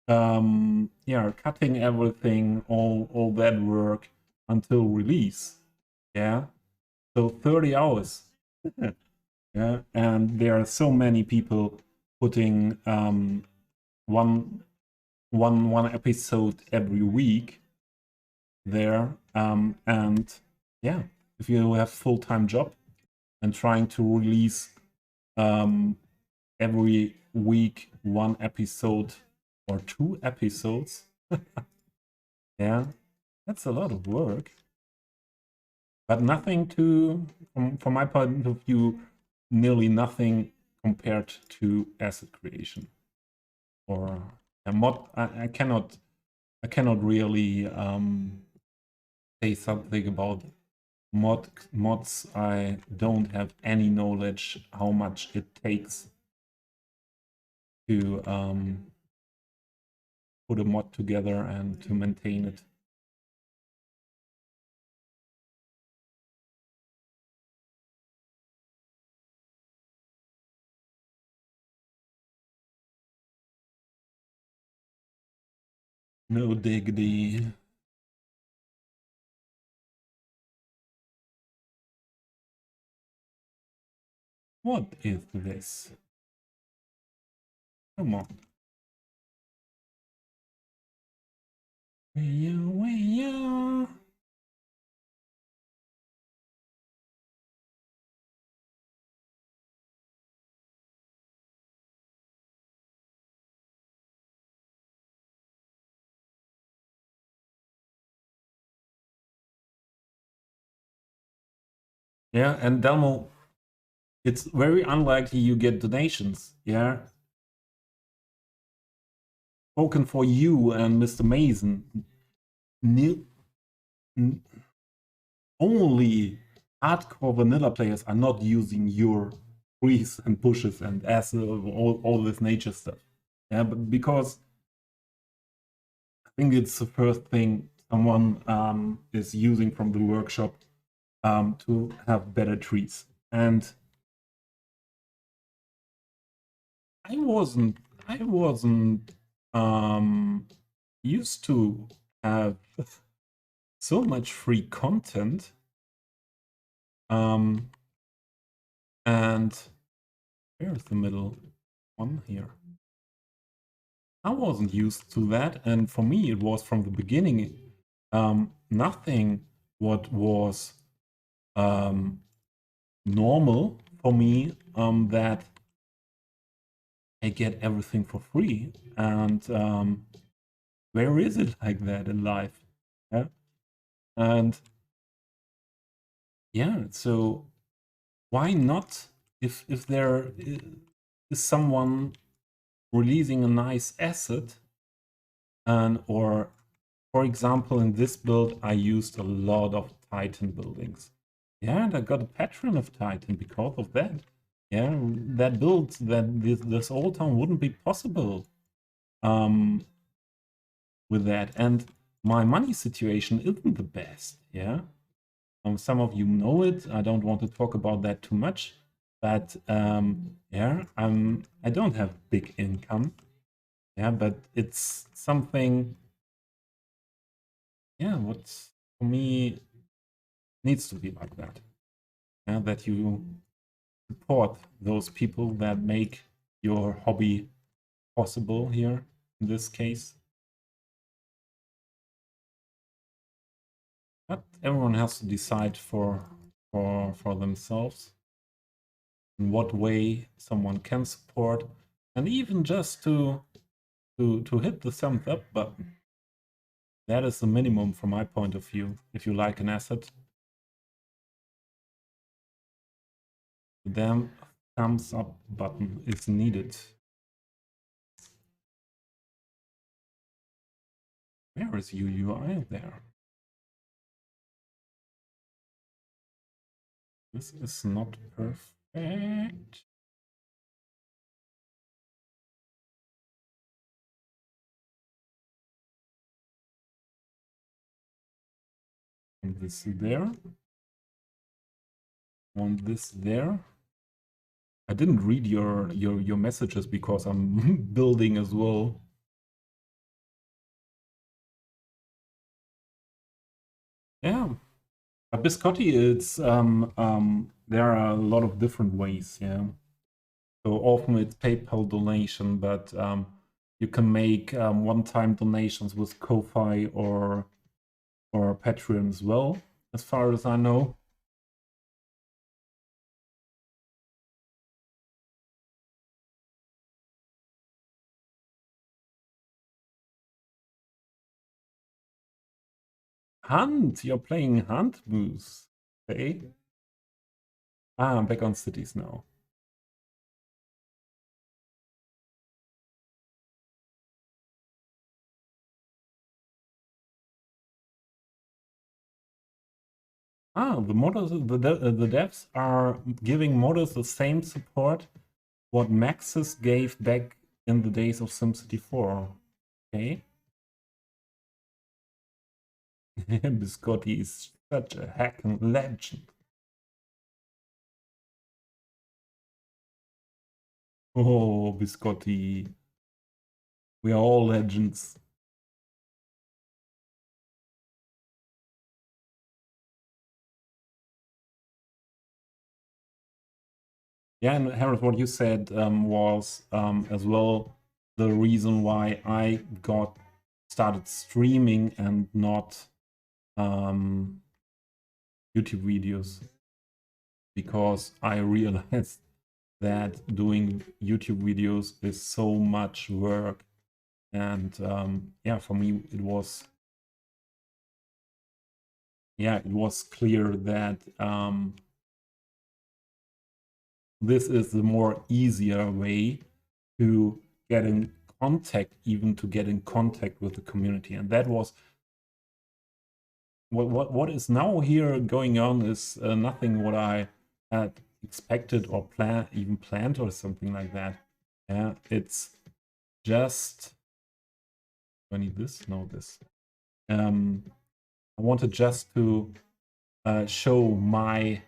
yeah, cutting everything, all that work until release. Yeah, so 30 hours. Yeah, and there are so many people putting one episode every week there, and yeah, if you have full-time job and trying to release every week 1 episode or 2 episodes, yeah, that's a lot of work. But nothing to, from my point of view, nearly nothing compared to asset creation or a mod. I cannot really say something about mods, I don't have any knowledge how much it takes to put a mod together and to maintain it. No diggity. What is this? Come on. Way. Yeah, and Delmo, it's very unlikely you get donations. Yeah. Spoken for you and Mr. Mason. Only hardcore vanilla players are not using your trees and bushes and all this nature stuff. Yeah, but because I think it's the first thing someone is using from the workshop to have better trees. And I wasn't used to have so much free content. And where's the middle one here? I wasn't used to that, and for me it was from the beginning nothing what was normal for me that I get everything for free. And where is it like that in life? Yeah, and yeah, so why not? If there is someone releasing a nice asset, and or for example, in this build, I used a lot of Titan buildings. Yeah, and I got a patron of Titan because of that. Yeah, that build, that this old town wouldn't be possible with that. And my money situation isn't the best. Yeah, some of you know it. I don't want to talk about that too much, but yeah, I don't have big income. Yeah, but it's something. Yeah, what for me needs to be like that. Yeah, that you support those people that make your hobby possible here in this case. But everyone has to decide for themselves in what way someone can support, and even just to hit the thumbs up button. That is the minimum from my point of view. If you like an asset, the damn thumbs up button is needed. Where is UUI there? This is not perfect. And this there. Want this there. I didn't read your messages because I'm building as well. Yeah. Biscotti, it's there are a lot of different ways, yeah. So often it's PayPal donation, but you can make one-time donations with Ko-Fi or Patreon as well, as far as I know. Hunt, you're playing Hunt moves. Okay. Ah, I'm back on cities now. The models, the devs are giving models the same support what Maxis gave back in the days of SimCity 4. Okay. Biscotti is such a hacking legend. Oh, Biscotti. We are all legends. Yeah, and Harris, what you said was as well the reason why I started streaming and not YouTube videos, because I realized that doing YouTube videos is so much work, and yeah, for me it was clear that this is the more easier way to get in contact, even to get in contact with the community. And that was what is now here going on is nothing what I had expected or planned or something like that. Yeah, it's just, do I need this? No, this. I wanted just to show my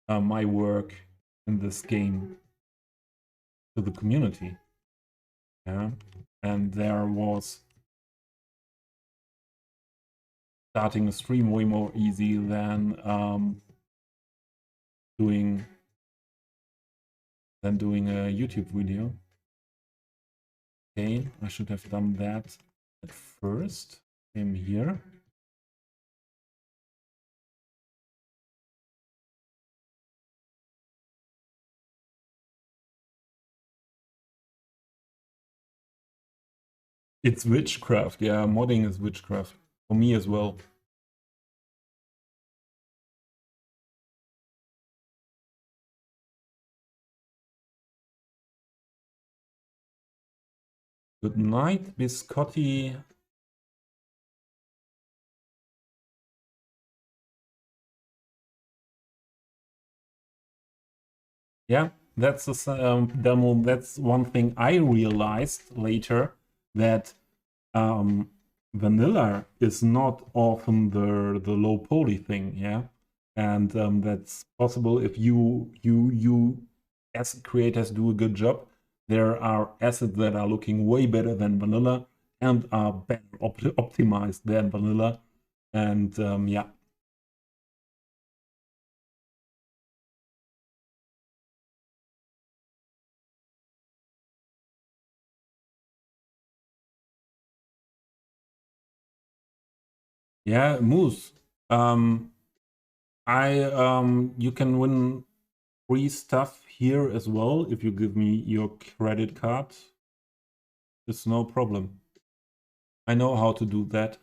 my work in this game to the community. Yeah, and there was starting a stream way more easy than doing a YouTube video. Okay, I should have done that at first. Came here. It's witchcraft. Yeah, modding is witchcraft for me as well. Good night, Biscotti. Yeah, that's a demo. That's one thing I realized later, that vanilla is not often the low poly thing. Yeah, and that's possible if you asset creators do a good job. There are assets that are looking way better than vanilla and are better optimized than vanilla, and yeah. Yeah, Moose. You can win free stuff here as well if you give me your credit card. It's no problem. I know how to do that.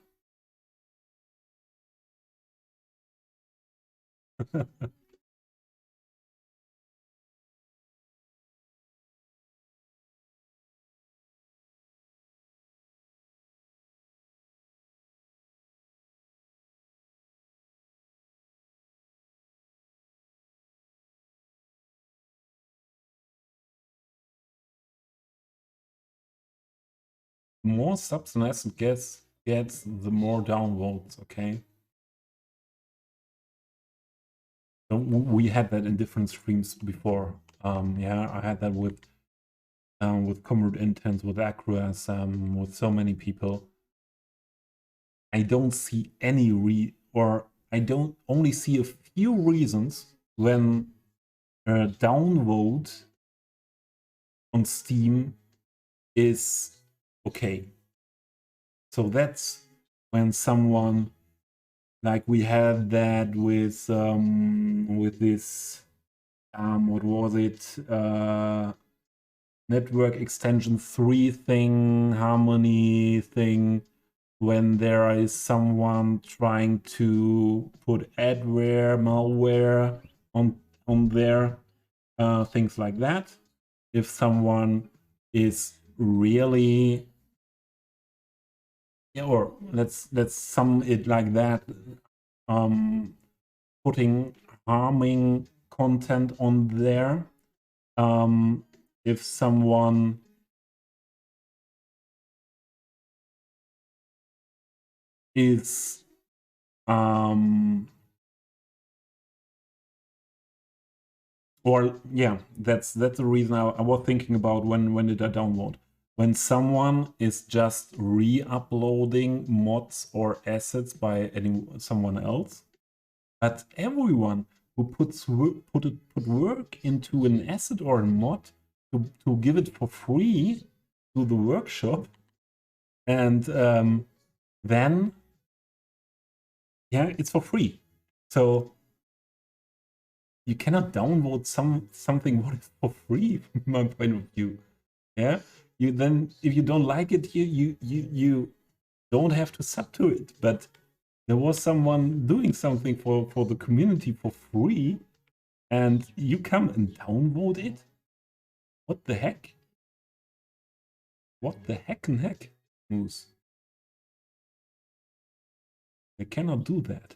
The more subs an asset gets, the more downvotes, okay? So we had that in different streams before. Yeah, I had that with Comrade Intense, with Acroas, with so many people. I don't see any I don't only see a few reasons when a downvote on Steam is okay. So that's when someone, like we had that with this what was it, network extension 3 thing, harmony thing, when there is someone trying to put adware, malware on there, things like that. If someone is really, Yeah, or let's sum it like that. Putting harming content on there. If someone is or yeah, that's the reason I was thinking about when did I download. When someone is just re-uploading mods or assets by someone else, but everyone who put work into an asset or a mod to give it for free to the workshop, and then yeah, it's for free. So you cannot download something what is for free from my point of view. Yeah, you then if you don't like it, you don't have to sub to it. But there was someone doing something for the community for free, and you come and download it. What the heck? What the heck and heck, Moose? I cannot do that.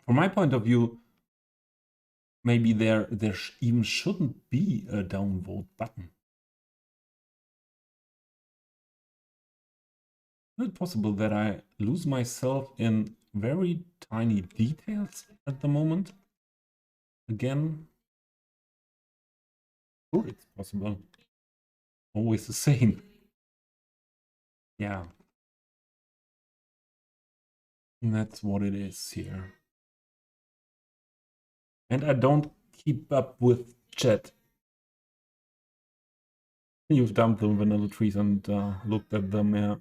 From my point of view, maybe there even shouldn't be a downvote button. Is it possible that I lose myself in very tiny details at the moment? Again, sure, it's possible. Always the same. Yeah. And that's what it is here. And I don't keep up with chat. You've dumped the vanilla trees and looked at them, yeah.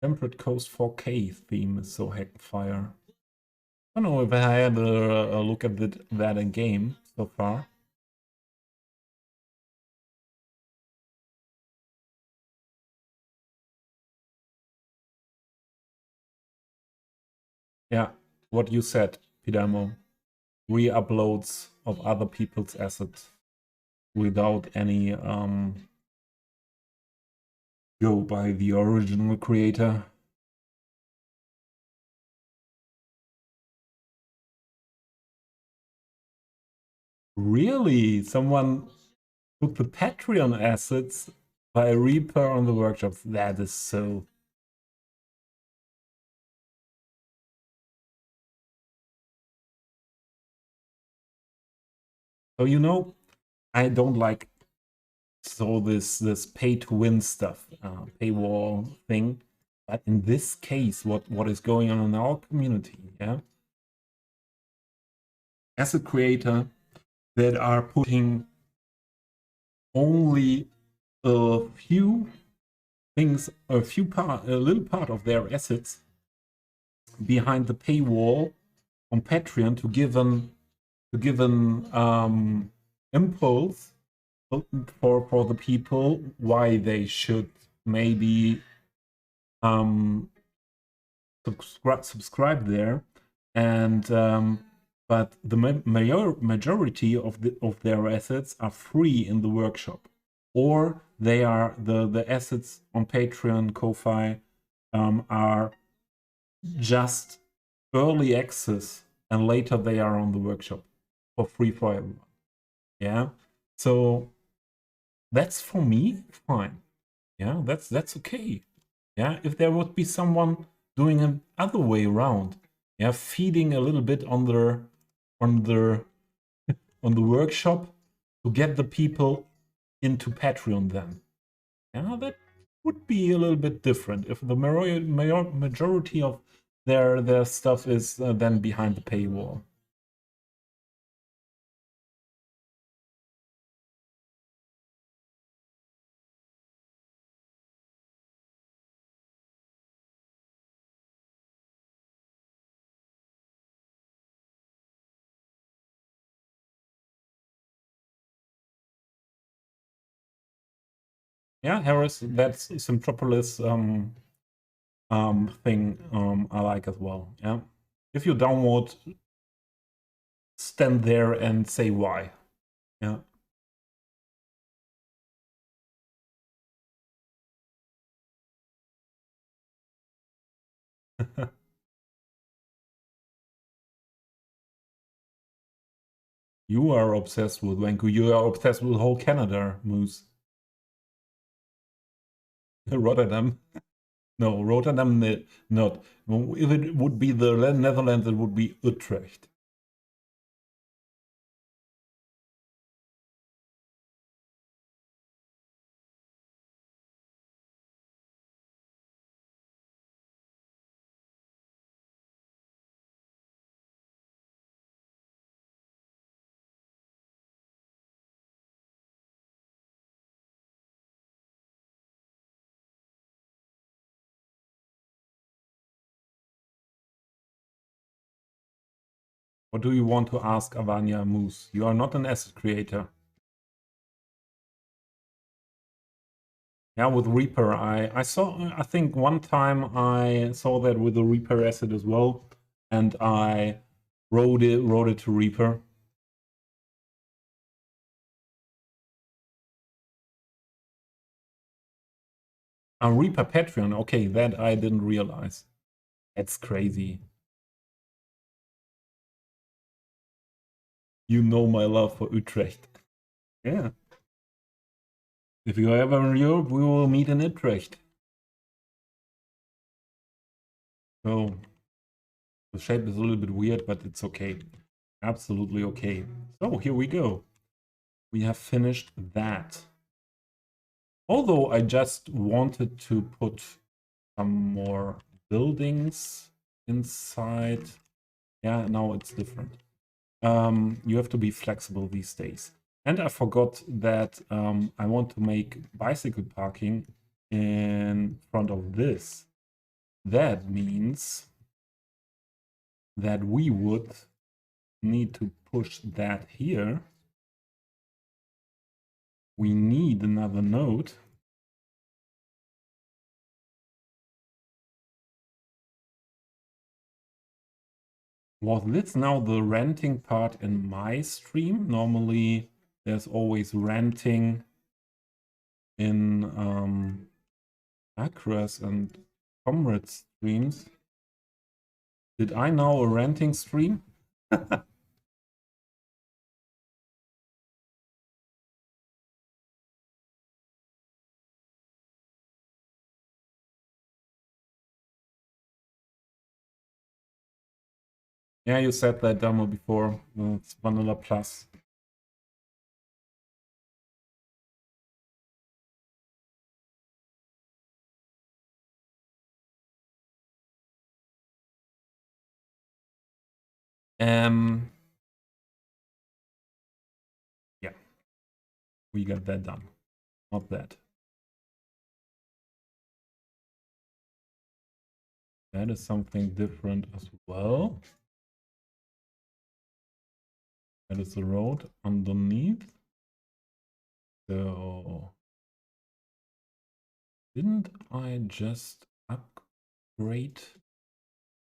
Temperate Coast 4K theme is so heck fire. I don't know if I had a look at that in game so far. Yeah, what you said, Pidamo. Re-uploads of other people's assets without any go by the original creator. Really? Someone took the Patreon assets by Reaper on the workshops. That is so... So, you know, I don't like this pay-to-win stuff, paywall thing. But in this case, what is going on in our community, yeah? As a creator that are putting only a few things, a little part of their assets behind the paywall on Patreon to give an impulse for the people why they should maybe subscribe there, and but the majority of their assets are free in the workshop, or they are the assets on Patreon, Ko-Fi are just early access, and later they are on the workshop for free for everyone. Yeah, so that's for me fine. Yeah, that's okay. Yeah, if there would be someone doing an other way around, yeah, feeding a little bit on the workshop to get the people into Patreon, then yeah, that would be a little bit different if the majority of their stuff is then behind the paywall. Yeah, Harris, that's Simtropolis thing I like as well. Yeah. If you download, stand there and say why. Yeah. You are obsessed with Vancouver. You are obsessed with whole Canada, Moose. Rotterdam. No, Rotterdam, not. If it would be the Netherlands, it would be Utrecht. What do you want to ask Avanya Moose? You are not an asset creator. Yeah, with Reaper, I saw, I think one time I saw that with the Reaper asset as well, and I wrote it to Reaper. Reaper Patreon, okay, that I didn't realize. That's crazy. You know my love for Utrecht. Yeah. If you're ever in Europe, we will meet in Utrecht. So the shape is a little bit weird, but it's okay. Absolutely okay. So here we go. We have finished that. Although I just wanted to put some more buildings inside. Yeah, now it's different. You have to be flexible these days. And I forgot that I want to make bicycle parking in front of this. That means that we would need to push that here. We need another node. Was this now the renting part in my stream? Normally there's always renting in Acras and Comrade streams. Did I know a renting stream? Yeah, you said that demo before. It's Vanilla Plus. Yeah, we got that done. Not that. That is something different as well. That is the road underneath. So, didn't I just upgrade?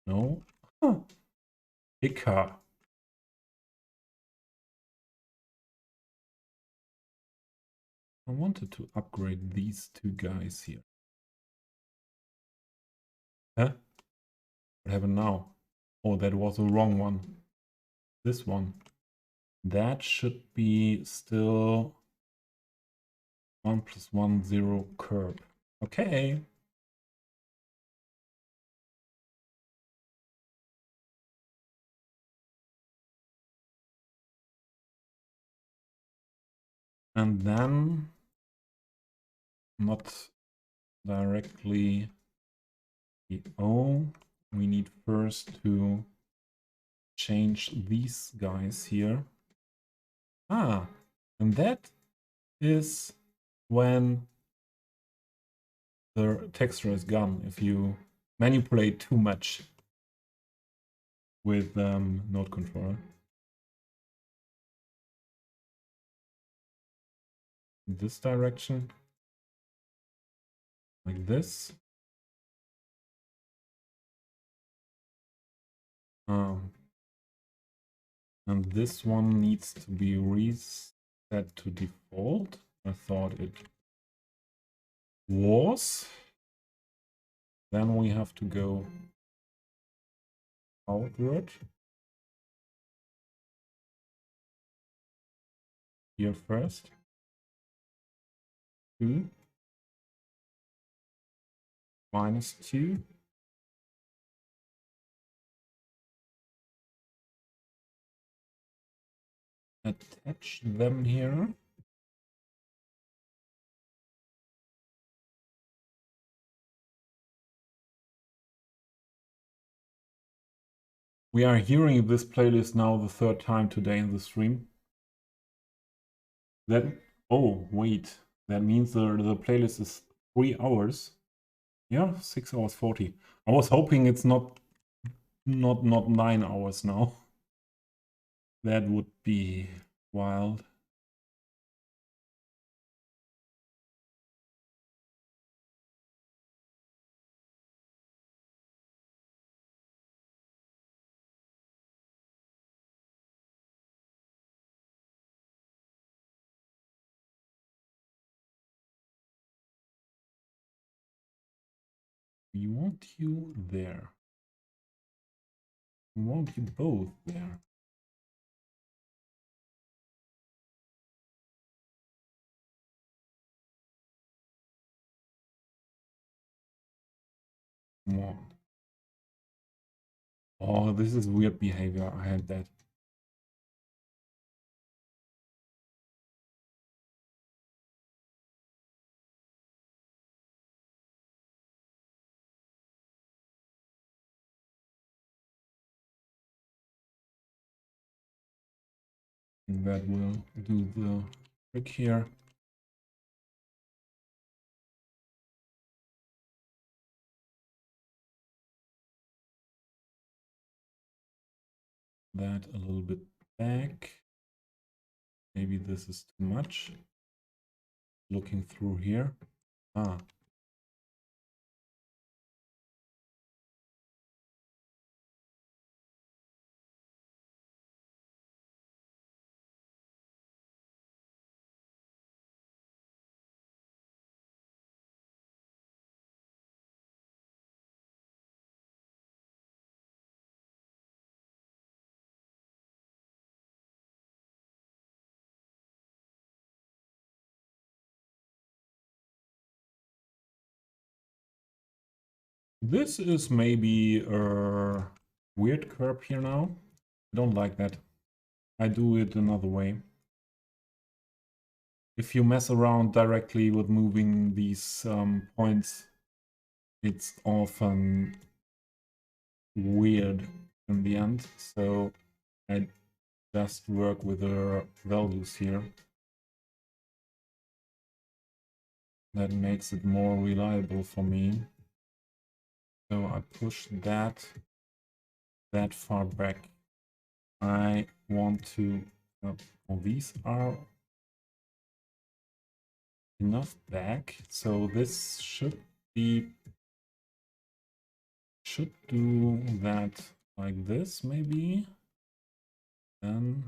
No. Huh. GER. I wanted to upgrade these two guys here. Huh? What happened now? Oh, that was the wrong one. This one. That should be still 1 + 1, 0 curb. Okay. And then not directly PO. We need first to change these guys here. Ah, and that is when the texture is gone if you manipulate too much with node controller. In this direction. like this. And this one needs to be reset to default. I thought it was. Then we have to go outward. Here first. 2. -2. Attach them here. We are hearing this playlist now the 3rd time today in the stream. That, oh wait, that means the playlist is 3 hours. Yeah, 6 hours 40. I was hoping it's not 9 hours now. That would be wild. We want you there. We want you both there. Come on. Oh, this is weird behavior. I had that. That will do the trick here. That a little bit back. Maybe this is too much. Looking through here. Ah. This is maybe a weird curve here now. I don't like that. I do it another way. If you mess around directly with moving these points, it's often weird in the end. So I just work with the values here. That makes it more reliable for me. So I push that far back. I want to, well, these are enough back. So this should do that like this maybe. Then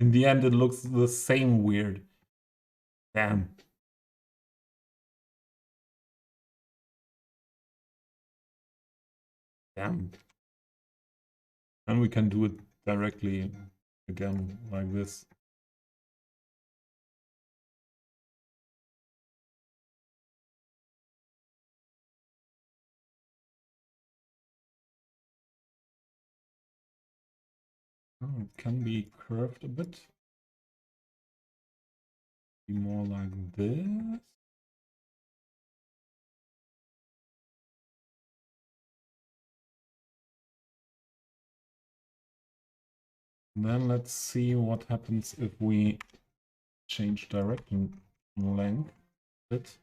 in the end it looks the same weird. Damn. Damn. And we can do it directly again like this. Oh, it can be curved a bit. Be more like this. Then let's see what happens if we change direction length a bit.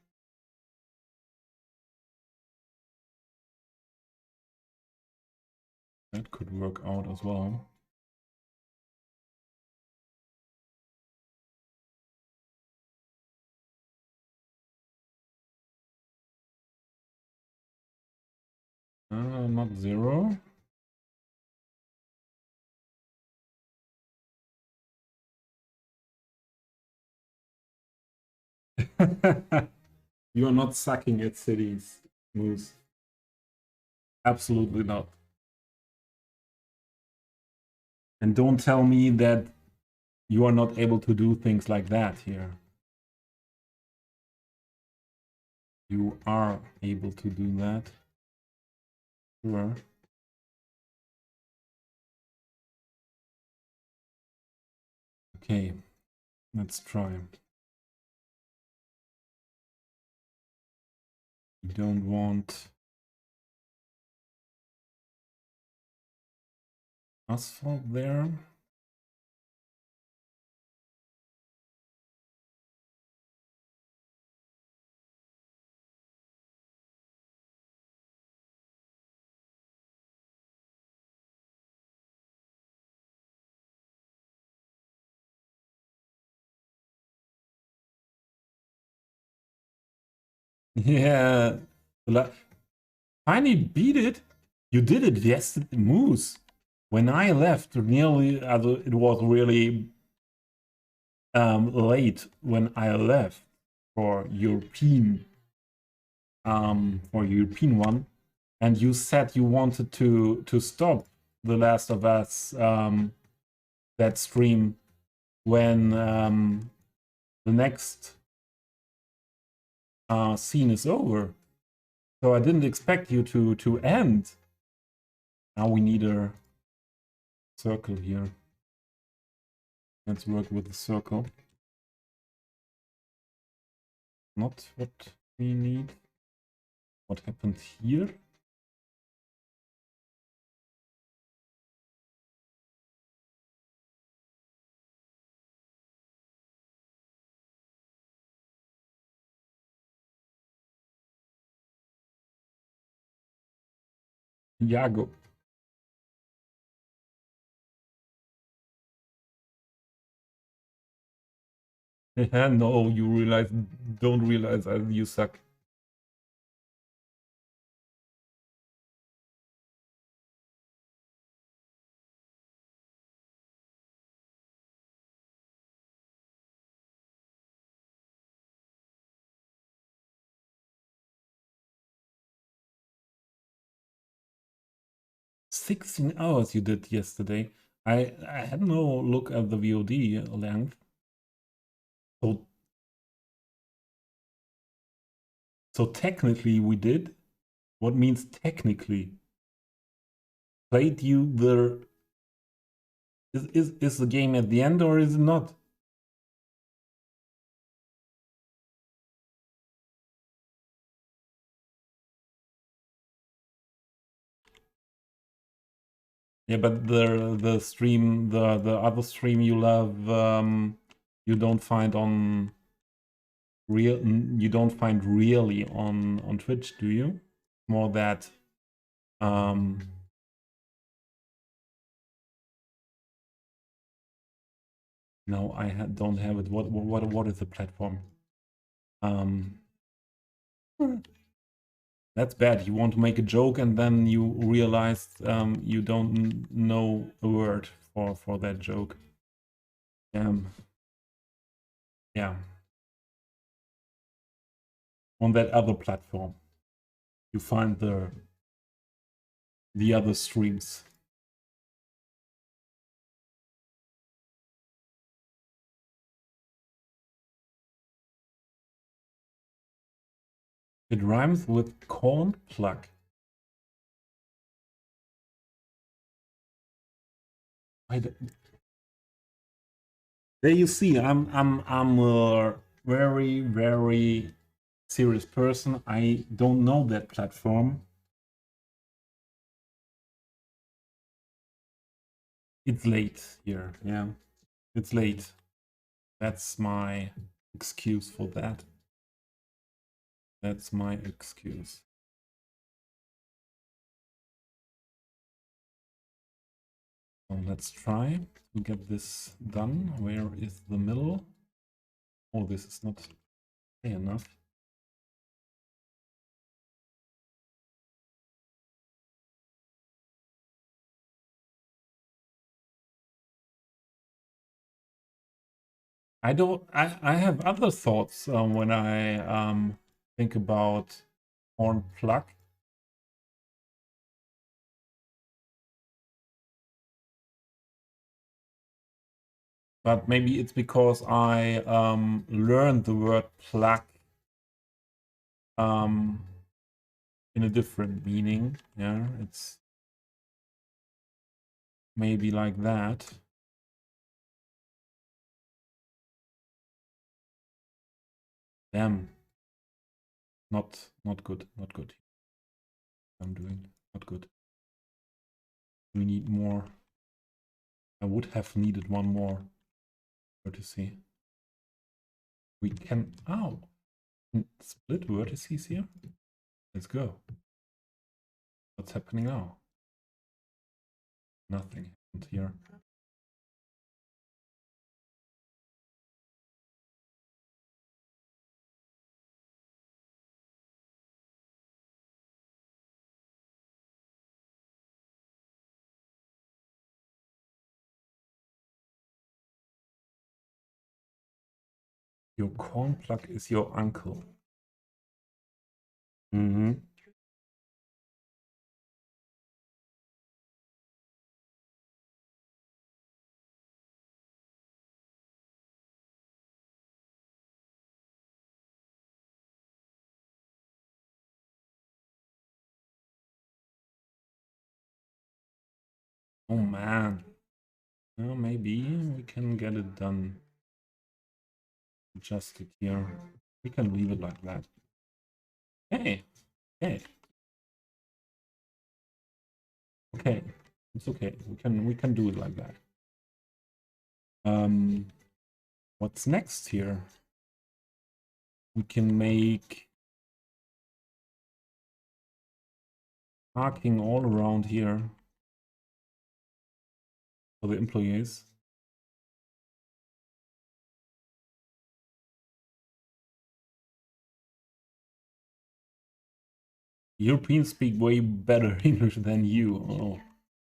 That could work out as well. not 0. You are not sucking at cities, Moose. Absolutely not. And don't tell me that you are not able to do things like that here. You are able to do that. Sure. Okay, let's try. We don't want asphalt there. Yeah, finally beat it. You did it yesterday, Moose. When I left, nearly, it was really late when I left for European one, and you said you wanted to stop The Last of Us that stream when the next scene is over. So I didn't expect you to end. Now we need a circle here. Let's work with the circle. Not what we need. What happened here? Iago. Yeah, no, you don't realize you suck. "16 hours you did yesterday." I had no look at the VOD length. So technically we did. What means technically? Played you the... Is the game at the end or is it not? Yeah, but the stream, the other stream you love, you don't find on you don't find really on Twitch, do you? More that no, I don't have it. What is the platform? That's bad. You want to make a joke and then you realize you don't know a word for that joke. Yeah. On that other platform, you find the other streams. It rhymes with corn plug. There you see, I'm a very, very serious person. I don't know that platform. It's late here, yeah. It's late. That's my excuse for that. That's my excuse. So let's try to get this done. Where is the middle? Oh, this is not high enough. I don't. I have other thoughts when I think about horn plug. But maybe it's because I learned the word plug in a different meaning. Yeah, it's maybe like that. Damn. Not good. Not good. I'm doing not good. We need more. I would have needed one more vertice. We can split vertices here. Let's go. What's happening now? Nothing happened here. Your corn plug is your uncle. Mm-hmm. Oh man. Well, maybe we can get it done. Adjust it here. We can leave it like that. Hey. Hey. Okay. It's okay. We can do it like that. What's next here? We can make parking all around here for the employees. Europeans speak way better English than you. Oh,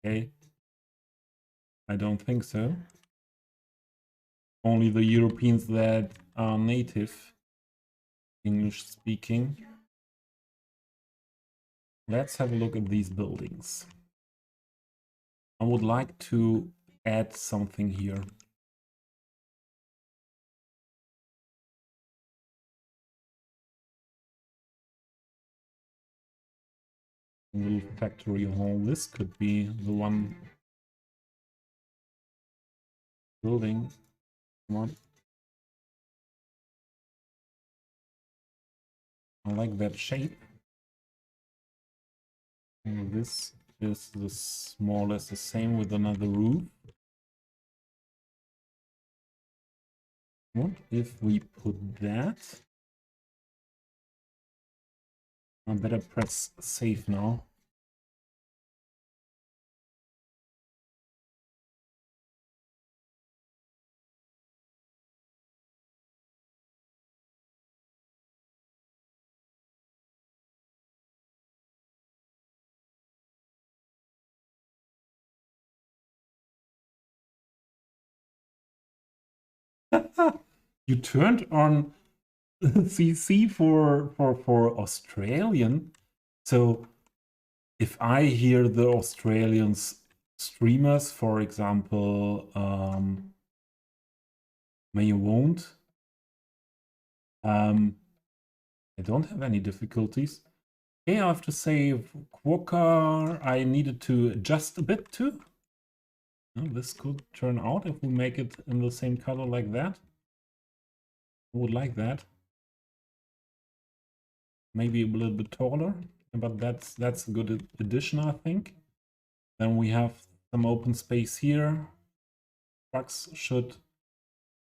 okay. I don't think so. Only the Europeans that are native English speaking. Let's have a look at these buildings. I would like to add something here. A little factory hall. This could be the one building. Come on. I like that shape. And this is more or less the same with another roof. What if we put that? I better press save now. You turned on CC for Australian. So if I hear the Australians streamers, for example, May You Won't, I don't have any difficulties. Okay, I have to say Quokka I needed to adjust a bit too. Well, this could turn out if we make it in the same color like that. I would like that. Maybe a little bit taller, but that's a good addition, I think. Then we have some open space here. Trucks should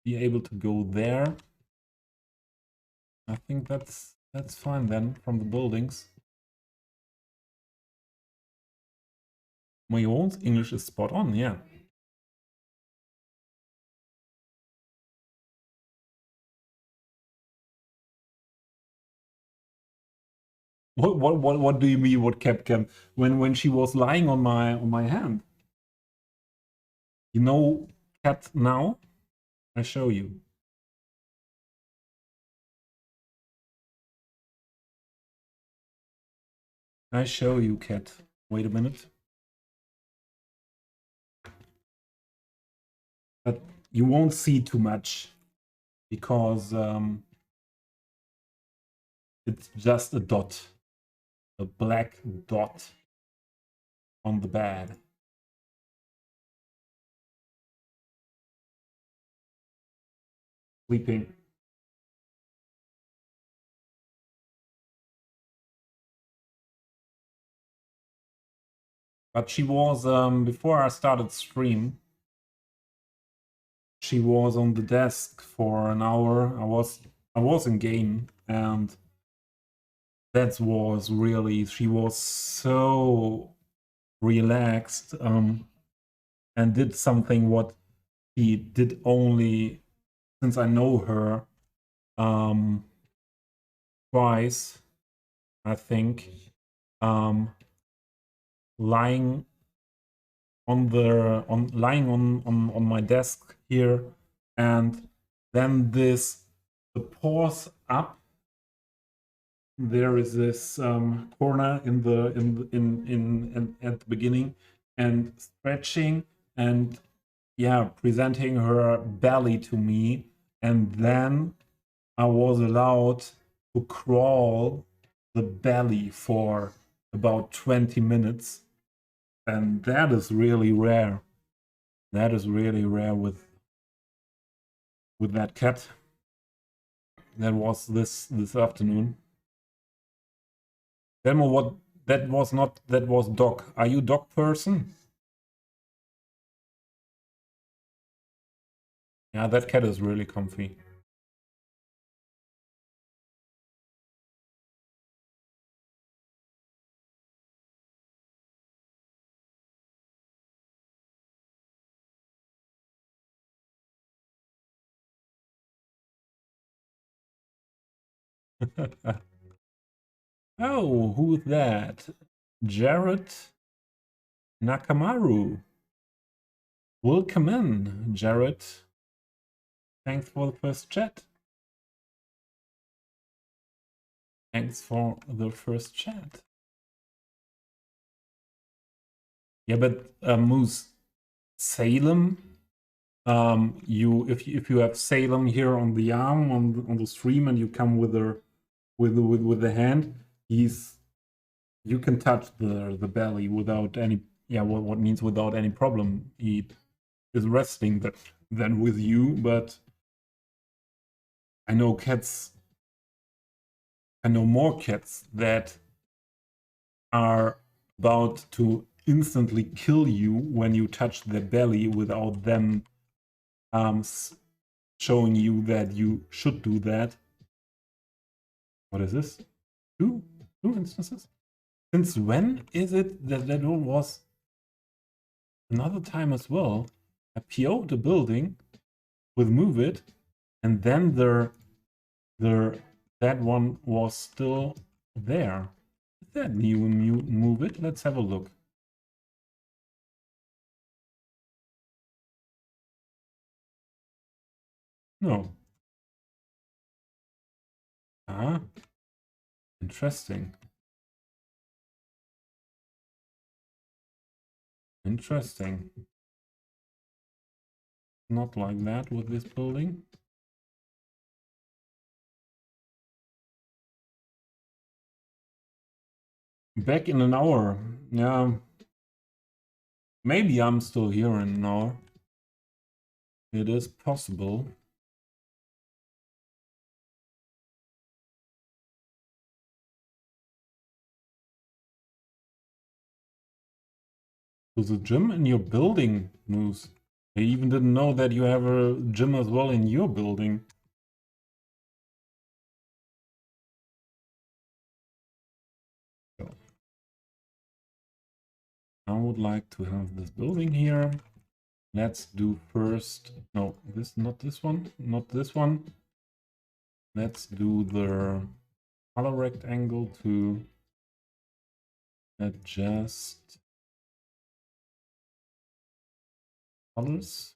be able to go there. I think that's fine then from the buildings. My own English is spot on, yeah. What do you mean? What Capcom? When she was lying on my hand? You know, cat now. I show you. I show you, cat. Wait a minute. But you won't see too much because it's just a dot, a black dot on the bed. Sleeping. But she was, before I started stream, she was on the desk for an hour. I was in game, and that was really, she was so relaxed, and did something what she did only since I know her twice, I think, lying on my desk here, and then this the paws up. There is this corner in at the beginning, and stretching, and yeah, presenting her belly to me, and then I was allowed to crawl the belly for about 20 minutes, and that is really rare. That is really rare with that cat. That was this afternoon. Demo, what? That was not. That was dog. Are you dog person? Yeah, that cat is really comfy. Oh, who's that? Jared Nakamaru. Welcome in, Jared. Thanks for the first chat. Thanks for the first chat. Yeah, but Moose, Salem. You if you have Salem here on the arm on the stream, and you come with her with the hand, you can touch the belly without any, yeah, what means without any problem. He is resting then with you, but I know more cats that are about to instantly kill you when you touch their belly without them showing you that you should do that. What is this? Two instances? Since when is it that that was another time as well? I PO'd a building with Move It, and then that one was still there. Is that new Move It? Let's have a look. No. Ah, interesting. Interesting. Not like that with this building. Back in an hour. Yeah. Maybe I'm still here in an hour. It is possible. There's a gym in your building, Moose. I even didn't know that you have a gym as well in your building. So, I would like to have this building here. Let's do first, no, not this one. Let's do the color rectangle to adjust colors.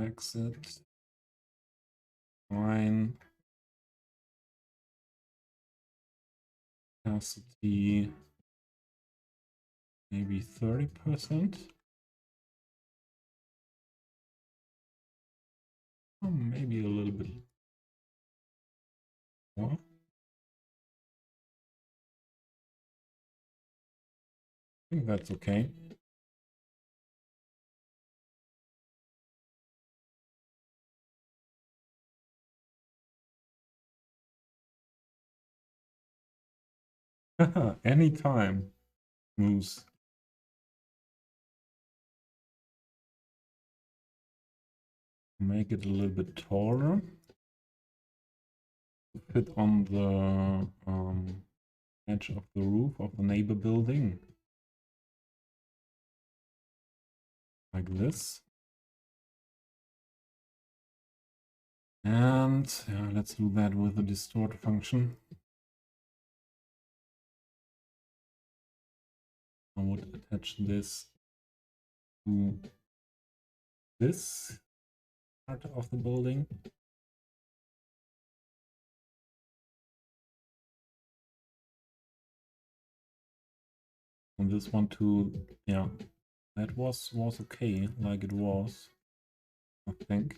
Exit. Fine. Capacity. Maybe 30%. Or maybe a little bit more. I think that's okay. Anytime, Moose. Make it a little bit taller. Fit on the edge of the roof of the neighbor building. Like this. And let's do that with the distort function. I would attach this to this part of the building. And this one too, yeah, that was okay, like it was, I think.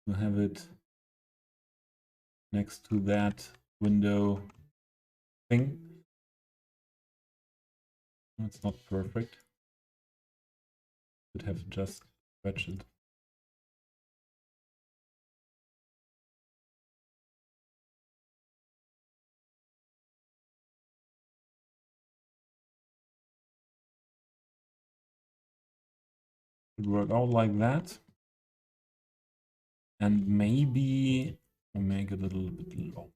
To have it next to that window thing. It's not perfect. Would have just stretched it. Could work out like that. And maybe we'll make it a little bit low.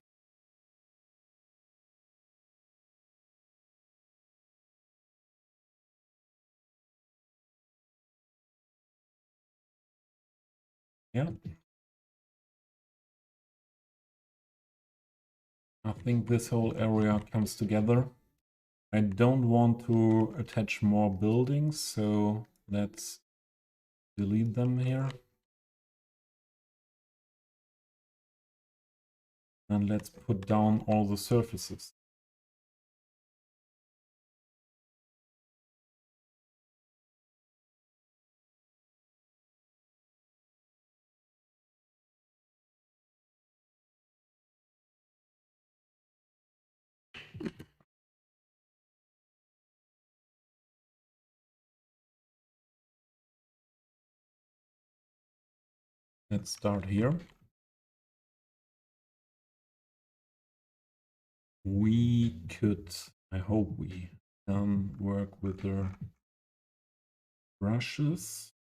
Yeah. I think this whole area comes together. I don't want to attach more buildings, so let's delete them here. And let's put down all the surfaces. Let's start here. We could, I hope we can work with the brushes.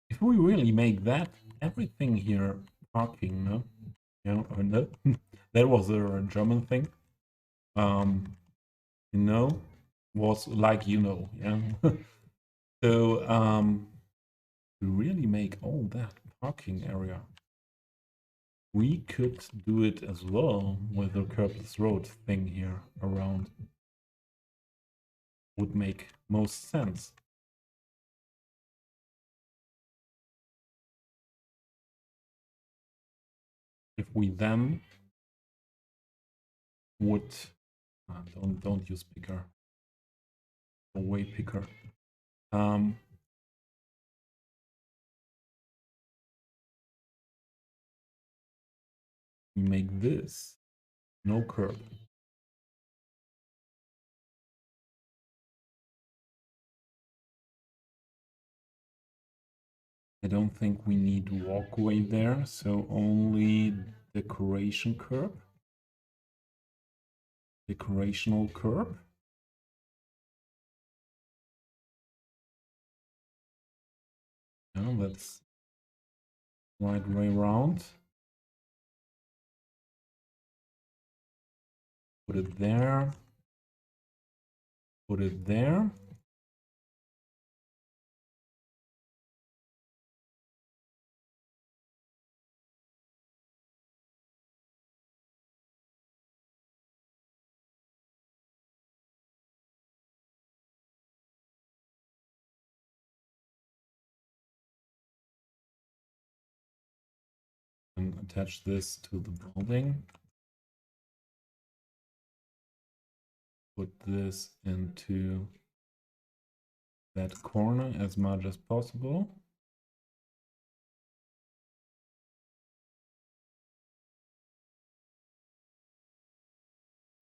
If we really make that everything here parking, no? You know, that was a German thing. You know, was like, you know, yeah. So to really make all that parking area, we could do it as well with the curbless road thing here around. Would make most sense. If we then would don't use picker, away picker. We make this no curb. I don't think we need walkway there, so only decoration curb. Decorational curb. Yeah, that's right way around. Put it there. Put it there. can attach this to the building. Put this into that corner as much as possible.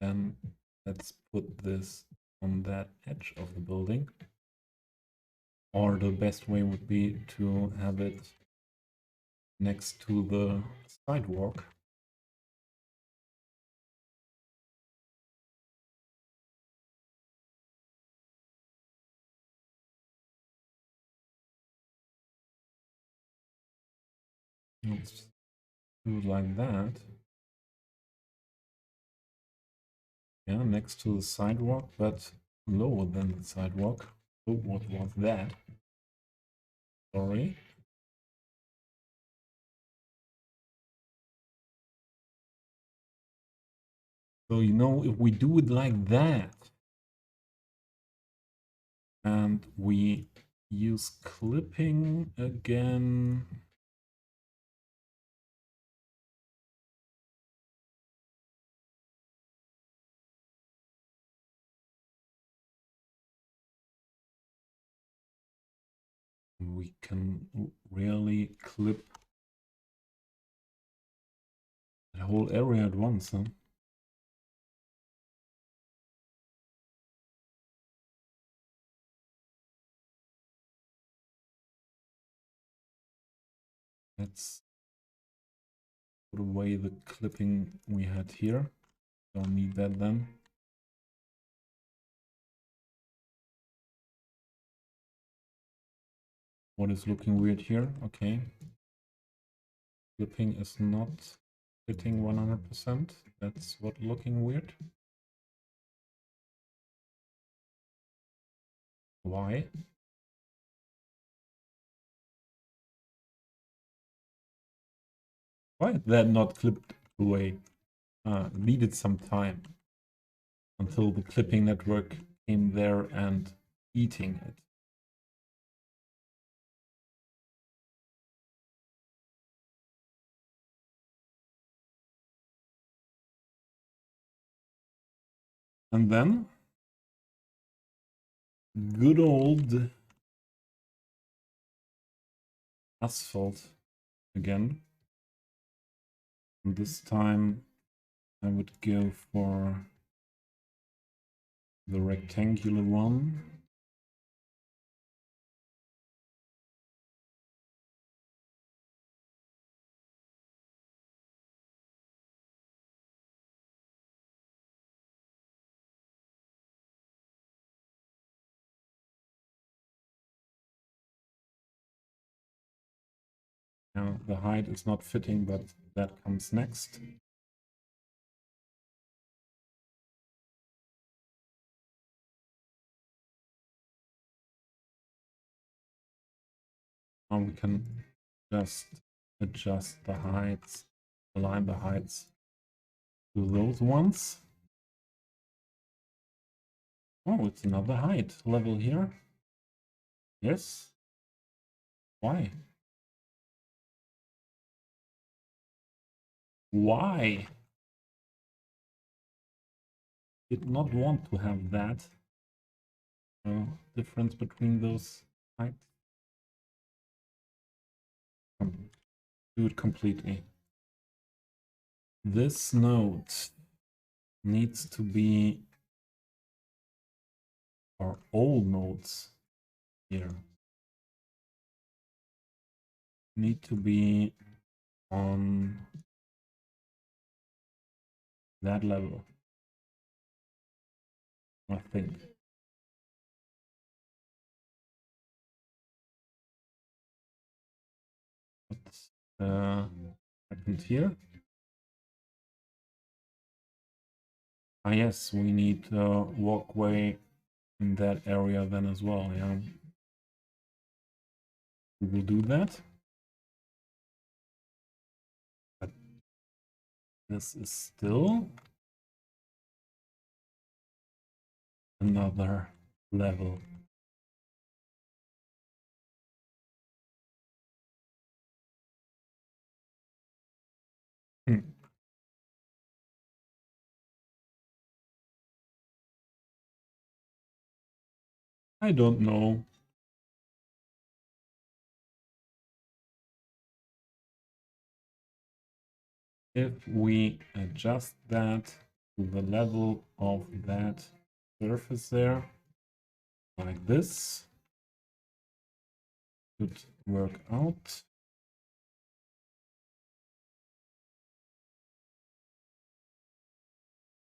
Then let's put this on that edge of the building. Or the best way would be to have it next to the sidewalk. Let's do it like that. Yeah, next to the sidewalk, but lower than the sidewalk. Oh, what was that? Sorry. So, you know, if we do it like that, and we use clipping again, we can really clip the whole area at once, huh? Let's put away the clipping we had here. Don't need that then. What is looking weird here? Okay. Clipping is not fitting 100%. That's what looking weird. Why? Why is that not clipped away? Needed some time until the clipping network came there and eating it. And then good old asphalt again. And this time I would go for the rectangular one. Now the height is not fitting, but that comes next. Now we can just adjust the heights, align the heights to those ones. Oh, it's another height level here. Yes. Why? Why? Did not want to have that difference between those heights. Do it completely. This node needs to be, or all nodes here need to be on that level, I think. What's happened here? Ah, yes, we need a walkway in that area then as well, yeah. We will do that. But this is still another level. I don't know. If we adjust that to the level of that surface there, like this, should work out.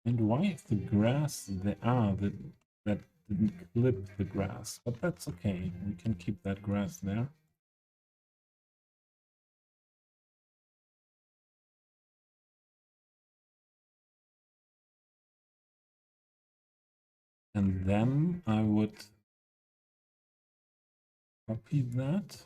And why is the grass there? That didn't clip the grass, but that's okay. We can keep that grass there. And then I would copy that.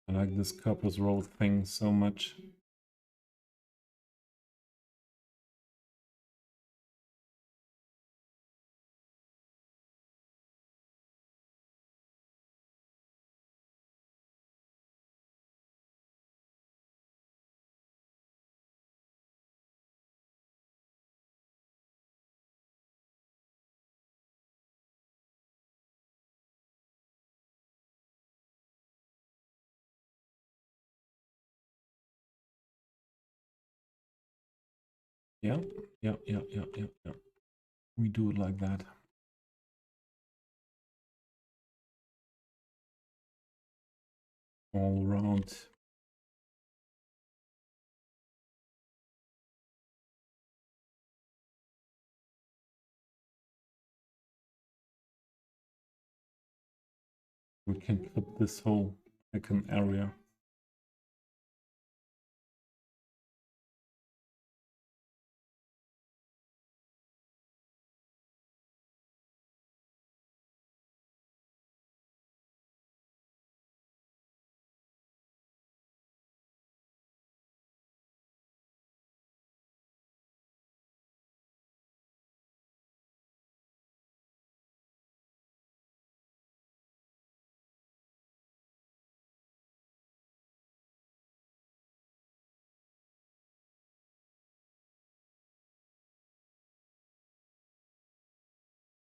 I like this Corpus Road thing so much. Yeah. We do it like that. All around. We can clip this whole second area.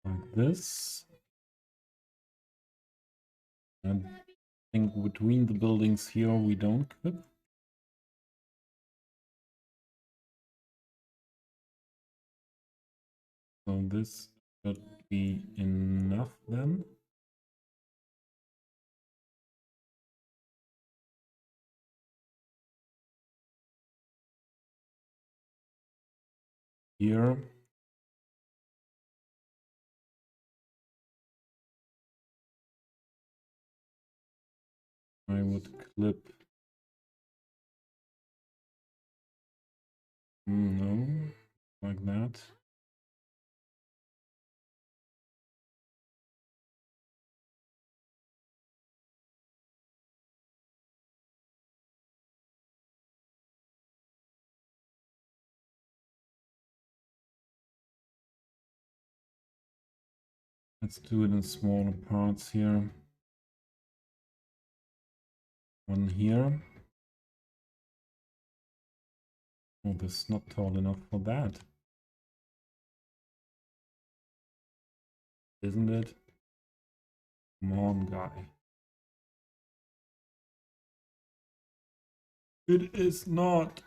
Like this. And I think between the buildings here we don't clip. So this should be enough then. Here. I would clip. No, like that. Let's do it in smaller parts here. One here. Oh, this is not tall enough for that. Isn't it? Come on, guy. It is not.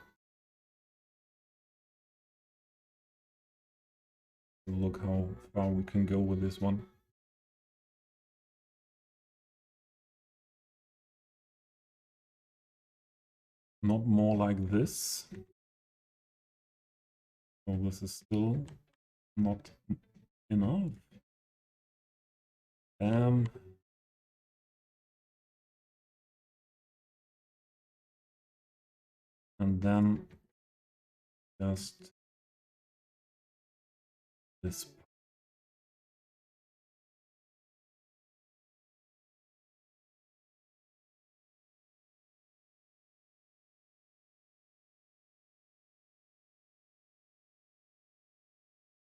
Look how far we can go with this one. Not more like this. So this is still not enough. And then just this.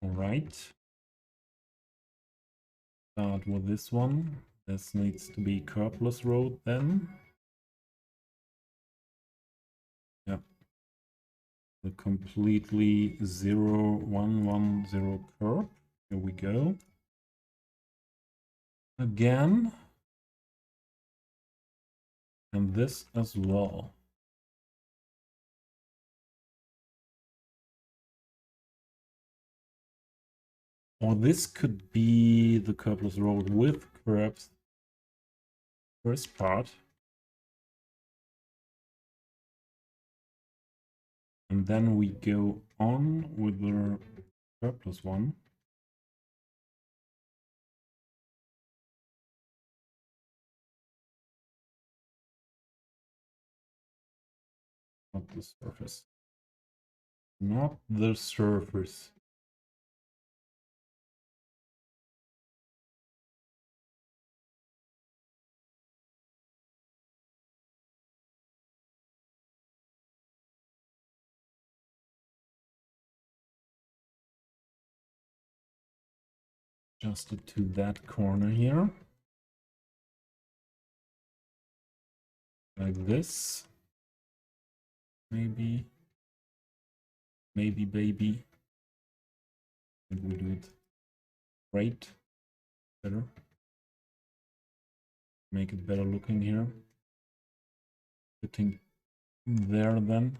All right. Start with this one. This needs to be curbless road then. Yep. The completely 0, 1, 1, 0 curb. Here we go. Again. And this as well. Or this could be the curbless road with curbs. First part. And then we go on with the curbless one. Not the surface. Not the surface. Just it to that corner here. Like this. Maybe. Maybe, baby. Maybe we do it right. Better. Make it better looking here. Fitting there then.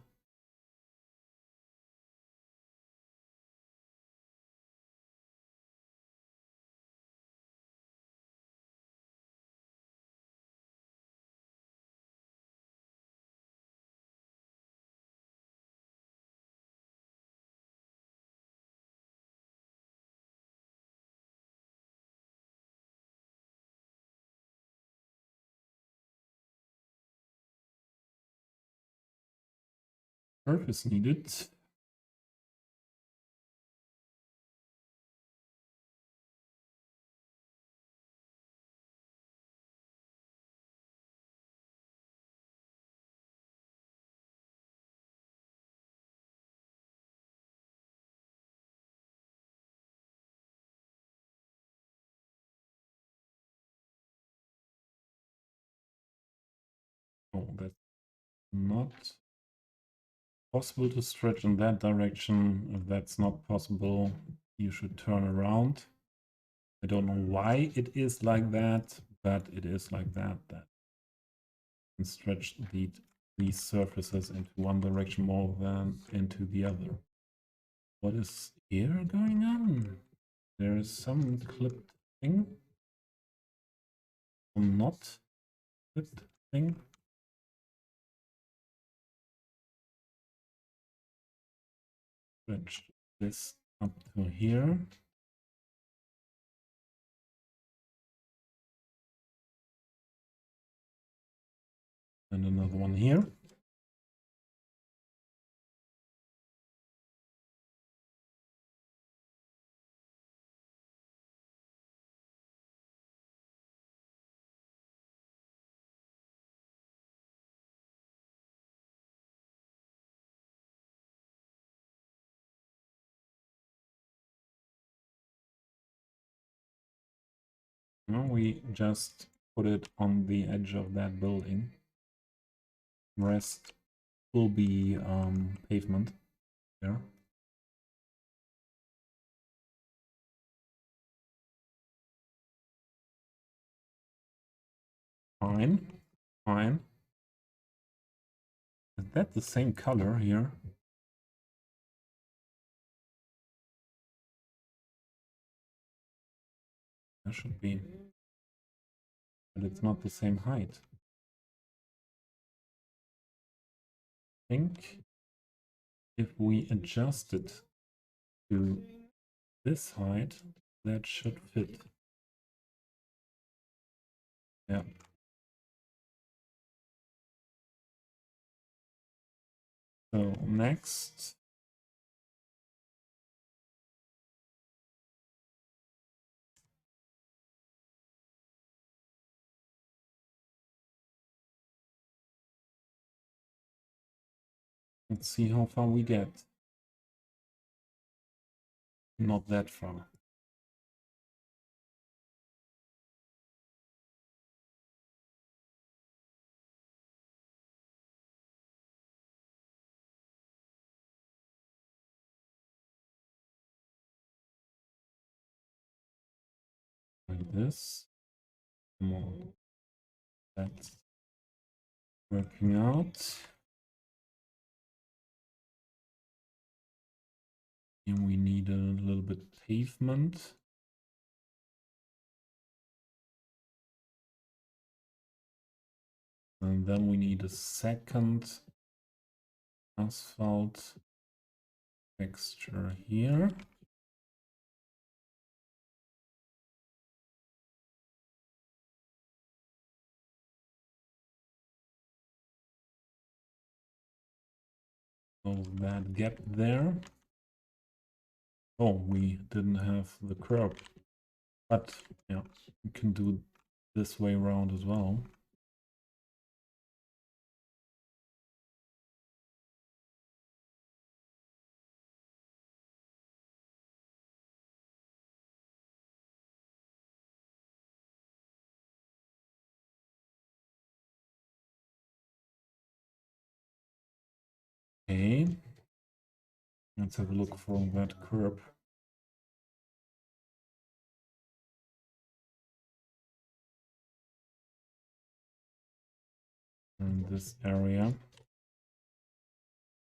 Surface needed. Oh, that's not possible to stretch in that direction. If that's not possible, you should turn around. I don't know why it is like that, but it is like that. That can stretch these surfaces into one direction more than into the other. What is here going on? There is some clipped thing. Some not clipped thing. Stretch this up to here. And another one here. Now we just put it on the edge of that building. Rest will be pavement there. Fine, fine. Is that the same color here? That should be. But it's not the same height. I think if we adjust it to this height, that should fit. Yeah. So next. Let's see how far we get. Not that far. like this. Come on. That's working out. And we need a little bit pavement. And then we need a second asphalt texture here. So that gap there. Oh, we didn't have the curb. But yeah, we can do this way around as well. Okay. Let's have a look for that curb. In this area.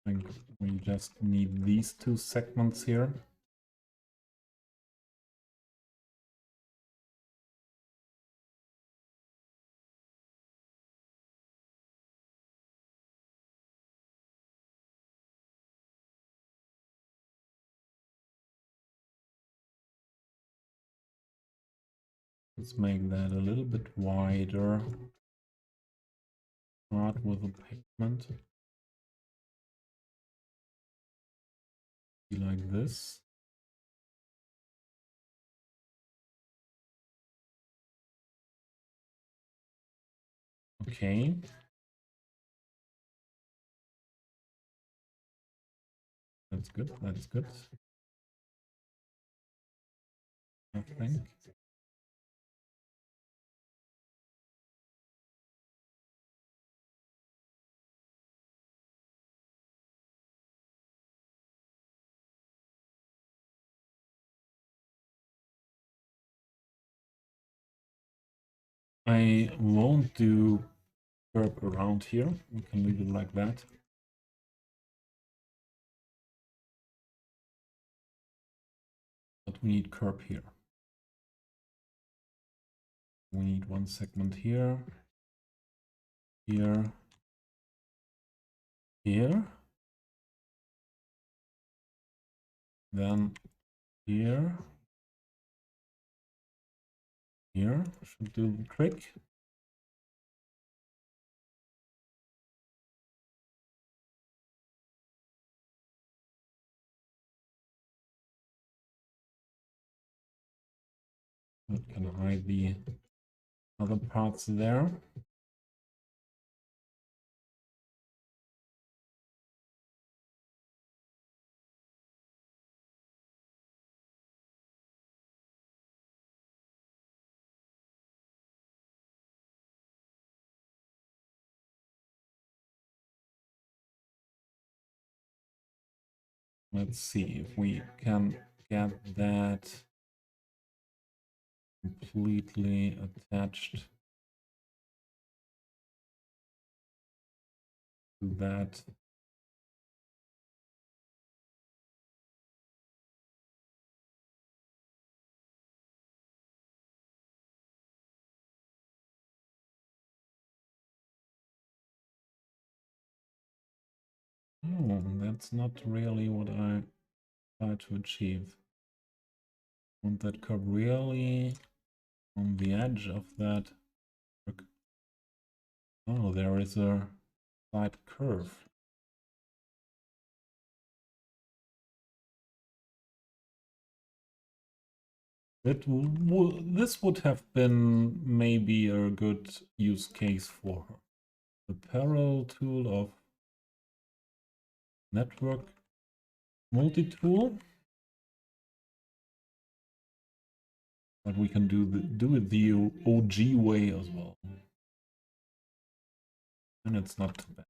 I think we just need these two segments here. Let's make that a little bit wider. Start with the pavement. Be like this. Okay. That's good. That's good. I think. I won't do curb around here. We can leave it like that. But we need curb here. We need one segment here, here, here, then here, here. Should do the trick. We can hide the other parts there. Let's see if we can get that completely attached to that. Oh, that's not really what I try to achieve. Want that curve really on the edge of that. Oh, there is a slight curve. This would have been maybe a good use case for the parallel tool of network multi-tool. But we can do it the OG way as well. And it's not too bad.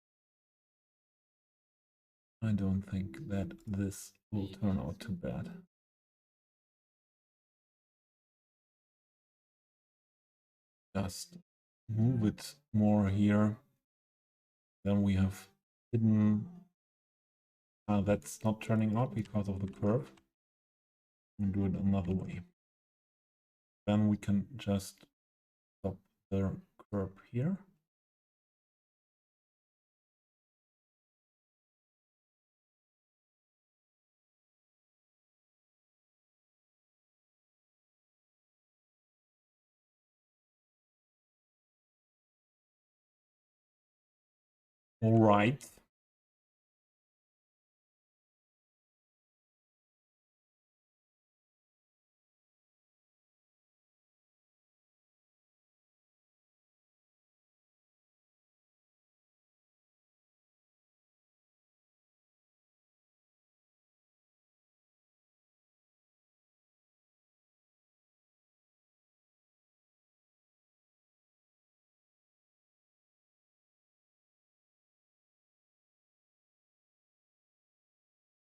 I don't think that this will turn out too bad. just move it more here. Then we have hidden. That's not turning out because of the curve. We'll do it another way. Then we can just stop the curve here. All right.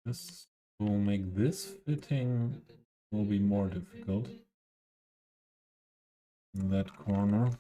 This will make this fitting will be more difficult in that corner.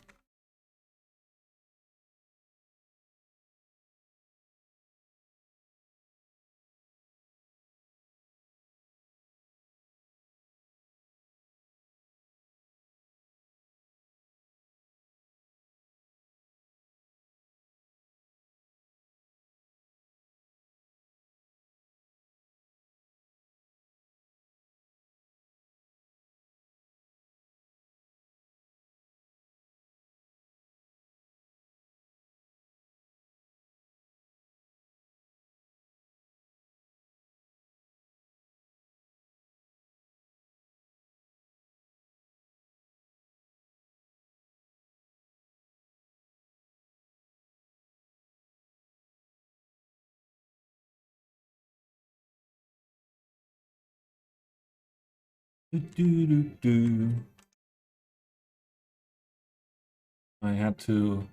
I had to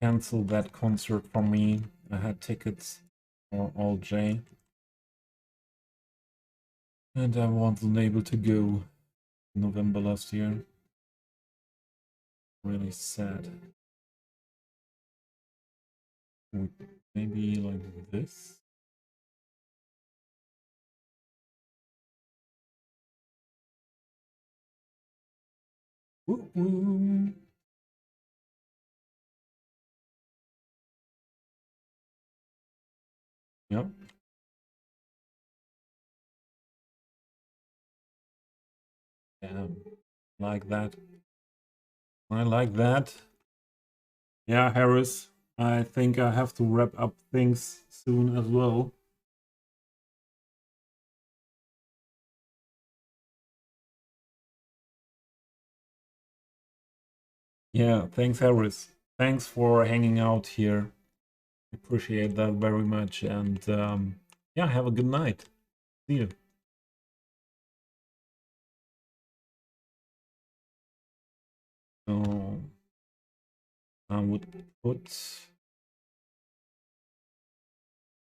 cancel that concert for me. I had tickets for all J. And I wasn't able to go in November last year. Really sad. Maybe like this. Woo-woo. Yep. Damn. Like that. I like that. Yeah, Harris. I think I have to wrap up things soon as well. Yeah, thanks, Harris. Thanks for hanging out here. Appreciate that very much. And yeah, have a good night. See you. So I would put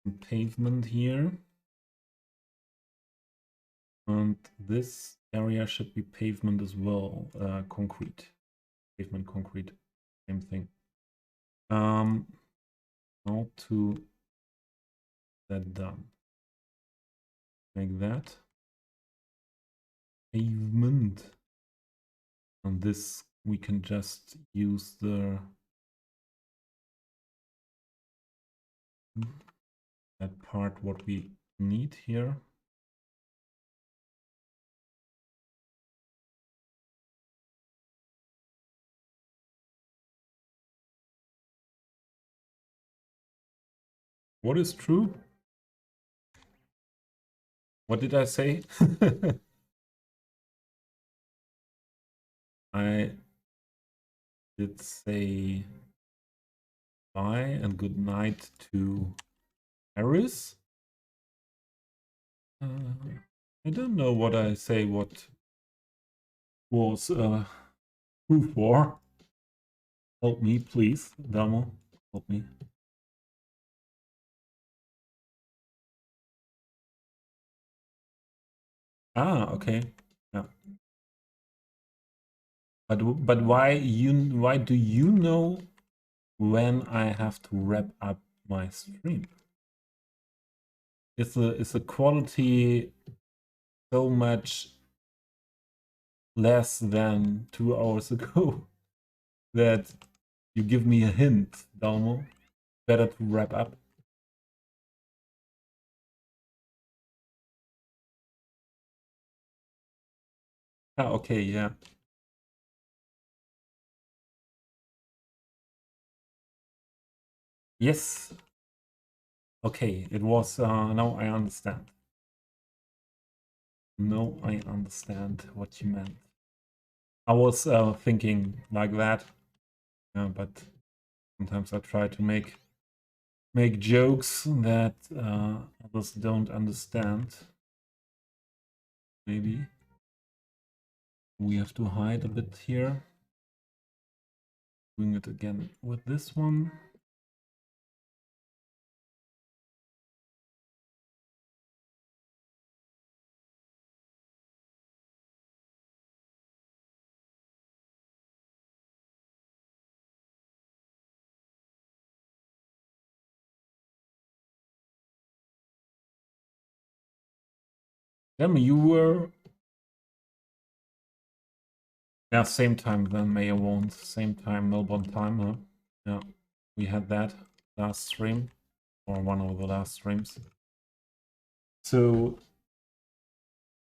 some pavement here. And this area should be pavement as well. Concrete. Pavement, concrete. Same thing. How to that done? Like that. Pavement. And this we can just use the that part what we need here. What is true? What did I say? I did say bye and good night to Harris. I don't know what I say what was who for. Help me, please, Damo. Help me. Ah, okay. Yeah. But why do you know when I have to wrap up my stream? Is the quality so much less than 2 hours ago that you give me a hint, Dalmo? Better to wrap up. Ah, okay, yeah. Yes. Okay, it was, now I understand. No, I understand what you meant. I was thinking like that, but sometimes I try to make jokes that others don't understand. Maybe we have to hide a bit here. Doing it again with this one. Damn, you were... Yeah, same time then Mayor won't. Same time, Melbourne time, huh? Yeah, we had that last stream, or one of the last streams. So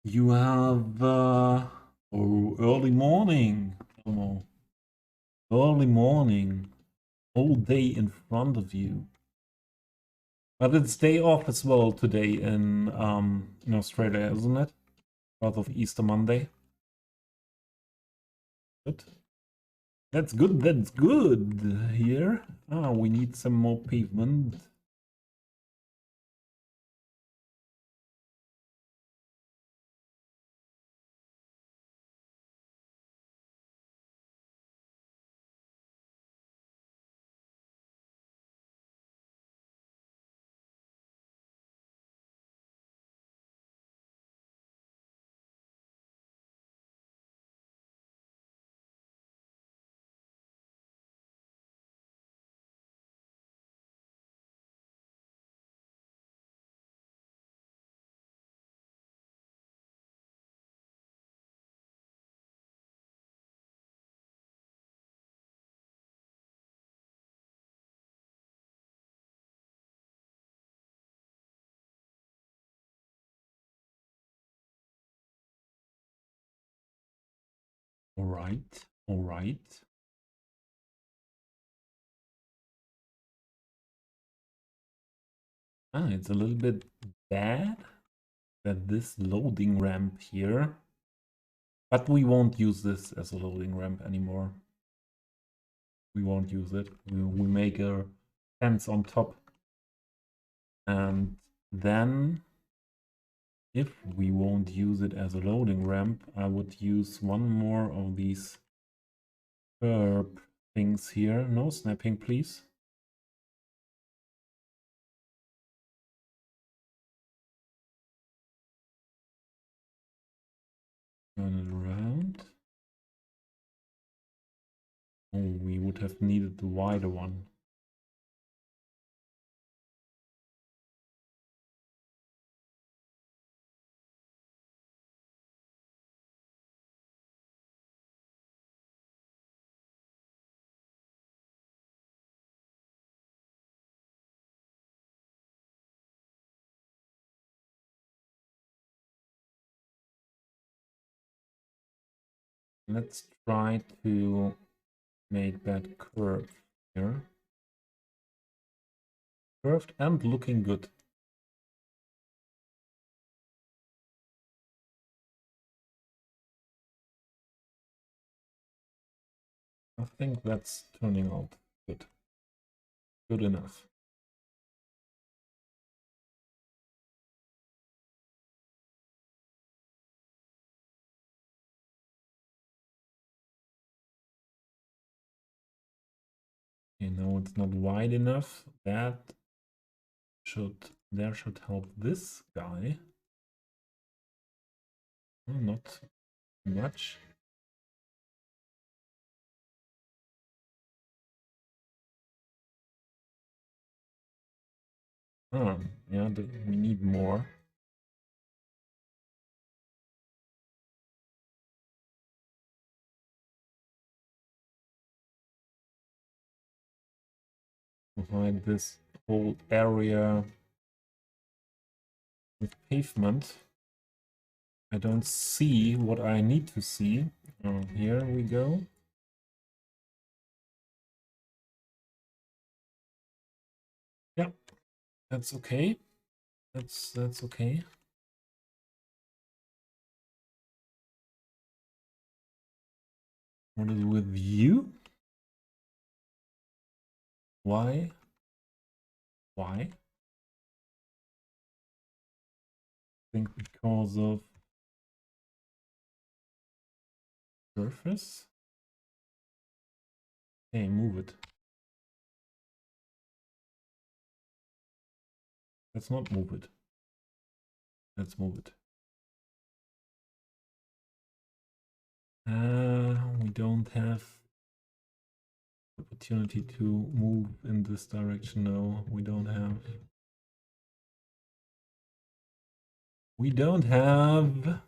you have early morning. Oh, early morning. Whole day in front of you. But it's day off as well today in Australia, isn't it? Out of Easter Monday. Good. That's good, that's good. Here. Ah, we need some more pavement. All right, all right. Ah, it's a little bit bad that this loading ramp here, but we won't use this as a loading ramp anymore. We won't use it. We make a fence on top. And then, if we won't use it as a loading ramp, I would use one more of these curb things here. No snapping, please. Turn it around. Oh, we would have needed the wider one. Let's try to make that curve here. Curved and looking good. I think that's turning out good. Good enough. Okay, now it's not wide enough. That should help this guy. Oh, not much. Yeah, we need more. Behind this whole area with pavement. I don't see what I need to see. Here we go. Yeah, that's okay. That's okay. What is with you? Why? Why? I think because of surface. Hey, move it. Let's not move it. Let's move it. We don't have opportunity to move in this direction. No, we don't have. We don't have.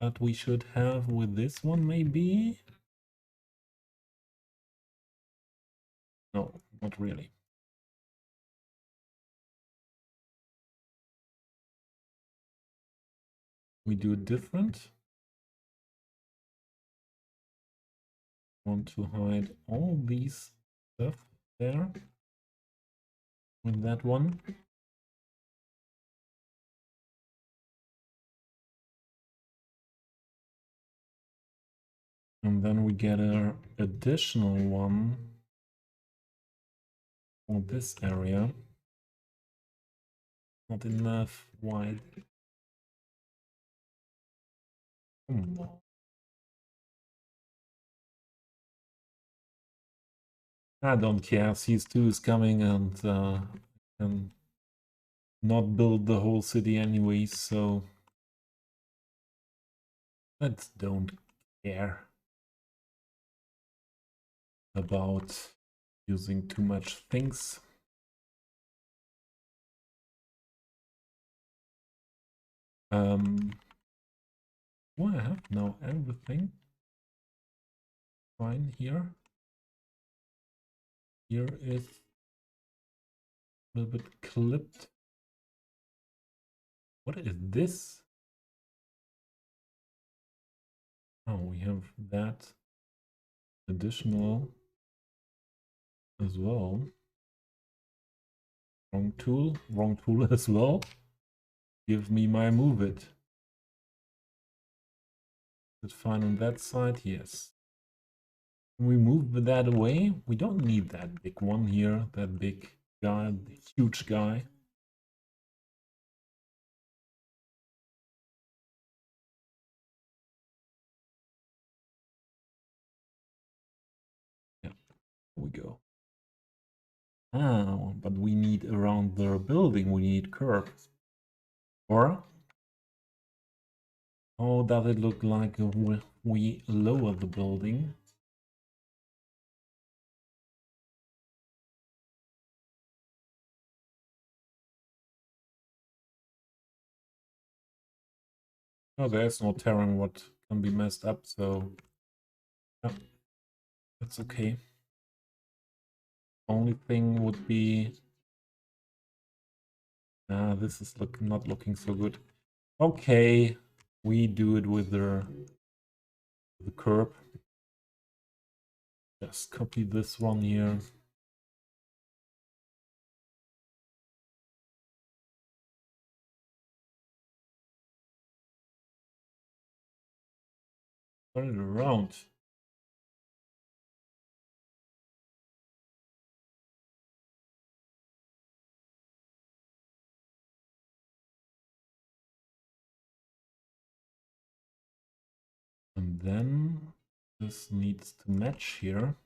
But we should have with this one, maybe? No, not really. We do it different. Want to hide all these stuff there with that one. And then we get an additional one for this area. Not enough wide. I don't care. CS2 is coming and can not build the whole city anyway, so let's don't care about using too much things. Oh, I have now everything fine here. Here is a little bit clipped. What is this? Oh, we have that additional as well. Wrong tool as well. Give me my move it. Is it fine on that side? Yes. Can we move that away? We don't need that big one here, that big guy, the huge guy. Yeah, here we go. Ah, but we need around the building, we need curves. Or how does it look like if we lower the building? Oh, there's no terrain what can be messed up, so yeah, that's okay. Only thing would be this is not looking so good. Okay, we do it with the curb. Just copy this one here. Turn it around. And then this needs to match here.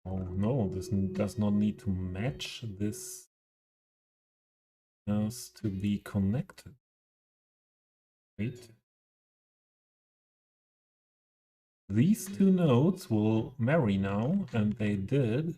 Oh no, this does not need to match. This has to be connected. Wait. These two nodes will marry now, and they did.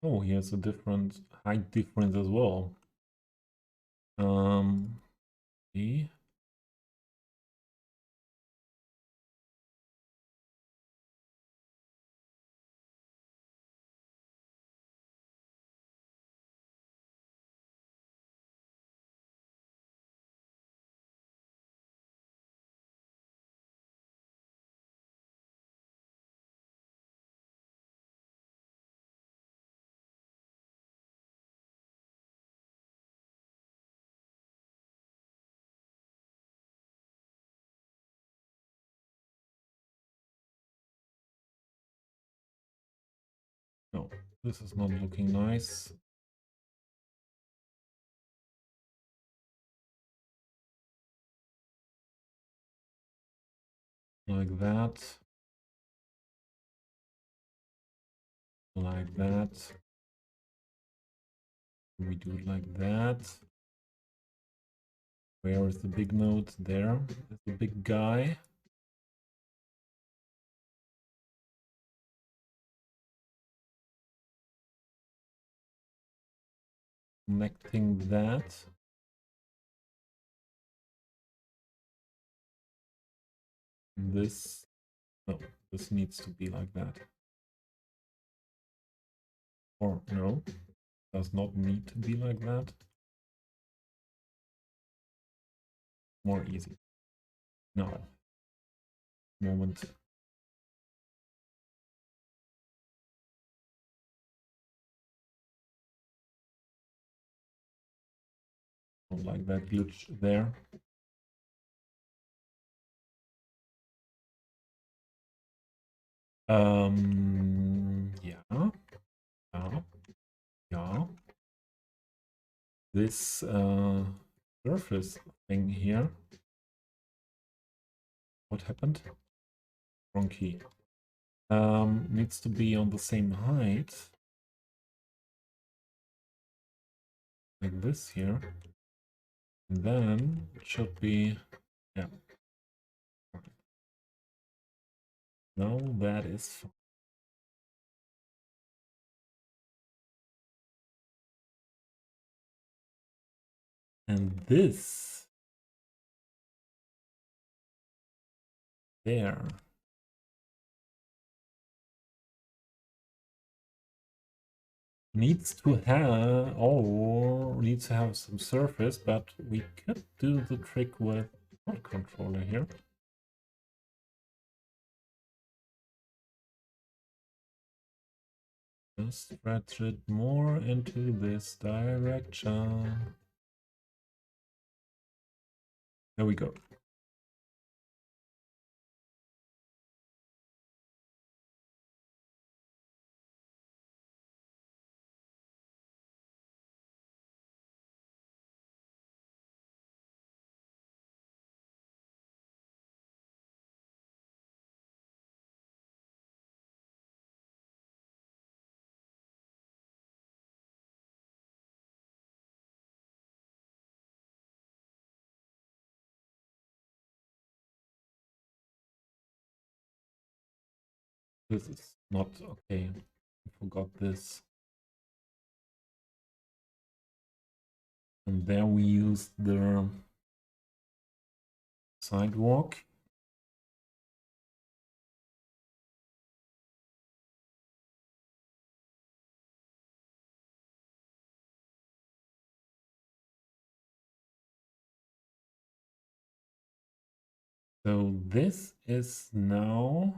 Oh, here's a different height difference as well. Okay. No, this is not looking nice. Like that. Like that. We do it like that. Where is the big node? There. There's the big guy. Connecting that. This. No, this needs to be like that. Or no, does not need to be like that. More easy. Now, moment. Don't like that glitch there. Yeah, yeah, yeah. This surface thing here. What happened? Wrong key. Needs to be on the same height. Like this here. And then it should be, yeah. Now that is fine. And this there needs to have some surface, but we could do the trick with mod controller here. Just stretch it more into this direction. There we go. This is not okay. I forgot this. And there we used the sidewalk. So this is now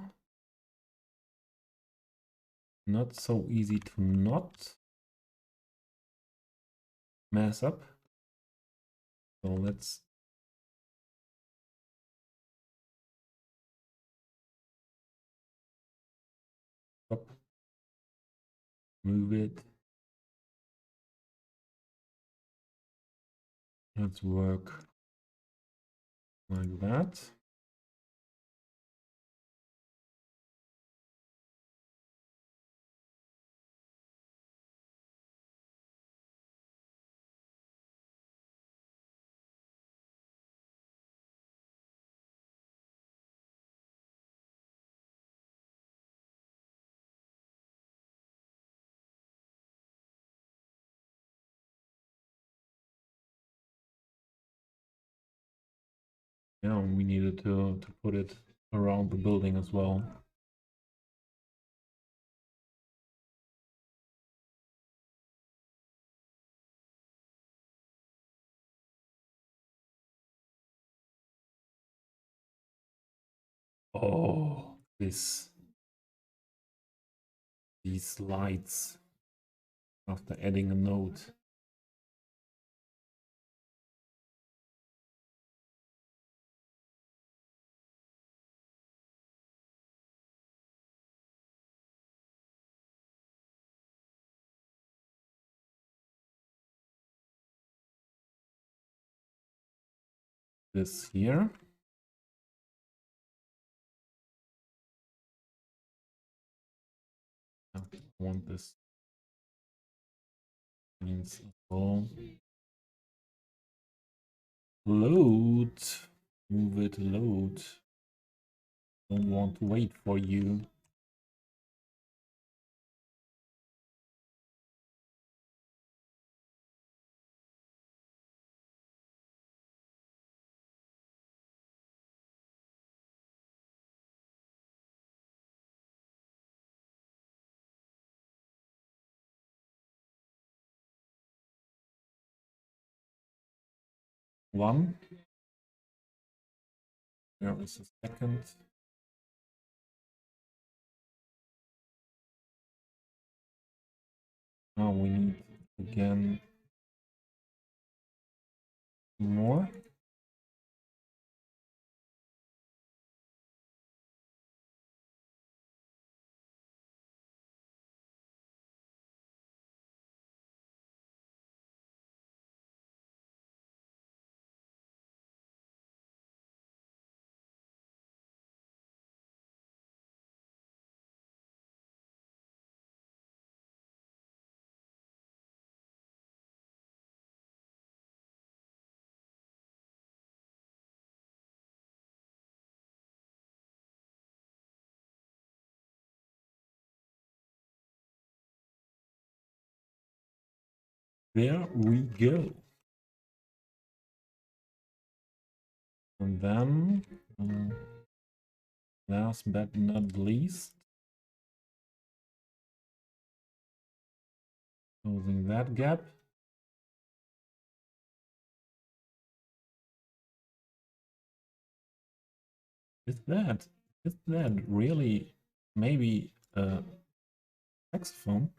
not so easy to not mess up. So let's stop, move it. Let's work like that. Yeah, we needed to put it around the building as well. Oh, these lights after adding a node. This here. I want this means well. Load. Move it, load. Don't want to wait for you. One. There is a second. Now we need again more. There we go. And then, last but not least, closing that gap. Is that really maybe a saxophone?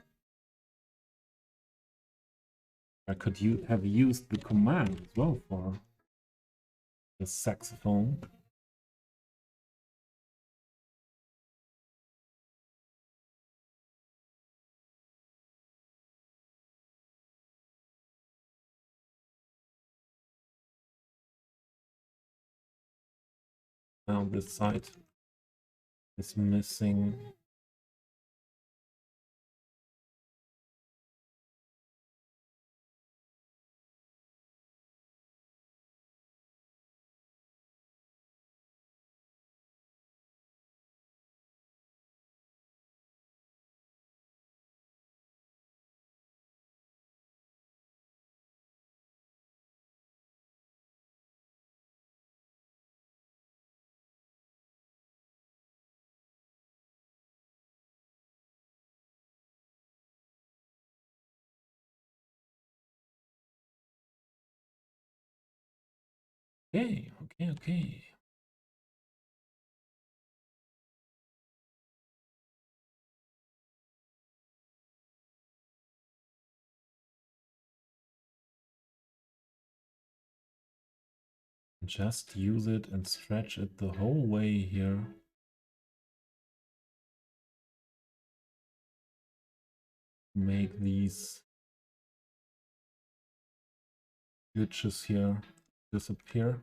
I could have used the command as well for the saxophone. Now this side is missing. Okay. Just use it and stretch it the whole way here. Make these glitches here disappear.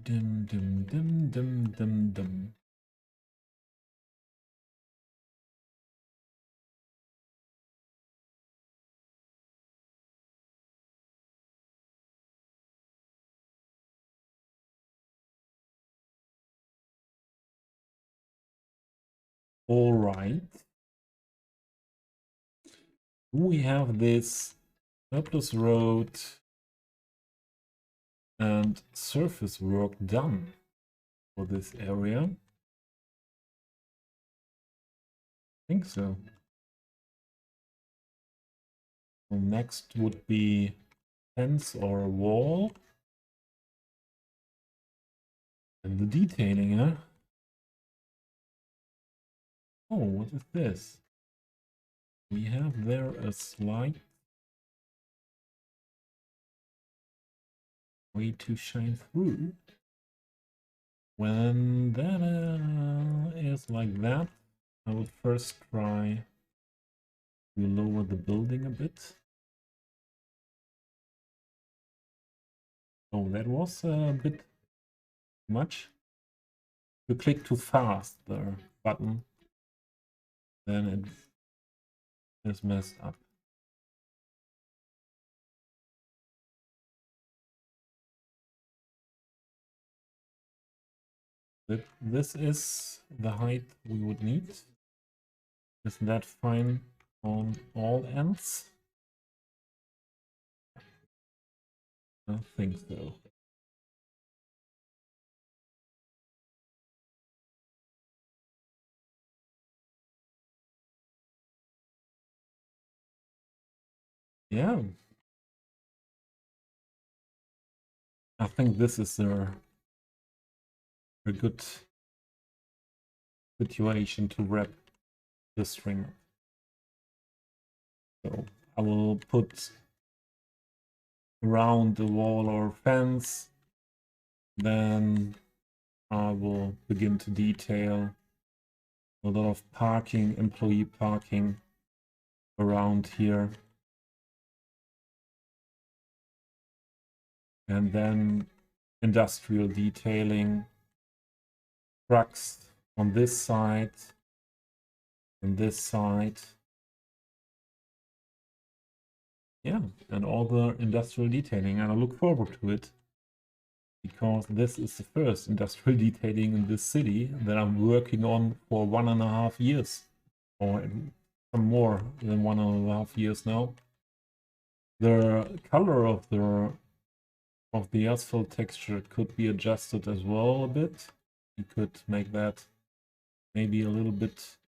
Dim. All right. We have this surplus road and surface work done for this area. I think so. So next would be fence or a wall. And the detailing, huh? Oh, what is this? We have there a slight way to shine through. When that is like that, I would first try to lower the building a bit. Oh, that was a bit much. If you click too fast the button, then it is messed up. This is the height we would need. Is that fine on all ends? I think so. Yeah. I think this is a good situation to wrap the string. So I will put around the wall or fence, then I will begin to detail a lot of parking, employee parking around here. And then industrial detailing, trucks on this side and this side. Yeah, and all the industrial detailing, and I look forward to it because this is the first industrial detailing in this city that I'm working on for 1.5 years, or some more than 1.5 years now. The color of the asphalt texture could be adjusted as well a bit. You could make that maybe a little bit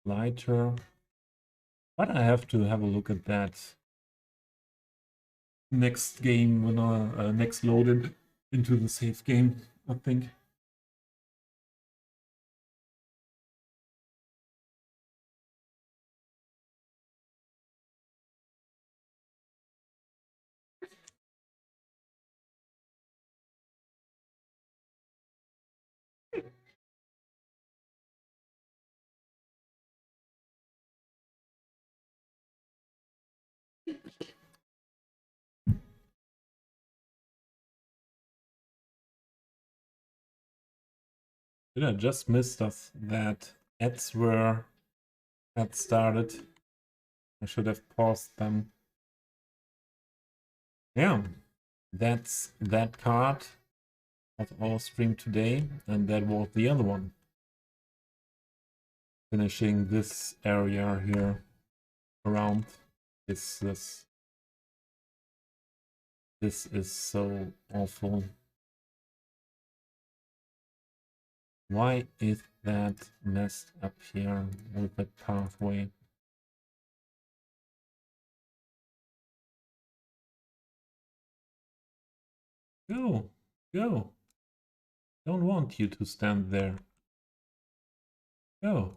lighter, but I have to have a look at that next game when I next loaded into the save game, I think. Did I just miss that ads had started? I should have paused them. Yeah, that's that part of our stream today, and that was the other one. Finishing this area here around. This is so awful. Why is that messed up here with the pathway? Go, go. Don't want you to stand there. Go.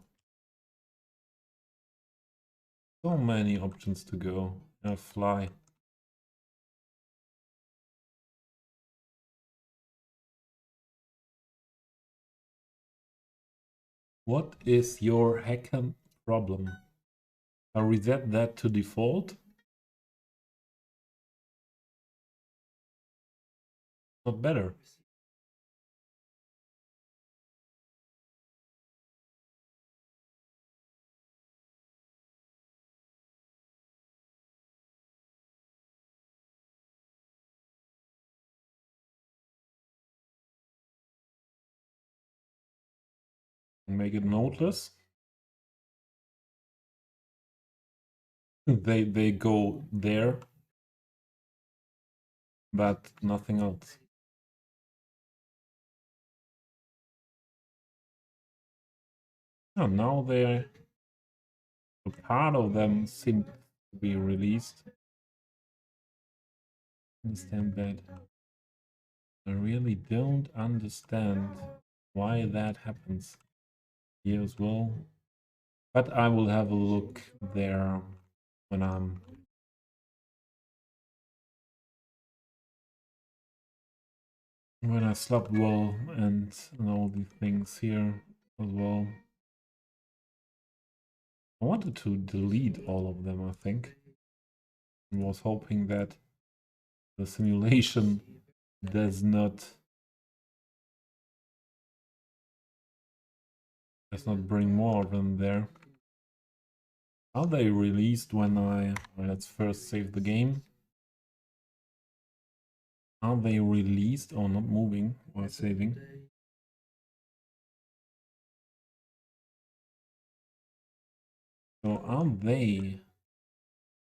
So many options to go. Fly. What is your hackham problem? I reset that to default. Not better. make it nodeless. They go there, but nothing else. Oh, now a part of them seem to be released. Understand that. I really don't understand why that happens here as well. But I will have a look there when I slept well and all these things here as well. I wanted to delete all of them, I think. I was hoping that the simulation does not bring more of them there. Are they released when let's first save the game. Are they released or not moving while saving? So are they?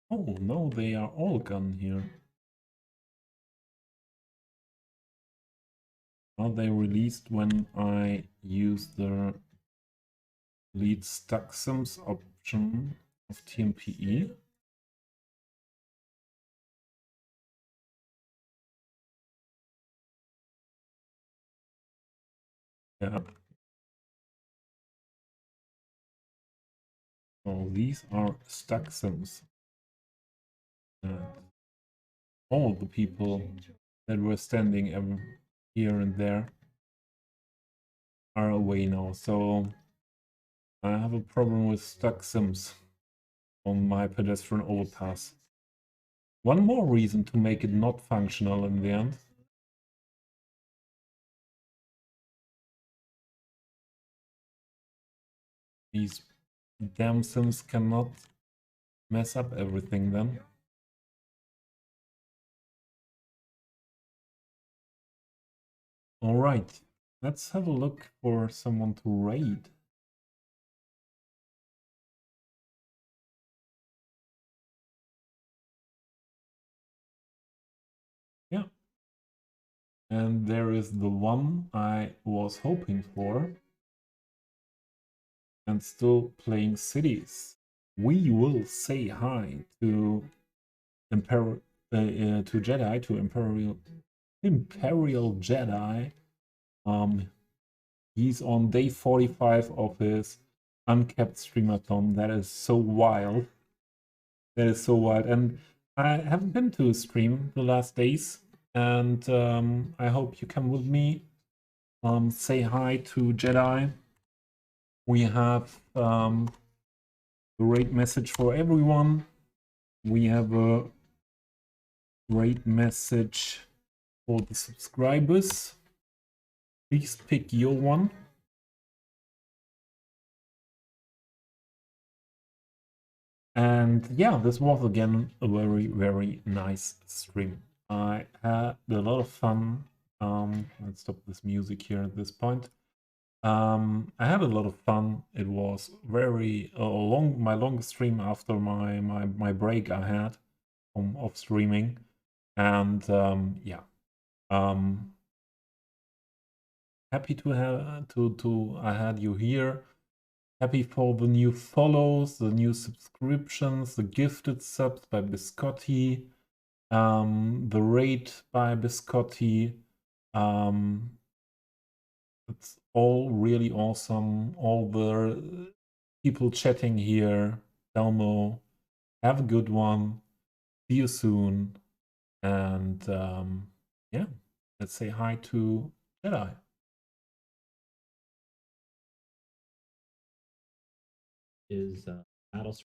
Oh no, they are all gone here. Are they released when I use the lead stack sims option of TMPE? Yeah. So these are stack sims. All the people that were standing here and there are away now. So I have a problem with stack sims on my pedestrian overpass. One more reason to make it not functional in the end. These damn sims cannot mess up everything then. Alright, let's have a look for someone to raid. Yeah. And there is the one I was hoping for. And still playing Cities. We will say hi to Jedi, to Imperial Jedi. He's on day 45 of his uncapped streamathon. That is so wild. That is so wild. And I haven't been to a stream the last days, and I hope you come with me. Say hi to Jedi. We have a great message for everyone. We have a great message for the subscribers. Please pick your one. And yeah, this was again a very, very nice stream. I had a lot of fun. Let's stop this music here at this point. I had a lot of fun. It was very my longest stream after my break I had of streaming, and yeah, happy to have I had you here. Happy for the new follows, the new subscriptions, the gifted subs by Biscotti, the raid by Biscotti. It's all really awesome. All the people chatting here. Elmo, have a good one. See you soon. And yeah, let's say hi to Jedi. Is battle